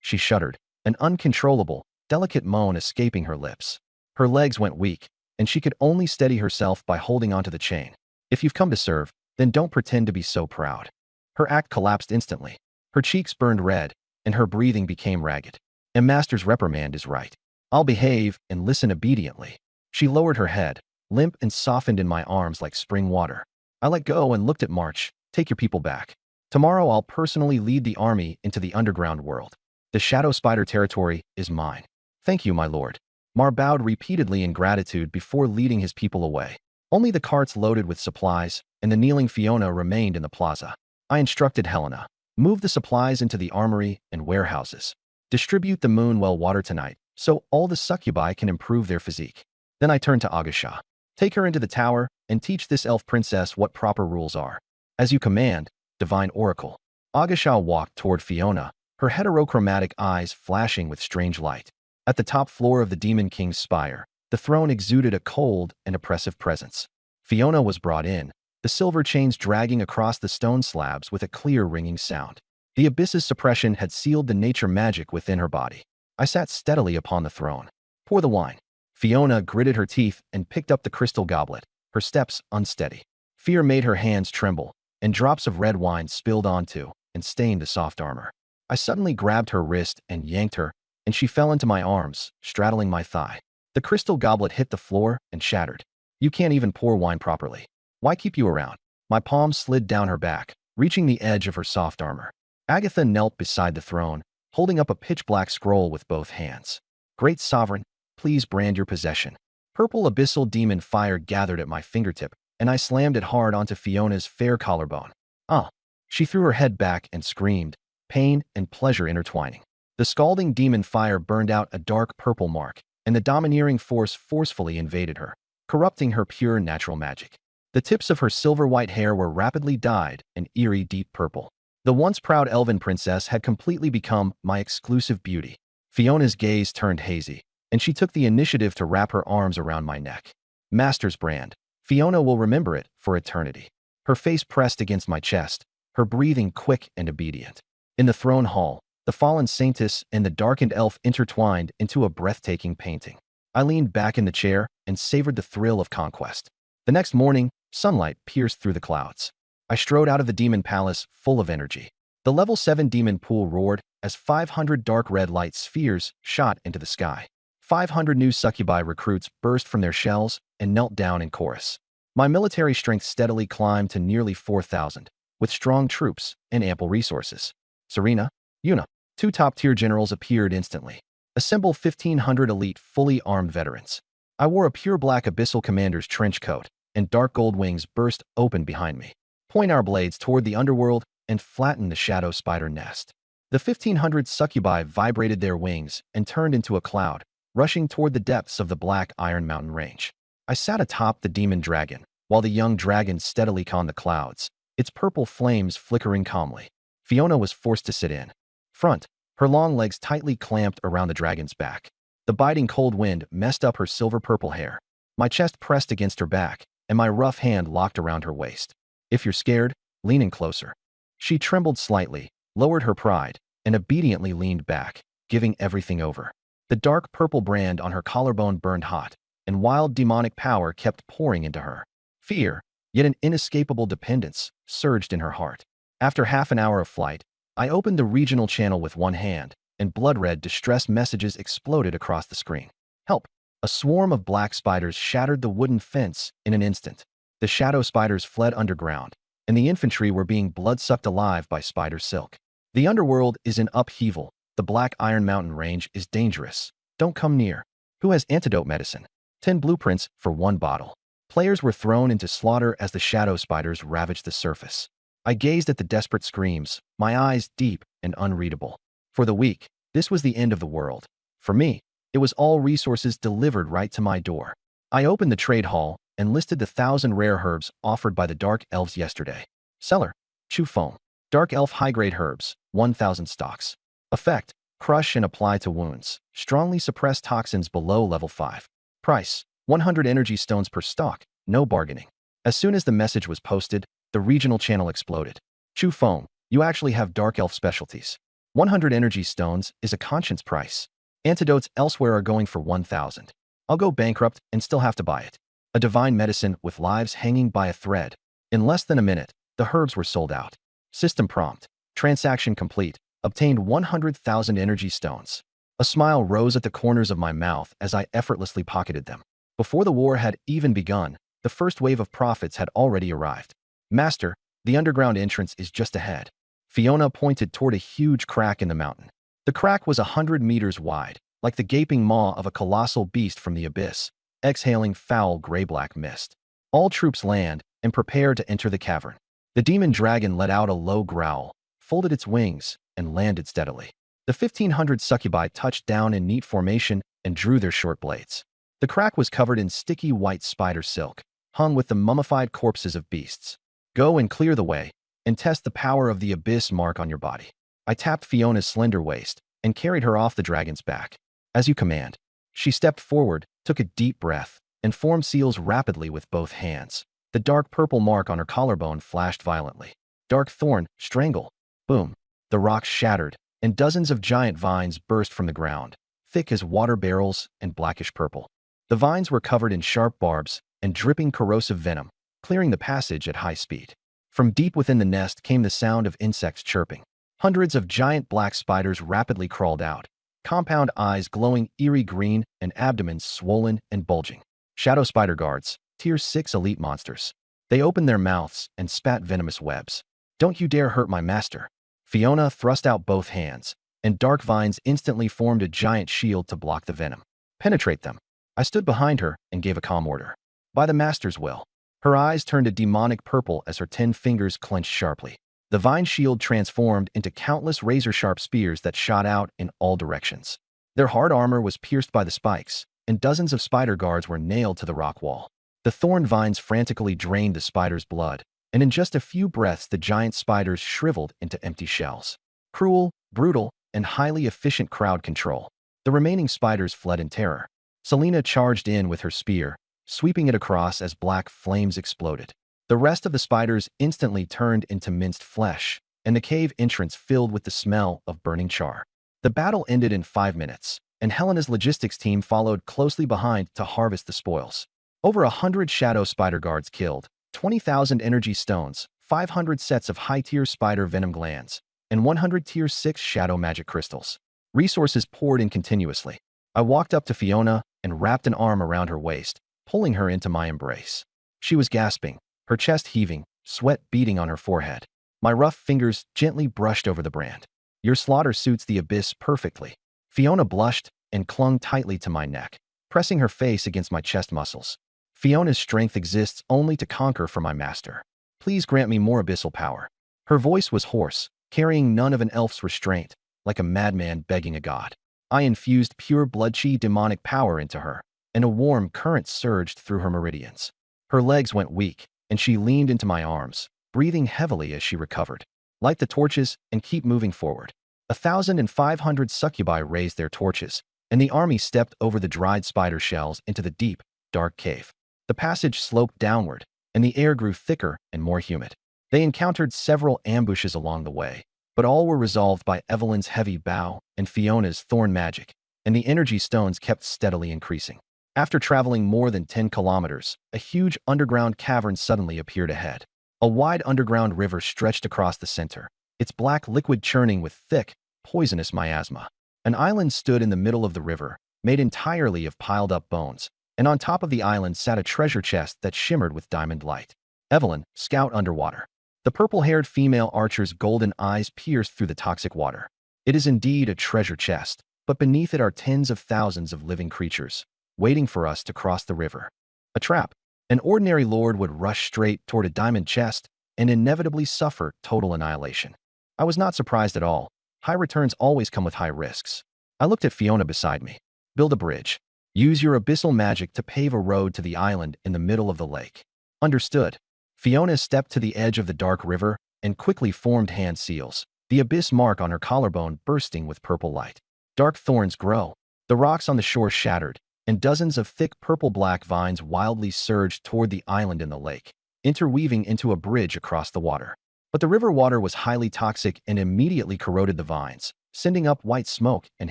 She shuddered, an uncontrollable, delicate moan escaping her lips. Her legs went weak, and she could only steady herself by holding onto the chain. If you've come to serve, then don't pretend to be so proud. Her act collapsed instantly. Her cheeks burned red, and her breathing became ragged. Master's reprimand is right. I'll behave and listen obediently. She lowered her head, limp and softened in my arms like spring water. I let go and looked at March. Take your people back. Tomorrow I'll personally lead the army into the underground world. The Shadow Spider territory is mine. Thank you, my lord. Mar bowed repeatedly in gratitude before leading his people away. Only the carts loaded with supplies and the kneeling Fiona remained in the plaza. I instructed Helena, move the supplies into the armory and warehouses. Distribute the Moonwell water tonight, so all the succubi can improve their physique. Then I turned to Agasha. Take her into the tower and teach this elf princess what proper rules are. As you command, divine oracle. Agasha walked toward Fiona, her heterochromatic eyes flashing with strange light. At the top floor of the Demon King's spire, the throne exuded a cold and oppressive presence. Fiona was brought in, the silver chains dragging across the stone slabs with a clear ringing sound. The abyss's suppression had sealed the nature magic within her body. I sat steadily upon the throne. Pour the wine. Fiona gritted her teeth and picked up the crystal goblet, her steps unsteady. Fear made her hands tremble, and drops of red wine spilled onto and stained the soft armor. I suddenly grabbed her wrist and yanked her, and she fell into my arms, straddling my thigh. The crystal goblet hit the floor and shattered. You can't even pour wine properly. Why keep you around? My palms slid down her back, reaching the edge of her soft armor. Agatha knelt beside the throne, holding up a pitch-black scroll with both hands. Great Sovereign, please brand your possession. Purple abyssal demon fire gathered at my fingertip, and I slammed it hard onto Fiona's fair collarbone. Ah! She threw her head back and screamed, pain and pleasure intertwining. The scalding demon fire burned out a dark purple mark, and the domineering force forcefully invaded her, corrupting her pure natural magic. The tips of her silver-white hair were rapidly dyed an eerie deep purple. The once proud elven princess had completely become my exclusive beauty. Fiona's gaze turned hazy, and she took the initiative to wrap her arms around my neck. Master's brand. Fiona will remember it for eternity. Her face pressed against my chest, her breathing quick and obedient. In the throne hall, the fallen saintess and the darkened elf intertwined into a breathtaking painting. I leaned back in the chair and savored the thrill of conquest. The next morning, sunlight pierced through the clouds. I strode out of the demon palace full of energy. The level 7 demon pool roared as 500 dark red light spheres shot into the sky. 500 new succubi recruits burst from their shells and knelt down in chorus. My military strength steadily climbed to nearly 4,000, with strong troops and ample resources. Serena, Una, 2 top-tier generals appeared instantly. Assemble 1,500 elite, fully armed veterans. I wore a pure black abyssal commander's trench coat, and dark gold wings burst open behind me. Point our blades toward the underworld and flatten the shadow spider nest. The 1,500 succubi vibrated their wings and turned into a cloud, rushing toward the depths of the Black Iron Mountain range. I sat atop the demon dragon, while the young dragon steadily conned the clouds, its purple flames flickering calmly. Fiona was forced to sit in front, her long legs tightly clamped around the dragon's back. The biting cold wind messed up her silver-purple hair. My chest pressed against her back, and my rough hand locked around her waist. If you're scared, lean in closer. She trembled slightly, lowered her pride, and obediently leaned back, giving everything over. The dark purple brand on her collarbone burned hot, and wild demonic power kept pouring into her. Fear, yet an inescapable dependence, surged in her heart. After half an hour of flight, I opened the regional channel with one hand, and blood-red distress messages exploded across the screen. Help! A swarm of black spiders shattered the wooden fence in an instant. The shadow spiders fled underground, and the infantry were being blood-sucked alive by spider silk. The underworld is in upheaval. The Black Iron Mountain range is dangerous. Don't come near. Who has antidote medicine? 10 blueprints for 1 bottle. Players were thrown into slaughter as the shadow spiders ravaged the surface. I gazed at the desperate screams, my eyes deep and unreadable. For the weak, this was the end of the world. For me, it was all resources delivered right to my door. I opened the trade hall and listed the 1,000 rare herbs offered by the Dark Elves yesterday. Seller, Chew Foam. Dark Elf high-grade herbs, 1,000 stocks. Effect, crush and apply to wounds. Strongly suppress toxins below level 5. Price, 100 energy stones per stock, no bargaining. As soon as the message was posted, the regional channel exploded. Chew Foam, you actually have Dark Elf specialties. 100 energy stones is a conscience price. Antidotes elsewhere are going for 1,000. I'll go bankrupt and still have to buy it. A divine medicine with lives hanging by a thread. In less than a minute, the herbs were sold out. System prompt. Transaction complete. Obtained 100,000 energy stones. A smile rose at the corners of my mouth as I effortlessly pocketed them. Before the war had even begun, the first wave of profits had already arrived. Master, the underground entrance is just ahead. Fiona pointed toward a huge crack in the mountain. The crack was 100 meters wide, like the gaping maw of a colossal beast from the abyss, exhaling foul gray-black mist. All troops land and prepare to enter the cavern. The demon dragon let out a low growl, folded its wings, and landed steadily. The 1,500 succubi touched down in neat formation and drew their short blades. The crack was covered in sticky white spider silk, hung with the mummified corpses of beasts. Go and clear the way, and test the power of the abyss mark on your body. I tapped Fiona's slender waist and carried her off the dragon's back. As you command. She stepped forward, took a deep breath, and formed seals rapidly with both hands. The dark purple mark on her collarbone flashed violently. Dark thorn, strangle. Boom. The rocks shattered, and dozens of giant vines burst from the ground, thick as water barrels and blackish purple. The vines were covered in sharp barbs and dripping corrosive venom, clearing the passage at high speed. From deep within the nest came the sound of insects chirping. Hundreds of giant black spiders rapidly crawled out, compound eyes glowing eerie green and abdomens swollen and bulging. Shadow spider guards, tier 6 elite monsters. They opened their mouths and spat venomous webs. Don't you dare hurt my master. Fiona thrust out both hands, and dark vines instantly formed a giant shield to block the venom. Penetrate them. I stood behind her and gave a calm order. By the master's will. Her eyes turned a demonic purple as her 10 fingers clenched sharply. The vine shield transformed into countless razor-sharp spears that shot out in all directions. Their hard armor was pierced by the spikes, and dozens of spider guards were nailed to the rock wall. The thorn vines frantically drained the spider's blood, and in just a few breaths the giant spiders shriveled into empty shells. Cruel, brutal, and highly efficient crowd control. The remaining spiders fled in terror. Selena charged in with her spear, sweeping it across as black flames exploded. The rest of the spiders instantly turned into minced flesh, and the cave entrance filled with the smell of burning char. The battle ended in 5 minutes, and Helena's logistics team followed closely behind to harvest the spoils. Over 100 shadow spider guards killed, 20,000 energy stones, 500 sets of high-tier spider venom glands, and 100 tier 6 shadow magic crystals. Resources poured in continuously. I walked up to Fiona and wrapped an arm around her waist, pulling her into my embrace. She was gasping, her chest heaving, sweat beading on her forehead. My rough fingers gently brushed over the brand. Your slaughter suits the abyss perfectly. Fiona blushed and clung tightly to my neck, pressing her face against my chest muscles. Fiona's strength exists only to conquer for my master. Please grant me more abyssal power. Her voice was hoarse, carrying none of an elf's restraint, like a madman begging a god. I infused pure blood-chi demonic power into her, and a warm current surged through her meridians. Her legs went weak, and she leaned into my arms, breathing heavily as she recovered. Light the torches and keep moving forward. 1,500 succubi raised their torches, and the army stepped over the dried spider shells into the deep, dark cave. The passage sloped downward, and the air grew thicker and more humid. They encountered several ambushes along the way, but all were resolved by Evelyn's heavy bow and Fiona's thorn magic, and the energy stones kept steadily increasing. After traveling more than 10 kilometers, a huge underground cavern suddenly appeared ahead. A wide underground river stretched across the center, its black liquid churning with thick, poisonous miasma. An island stood in the middle of the river, made entirely of piled-up bones, and on top of the island sat a treasure chest that shimmered with diamond light. Evelyn, scout underwater. The purple-haired female archer's golden eyes pierced through the toxic water. It is indeed a treasure chest, but beneath it are tens of thousands of living creatures, waiting for us to cross the river. A trap. An ordinary lord would rush straight toward a diamond chest and inevitably suffer total annihilation. I was not surprised at all. High returns always come with high risks. I looked at Fiona beside me. Build a bridge. Use your abyssal magic to pave a road to the island in the middle of the lake. Understood. Fiona stepped to the edge of the dark river and quickly formed hand seals, the abyss mark on her collarbone bursting with purple light. Dark thorns grow. The rocks on the shore shattered, and dozens of thick purple-black vines wildly surged toward the island in the lake, interweaving into a bridge across the water. But the river water was highly toxic and immediately corroded the vines, sending up white smoke and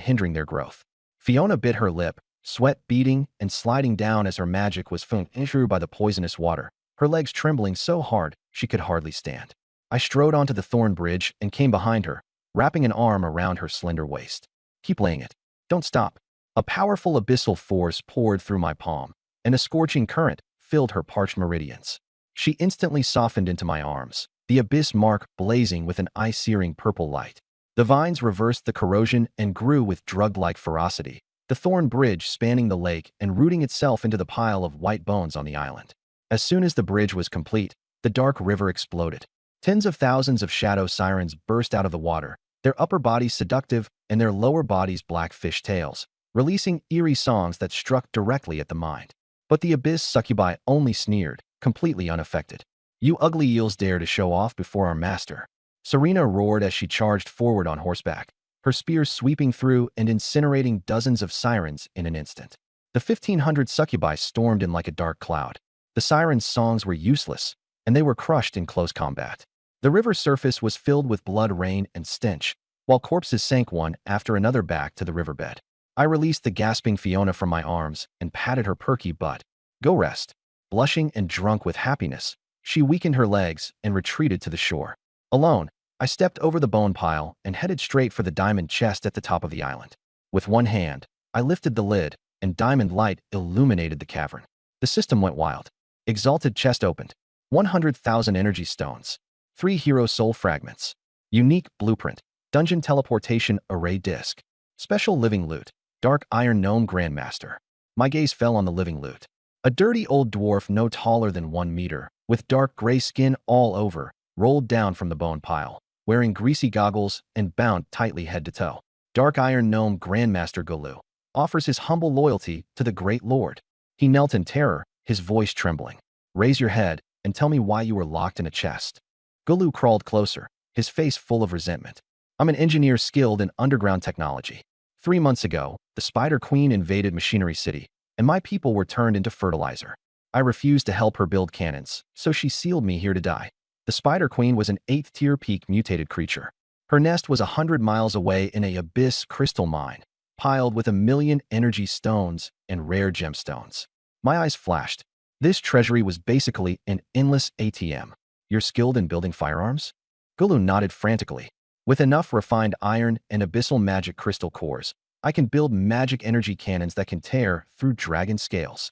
hindering their growth. Fiona bit her lip, sweat beading and sliding down as her magic was flung through by the poisonous water, her legs trembling so hard she could hardly stand. I strode onto the thorn bridge and came behind her, wrapping an arm around her slender waist. Keep laying it. Don't stop. A powerful abyssal force poured through my palm, and a scorching current filled her parched meridians. She instantly softened into my arms, the abyss mark blazing with an eye-searing purple light. The vines reversed the corrosion and grew with drug-like ferocity, the thorn bridge spanning the lake and rooting itself into the pile of white bones on the island. As soon as the bridge was complete, the dark river exploded. Tens of thousands of shadow sirens burst out of the water, their upper bodies seductive and their lower bodies black fish tails, releasing eerie songs that struck directly at the mind. But the abyss succubi only sneered, completely unaffected. You ugly eels dare to show off before our master. Serena roared as she charged forward on horseback, her spears sweeping through and incinerating dozens of sirens in an instant. The 1,500 succubi stormed in like a dark cloud. The sirens' songs were useless, and they were crushed in close combat. The river's surface was filled with blood rain and stench, while corpses sank one after another back to the riverbed. I released the gasping Fiona from my arms and patted her perky butt. Go rest. Blushing and drunk with happiness, she weakened her legs and retreated to the shore. Alone, I stepped over the bone pile and headed straight for the diamond chest at the top of the island. With one hand, I lifted the lid, and diamond light illuminated the cavern. The system went wild. Exalted chest opened. 100,000 energy stones. 3 hero soul fragments. Unique blueprint. Dungeon teleportation array disc. Special living loot. Dark iron gnome grandmaster. My gaze fell on the living loot. A dirty old dwarf no taller than 1 meter, with dark gray skin all over, rolled down from the bone pile, wearing greasy goggles and bound tightly head to toe. Dark iron gnome grandmaster Gulu offers his humble loyalty to the great lord. He knelt in terror, his voice trembling. Raise your head and tell me why you were locked in a chest. Gulu crawled closer, his face full of resentment. I'm an engineer skilled in underground technology. 3 months ago, the Spider Queen invaded Machinery City, and my people were turned into fertilizer. I refused to help her build cannons, so she sealed me here to die. The Spider Queen was an 8th-tier peak mutated creature. Her nest was 100 miles away in a abyss crystal mine, piled with 1,000,000 energy stones and rare gemstones. My eyes flashed. This treasury was basically an endless ATM. You're skilled in building firearms? Gulu nodded frantically. With enough refined iron and abyssal magic crystal cores, I can build magic energy cannons that can tear through dragon scales.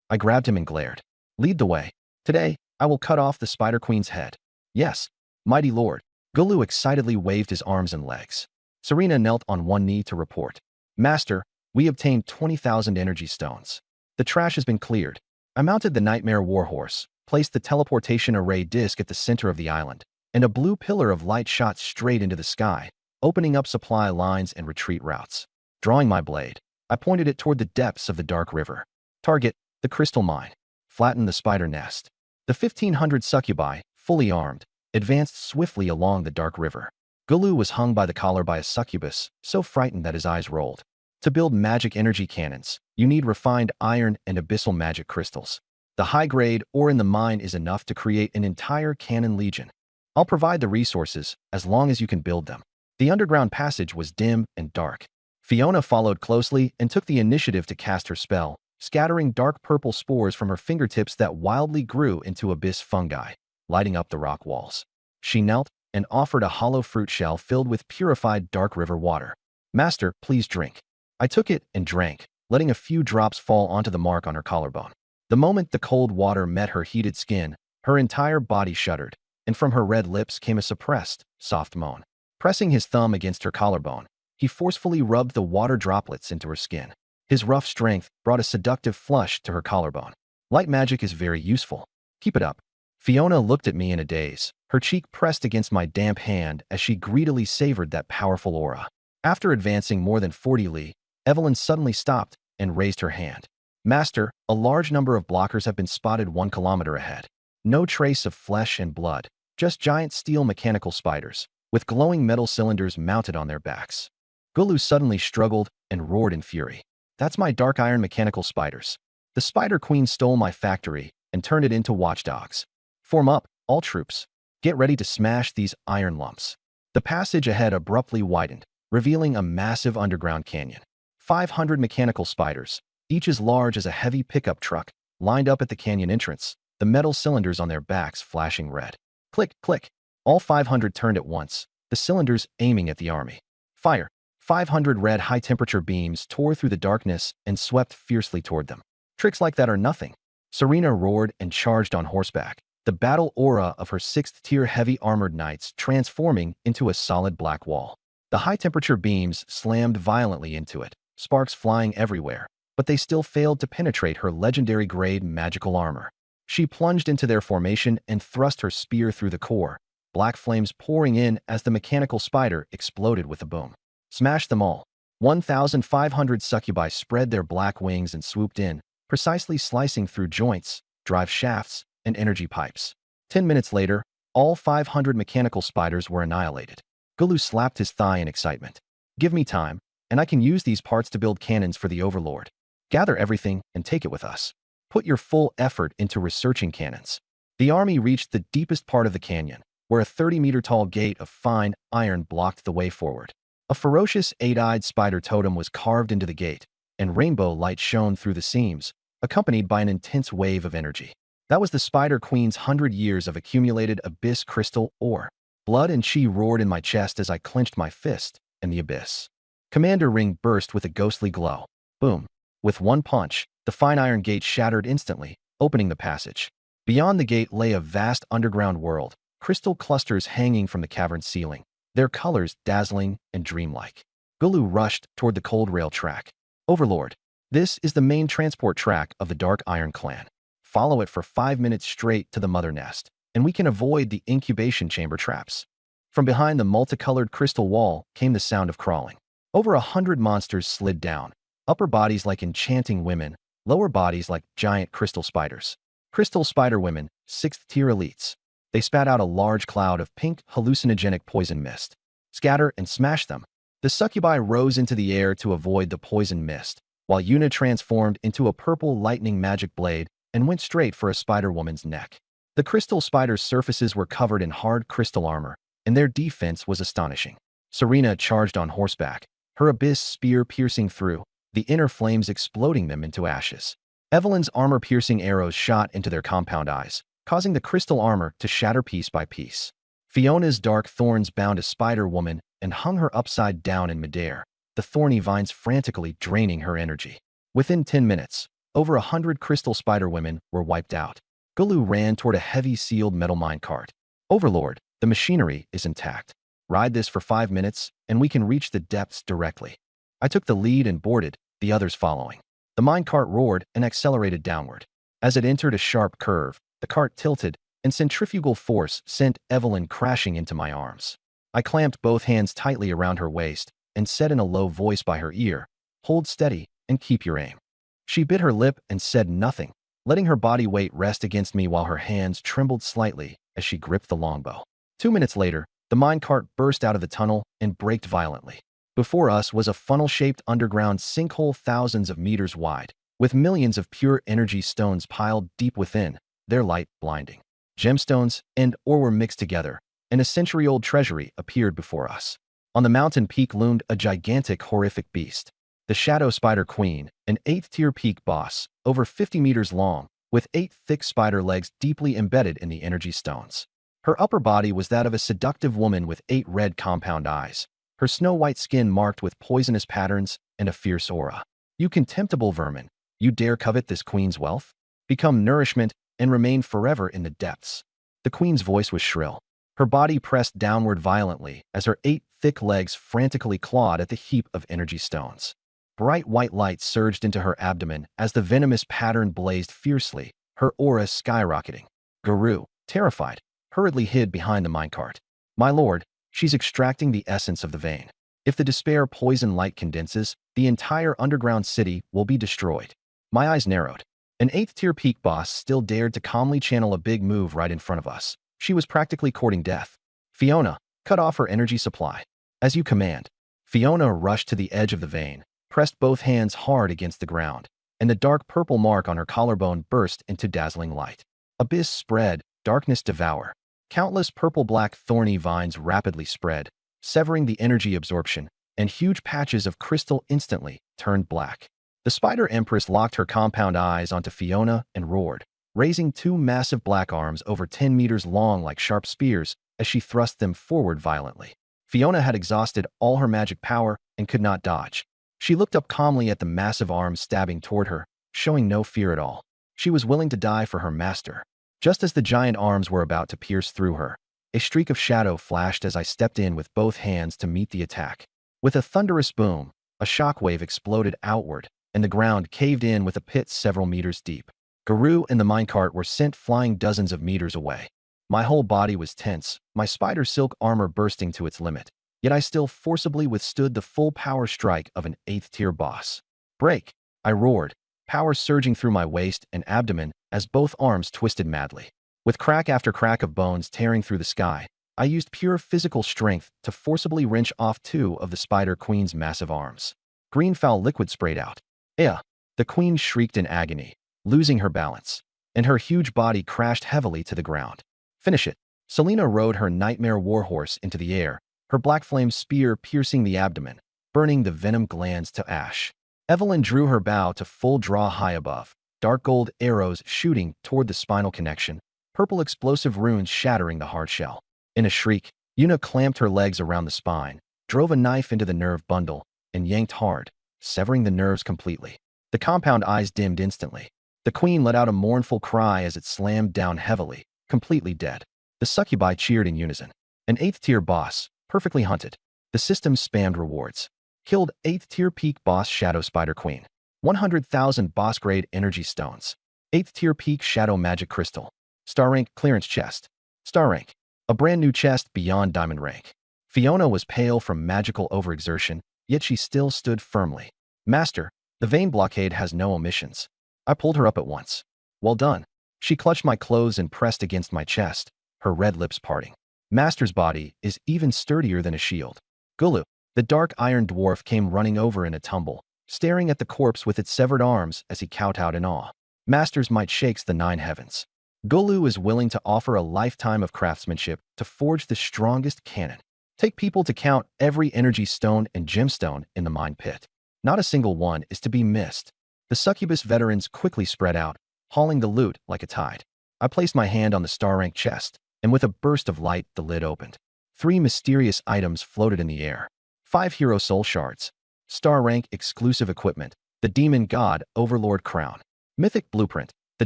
I grabbed him and glared. Lead the way. Today, I will cut off the Spider Queen's head. Yes, mighty lord. Gulu excitedly waved his arms and legs. Serena knelt on one knee to report. Master, we obtained 20,000 energy stones. The trash has been cleared. I mounted the Nightmare Warhorse, placed the teleportation array disc at the center of the island, and a blue pillar of light shot straight into the sky, opening up supply lines and retreat routes. Drawing my blade, I pointed it toward the depths of the dark river. Target, the crystal mine. Flatten the spider nest. The 1,500 succubi, fully armed, advanced swiftly along the dark river. Gulu was hung by the collar by a succubus, so frightened that his eyes rolled. To build magic energy cannons, you need refined iron and abyssal magic crystals. The high-grade ore in the mine is enough to create an entire cannon legion. I'll provide the resources as long as you can build them. The underground passage was dim and dark. Fiona followed closely and took the initiative to cast her spell, scattering dark purple spores from her fingertips that wildly grew into abyss fungi, lighting up the rock walls. She knelt and offered a hollow fruit shell filled with purified dark river water. Master, please drink. I took it and drank, letting a few drops fall onto the mark on her collarbone. The moment the cold water met her heated skin, her entire body shuddered, and from her red lips came a suppressed, soft moan. Pressing his thumb against her collarbone, he forcefully rubbed the water droplets into her skin. His rough strength brought a seductive flush to her collarbone. Light magic is very useful. Keep it up. Fiona looked at me in a daze, her cheek pressed against my damp hand as she greedily savored that powerful aura. After advancing more than 40 li, Evelyn suddenly stopped and raised her hand. Master, a large number of blockers have been spotted 1 kilometer ahead. No trace of flesh and blood, just giant steel mechanical spiders, with glowing metal cylinders mounted on their backs. Gulu suddenly struggled and roared in fury. That's my dark iron mechanical spiders. The Spider Queen stole my factory and turned it into watchdogs. Form up, all troops. Get ready to smash these iron lumps. The passage ahead abruptly widened, revealing a massive underground canyon. 500 mechanical spiders, each as large as a heavy pickup truck, lined up at the canyon entrance, the metal cylinders on their backs flashing red. Click, click. All 500 turned at once, the cylinders aiming at the army. Fire. 500 red high-temperature beams tore through the darkness and swept fiercely toward them. Tricks like that are nothing. Serena roared and charged on horseback, the battle aura of her 6th-tier heavy armored knights transforming into a solid black wall. The high-temperature beams slammed violently into it, sparks flying everywhere, but they still failed to penetrate her legendary-grade magical armor. She plunged into their formation and thrust her spear through the core, black flames pouring in as the mechanical spider exploded with a boom. Smash them all. 1,500 succubi spread their black wings and swooped in, precisely slicing through joints, drive shafts, and energy pipes. 10 minutes later, all 500 mechanical spiders were annihilated. Gulu slapped his thigh in excitement. Give me time, and I can use these parts to build cannons for the Overlord. Gather everything and take it with us. Put your full effort into researching cannons. The army reached the deepest part of the canyon, where a 30-meter-tall gate of fine iron blocked the way forward. A ferocious 8-eyed spider totem was carved into the gate, and rainbow light shone through the seams, accompanied by an intense wave of energy. That was the Spider Queen's 100 years of accumulated abyss crystal ore. Blood and chi roared in my chest as I clenched my fist in the abyss. Commander Ring burst with a ghostly glow. Boom. With one punch, the fine iron gate shattered instantly, opening the passage. Beyond the gate lay a vast underground world, crystal clusters hanging from the cavern's ceiling, their colors dazzling and dreamlike. Gulu rushed toward the cold rail track. Overlord, this is the main transport track of the Dark Iron Clan. Follow it for 5 minutes straight to the mother nest, and we can avoid the incubation chamber traps. From behind the multicolored crystal wall came the sound of crawling. Over 100 monsters slid down, upper bodies like enchanting women, lower bodies like giant crystal spiders. Crystal spider women, 6th-tier elites. They spat out a large cloud of pink, hallucinogenic poison mist. Scatter and smash them. The succubi rose into the air to avoid the poison mist, while Yuna transformed into a purple lightning magic blade and went straight for a spider woman's neck. The crystal spiders' surfaces were covered in hard crystal armor, and their defense was astonishing. Serena charged on horseback, her abyss spear piercing through, the inner flames exploding them into ashes. Evelyn's armor-piercing arrows shot into their compound eyes, causing the crystal armor to shatter piece by piece. Fiona's dark thorns bound a spider woman and hung her upside down in midair, the thorny vines frantically draining her energy. Within 10 minutes, over 100 crystal spider women were wiped out. Gulu ran toward a heavy sealed metal minecart. Overlord, the machinery is intact. Ride this for 5 minutes, and we can reach the depths directly. I took the lead and boarded, the others following. The minecart roared and accelerated downward. As it entered a sharp curve, the cart tilted, and centrifugal force sent Evelyn crashing into my arms. I clamped both hands tightly around her waist and said in a low voice by her ear, "Hold steady and keep your aim." She bit her lip and said nothing, letting her body weight rest against me while her hands trembled slightly as she gripped the longbow. 2 minutes later, the minecart burst out of the tunnel and braked violently. Before us was a funnel-shaped underground sinkhole thousands of meters wide, with millions of pure energy stones piled deep within, their light blinding. Gemstones and ore were mixed together, and a century-old treasury appeared before us. On the mountain peak loomed a gigantic, horrific beast. The Shadow Spider Queen, an 8th-tier peak boss, over 50 meters long, with 8 thick spider legs deeply embedded in the energy stones. Her upper body was that of a seductive woman with 8 red compound eyes, her snow-white skin marked with poisonous patterns and a fierce aura. You contemptible vermin, you dare covet this queen's wealth? Become nourishment and remain forever in the depths. The queen's voice was shrill. Her body pressed downward violently as her 8 thick legs frantically clawed at the heap of energy stones. Bright white light surged into her abdomen as the venomous pattern blazed fiercely, her aura skyrocketing. Guru, terrified, hurriedly hid behind the minecart. My lord, she's extracting the essence of the vein. If the despair poison light condenses, the entire underground city will be destroyed. My eyes narrowed. An 8th-tier peak boss still dared to calmly channel a big move right in front of us. She was practically courting death. Fiona, cut off her energy supply. As you command. Fiona rushed to the edge of the vein, pressed both hands hard against the ground, and the dark purple mark on her collarbone burst into dazzling light. Abyss spread, darkness devour. Countless purple-black thorny vines rapidly spread, severing the energy absorption, and huge patches of crystal instantly turned black. The Spider Empress locked her compound eyes onto Fiona and roared, raising 2 massive black arms over 10 meters long like sharp spears as she thrust them forward violently. Fiona had exhausted all her magic power and could not dodge. She looked up calmly at the massive arms stabbing toward her, showing no fear at all. She was willing to die for her master. Just as the giant arms were about to pierce through her, a streak of shadow flashed as I stepped in with both hands to meet the attack. With a thunderous boom, a shockwave exploded outward, and the ground caved in with a pit several meters deep. Guru and the minecart were sent flying dozens of meters away. My whole body was tense, my spider silk armor bursting to its limit, yet I still forcibly withstood the full power strike of an 8th-tier boss. Break! I roared, power surging through my waist and abdomen as both arms twisted madly. With crack after crack of bones tearing through the sky, I used pure physical strength to forcibly wrench off 2 of the Spider Queen's massive arms. Green foul liquid sprayed out. The queen shrieked in agony, losing her balance, and her huge body crashed heavily to the ground. Finish it. Selena rode her nightmare warhorse into the air, her black flame spear piercing the abdomen, burning the venom glands to ash. Evelyn drew her bow to full draw high above, dark gold arrows shooting toward the spinal connection, purple explosive runes shattering the hard shell. In a shriek, Una clamped her legs around the spine, drove a knife into the nerve bundle, and yanked hard, severing the nerves completely. The compound eyes dimmed instantly. The queen let out a mournful cry as it slammed down heavily, completely dead. The succubi cheered in unison. An 8th-tier boss, perfectly hunted. The system spammed rewards. Killed 8th-tier peak boss Shadow Spider Queen. 100,000 boss-grade energy stones. 8th-tier peak Shadow Magic Crystal. Star rank clearance chest. Star rank. A brand new chest beyond diamond rank. Fiona was pale from magical overexertion, yet she still stood firmly. Master, the vein blockade has no omissions. I pulled her up at once. Well done. She clutched my clothes and pressed against my chest, her red lips parting. Master's body is even sturdier than a shield. Gulu, the dark iron dwarf, came running over in a tumble, staring at the corpse with its severed arms as he kowtowed in awe. Master's might shakes the 9 heavens. Gulu is willing to offer a lifetime of craftsmanship to forge the strongest cannon. Take people to count every energy stone and gemstone in the mine pit. Not a single one is to be missed. The succubus veterans quickly spread out, hauling the loot like a tide. I placed my hand on the star-rank chest, and with a burst of light, the lid opened. 3 mysterious items floated in the air. 5 hero soul shards. Star-rank exclusive equipment. The demon god overlord crown. Mythic blueprint. The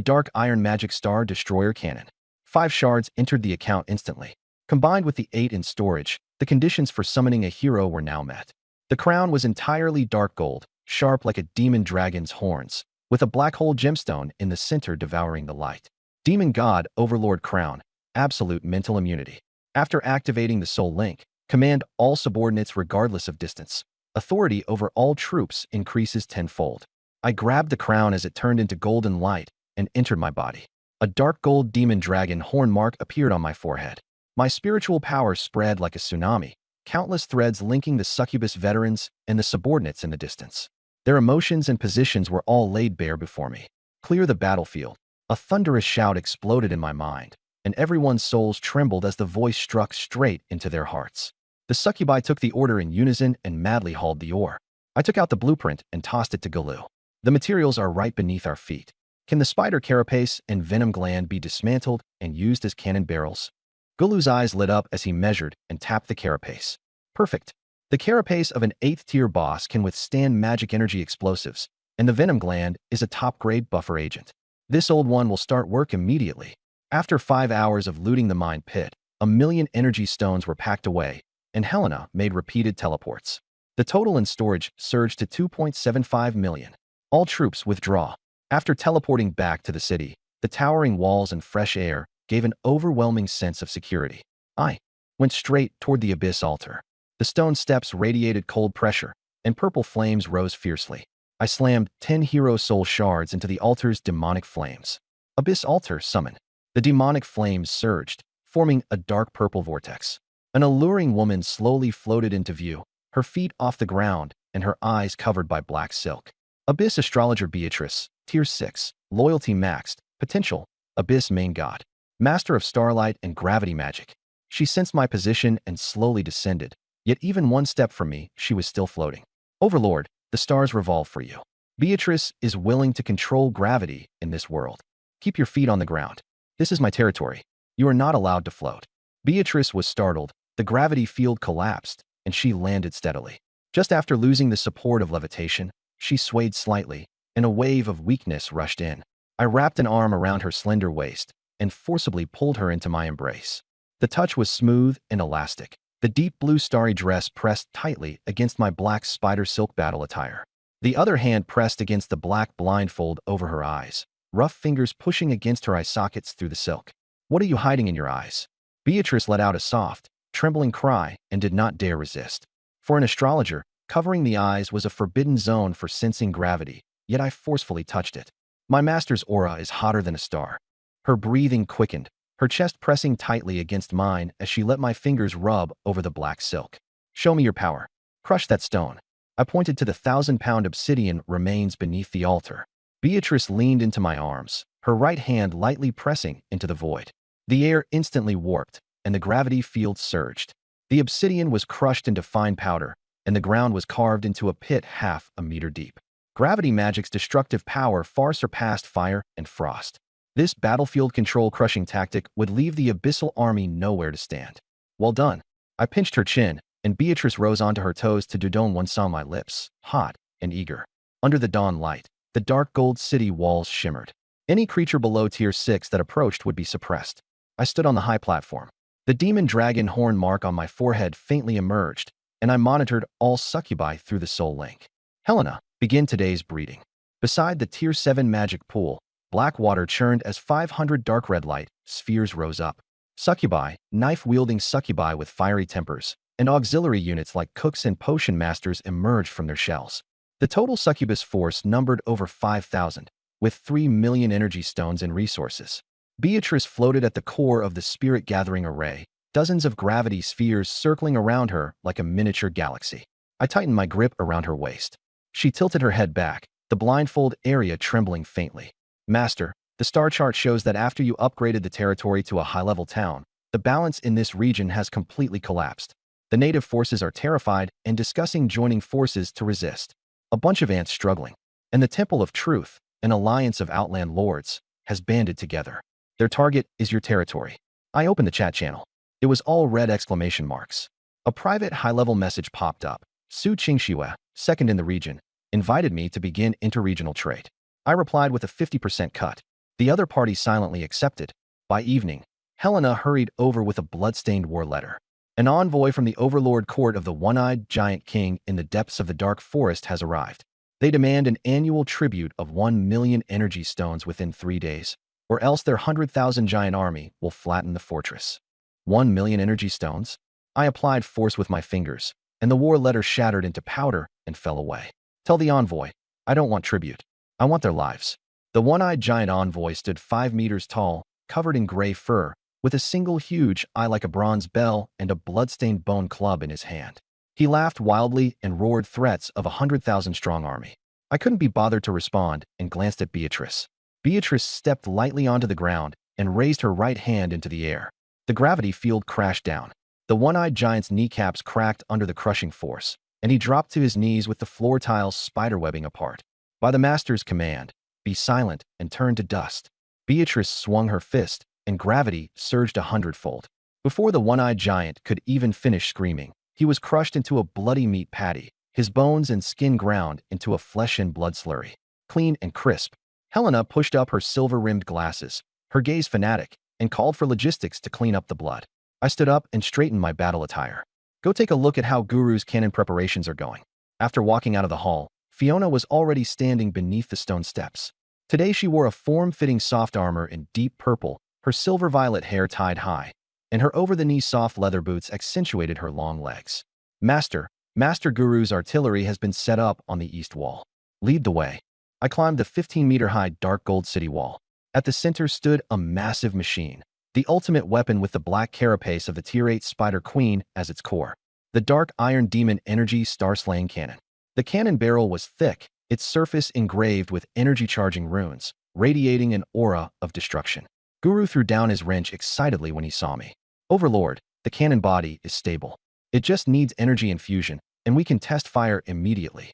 dark iron magic star destroyer cannon. 5 shards entered the account instantly. Combined with the 8 in storage, the conditions for summoning a hero were now met. The crown was entirely dark gold, sharp like a demon dragon's horns, with a black hole gemstone in the center devouring the light. Demon God Overlord Crown, absolute mental immunity. After activating the Soul Link, command all subordinates regardless of distance. Authority over all troops increases tenfold. I grabbed the crown as it turned into golden light and entered my body. A dark gold demon dragon horn mark appeared on my forehead. My spiritual power spread like a tsunami, countless threads linking the succubus veterans and the subordinates in the distance. Their emotions and positions were all laid bare before me. Clear the battlefield. A thunderous shout exploded in my mind, and everyone's souls trembled as the voice struck straight into their hearts. The succubi took the order in unison and madly hauled the ore. I took out the blueprint and tossed it to Gulu. The materials are right beneath our feet. Can the spider carapace and venom gland be dismantled and used as cannon barrels? Gulu's eyes lit up as he measured and tapped the carapace. Perfect. The carapace of an 8th-tier boss can withstand magic energy explosives, and the venom gland is a top-grade buffer agent. This old one will start work immediately. After 5 hours of looting the mine pit, 1,000,000 energy stones were packed away, and Helena made repeated teleports. The total in storage surged to 2.75 million. All troops withdraw. After teleporting back to the city, the towering walls and fresh air gave an overwhelming sense of security. I went straight toward the Abyss altar. The stone steps radiated cold pressure, and purple flames rose fiercely. I slammed 10 hero soul shards into the altar's demonic flames. Abyss altar summoned. The demonic flames surged, forming a dark purple vortex. An alluring woman slowly floated into view, her feet off the ground and her eyes covered by black silk. Abyss Astrologer Beatrice, Tier 6, Loyalty Maxed, Potential, Abyss Main God, Master of Starlight and Gravity Magic. She sensed my position and slowly descended, yet even one step from me, she was still floating. Overlord, the stars revolve for you. Beatrice is willing to control gravity in this world. Keep your feet on the ground. This is my territory. You are not allowed to float. Beatrice was startled. The gravity field collapsed, and she landed steadily. Just after losing the support of levitation, she swayed slightly, and a wave of weakness rushed in. I wrapped an arm around her slender waist and forcibly pulled her into my embrace. The touch was smooth and elastic. The deep blue starry dress pressed tightly against my black spider silk battle attire. The other hand pressed against the black blindfold over her eyes, rough fingers pushing against her eye sockets through the silk. What are you hiding in your eyes? Beatrice let out a soft, trembling cry and did not dare resist. For an astrologer, covering the eyes was a forbidden zone for sensing gravity, yet I forcefully touched it. My master's aura is hotter than a star. Her breathing quickened, her chest pressing tightly against mine as she let my fingers rub over the black silk. Show me your power. Crush that stone. I pointed to the 1,000-pound obsidian remains beneath the altar. Beatrice leaned into my arms, her right hand lightly pressing into the void. The air instantly warped, and the gravity field surged. The obsidian was crushed into fine powder, and the ground was carved into a pit half a meter deep. Gravity magic's destructive power far surpassed fire and frost. This battlefield control crushing tactic would leave the Abyssal army nowhere to stand. Well done. I pinched her chin, and Beatrice rose onto her toes to Dudon. One saw my lips, hot and eager. Under the dawn light, the dark gold city walls shimmered. Any creature below Tier 6 that approached would be suppressed. I stood on the high platform. The demon dragon horn mark on my forehead faintly emerged, and I monitored all succubi through the soul link. Helena, begin today's breeding. Beside the Tier 7 magic pool, black water churned as 500 dark red light spheres rose up. Succubi, knife-wielding succubi with fiery tempers, and auxiliary units like cooks and potion masters emerged from their shells. The total succubus force numbered over 5,000, with 3 million energy stones and resources. Beatrice floated at the core of the spirit-gathering array, dozens of gravity spheres circling around her like a miniature galaxy. I tightened my grip around her waist. She tilted her head back, the blindfold area trembling faintly. Master, the star chart shows that after you upgraded the territory to a high-level town, the balance in this region has completely collapsed. The native forces are terrified and discussing joining forces to resist. A bunch of ants struggling. And the Temple of Truth, an alliance of outland lords, has banded together. Their target is your territory. I opened the chat channel. It was all red exclamation marks. A private high-level message popped up. Su Qingxue, second in the region, invited me to begin interregional trade. I replied with a 50% cut. The other party silently accepted. By evening, Helena hurried over with a blood-stained war letter. An envoy from the overlord court of the one-eyed giant king in the depths of the dark forest has arrived. They demand an annual tribute of 1 million energy stones within 3 days, or else their 100,000 giant army will flatten the fortress. 1 million energy stones? I applied force with my fingers, and the war letter shattered into powder and fell away. Tell the envoy, I don't want tribute. I want their lives. The one-eyed giant envoy stood 5 meters tall, covered in gray fur, with a single huge eye like a bronze bell and a blood-stained bone club in his hand. He laughed wildly and roared threats of a 100,000-strong army. I couldn't be bothered to respond and glanced at Beatrice. Beatrice stepped lightly onto the ground and raised her right hand into the air. The gravity field crashed down. The one-eyed giant's kneecaps cracked under the crushing force, and he dropped to his knees with the floor tiles spiderwebbing apart. By the master's command, be silent and turn to dust. Beatrice swung her fist, and gravity surged 100-fold. Before the one-eyed giant could even finish screaming, he was crushed into a bloody meat patty, his bones and skin ground into a flesh and blood slurry. clean and crisp. Helena pushed up her silver-rimmed glasses, her gaze fanatic, and called for logistics to clean up the blood. I stood up and straightened my battle attire. Go take a look at how Guru's cannon preparations are going. After walking out of the hall, Fiona was already standing beneath the stone steps. Today she wore a form-fitting soft armor in deep purple, her silver-violet hair tied high, and her over-the-knee soft leather boots accentuated her long legs. Master Guru's artillery has been set up on the east wall. Lead the way. I climbed the 15-meter-high dark gold city wall. At the center stood a massive machine, the ultimate weapon with the black carapace of the Tier 8 Spider Queen as its core. The dark iron demon energy star-slaying cannon. The cannon barrel was thick, its surface engraved with energy-charging runes, radiating an aura of destruction. Guru threw down his wrench excitedly when he saw me. Overlord, the cannon body is stable. It just needs energy infusion, and we can test fire immediately.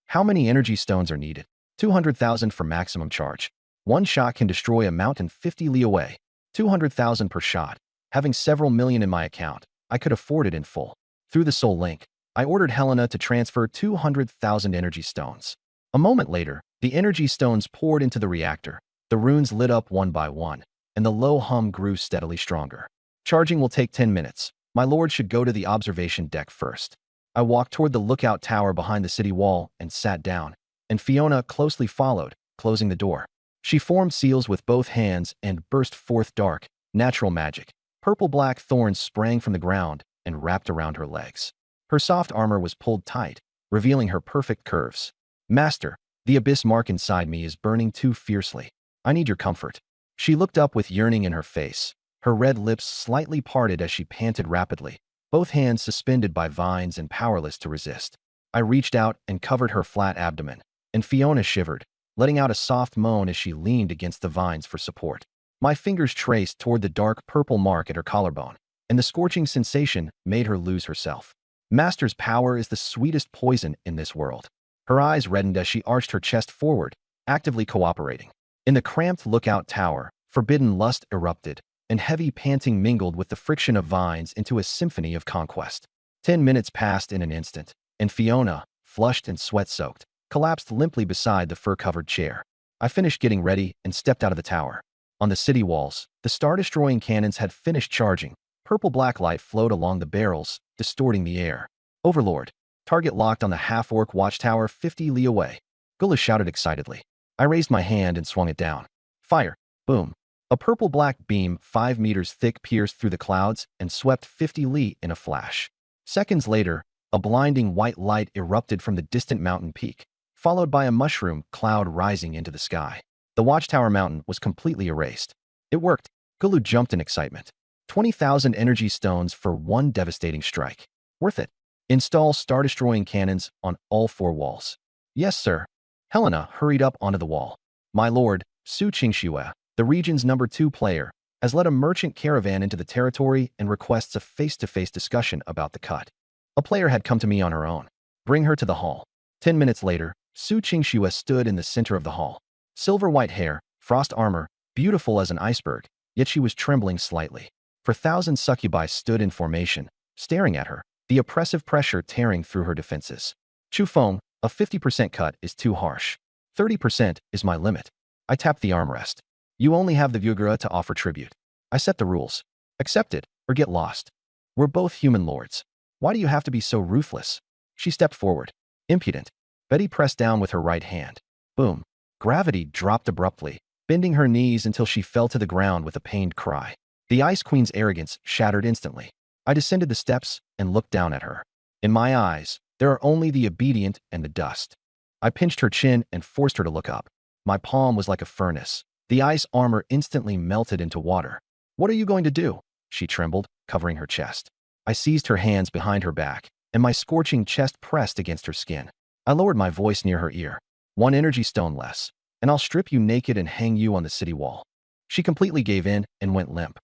How many energy stones are needed? 200,000 for maximum charge. One shot can destroy a mountain 50 li away. 200,000 per shot. Having several million in my account, I could afford it in full. Through the soul link, I ordered Helena to transfer 200,000 energy stones. A moment later, the energy stones poured into the reactor. The runes lit up one by one, and the low hum grew steadily stronger. Charging will take 10 minutes. My lord should go to the observation deck first. I walked toward the lookout tower behind the city wall and sat down, and Fiona closely followed, closing the door. She formed seals with both hands and burst forth dark, natural magic. Purple-black thorns sprang from the ground and wrapped around her legs. Her soft armor was pulled tight, revealing her perfect curves. Master, the abyss mark inside me is burning too fiercely. I need your comfort. She looked up with yearning in her face, her red lips slightly parted as she panted rapidly, both hands suspended by vines and powerless to resist. I reached out and covered her flat abdomen, and Fiona shivered, letting out a soft moan as she leaned against the vines for support. My fingers traced toward the dark purple mark at her collarbone, and the scorching sensation made her lose herself. Master's power is the sweetest poison in this world. Her eyes reddened as she arched her chest forward, actively cooperating. In the cramped lookout tower, forbidden lust erupted, and heavy panting mingled with the friction of vines into a symphony of conquest. 10 minutes passed in an instant, and Fiona, flushed and sweat-soaked, collapsed limply beside the fur-covered chair. I finished getting ready and stepped out of the tower. On the city walls, the star-destroying cannons had finished charging. Purple-black light flowed along the barrels, distorting the air. Overlord, target locked on the half-orc watchtower 50 li away. Gula shouted excitedly. I raised my hand and swung it down. Fire! Boom! A purple-black beam 5 meters thick pierced through the clouds and swept 50 li in a flash. Seconds later, a blinding white light erupted from the distant mountain peak, followed by a mushroom cloud rising into the sky. The watchtower mountain was completely erased. It worked. Gulu jumped in excitement. 20,000 energy stones for one devastating strike. Worth it. Install star-destroying cannons on all 4 walls. Yes, sir. Helena hurried up onto the wall. My lord, Su Qingxue, the region's #2 player, has led a merchant caravan into the territory and requests a face-to-face discussion about the cut. A player had come to me on her own. Bring her to the hall. 10 minutes later, Su Qingxue stood in the center of the hall. Silver-white hair, frost armor, beautiful as an iceberg, yet she was trembling slightly. For 1,000 succubi stood in formation, staring at her, the oppressive pressure tearing through her defenses. Chu Feng, a 50% cut is too harsh. 30% is my limit. I tapped the armrest. You only have the Vyugra to offer tribute. I set the rules. Accept it, or get lost. We're both human lords. Why do you have to be so ruthless? She stepped forward. Impudent. Betty pressed down with her right hand. Boom. Gravity dropped abruptly, bending her knees until she fell to the ground with a pained cry. The Ice Queen's arrogance shattered instantly. I descended the steps and looked down at her. In my eyes, there are only the obedient and the dust. I pinched her chin and forced her to look up. My palm was like a furnace. The ice armor instantly melted into water. What are you going to do? She trembled, covering her chest. I seized her hands behind her back, and my scorching chest pressed against her skin. I lowered my voice near her ear. 1 energy stone less, and I'll strip you naked and hang you on the city wall. She completely gave in and went limp.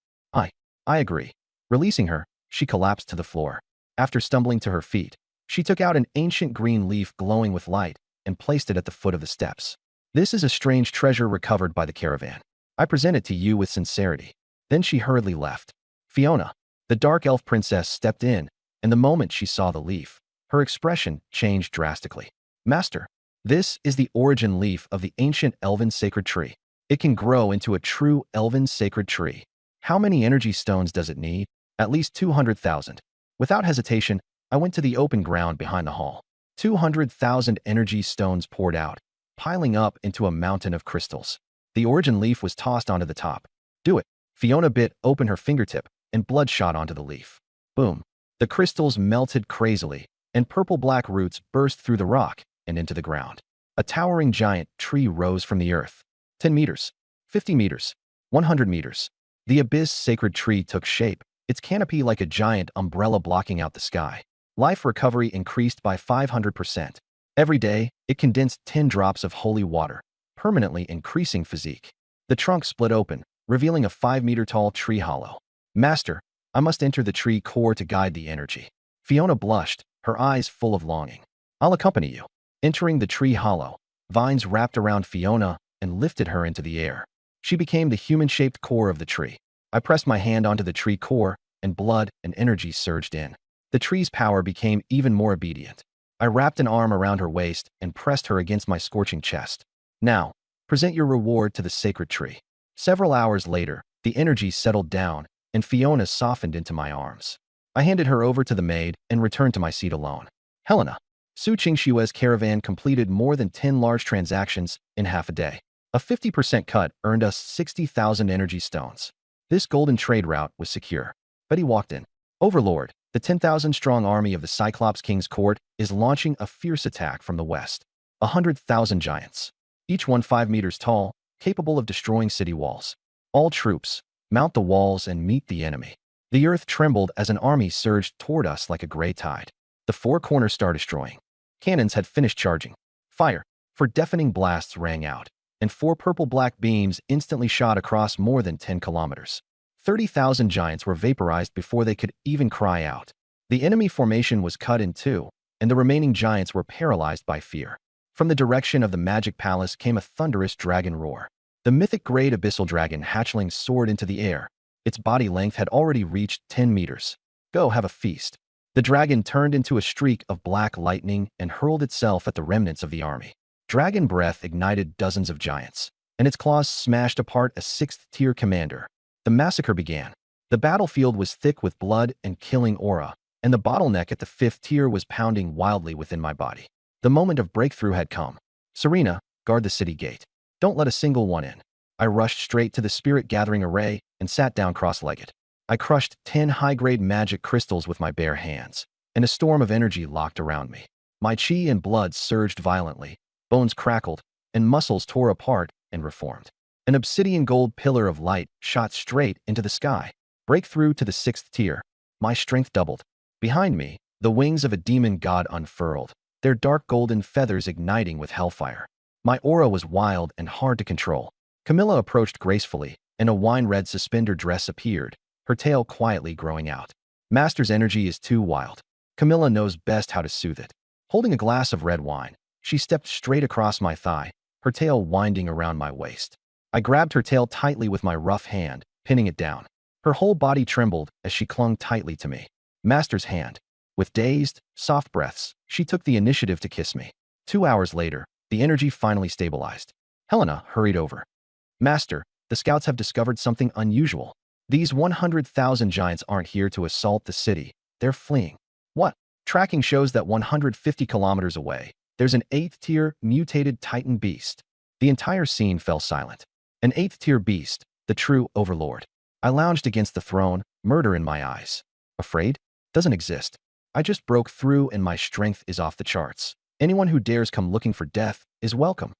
I agree. Releasing her, she collapsed to the floor. After stumbling to her feet, she took out an ancient green leaf glowing with light and placed it at the foot of the steps. This is a strange treasure recovered by the caravan. I present it to you with sincerity. Then she hurriedly left. Fiona, the dark elf princess, stepped in, and the moment she saw the leaf, her expression changed drastically. Master, This is the origin leaf of the ancient elven sacred tree. It can grow into a true elven sacred tree. How many energy stones does it need? At least 200,000. Without hesitation, I went to the open ground behind the hall. 200,000 energy stones poured out, piling up into a mountain of crystals. The origin leaf was tossed onto the top. Do it. Fiona bit open her fingertip, and blood shot onto the leaf. Boom. The crystals melted crazily, and purple-black roots burst through the rock and into the ground. A towering giant tree rose from the earth. 10 meters, 50 meters, 100 meters. The abyss sacred tree took shape, its canopy like a giant umbrella blocking out the sky. Life recovery increased by 500%. Every day, it condensed 10 drops of holy water, permanently increasing physique. The trunk split open, revealing a 5-meter-tall tree hollow. Master, I must enter the tree core to guide the energy. Fiona blushed, her eyes full of longing. I'll accompany you. Entering the tree hollow, vines wrapped around Fiona and lifted her into the air. She became the human-shaped core of the tree. I pressed my hand onto the tree core, and blood and energy surged in. The tree's power became even more obedient. I wrapped an arm around her waist and pressed her against my scorching chest. Now, present your reward to the sacred tree. Several hours later, the energy settled down, and Fiona softened into my arms. I handed her over to the maid and returned to my seat alone. Helena. Su Qingshue's caravan completed more than 10 large transactions in half a day. A 50% cut earned us 60,000 energy stones. This golden trade route was secure. Betty walked in. Overlord, the 10,000-strong army of the Cyclops King's court is launching a fierce attack from the west. 100,000 giants, each one 5 meters tall, capable of destroying city walls. All troops, mount the walls and meet the enemy. The earth trembled as an army surged toward us like a gray tide. The four corners started destroying. Cannons had finished charging. Fire, for deafening blasts rang out, and 4 purple-black beams instantly shot across more than 10 kilometers. 30,000 giants were vaporized before they could even cry out. The enemy formation was cut in two, and the remaining giants were paralyzed by fear. From the direction of the magic palace came a thunderous dragon roar. The mythic great abyssal dragon hatchling soared into the air. Its body length had already reached 10 meters. Go have a feast. The dragon turned into a streak of black lightning and hurled itself at the remnants of the army. Dragon breath ignited dozens of giants, and its claws smashed apart a 6th-tier commander. The massacre began. The battlefield was thick with blood and killing aura, and the bottleneck at the 5th tier was pounding wildly within my body. The moment of breakthrough had come. Serena, guard the city gate. Don't let a single one in. I rushed straight to the spirit-gathering array and sat down cross-legged. I crushed 10 high-grade magic crystals with my bare hands, and a storm of energy locked around me. My chi and blood surged violently, bones crackled, and muscles tore apart and reformed. An obsidian gold pillar of light shot straight into the sky. Breakthrough to the 6th tier. My strength doubled. Behind me, the wings of a demon god unfurled, their dark golden feathers igniting with hellfire. My aura was wild and hard to control. Camilla approached gracefully, and a wine-red suspender dress appeared, her tail quietly growing out. Master's energy is too wild. Camilla knows best how to soothe it. Holding a glass of red wine, she stepped straight across my thigh, her tail winding around my waist. I grabbed her tail tightly with my rough hand, pinning it down. Her whole body trembled as she clung tightly to me. Master's hand. With dazed, soft breaths, she took the initiative to kiss me. 2 hours later, the energy finally stabilized. Helena hurried over. Master, the scouts have discovered something unusual. These 100,000 giants aren't here to assault the city. They're fleeing. What? Tracking shows that 150 kilometers away, there's an 8th-tier mutated titan beast. The entire scene fell silent. An 8th-tier beast, the true overlord. I lounged against the throne, murder in my eyes. Afraid? Doesn't exist. I just broke through and my strength is off the charts. Anyone who dares come looking for death is welcome.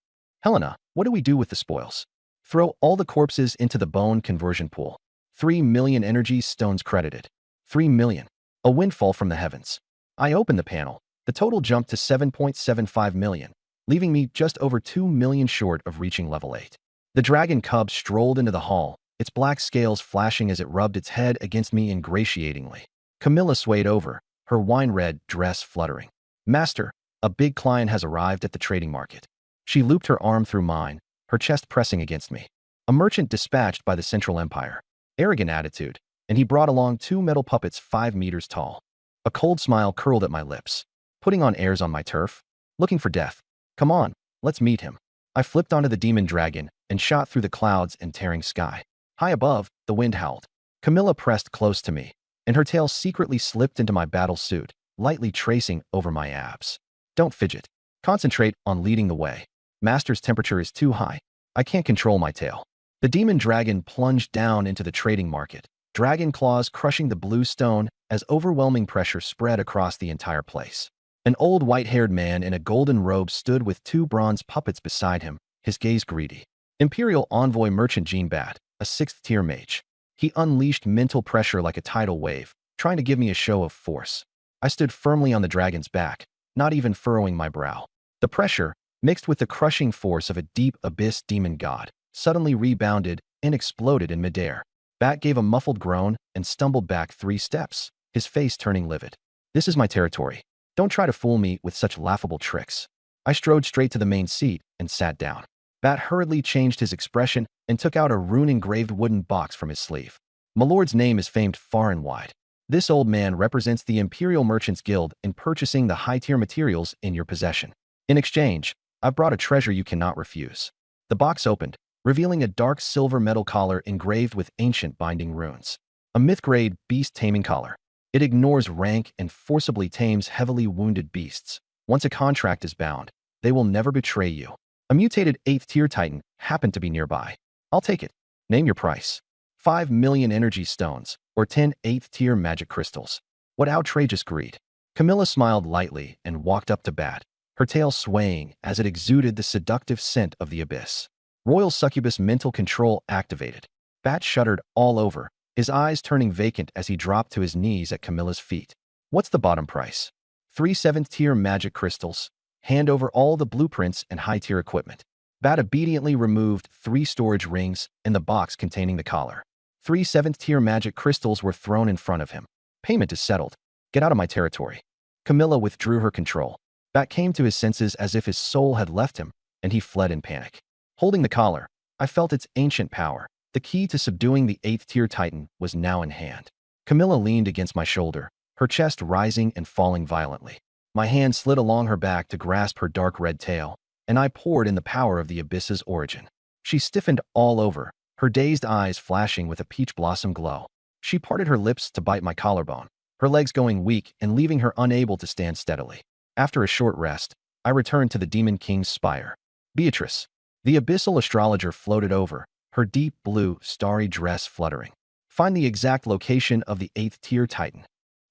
Helena, what do we do with the spoils? Throw all the corpses into the bone conversion pool. 3 million energy stones credited. 3 million. A windfall from the heavens. I opened the panel. The total jumped to 7.75 million, leaving me just over 2 million short of reaching level 8. The dragon cub strolled into the hall, its black scales flashing as it rubbed its head against me ingratiatingly. Camilla swayed over, her wine-red dress fluttering. Master, a big client has arrived at the trading market. She looped her arm through mine, her chest pressing against me. A merchant dispatched by the Central Empire. Arrogant attitude, and he brought along 2 metal puppets 5 meters tall. A cold smile curled at my lips. Putting on airs on my turf? Looking for death. Come on, let's meet him. I flipped onto the demon dragon and shot through the clouds and tearing sky. High above, the wind howled. Camilla pressed close to me, and her tail secretly slipped into my battle suit, lightly tracing over my abs. Don't fidget. Concentrate on leading the way. Master's temperature is too high. I can't control my tail. The demon dragon plunged down into the trading market, dragon claws crushing the blue stone as overwhelming pressure spread across the entire place. An old white-haired man in a golden robe stood with two bronze puppets beside him, his gaze greedy. Imperial Envoy Merchant Jean Bat, a 6th-tier mage. He unleashed mental pressure like a tidal wave, trying to give me a show of force. I stood firmly on the dragon's back, not even furrowing my brow. The pressure, mixed with the crushing force of a deep abyss demon god, suddenly rebounded and exploded in midair. Bat gave a muffled groan and stumbled back 3 steps, his face turning livid. This is my territory. Don't try to fool me with such laughable tricks. I strode straight to the main seat and sat down. Bat hurriedly changed his expression and took out a rune-engraved wooden box from his sleeve. My lord's name is famed far and wide. This old man represents the Imperial Merchants Guild in purchasing the high-tier materials in your possession. In exchange, I've brought a treasure you cannot refuse. The box opened, revealing a dark silver metal collar engraved with ancient binding runes. A myth-grade beast taming collar. It ignores rank and forcibly tames heavily wounded beasts. Once a contract is bound, they will never betray you. A mutated 8th-tier titan happened to be nearby. I'll take it. Name your price. 5 million energy stones, or 10 8th-tier magic crystals. What outrageous greed. Camilla smiled lightly and walked up to Bat, her tail swaying as it exuded the seductive scent of the abyss. Royal succubus mental control activated. Bat shuddered all over, his eyes turning vacant as he dropped to his knees at Camilla's feet. What's the bottom price? 3 7th-tier magic crystals. Hand over all the blueprints and high-tier equipment. Bat obediently removed 3 storage rings in the box containing the collar. 3 7th-tier magic crystals were thrown in front of him. Payment is settled. Get out of my territory. Camilla withdrew her control. Bat came to his senses as if his soul had left him, and he fled in panic. Holding the collar, I felt its ancient power. The key to subduing the 8th-tier titan was now in hand. Camilla leaned against my shoulder, her chest rising and falling violently. My hand slid along her back to grasp her dark red tail, and I poured in the power of the abyss's origin. She stiffened all over, her dazed eyes flashing with a peach blossom glow. She parted her lips to bite my collarbone, her legs going weak and leaving her unable to stand steadily. After a short rest, I returned to the Demon King's spire. Beatrice. The abyssal astrologer floated over, her deep blue, starry dress fluttering. Find the exact location of the 8th-tier titan.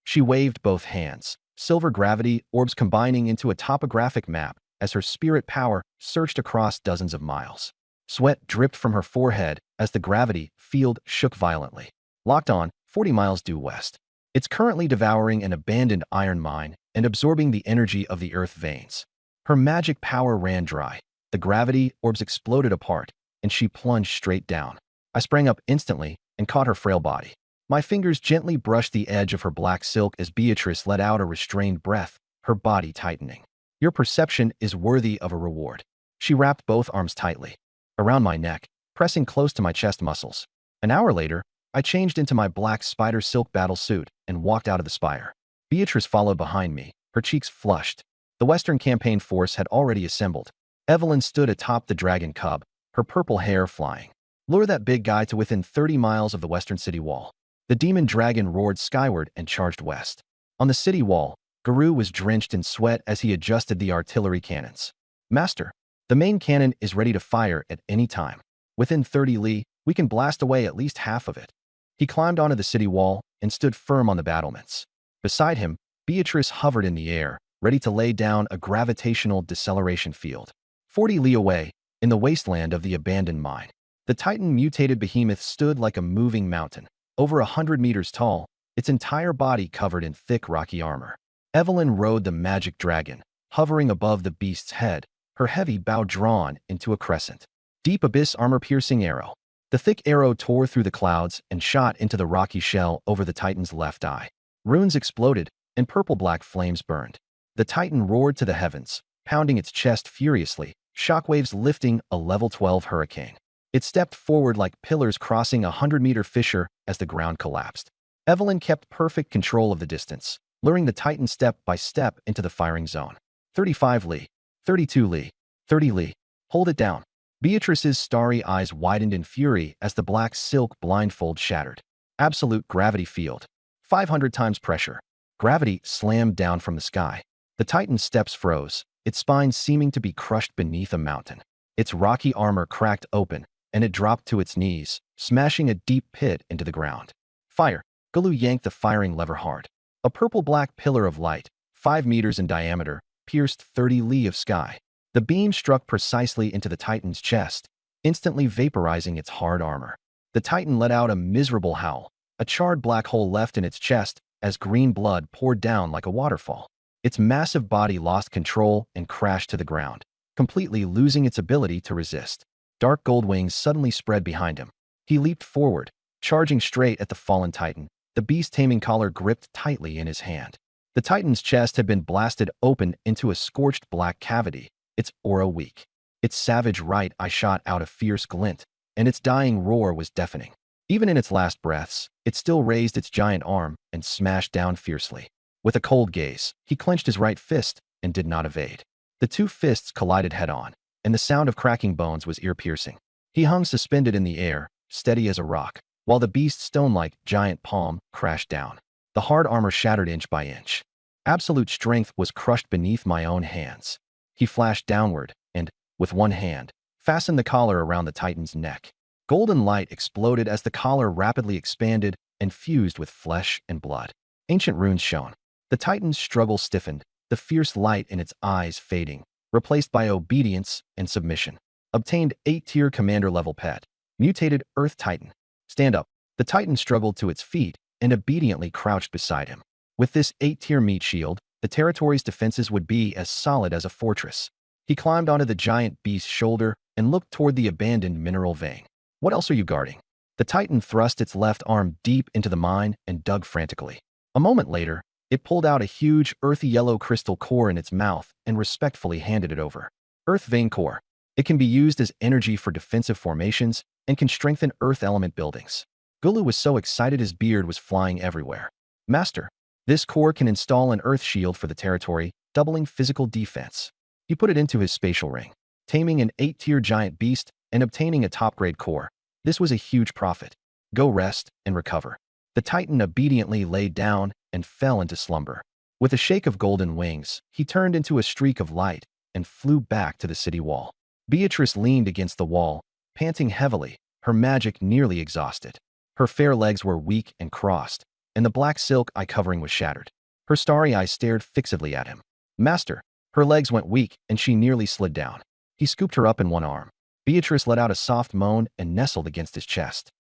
She waved both hands, silver gravity orbs combining into a topographic map as her spirit power searched across dozens of miles. Sweat dripped from her forehead as the gravity field shook violently. Locked on, 40 miles due west. It's currently devouring an abandoned iron mine and absorbing the energy of the earth veins. Her magic power ran dry. The gravity orbs exploded apart, and she plunged straight down. I sprang up instantly and caught her frail body. My fingers gently brushed the edge of her black silk as Beatrice let out a restrained breath, her body tightening. Your perception is worthy of a reward. She wrapped both arms tightly around my neck, pressing close to my chest muscles. An hour later, I changed into my black spider silk battle suit and walked out of the spire. Beatrice followed behind me, her cheeks flushed. The Western campaign force had already assembled. Evelyn stood atop the dragon cub, her purple hair flying. Lure that big guy to within 30 miles of the western city wall. The demon dragon roared skyward and charged west. On the city wall, Guru was drenched in sweat as he adjusted the artillery cannons. Master, the main cannon is ready to fire at any time. Within 30 li, we can blast away at least half of it. He climbed onto the city wall and stood firm on the battlements. Beside him, Beatrice hovered in the air, ready to lay down a gravitational deceleration field. 40 li away, in the wasteland of the abandoned mine, the Titan mutated behemoth stood like a moving mountain, over 100 meters tall, its entire body covered in thick rocky armor. Evelyn rode the magic dragon, hovering above the beast's head, her heavy bow drawn into a crescent. Deep abyss armor-piercing arrow. The thick arrow tore through the clouds and shot into the rocky shell over the Titan's left eye. Runes exploded, and purple-black flames burned. The Titan roared to the heavens, pounding its chest furiously, shockwaves lifting a level 12 hurricane. It stepped forward like pillars crossing a 100-meter fissure as the ground collapsed. Evelyn kept perfect control of the distance, luring the Titan step by step into the firing zone. 35 li, 32 li. 30 li. Hold it down. Beatrice's starry eyes widened in fury as the black silk blindfold shattered. Absolute gravity field. 500 times pressure. Gravity slammed down from the sky. The Titan's steps froze, its spine seeming to be crushed beneath a mountain. Its rocky armor cracked open, and it dropped to its knees, smashing a deep pit into the ground. Fire! Gulu yanked the firing lever hard. A purple-black pillar of light, 5 meters in diameter, pierced 30 li of sky. The beam struck precisely into the Titan's chest, instantly vaporizing its hard armor. The Titan let out a miserable howl, a charred black hole left in its chest as green blood poured down like a waterfall. Its massive body lost control and crashed to the ground, completely losing its ability to resist. Dark gold wings suddenly spread behind him. He leaped forward, charging straight at the fallen Titan, the beast-taming collar gripped tightly in his hand. The Titan's chest had been blasted open into a scorched black cavity, its aura weak. Its savage right eye shot out a fierce glint, and its dying roar was deafening. Even in its last breaths, it still raised its giant arm and smashed down fiercely. With a cold gaze, he clenched his right fist and did not evade. The two fists collided head-on, and the sound of cracking bones was ear-piercing. He hung suspended in the air, steady as a rock, while the beast's stone-like giant palm crashed down. The hard armor shattered inch by inch. Absolute strength was crushed beneath my own hands. He flashed downward and, with one hand, fastened the collar around the Titan's neck. Golden light exploded as the collar rapidly expanded and fused with flesh and blood. Ancient runes shone. The Titan's struggle stiffened, the fierce light in its eyes fading, replaced by obedience and submission. Obtained 8-tier commander-level pet. Mutated Earth Titan. Stand up. The Titan struggled to its feet and obediently crouched beside him. With this 8-tier meat shield, the territory's defenses would be as solid as a fortress. He climbed onto the giant beast's shoulder and looked toward the abandoned mineral vein. What else are you guarding? The Titan thrust its left arm deep into the mine and dug frantically. A moment later, it pulled out a huge, earthy yellow crystal core in its mouth and respectfully handed it over. Earth Vein Core. It can be used as energy for defensive formations and can strengthen earth element buildings. Gulu was so excited his beard was flying everywhere. Master, this core can install an earth shield for the territory, doubling physical defense. He put it into his spatial ring. Taming an 8-tier giant beast and obtaining a top-grade core. This was a huge profit. Go rest and recover. The Titan obediently lay down and fell into slumber. With a shake of golden wings, he turned into a streak of light and flew back to the city wall. Beatrice leaned against the wall, panting heavily, her magic nearly exhausted. Her fair legs were weak and crossed, and the black silk eye covering was shattered. Her starry eyes stared fixedly at him. Master. Her legs went weak and she nearly slid down. He scooped her up in one arm. Beatrice let out a soft moan and nestled against his chest.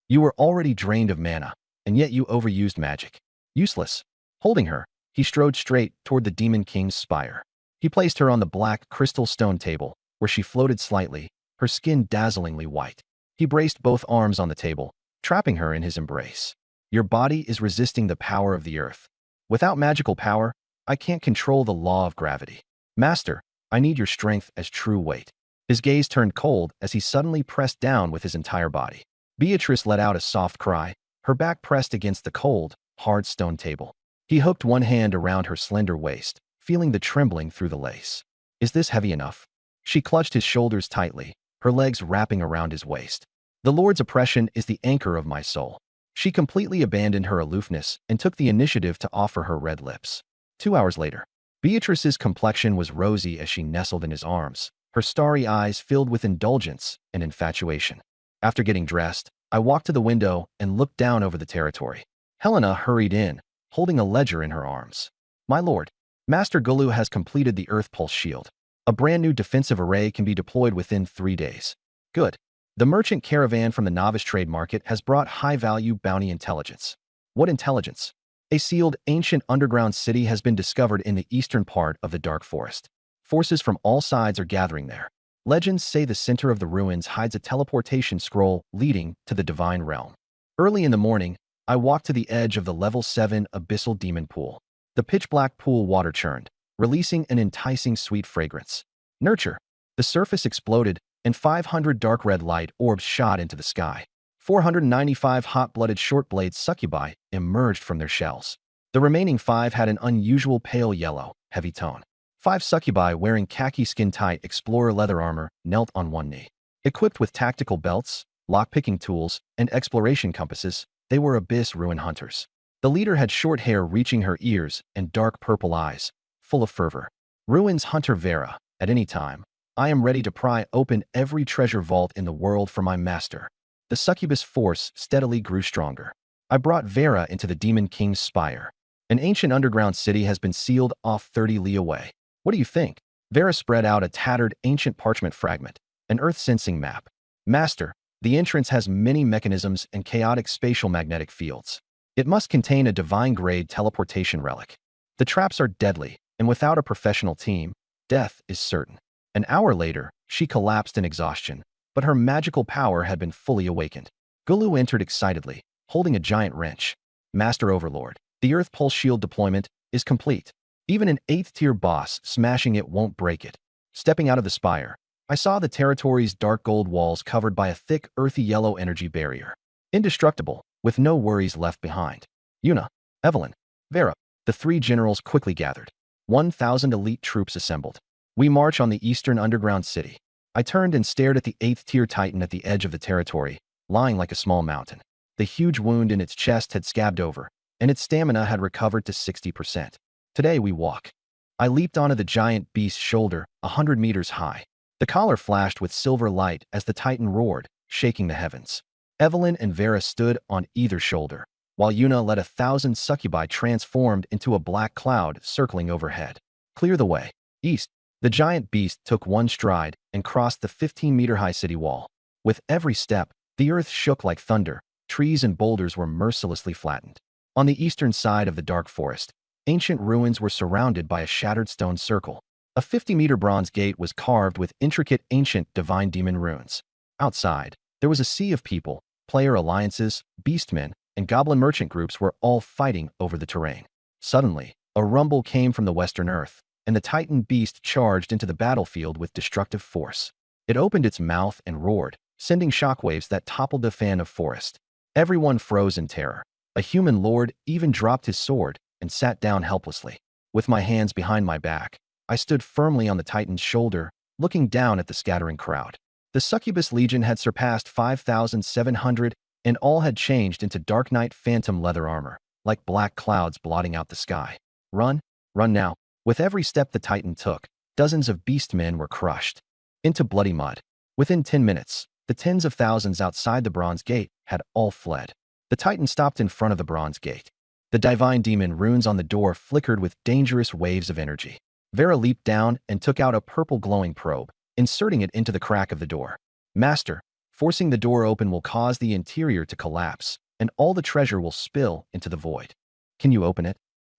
You were already drained of mana, and yet you overused magic. Useless. Holding her, he strode straight toward the Demon King's spire. He placed her on the black crystal stone table, where she floated slightly, her skin dazzlingly white. He braced both arms on the table, trapping her in his embrace. Your body is resisting the power of the earth. Without magical power, I can't control the law of gravity. Master, I need your strength as true weight. His gaze turned cold as he suddenly pressed down with his entire body. Beatrice let out a soft cry, her back pressed against the cold, hard stone table. He hooked one hand around her slender waist, feeling the trembling through the lace. Is this heavy enough? She clutched his shoulders tightly, her legs wrapping around his waist. The Lord's oppression is the anchor of my soul. She completely abandoned her aloofness and took the initiative to offer her red lips. 2 hours later, Beatrice's complexion was rosy as she nestled in his arms, her starry eyes filled with indulgence and infatuation. After getting dressed, I walked to the window and looked down over the territory. Helena hurried in, holding a ledger in her arms. My lord, Master Gulu has completed the Earth Pulse Shield. A brand new defensive array can be deployed within 3 days. Good. The merchant caravan from the novice trade market has brought high-value bounty intelligence. What intelligence? A sealed, ancient underground city has been discovered in the eastern part of the Dark Forest. Forces from all sides are gathering there. Legends say the center of the ruins hides a teleportation scroll leading to the divine realm. Early in the morning, I walked to the edge of the level 7 Abyssal Demon Pool. The pitch-black pool water churned, releasing an enticing sweet fragrance. Nurture. The surface exploded, and 500 dark red light orbs shot into the sky. 495 hot-blooded short-blade succubi emerged from their shells. The remaining 5 had an unusual pale yellow, heavy tone. 5 succubi wearing khaki skin-tight explorer leather armor knelt on one knee. Equipped with tactical belts, lock-picking tools, and exploration compasses, they were Abyss ruin hunters. The leader had short hair reaching her ears and dark purple eyes, full of fervor. Ruins hunter Vera, at any time, I am ready to pry open every treasure vault in the world for my master. The succubus force steadily grew stronger. I brought Vera into the Demon King's spire. An ancient underground city has been sealed off 30 li away. What do you think? Vera spread out a tattered ancient parchment fragment, an earth-sensing map. Master, the entrance has many mechanisms and chaotic spatial magnetic fields. It must contain a divine-grade teleportation relic. The traps are deadly, and without a professional team, death is certain. An hour later, she collapsed in exhaustion, but her magical power had been fully awakened. Gulu entered excitedly, holding a giant wrench. Master Overlord, the Earth Pulse Shield deployment is complete. Even an 8th-tier boss smashing it won't break it. Stepping out of the spire, I saw the territory's dark gold walls covered by a thick, earthy yellow energy barrier. Indestructible, with no worries left behind. Yuna, Evelyn, Vera, the 3 generals quickly gathered. 1,000 elite troops assembled. We march on the eastern underground city. I turned and stared at the 8th-tier titan at the edge of the territory, lying like a small mountain. The huge wound in its chest had scabbed over, and its stamina had recovered to 60%. Today we walk. I leaped onto the giant beast's shoulder, 100 meters high. The collar flashed with silver light as the titan roared, shaking the heavens. Evelyn and Vera stood on either shoulder, while Yuna led 1,000 succubi transformed into a black cloud circling overhead. Clear the way. East. The giant beast took one stride and crossed the 15-meter-high city wall. With every step, the earth shook like thunder. Trees and boulders were mercilessly flattened. On the eastern side of the dark forest, ancient ruins were surrounded by a shattered stone circle. A 50-meter bronze gate was carved with intricate ancient divine demon runes. Outside, there was a sea of people. Player alliances, beastmen, and goblin merchant groups were all fighting over the terrain. Suddenly, a rumble came from the western earth, and the titan beast charged into the battlefield with destructive force. It opened its mouth and roared, sending shockwaves that toppled the fan of forest. Everyone froze in terror. A human lord even dropped his sword and sat down helplessly. With my hands behind my back, I stood firmly on the titan's shoulder, looking down at the scattering crowd. The succubus legion had surpassed 5,700, and all had changed into Dark Knight phantom leather armor, like black clouds blotting out the sky. Run, run now. With every step the titan took, dozens of beastmen were crushed into bloody mud. Within 10 minutes, the tens of thousands outside the bronze gate had all fled. The titan stopped in front of the bronze gate. The divine demon runes on the door flickered with dangerous waves of energy. Vera leaped down and took out a purple glowing probe, inserting it into the crack of the door. Master, forcing the door open will cause the interior to collapse, and all the treasure will spill into the void. Can you open it?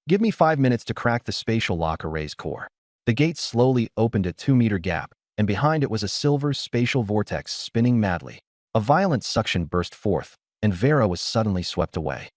Give me 5 minutes to crack the spatial lock array's core. The gate slowly opened a 2-meter gap, and behind it was a silver spatial vortex spinning madly. A violent suction burst forth, and Vera was suddenly swept away.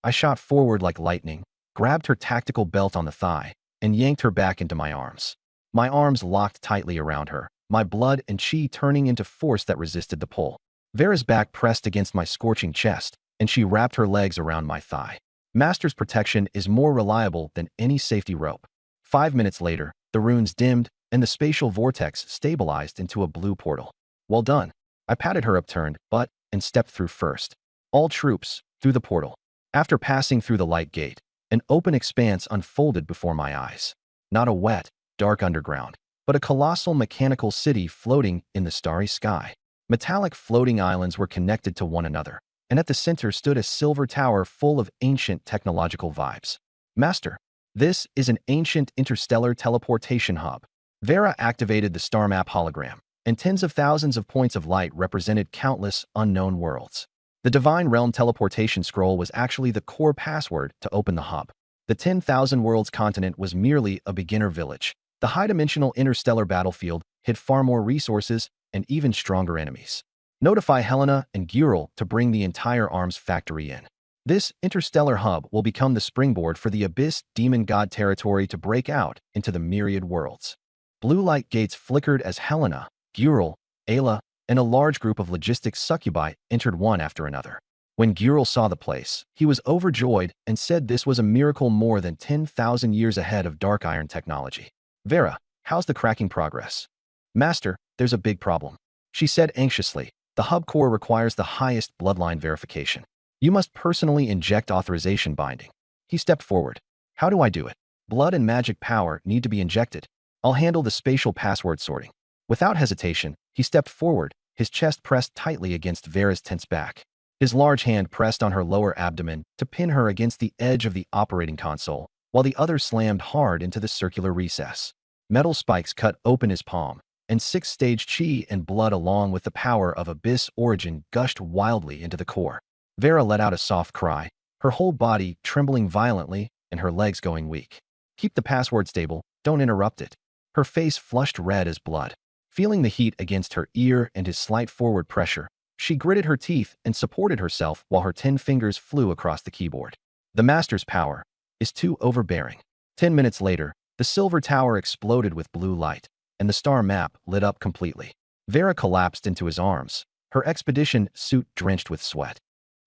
I shot forward like lightning, grabbed her tactical belt on the thigh, and yanked her back into my arms. My arms locked tightly around her, my blood and chi turning into force that resisted the pull. Vera's back pressed against my scorching chest, and she wrapped her legs around my thigh. Master's protection is more reliable than any safety rope. 5 minutes later, the runes dimmed, and the spatial vortex stabilized into a blue portal. Well done. I patted her upturned butt and stepped through first. All troops, through the portal. After passing through the light gate, an open expanse unfolded before my eyes. Not a wet, dark underground, but a colossal mechanical city floating in the starry sky. Metallic floating islands were connected to one another, and at the center stood a silver tower full of ancient technological vibes. Master, this is an ancient interstellar teleportation hub. Vera activated the star map hologram, and tens of thousands of points of light represented countless unknown worlds. The Divine Realm teleportation scroll was actually the core password to open the hub. The 10,000 Worlds continent was merely a beginner village. The high-dimensional interstellar battlefield hid far more resources and even stronger enemies. Notify Helena and Gurul to bring the entire arms factory in. This interstellar hub will become the springboard for the Abyss demon god territory to break out into the myriad worlds. Blue light gates flickered as Helena, Gurul, Ayla, and a large group of logistics succubi entered one after another. When Gurul saw the place, he was overjoyed and said this was a miracle more than 10,000 years ahead of dark iron technology. Vera, how's the cracking progress? Master, there's a big problem. She said anxiously. The hub core requires the highest bloodline verification. You must personally inject authorization binding. He stepped forward. How do I do it? Blood and magic power need to be injected. I'll handle the spatial password sorting. Without hesitation, he stepped forward, his chest pressed tightly against Vera's tense back. His large hand pressed on her lower abdomen to pin her against the edge of the operating console, while the other slammed hard into the circular recess. Metal spikes cut open his palm, and six-stage chi and blood along with the power of abyss origin gushed wildly into the core. Vera let out a soft cry, her whole body trembling violently and her legs going weak. Keep the password stable, don't interrupt it. Her face flushed red as blood. Feeling the heat against her ear and his slight forward pressure, she gritted her teeth and supported herself while her 10 fingers flew across the keyboard. The master's power is too overbearing. 10 minutes later, the silver tower exploded with blue light, and the star map lit up completely. Vera collapsed into his arms, her expedition suit drenched with sweat.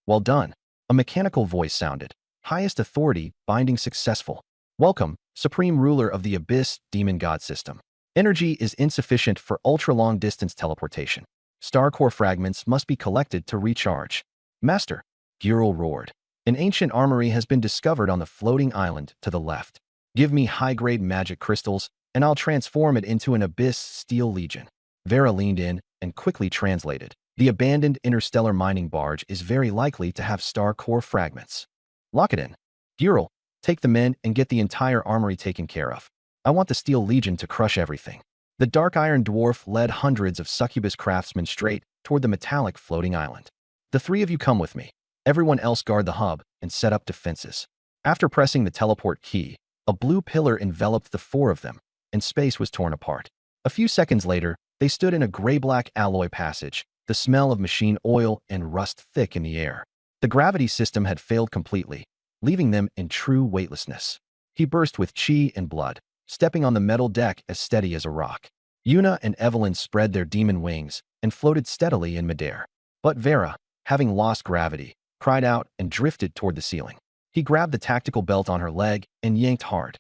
Well done. A mechanical voice sounded. Highest authority, binding successful. Welcome, Supreme Ruler of the Abyss Demon God System. Energy is insufficient for ultra-long distance teleportation. Star core fragments must be collected to recharge. Master, Girl roared. An ancient armory has been discovered on the floating island to the left. Give me high-grade magic crystals, and I'll transform it into an Abyss Steel Legion. Vera leaned in and quickly translated. The abandoned interstellar mining barge is very likely to have star core fragments. Lock it in. Girl, take the men and get the entire armory taken care of. I want the Steel Legion to crush everything. The dark iron dwarf led hundreds of succubus craftsmen straight toward the metallic floating island. The three of you come with me. Everyone else guard the hub and set up defenses. After pressing the teleport key, a blue pillar enveloped the four of them, and space was torn apart. A few seconds later, they stood in a gray-black alloy passage, the smell of machine oil and rust thick in the air. The gravity system had failed completely, leaving them in true weightlessness. He burst with chi and blood, stepping on the metal deck as steady as a rock. Yuna and Evelyn spread their demon wings and floated steadily in midair. But Vera, having lost gravity, cried out and drifted toward the ceiling. He grabbed the tactical belt on her leg and yanked hard.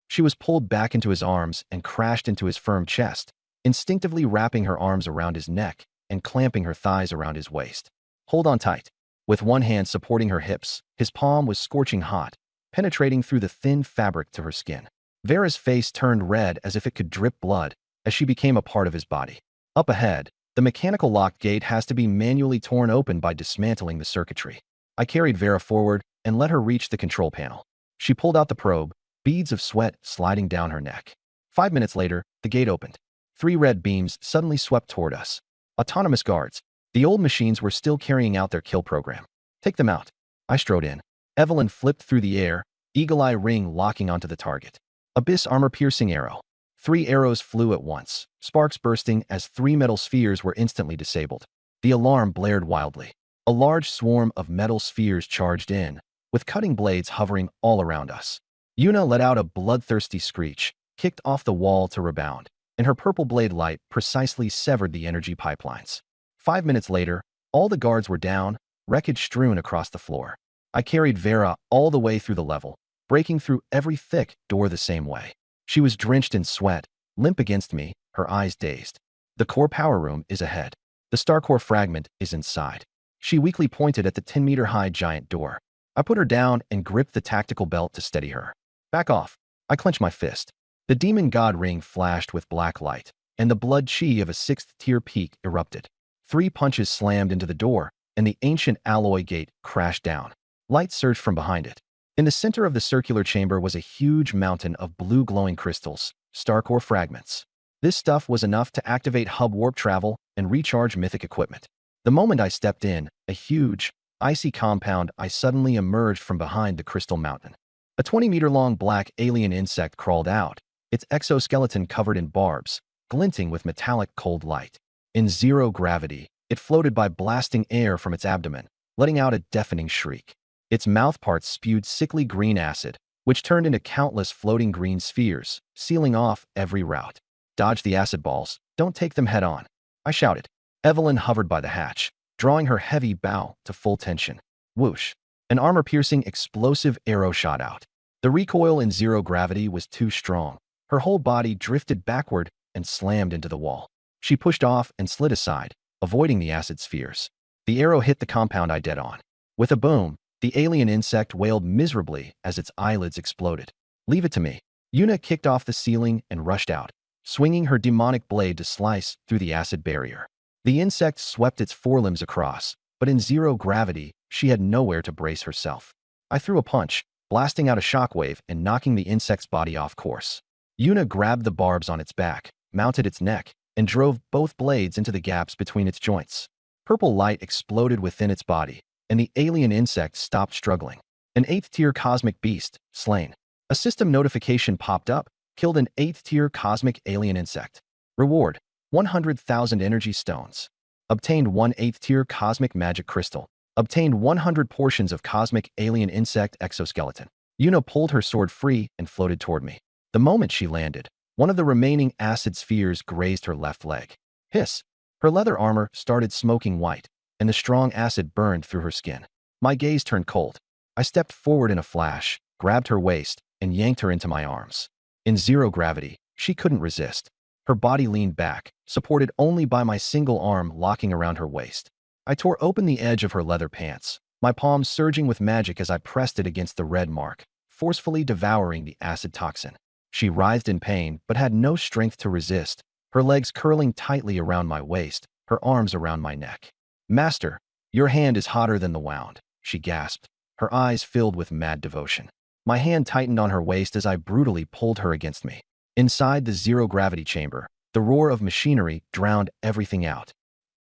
She was pulled back into his arms and crashed into his firm chest, instinctively wrapping her arms around his neck and clamping her thighs around his waist. Hold on tight. With one hand supporting her hips, his palm was scorching hot, penetrating through the thin fabric to her skin. Vera's face turned red as if it could drip blood as she became a part of his body. Up ahead, the mechanical locked gate has to be manually torn open by dismantling the circuitry. I carried Vera forward and let her reach the control panel. She pulled out the probe, beads of sweat sliding down her neck. 5 minutes later, the gate opened. 3 red beams suddenly swept toward us. Autonomous guards. The old machines were still carrying out their kill program. Take them out. I strode in. Evelyn flipped through the air, eagle-eye ring locking onto the target. Abyss armor-piercing arrow. 3 arrows flew at once, sparks bursting as 3 metal spheres were instantly disabled. The alarm blared wildly. A large swarm of metal spheres charged in, with cutting blades hovering all around us. Yuna let out a bloodthirsty screech, kicked off the wall to rebound, and her purple blade light precisely severed the energy pipelines. 5 minutes later, all the guards were down, wreckage strewn across the floor. I carried Vera all the way through the level, breaking through every thick door the same way. She was drenched in sweat, limp against me, her eyes dazed. The core power room is ahead. The star core fragment is inside. She weakly pointed at the 10-meter-high giant door. I put her down and gripped the tactical belt to steady her. Back off. I clenched my fist. The demon god ring flashed with black light, and the blood chi of a 6th-tier peak erupted. 3 punches slammed into the door, and the ancient alloy gate crashed down. Light surged from behind it. In the center of the circular chamber was a huge mountain of blue glowing crystals, star core fragments. This stuff was enough to activate hub warp travel and recharge mythic equipment. The moment I stepped in, a huge, icy compound, I suddenly emerged from behind the crystal mountain. A 20-meter-long black alien insect crawled out, its exoskeleton covered in barbs, glinting with metallic cold light. In zero gravity, it floated by blasting air from its abdomen, letting out a deafening shriek. Its mouthparts spewed sickly green acid, which turned into countless floating green spheres, sealing off every route. Dodge the acid balls, don't take them head-on, I shouted. Evelyn hovered by the hatch, drawing her heavy bow to full tension. Whoosh! An armor-piercing explosive arrow shot out. The recoil in zero gravity was too strong. Her whole body drifted backward and slammed into the wall. She pushed off and slid aside, avoiding the acid spheres. The arrow hit the compound eye dead on. With a boom, the alien insect wailed miserably as its eyelids exploded. "Leave it to me." Yuna kicked off the ceiling and rushed out, swinging her demonic blade to slice through the acid barrier. The insect swept its forelimbs across, but in zero gravity, she had nowhere to brace herself. I threw a punch, blasting out a shockwave and knocking the insect's body off course. Yuna grabbed the barbs on its back, mounted its neck, and drove both blades into the gaps between its joints. Purple light exploded within its body, and the alien insect stopped struggling. An 8th-tier cosmic beast, slain. A system notification popped up, killed an 8th-tier cosmic alien insect. Reward, 100,000 energy stones. Obtained 1 8th-tier cosmic magic crystal. Obtained 100 portions of cosmic alien insect exoskeleton. Yuna pulled her sword free and floated toward me. The moment she landed, one of the remaining acid spheres grazed her left leg. Hiss! Her leather armor started smoking white, and the strong acid burned through her skin. My gaze turned cold. I stepped forward in a flash, grabbed her waist, and yanked her into my arms. In zero gravity, she couldn't resist. Her body leaned back, supported only by my single arm locking around her waist. I tore open the edge of her leather pants, my palms surging with magic as I pressed it against the red mark, forcefully devouring the acid toxin. She writhed in pain but had no strength to resist, her legs curling tightly around my waist, her arms around my neck. "Master, your hand is hotter than the wound," she gasped, her eyes filled with mad devotion. My hand tightened on her waist as I brutally pulled her against me. Inside the zero-gravity chamber, the roar of machinery drowned everything out.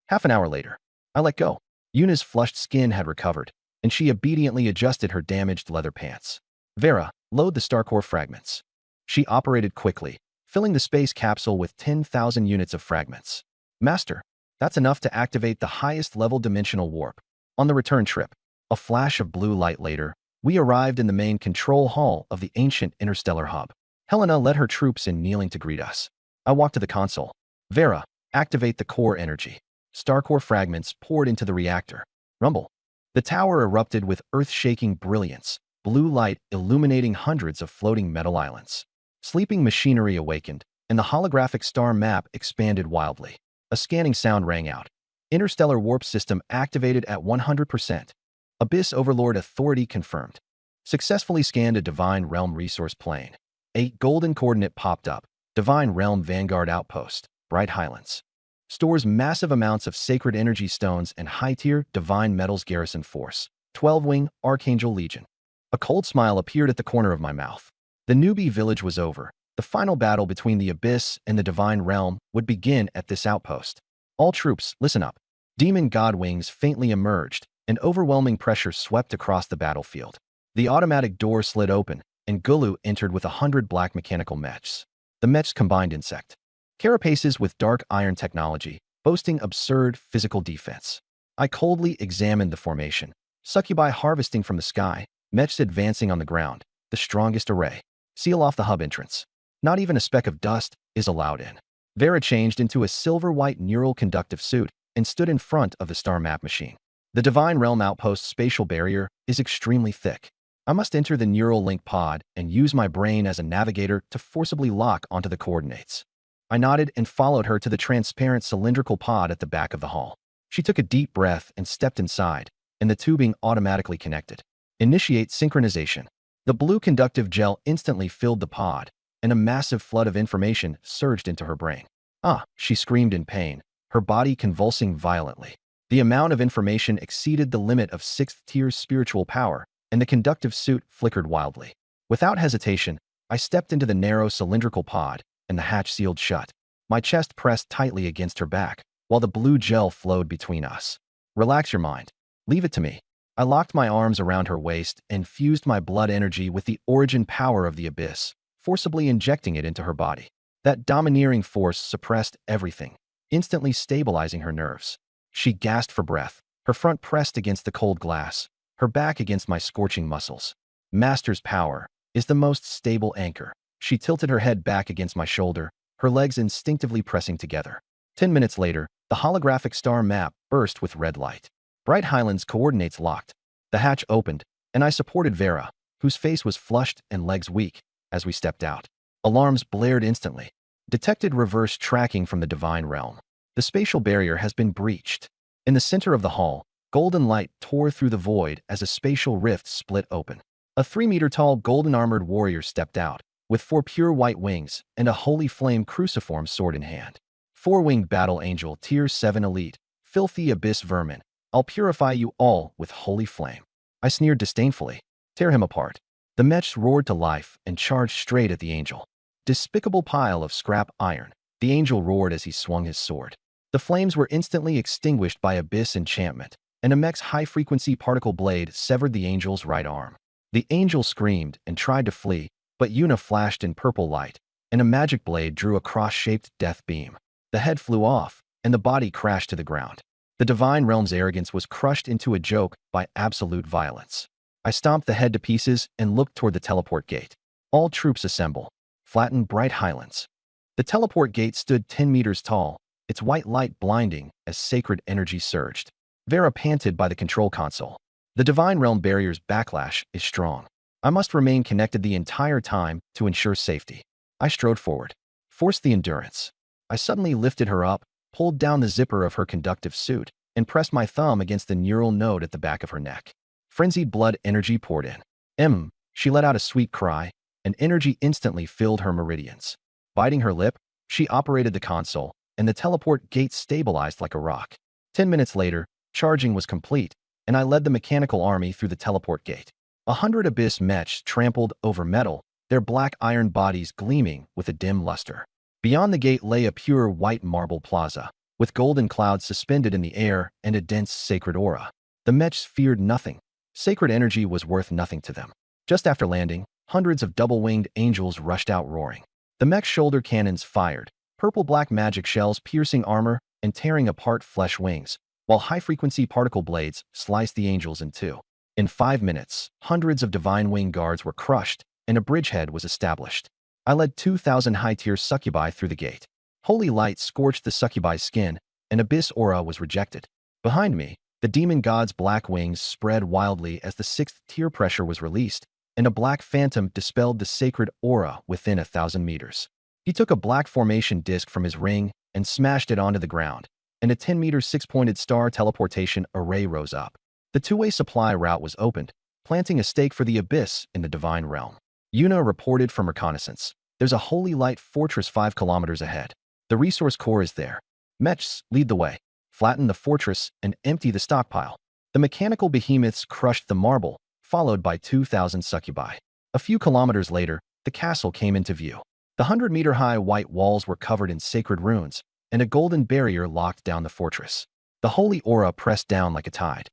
Half an hour later, I let go. Yuna's flushed skin had recovered, and she obediently adjusted her damaged leather pants. "Vera, load the Starcore fragments." She operated quickly, filling the space capsule with 10,000 units of fragments. "Master, that's enough to activate the highest-level dimensional warp." On the return trip, a flash of blue light later, we arrived in the main control hall of the ancient interstellar hub. Helena led her troops in kneeling to greet us. I walked to the console. "Vera, activate the core energy." Starcore fragments poured into the reactor. Rumble. The tower erupted with earth-shaking brilliance, blue light illuminating hundreds of floating metal islands. Sleeping machinery awakened, and the holographic star map expanded wildly. A scanning sound rang out. "Interstellar warp system activated at 100%. Abyss Overlord Authority confirmed. Successfully scanned a Divine Realm resource plane." A golden coordinate popped up. "Divine Realm Vanguard Outpost, Bright Highlands. Stores massive amounts of sacred energy stones and high-tier divine metals garrison force. 12-wing Archangel Legion." A cold smile appeared at the corner of my mouth. The newbie village was over. The final battle between the Abyss and the Divine Realm would begin at this outpost. "All troops, listen up." Demon god wings faintly emerged, and overwhelming pressure swept across the battlefield. The automatic door slid open, and Gulu entered with 100 black mechanical mechs. The mechs combined insect carapaces with dark iron technology, boasting absurd physical defense. I coldly examined the formation. Succubi harvesting from the sky, mechs advancing on the ground, the strongest array. Seal off the hub entrance. Not even a speck of dust is allowed in. Vera changed into a silver-white neural conductive suit and stood in front of the star map machine. The Divine Realm Outpost's spatial barrier is extremely thick. I must enter the neural link pod and use my brain as a navigator to forcibly lock onto the coordinates. I nodded and followed her to the transparent cylindrical pod at the back of the hall. She took a deep breath and stepped inside, and the tubing automatically connected. Initiate synchronization. The blue conductive gel instantly filled the pod, and a massive flood of information surged into her brain. "Ah!" she screamed in pain, her body convulsing violently. The amount of information exceeded the limit of 6th-tier spiritual power, and the conductive suit flickered wildly. Without hesitation, I stepped into the narrow cylindrical pod, and the hatch sealed shut. My chest pressed tightly against her back, while the blue gel flowed between us. "Relax your mind. Leave it to me." I locked my arms around her waist and fused my blood energy with the origin power of the Abyss, forcibly injecting it into her body. That domineering force suppressed everything, instantly stabilizing her nerves. She gasped for breath, her front pressed against the cold glass, her back against my scorching muscles. "Master's power is the most stable anchor." She tilted her head back against my shoulder, her legs instinctively pressing together. 10 minutes later, the holographic star map burst with red light. Bright Highlands coordinates locked. The hatch opened, and I supported Vera, whose face was flushed and legs weak, as we stepped out. Alarms blared instantly. Detected reverse tracking from the divine realm. The spatial barrier has been breached. In the center of the hall, golden light tore through the void as a spatial rift split open. A 3-meter-tall golden-armored warrior stepped out, with 4 pure white wings and a holy flame cruciform sword in hand. 4-winged battle angel, tier 7 elite, filthy abyss vermin. I'll purify you all with holy flame. I sneered disdainfully. Tear him apart. The mech roared to life and charged straight at the angel. Despicable pile of scrap iron, the angel roared as he swung his sword. The flames were instantly extinguished by abyss enchantment, and a mech's high-frequency particle blade severed the angel's right arm. The angel screamed and tried to flee, but Yuna flashed in purple light, and a magic blade drew a cross-shaped death beam. The head flew off, and the body crashed to the ground. The divine realm's arrogance was crushed into a joke by absolute violence. I stomped the head to pieces and looked toward the teleport gate. All troops assemble. Flatten bright highlands. The teleport gate stood 10 meters tall, its white light blinding as sacred energy surged. Vera panted by the control console. The divine realm barrier's backlash is strong. I must remain connected the entire time to ensure safety. I strode forward. Forced the endurance. I suddenly lifted her up, pulled down the zipper of her conductive suit, and pressed my thumb against the neural node at the back of her neck. Frenzied blood energy poured in. She let out a sweet cry, and energy instantly filled her meridians. Biting her lip, she operated the console, and the teleport gate stabilized like a rock. 10 minutes later, charging was complete, and I led the mechanical army through the teleport gate. 100 abyss mechs trampled over metal, their black iron bodies gleaming with a dim luster. Beyond the gate lay a pure white marble plaza, with golden clouds suspended in the air and a dense sacred aura. The mechs feared nothing. Sacred energy was worth nothing to them. Just after landing, hundreds of double-winged angels rushed out roaring. The mech's shoulder cannons fired, purple-black magic shells piercing armor and tearing apart flesh wings, while high-frequency particle blades sliced the angels in two. In 5 minutes, hundreds of divine wing guards were crushed, and a bridgehead was established. I led 2,000 high-tier succubi through the gate. Holy light scorched the succubi's skin, and abyss aura was rejected. Behind me, the demon god's black wings spread wildly as the 6th tier pressure was released, and a black phantom dispelled the sacred aura within 1,000 meters. He took a black formation disc from his ring and smashed it onto the ground, and a 10-meter 6-pointed star teleportation array rose up. The two-way supply route was opened, planting a stake for the abyss in the divine realm. Yuna reported from reconnaissance. There's a holy light fortress 5 kilometers ahead. The resource core is there. Mechs, lead the way. Flatten the fortress and empty the stockpile. The mechanical behemoths crushed the marble, followed by 2,000 succubi. A few kilometers later, the castle came into view. The 100-meter-high white walls were covered in sacred runes, and a golden barrier locked down the fortress. The holy aura pressed down like a tide.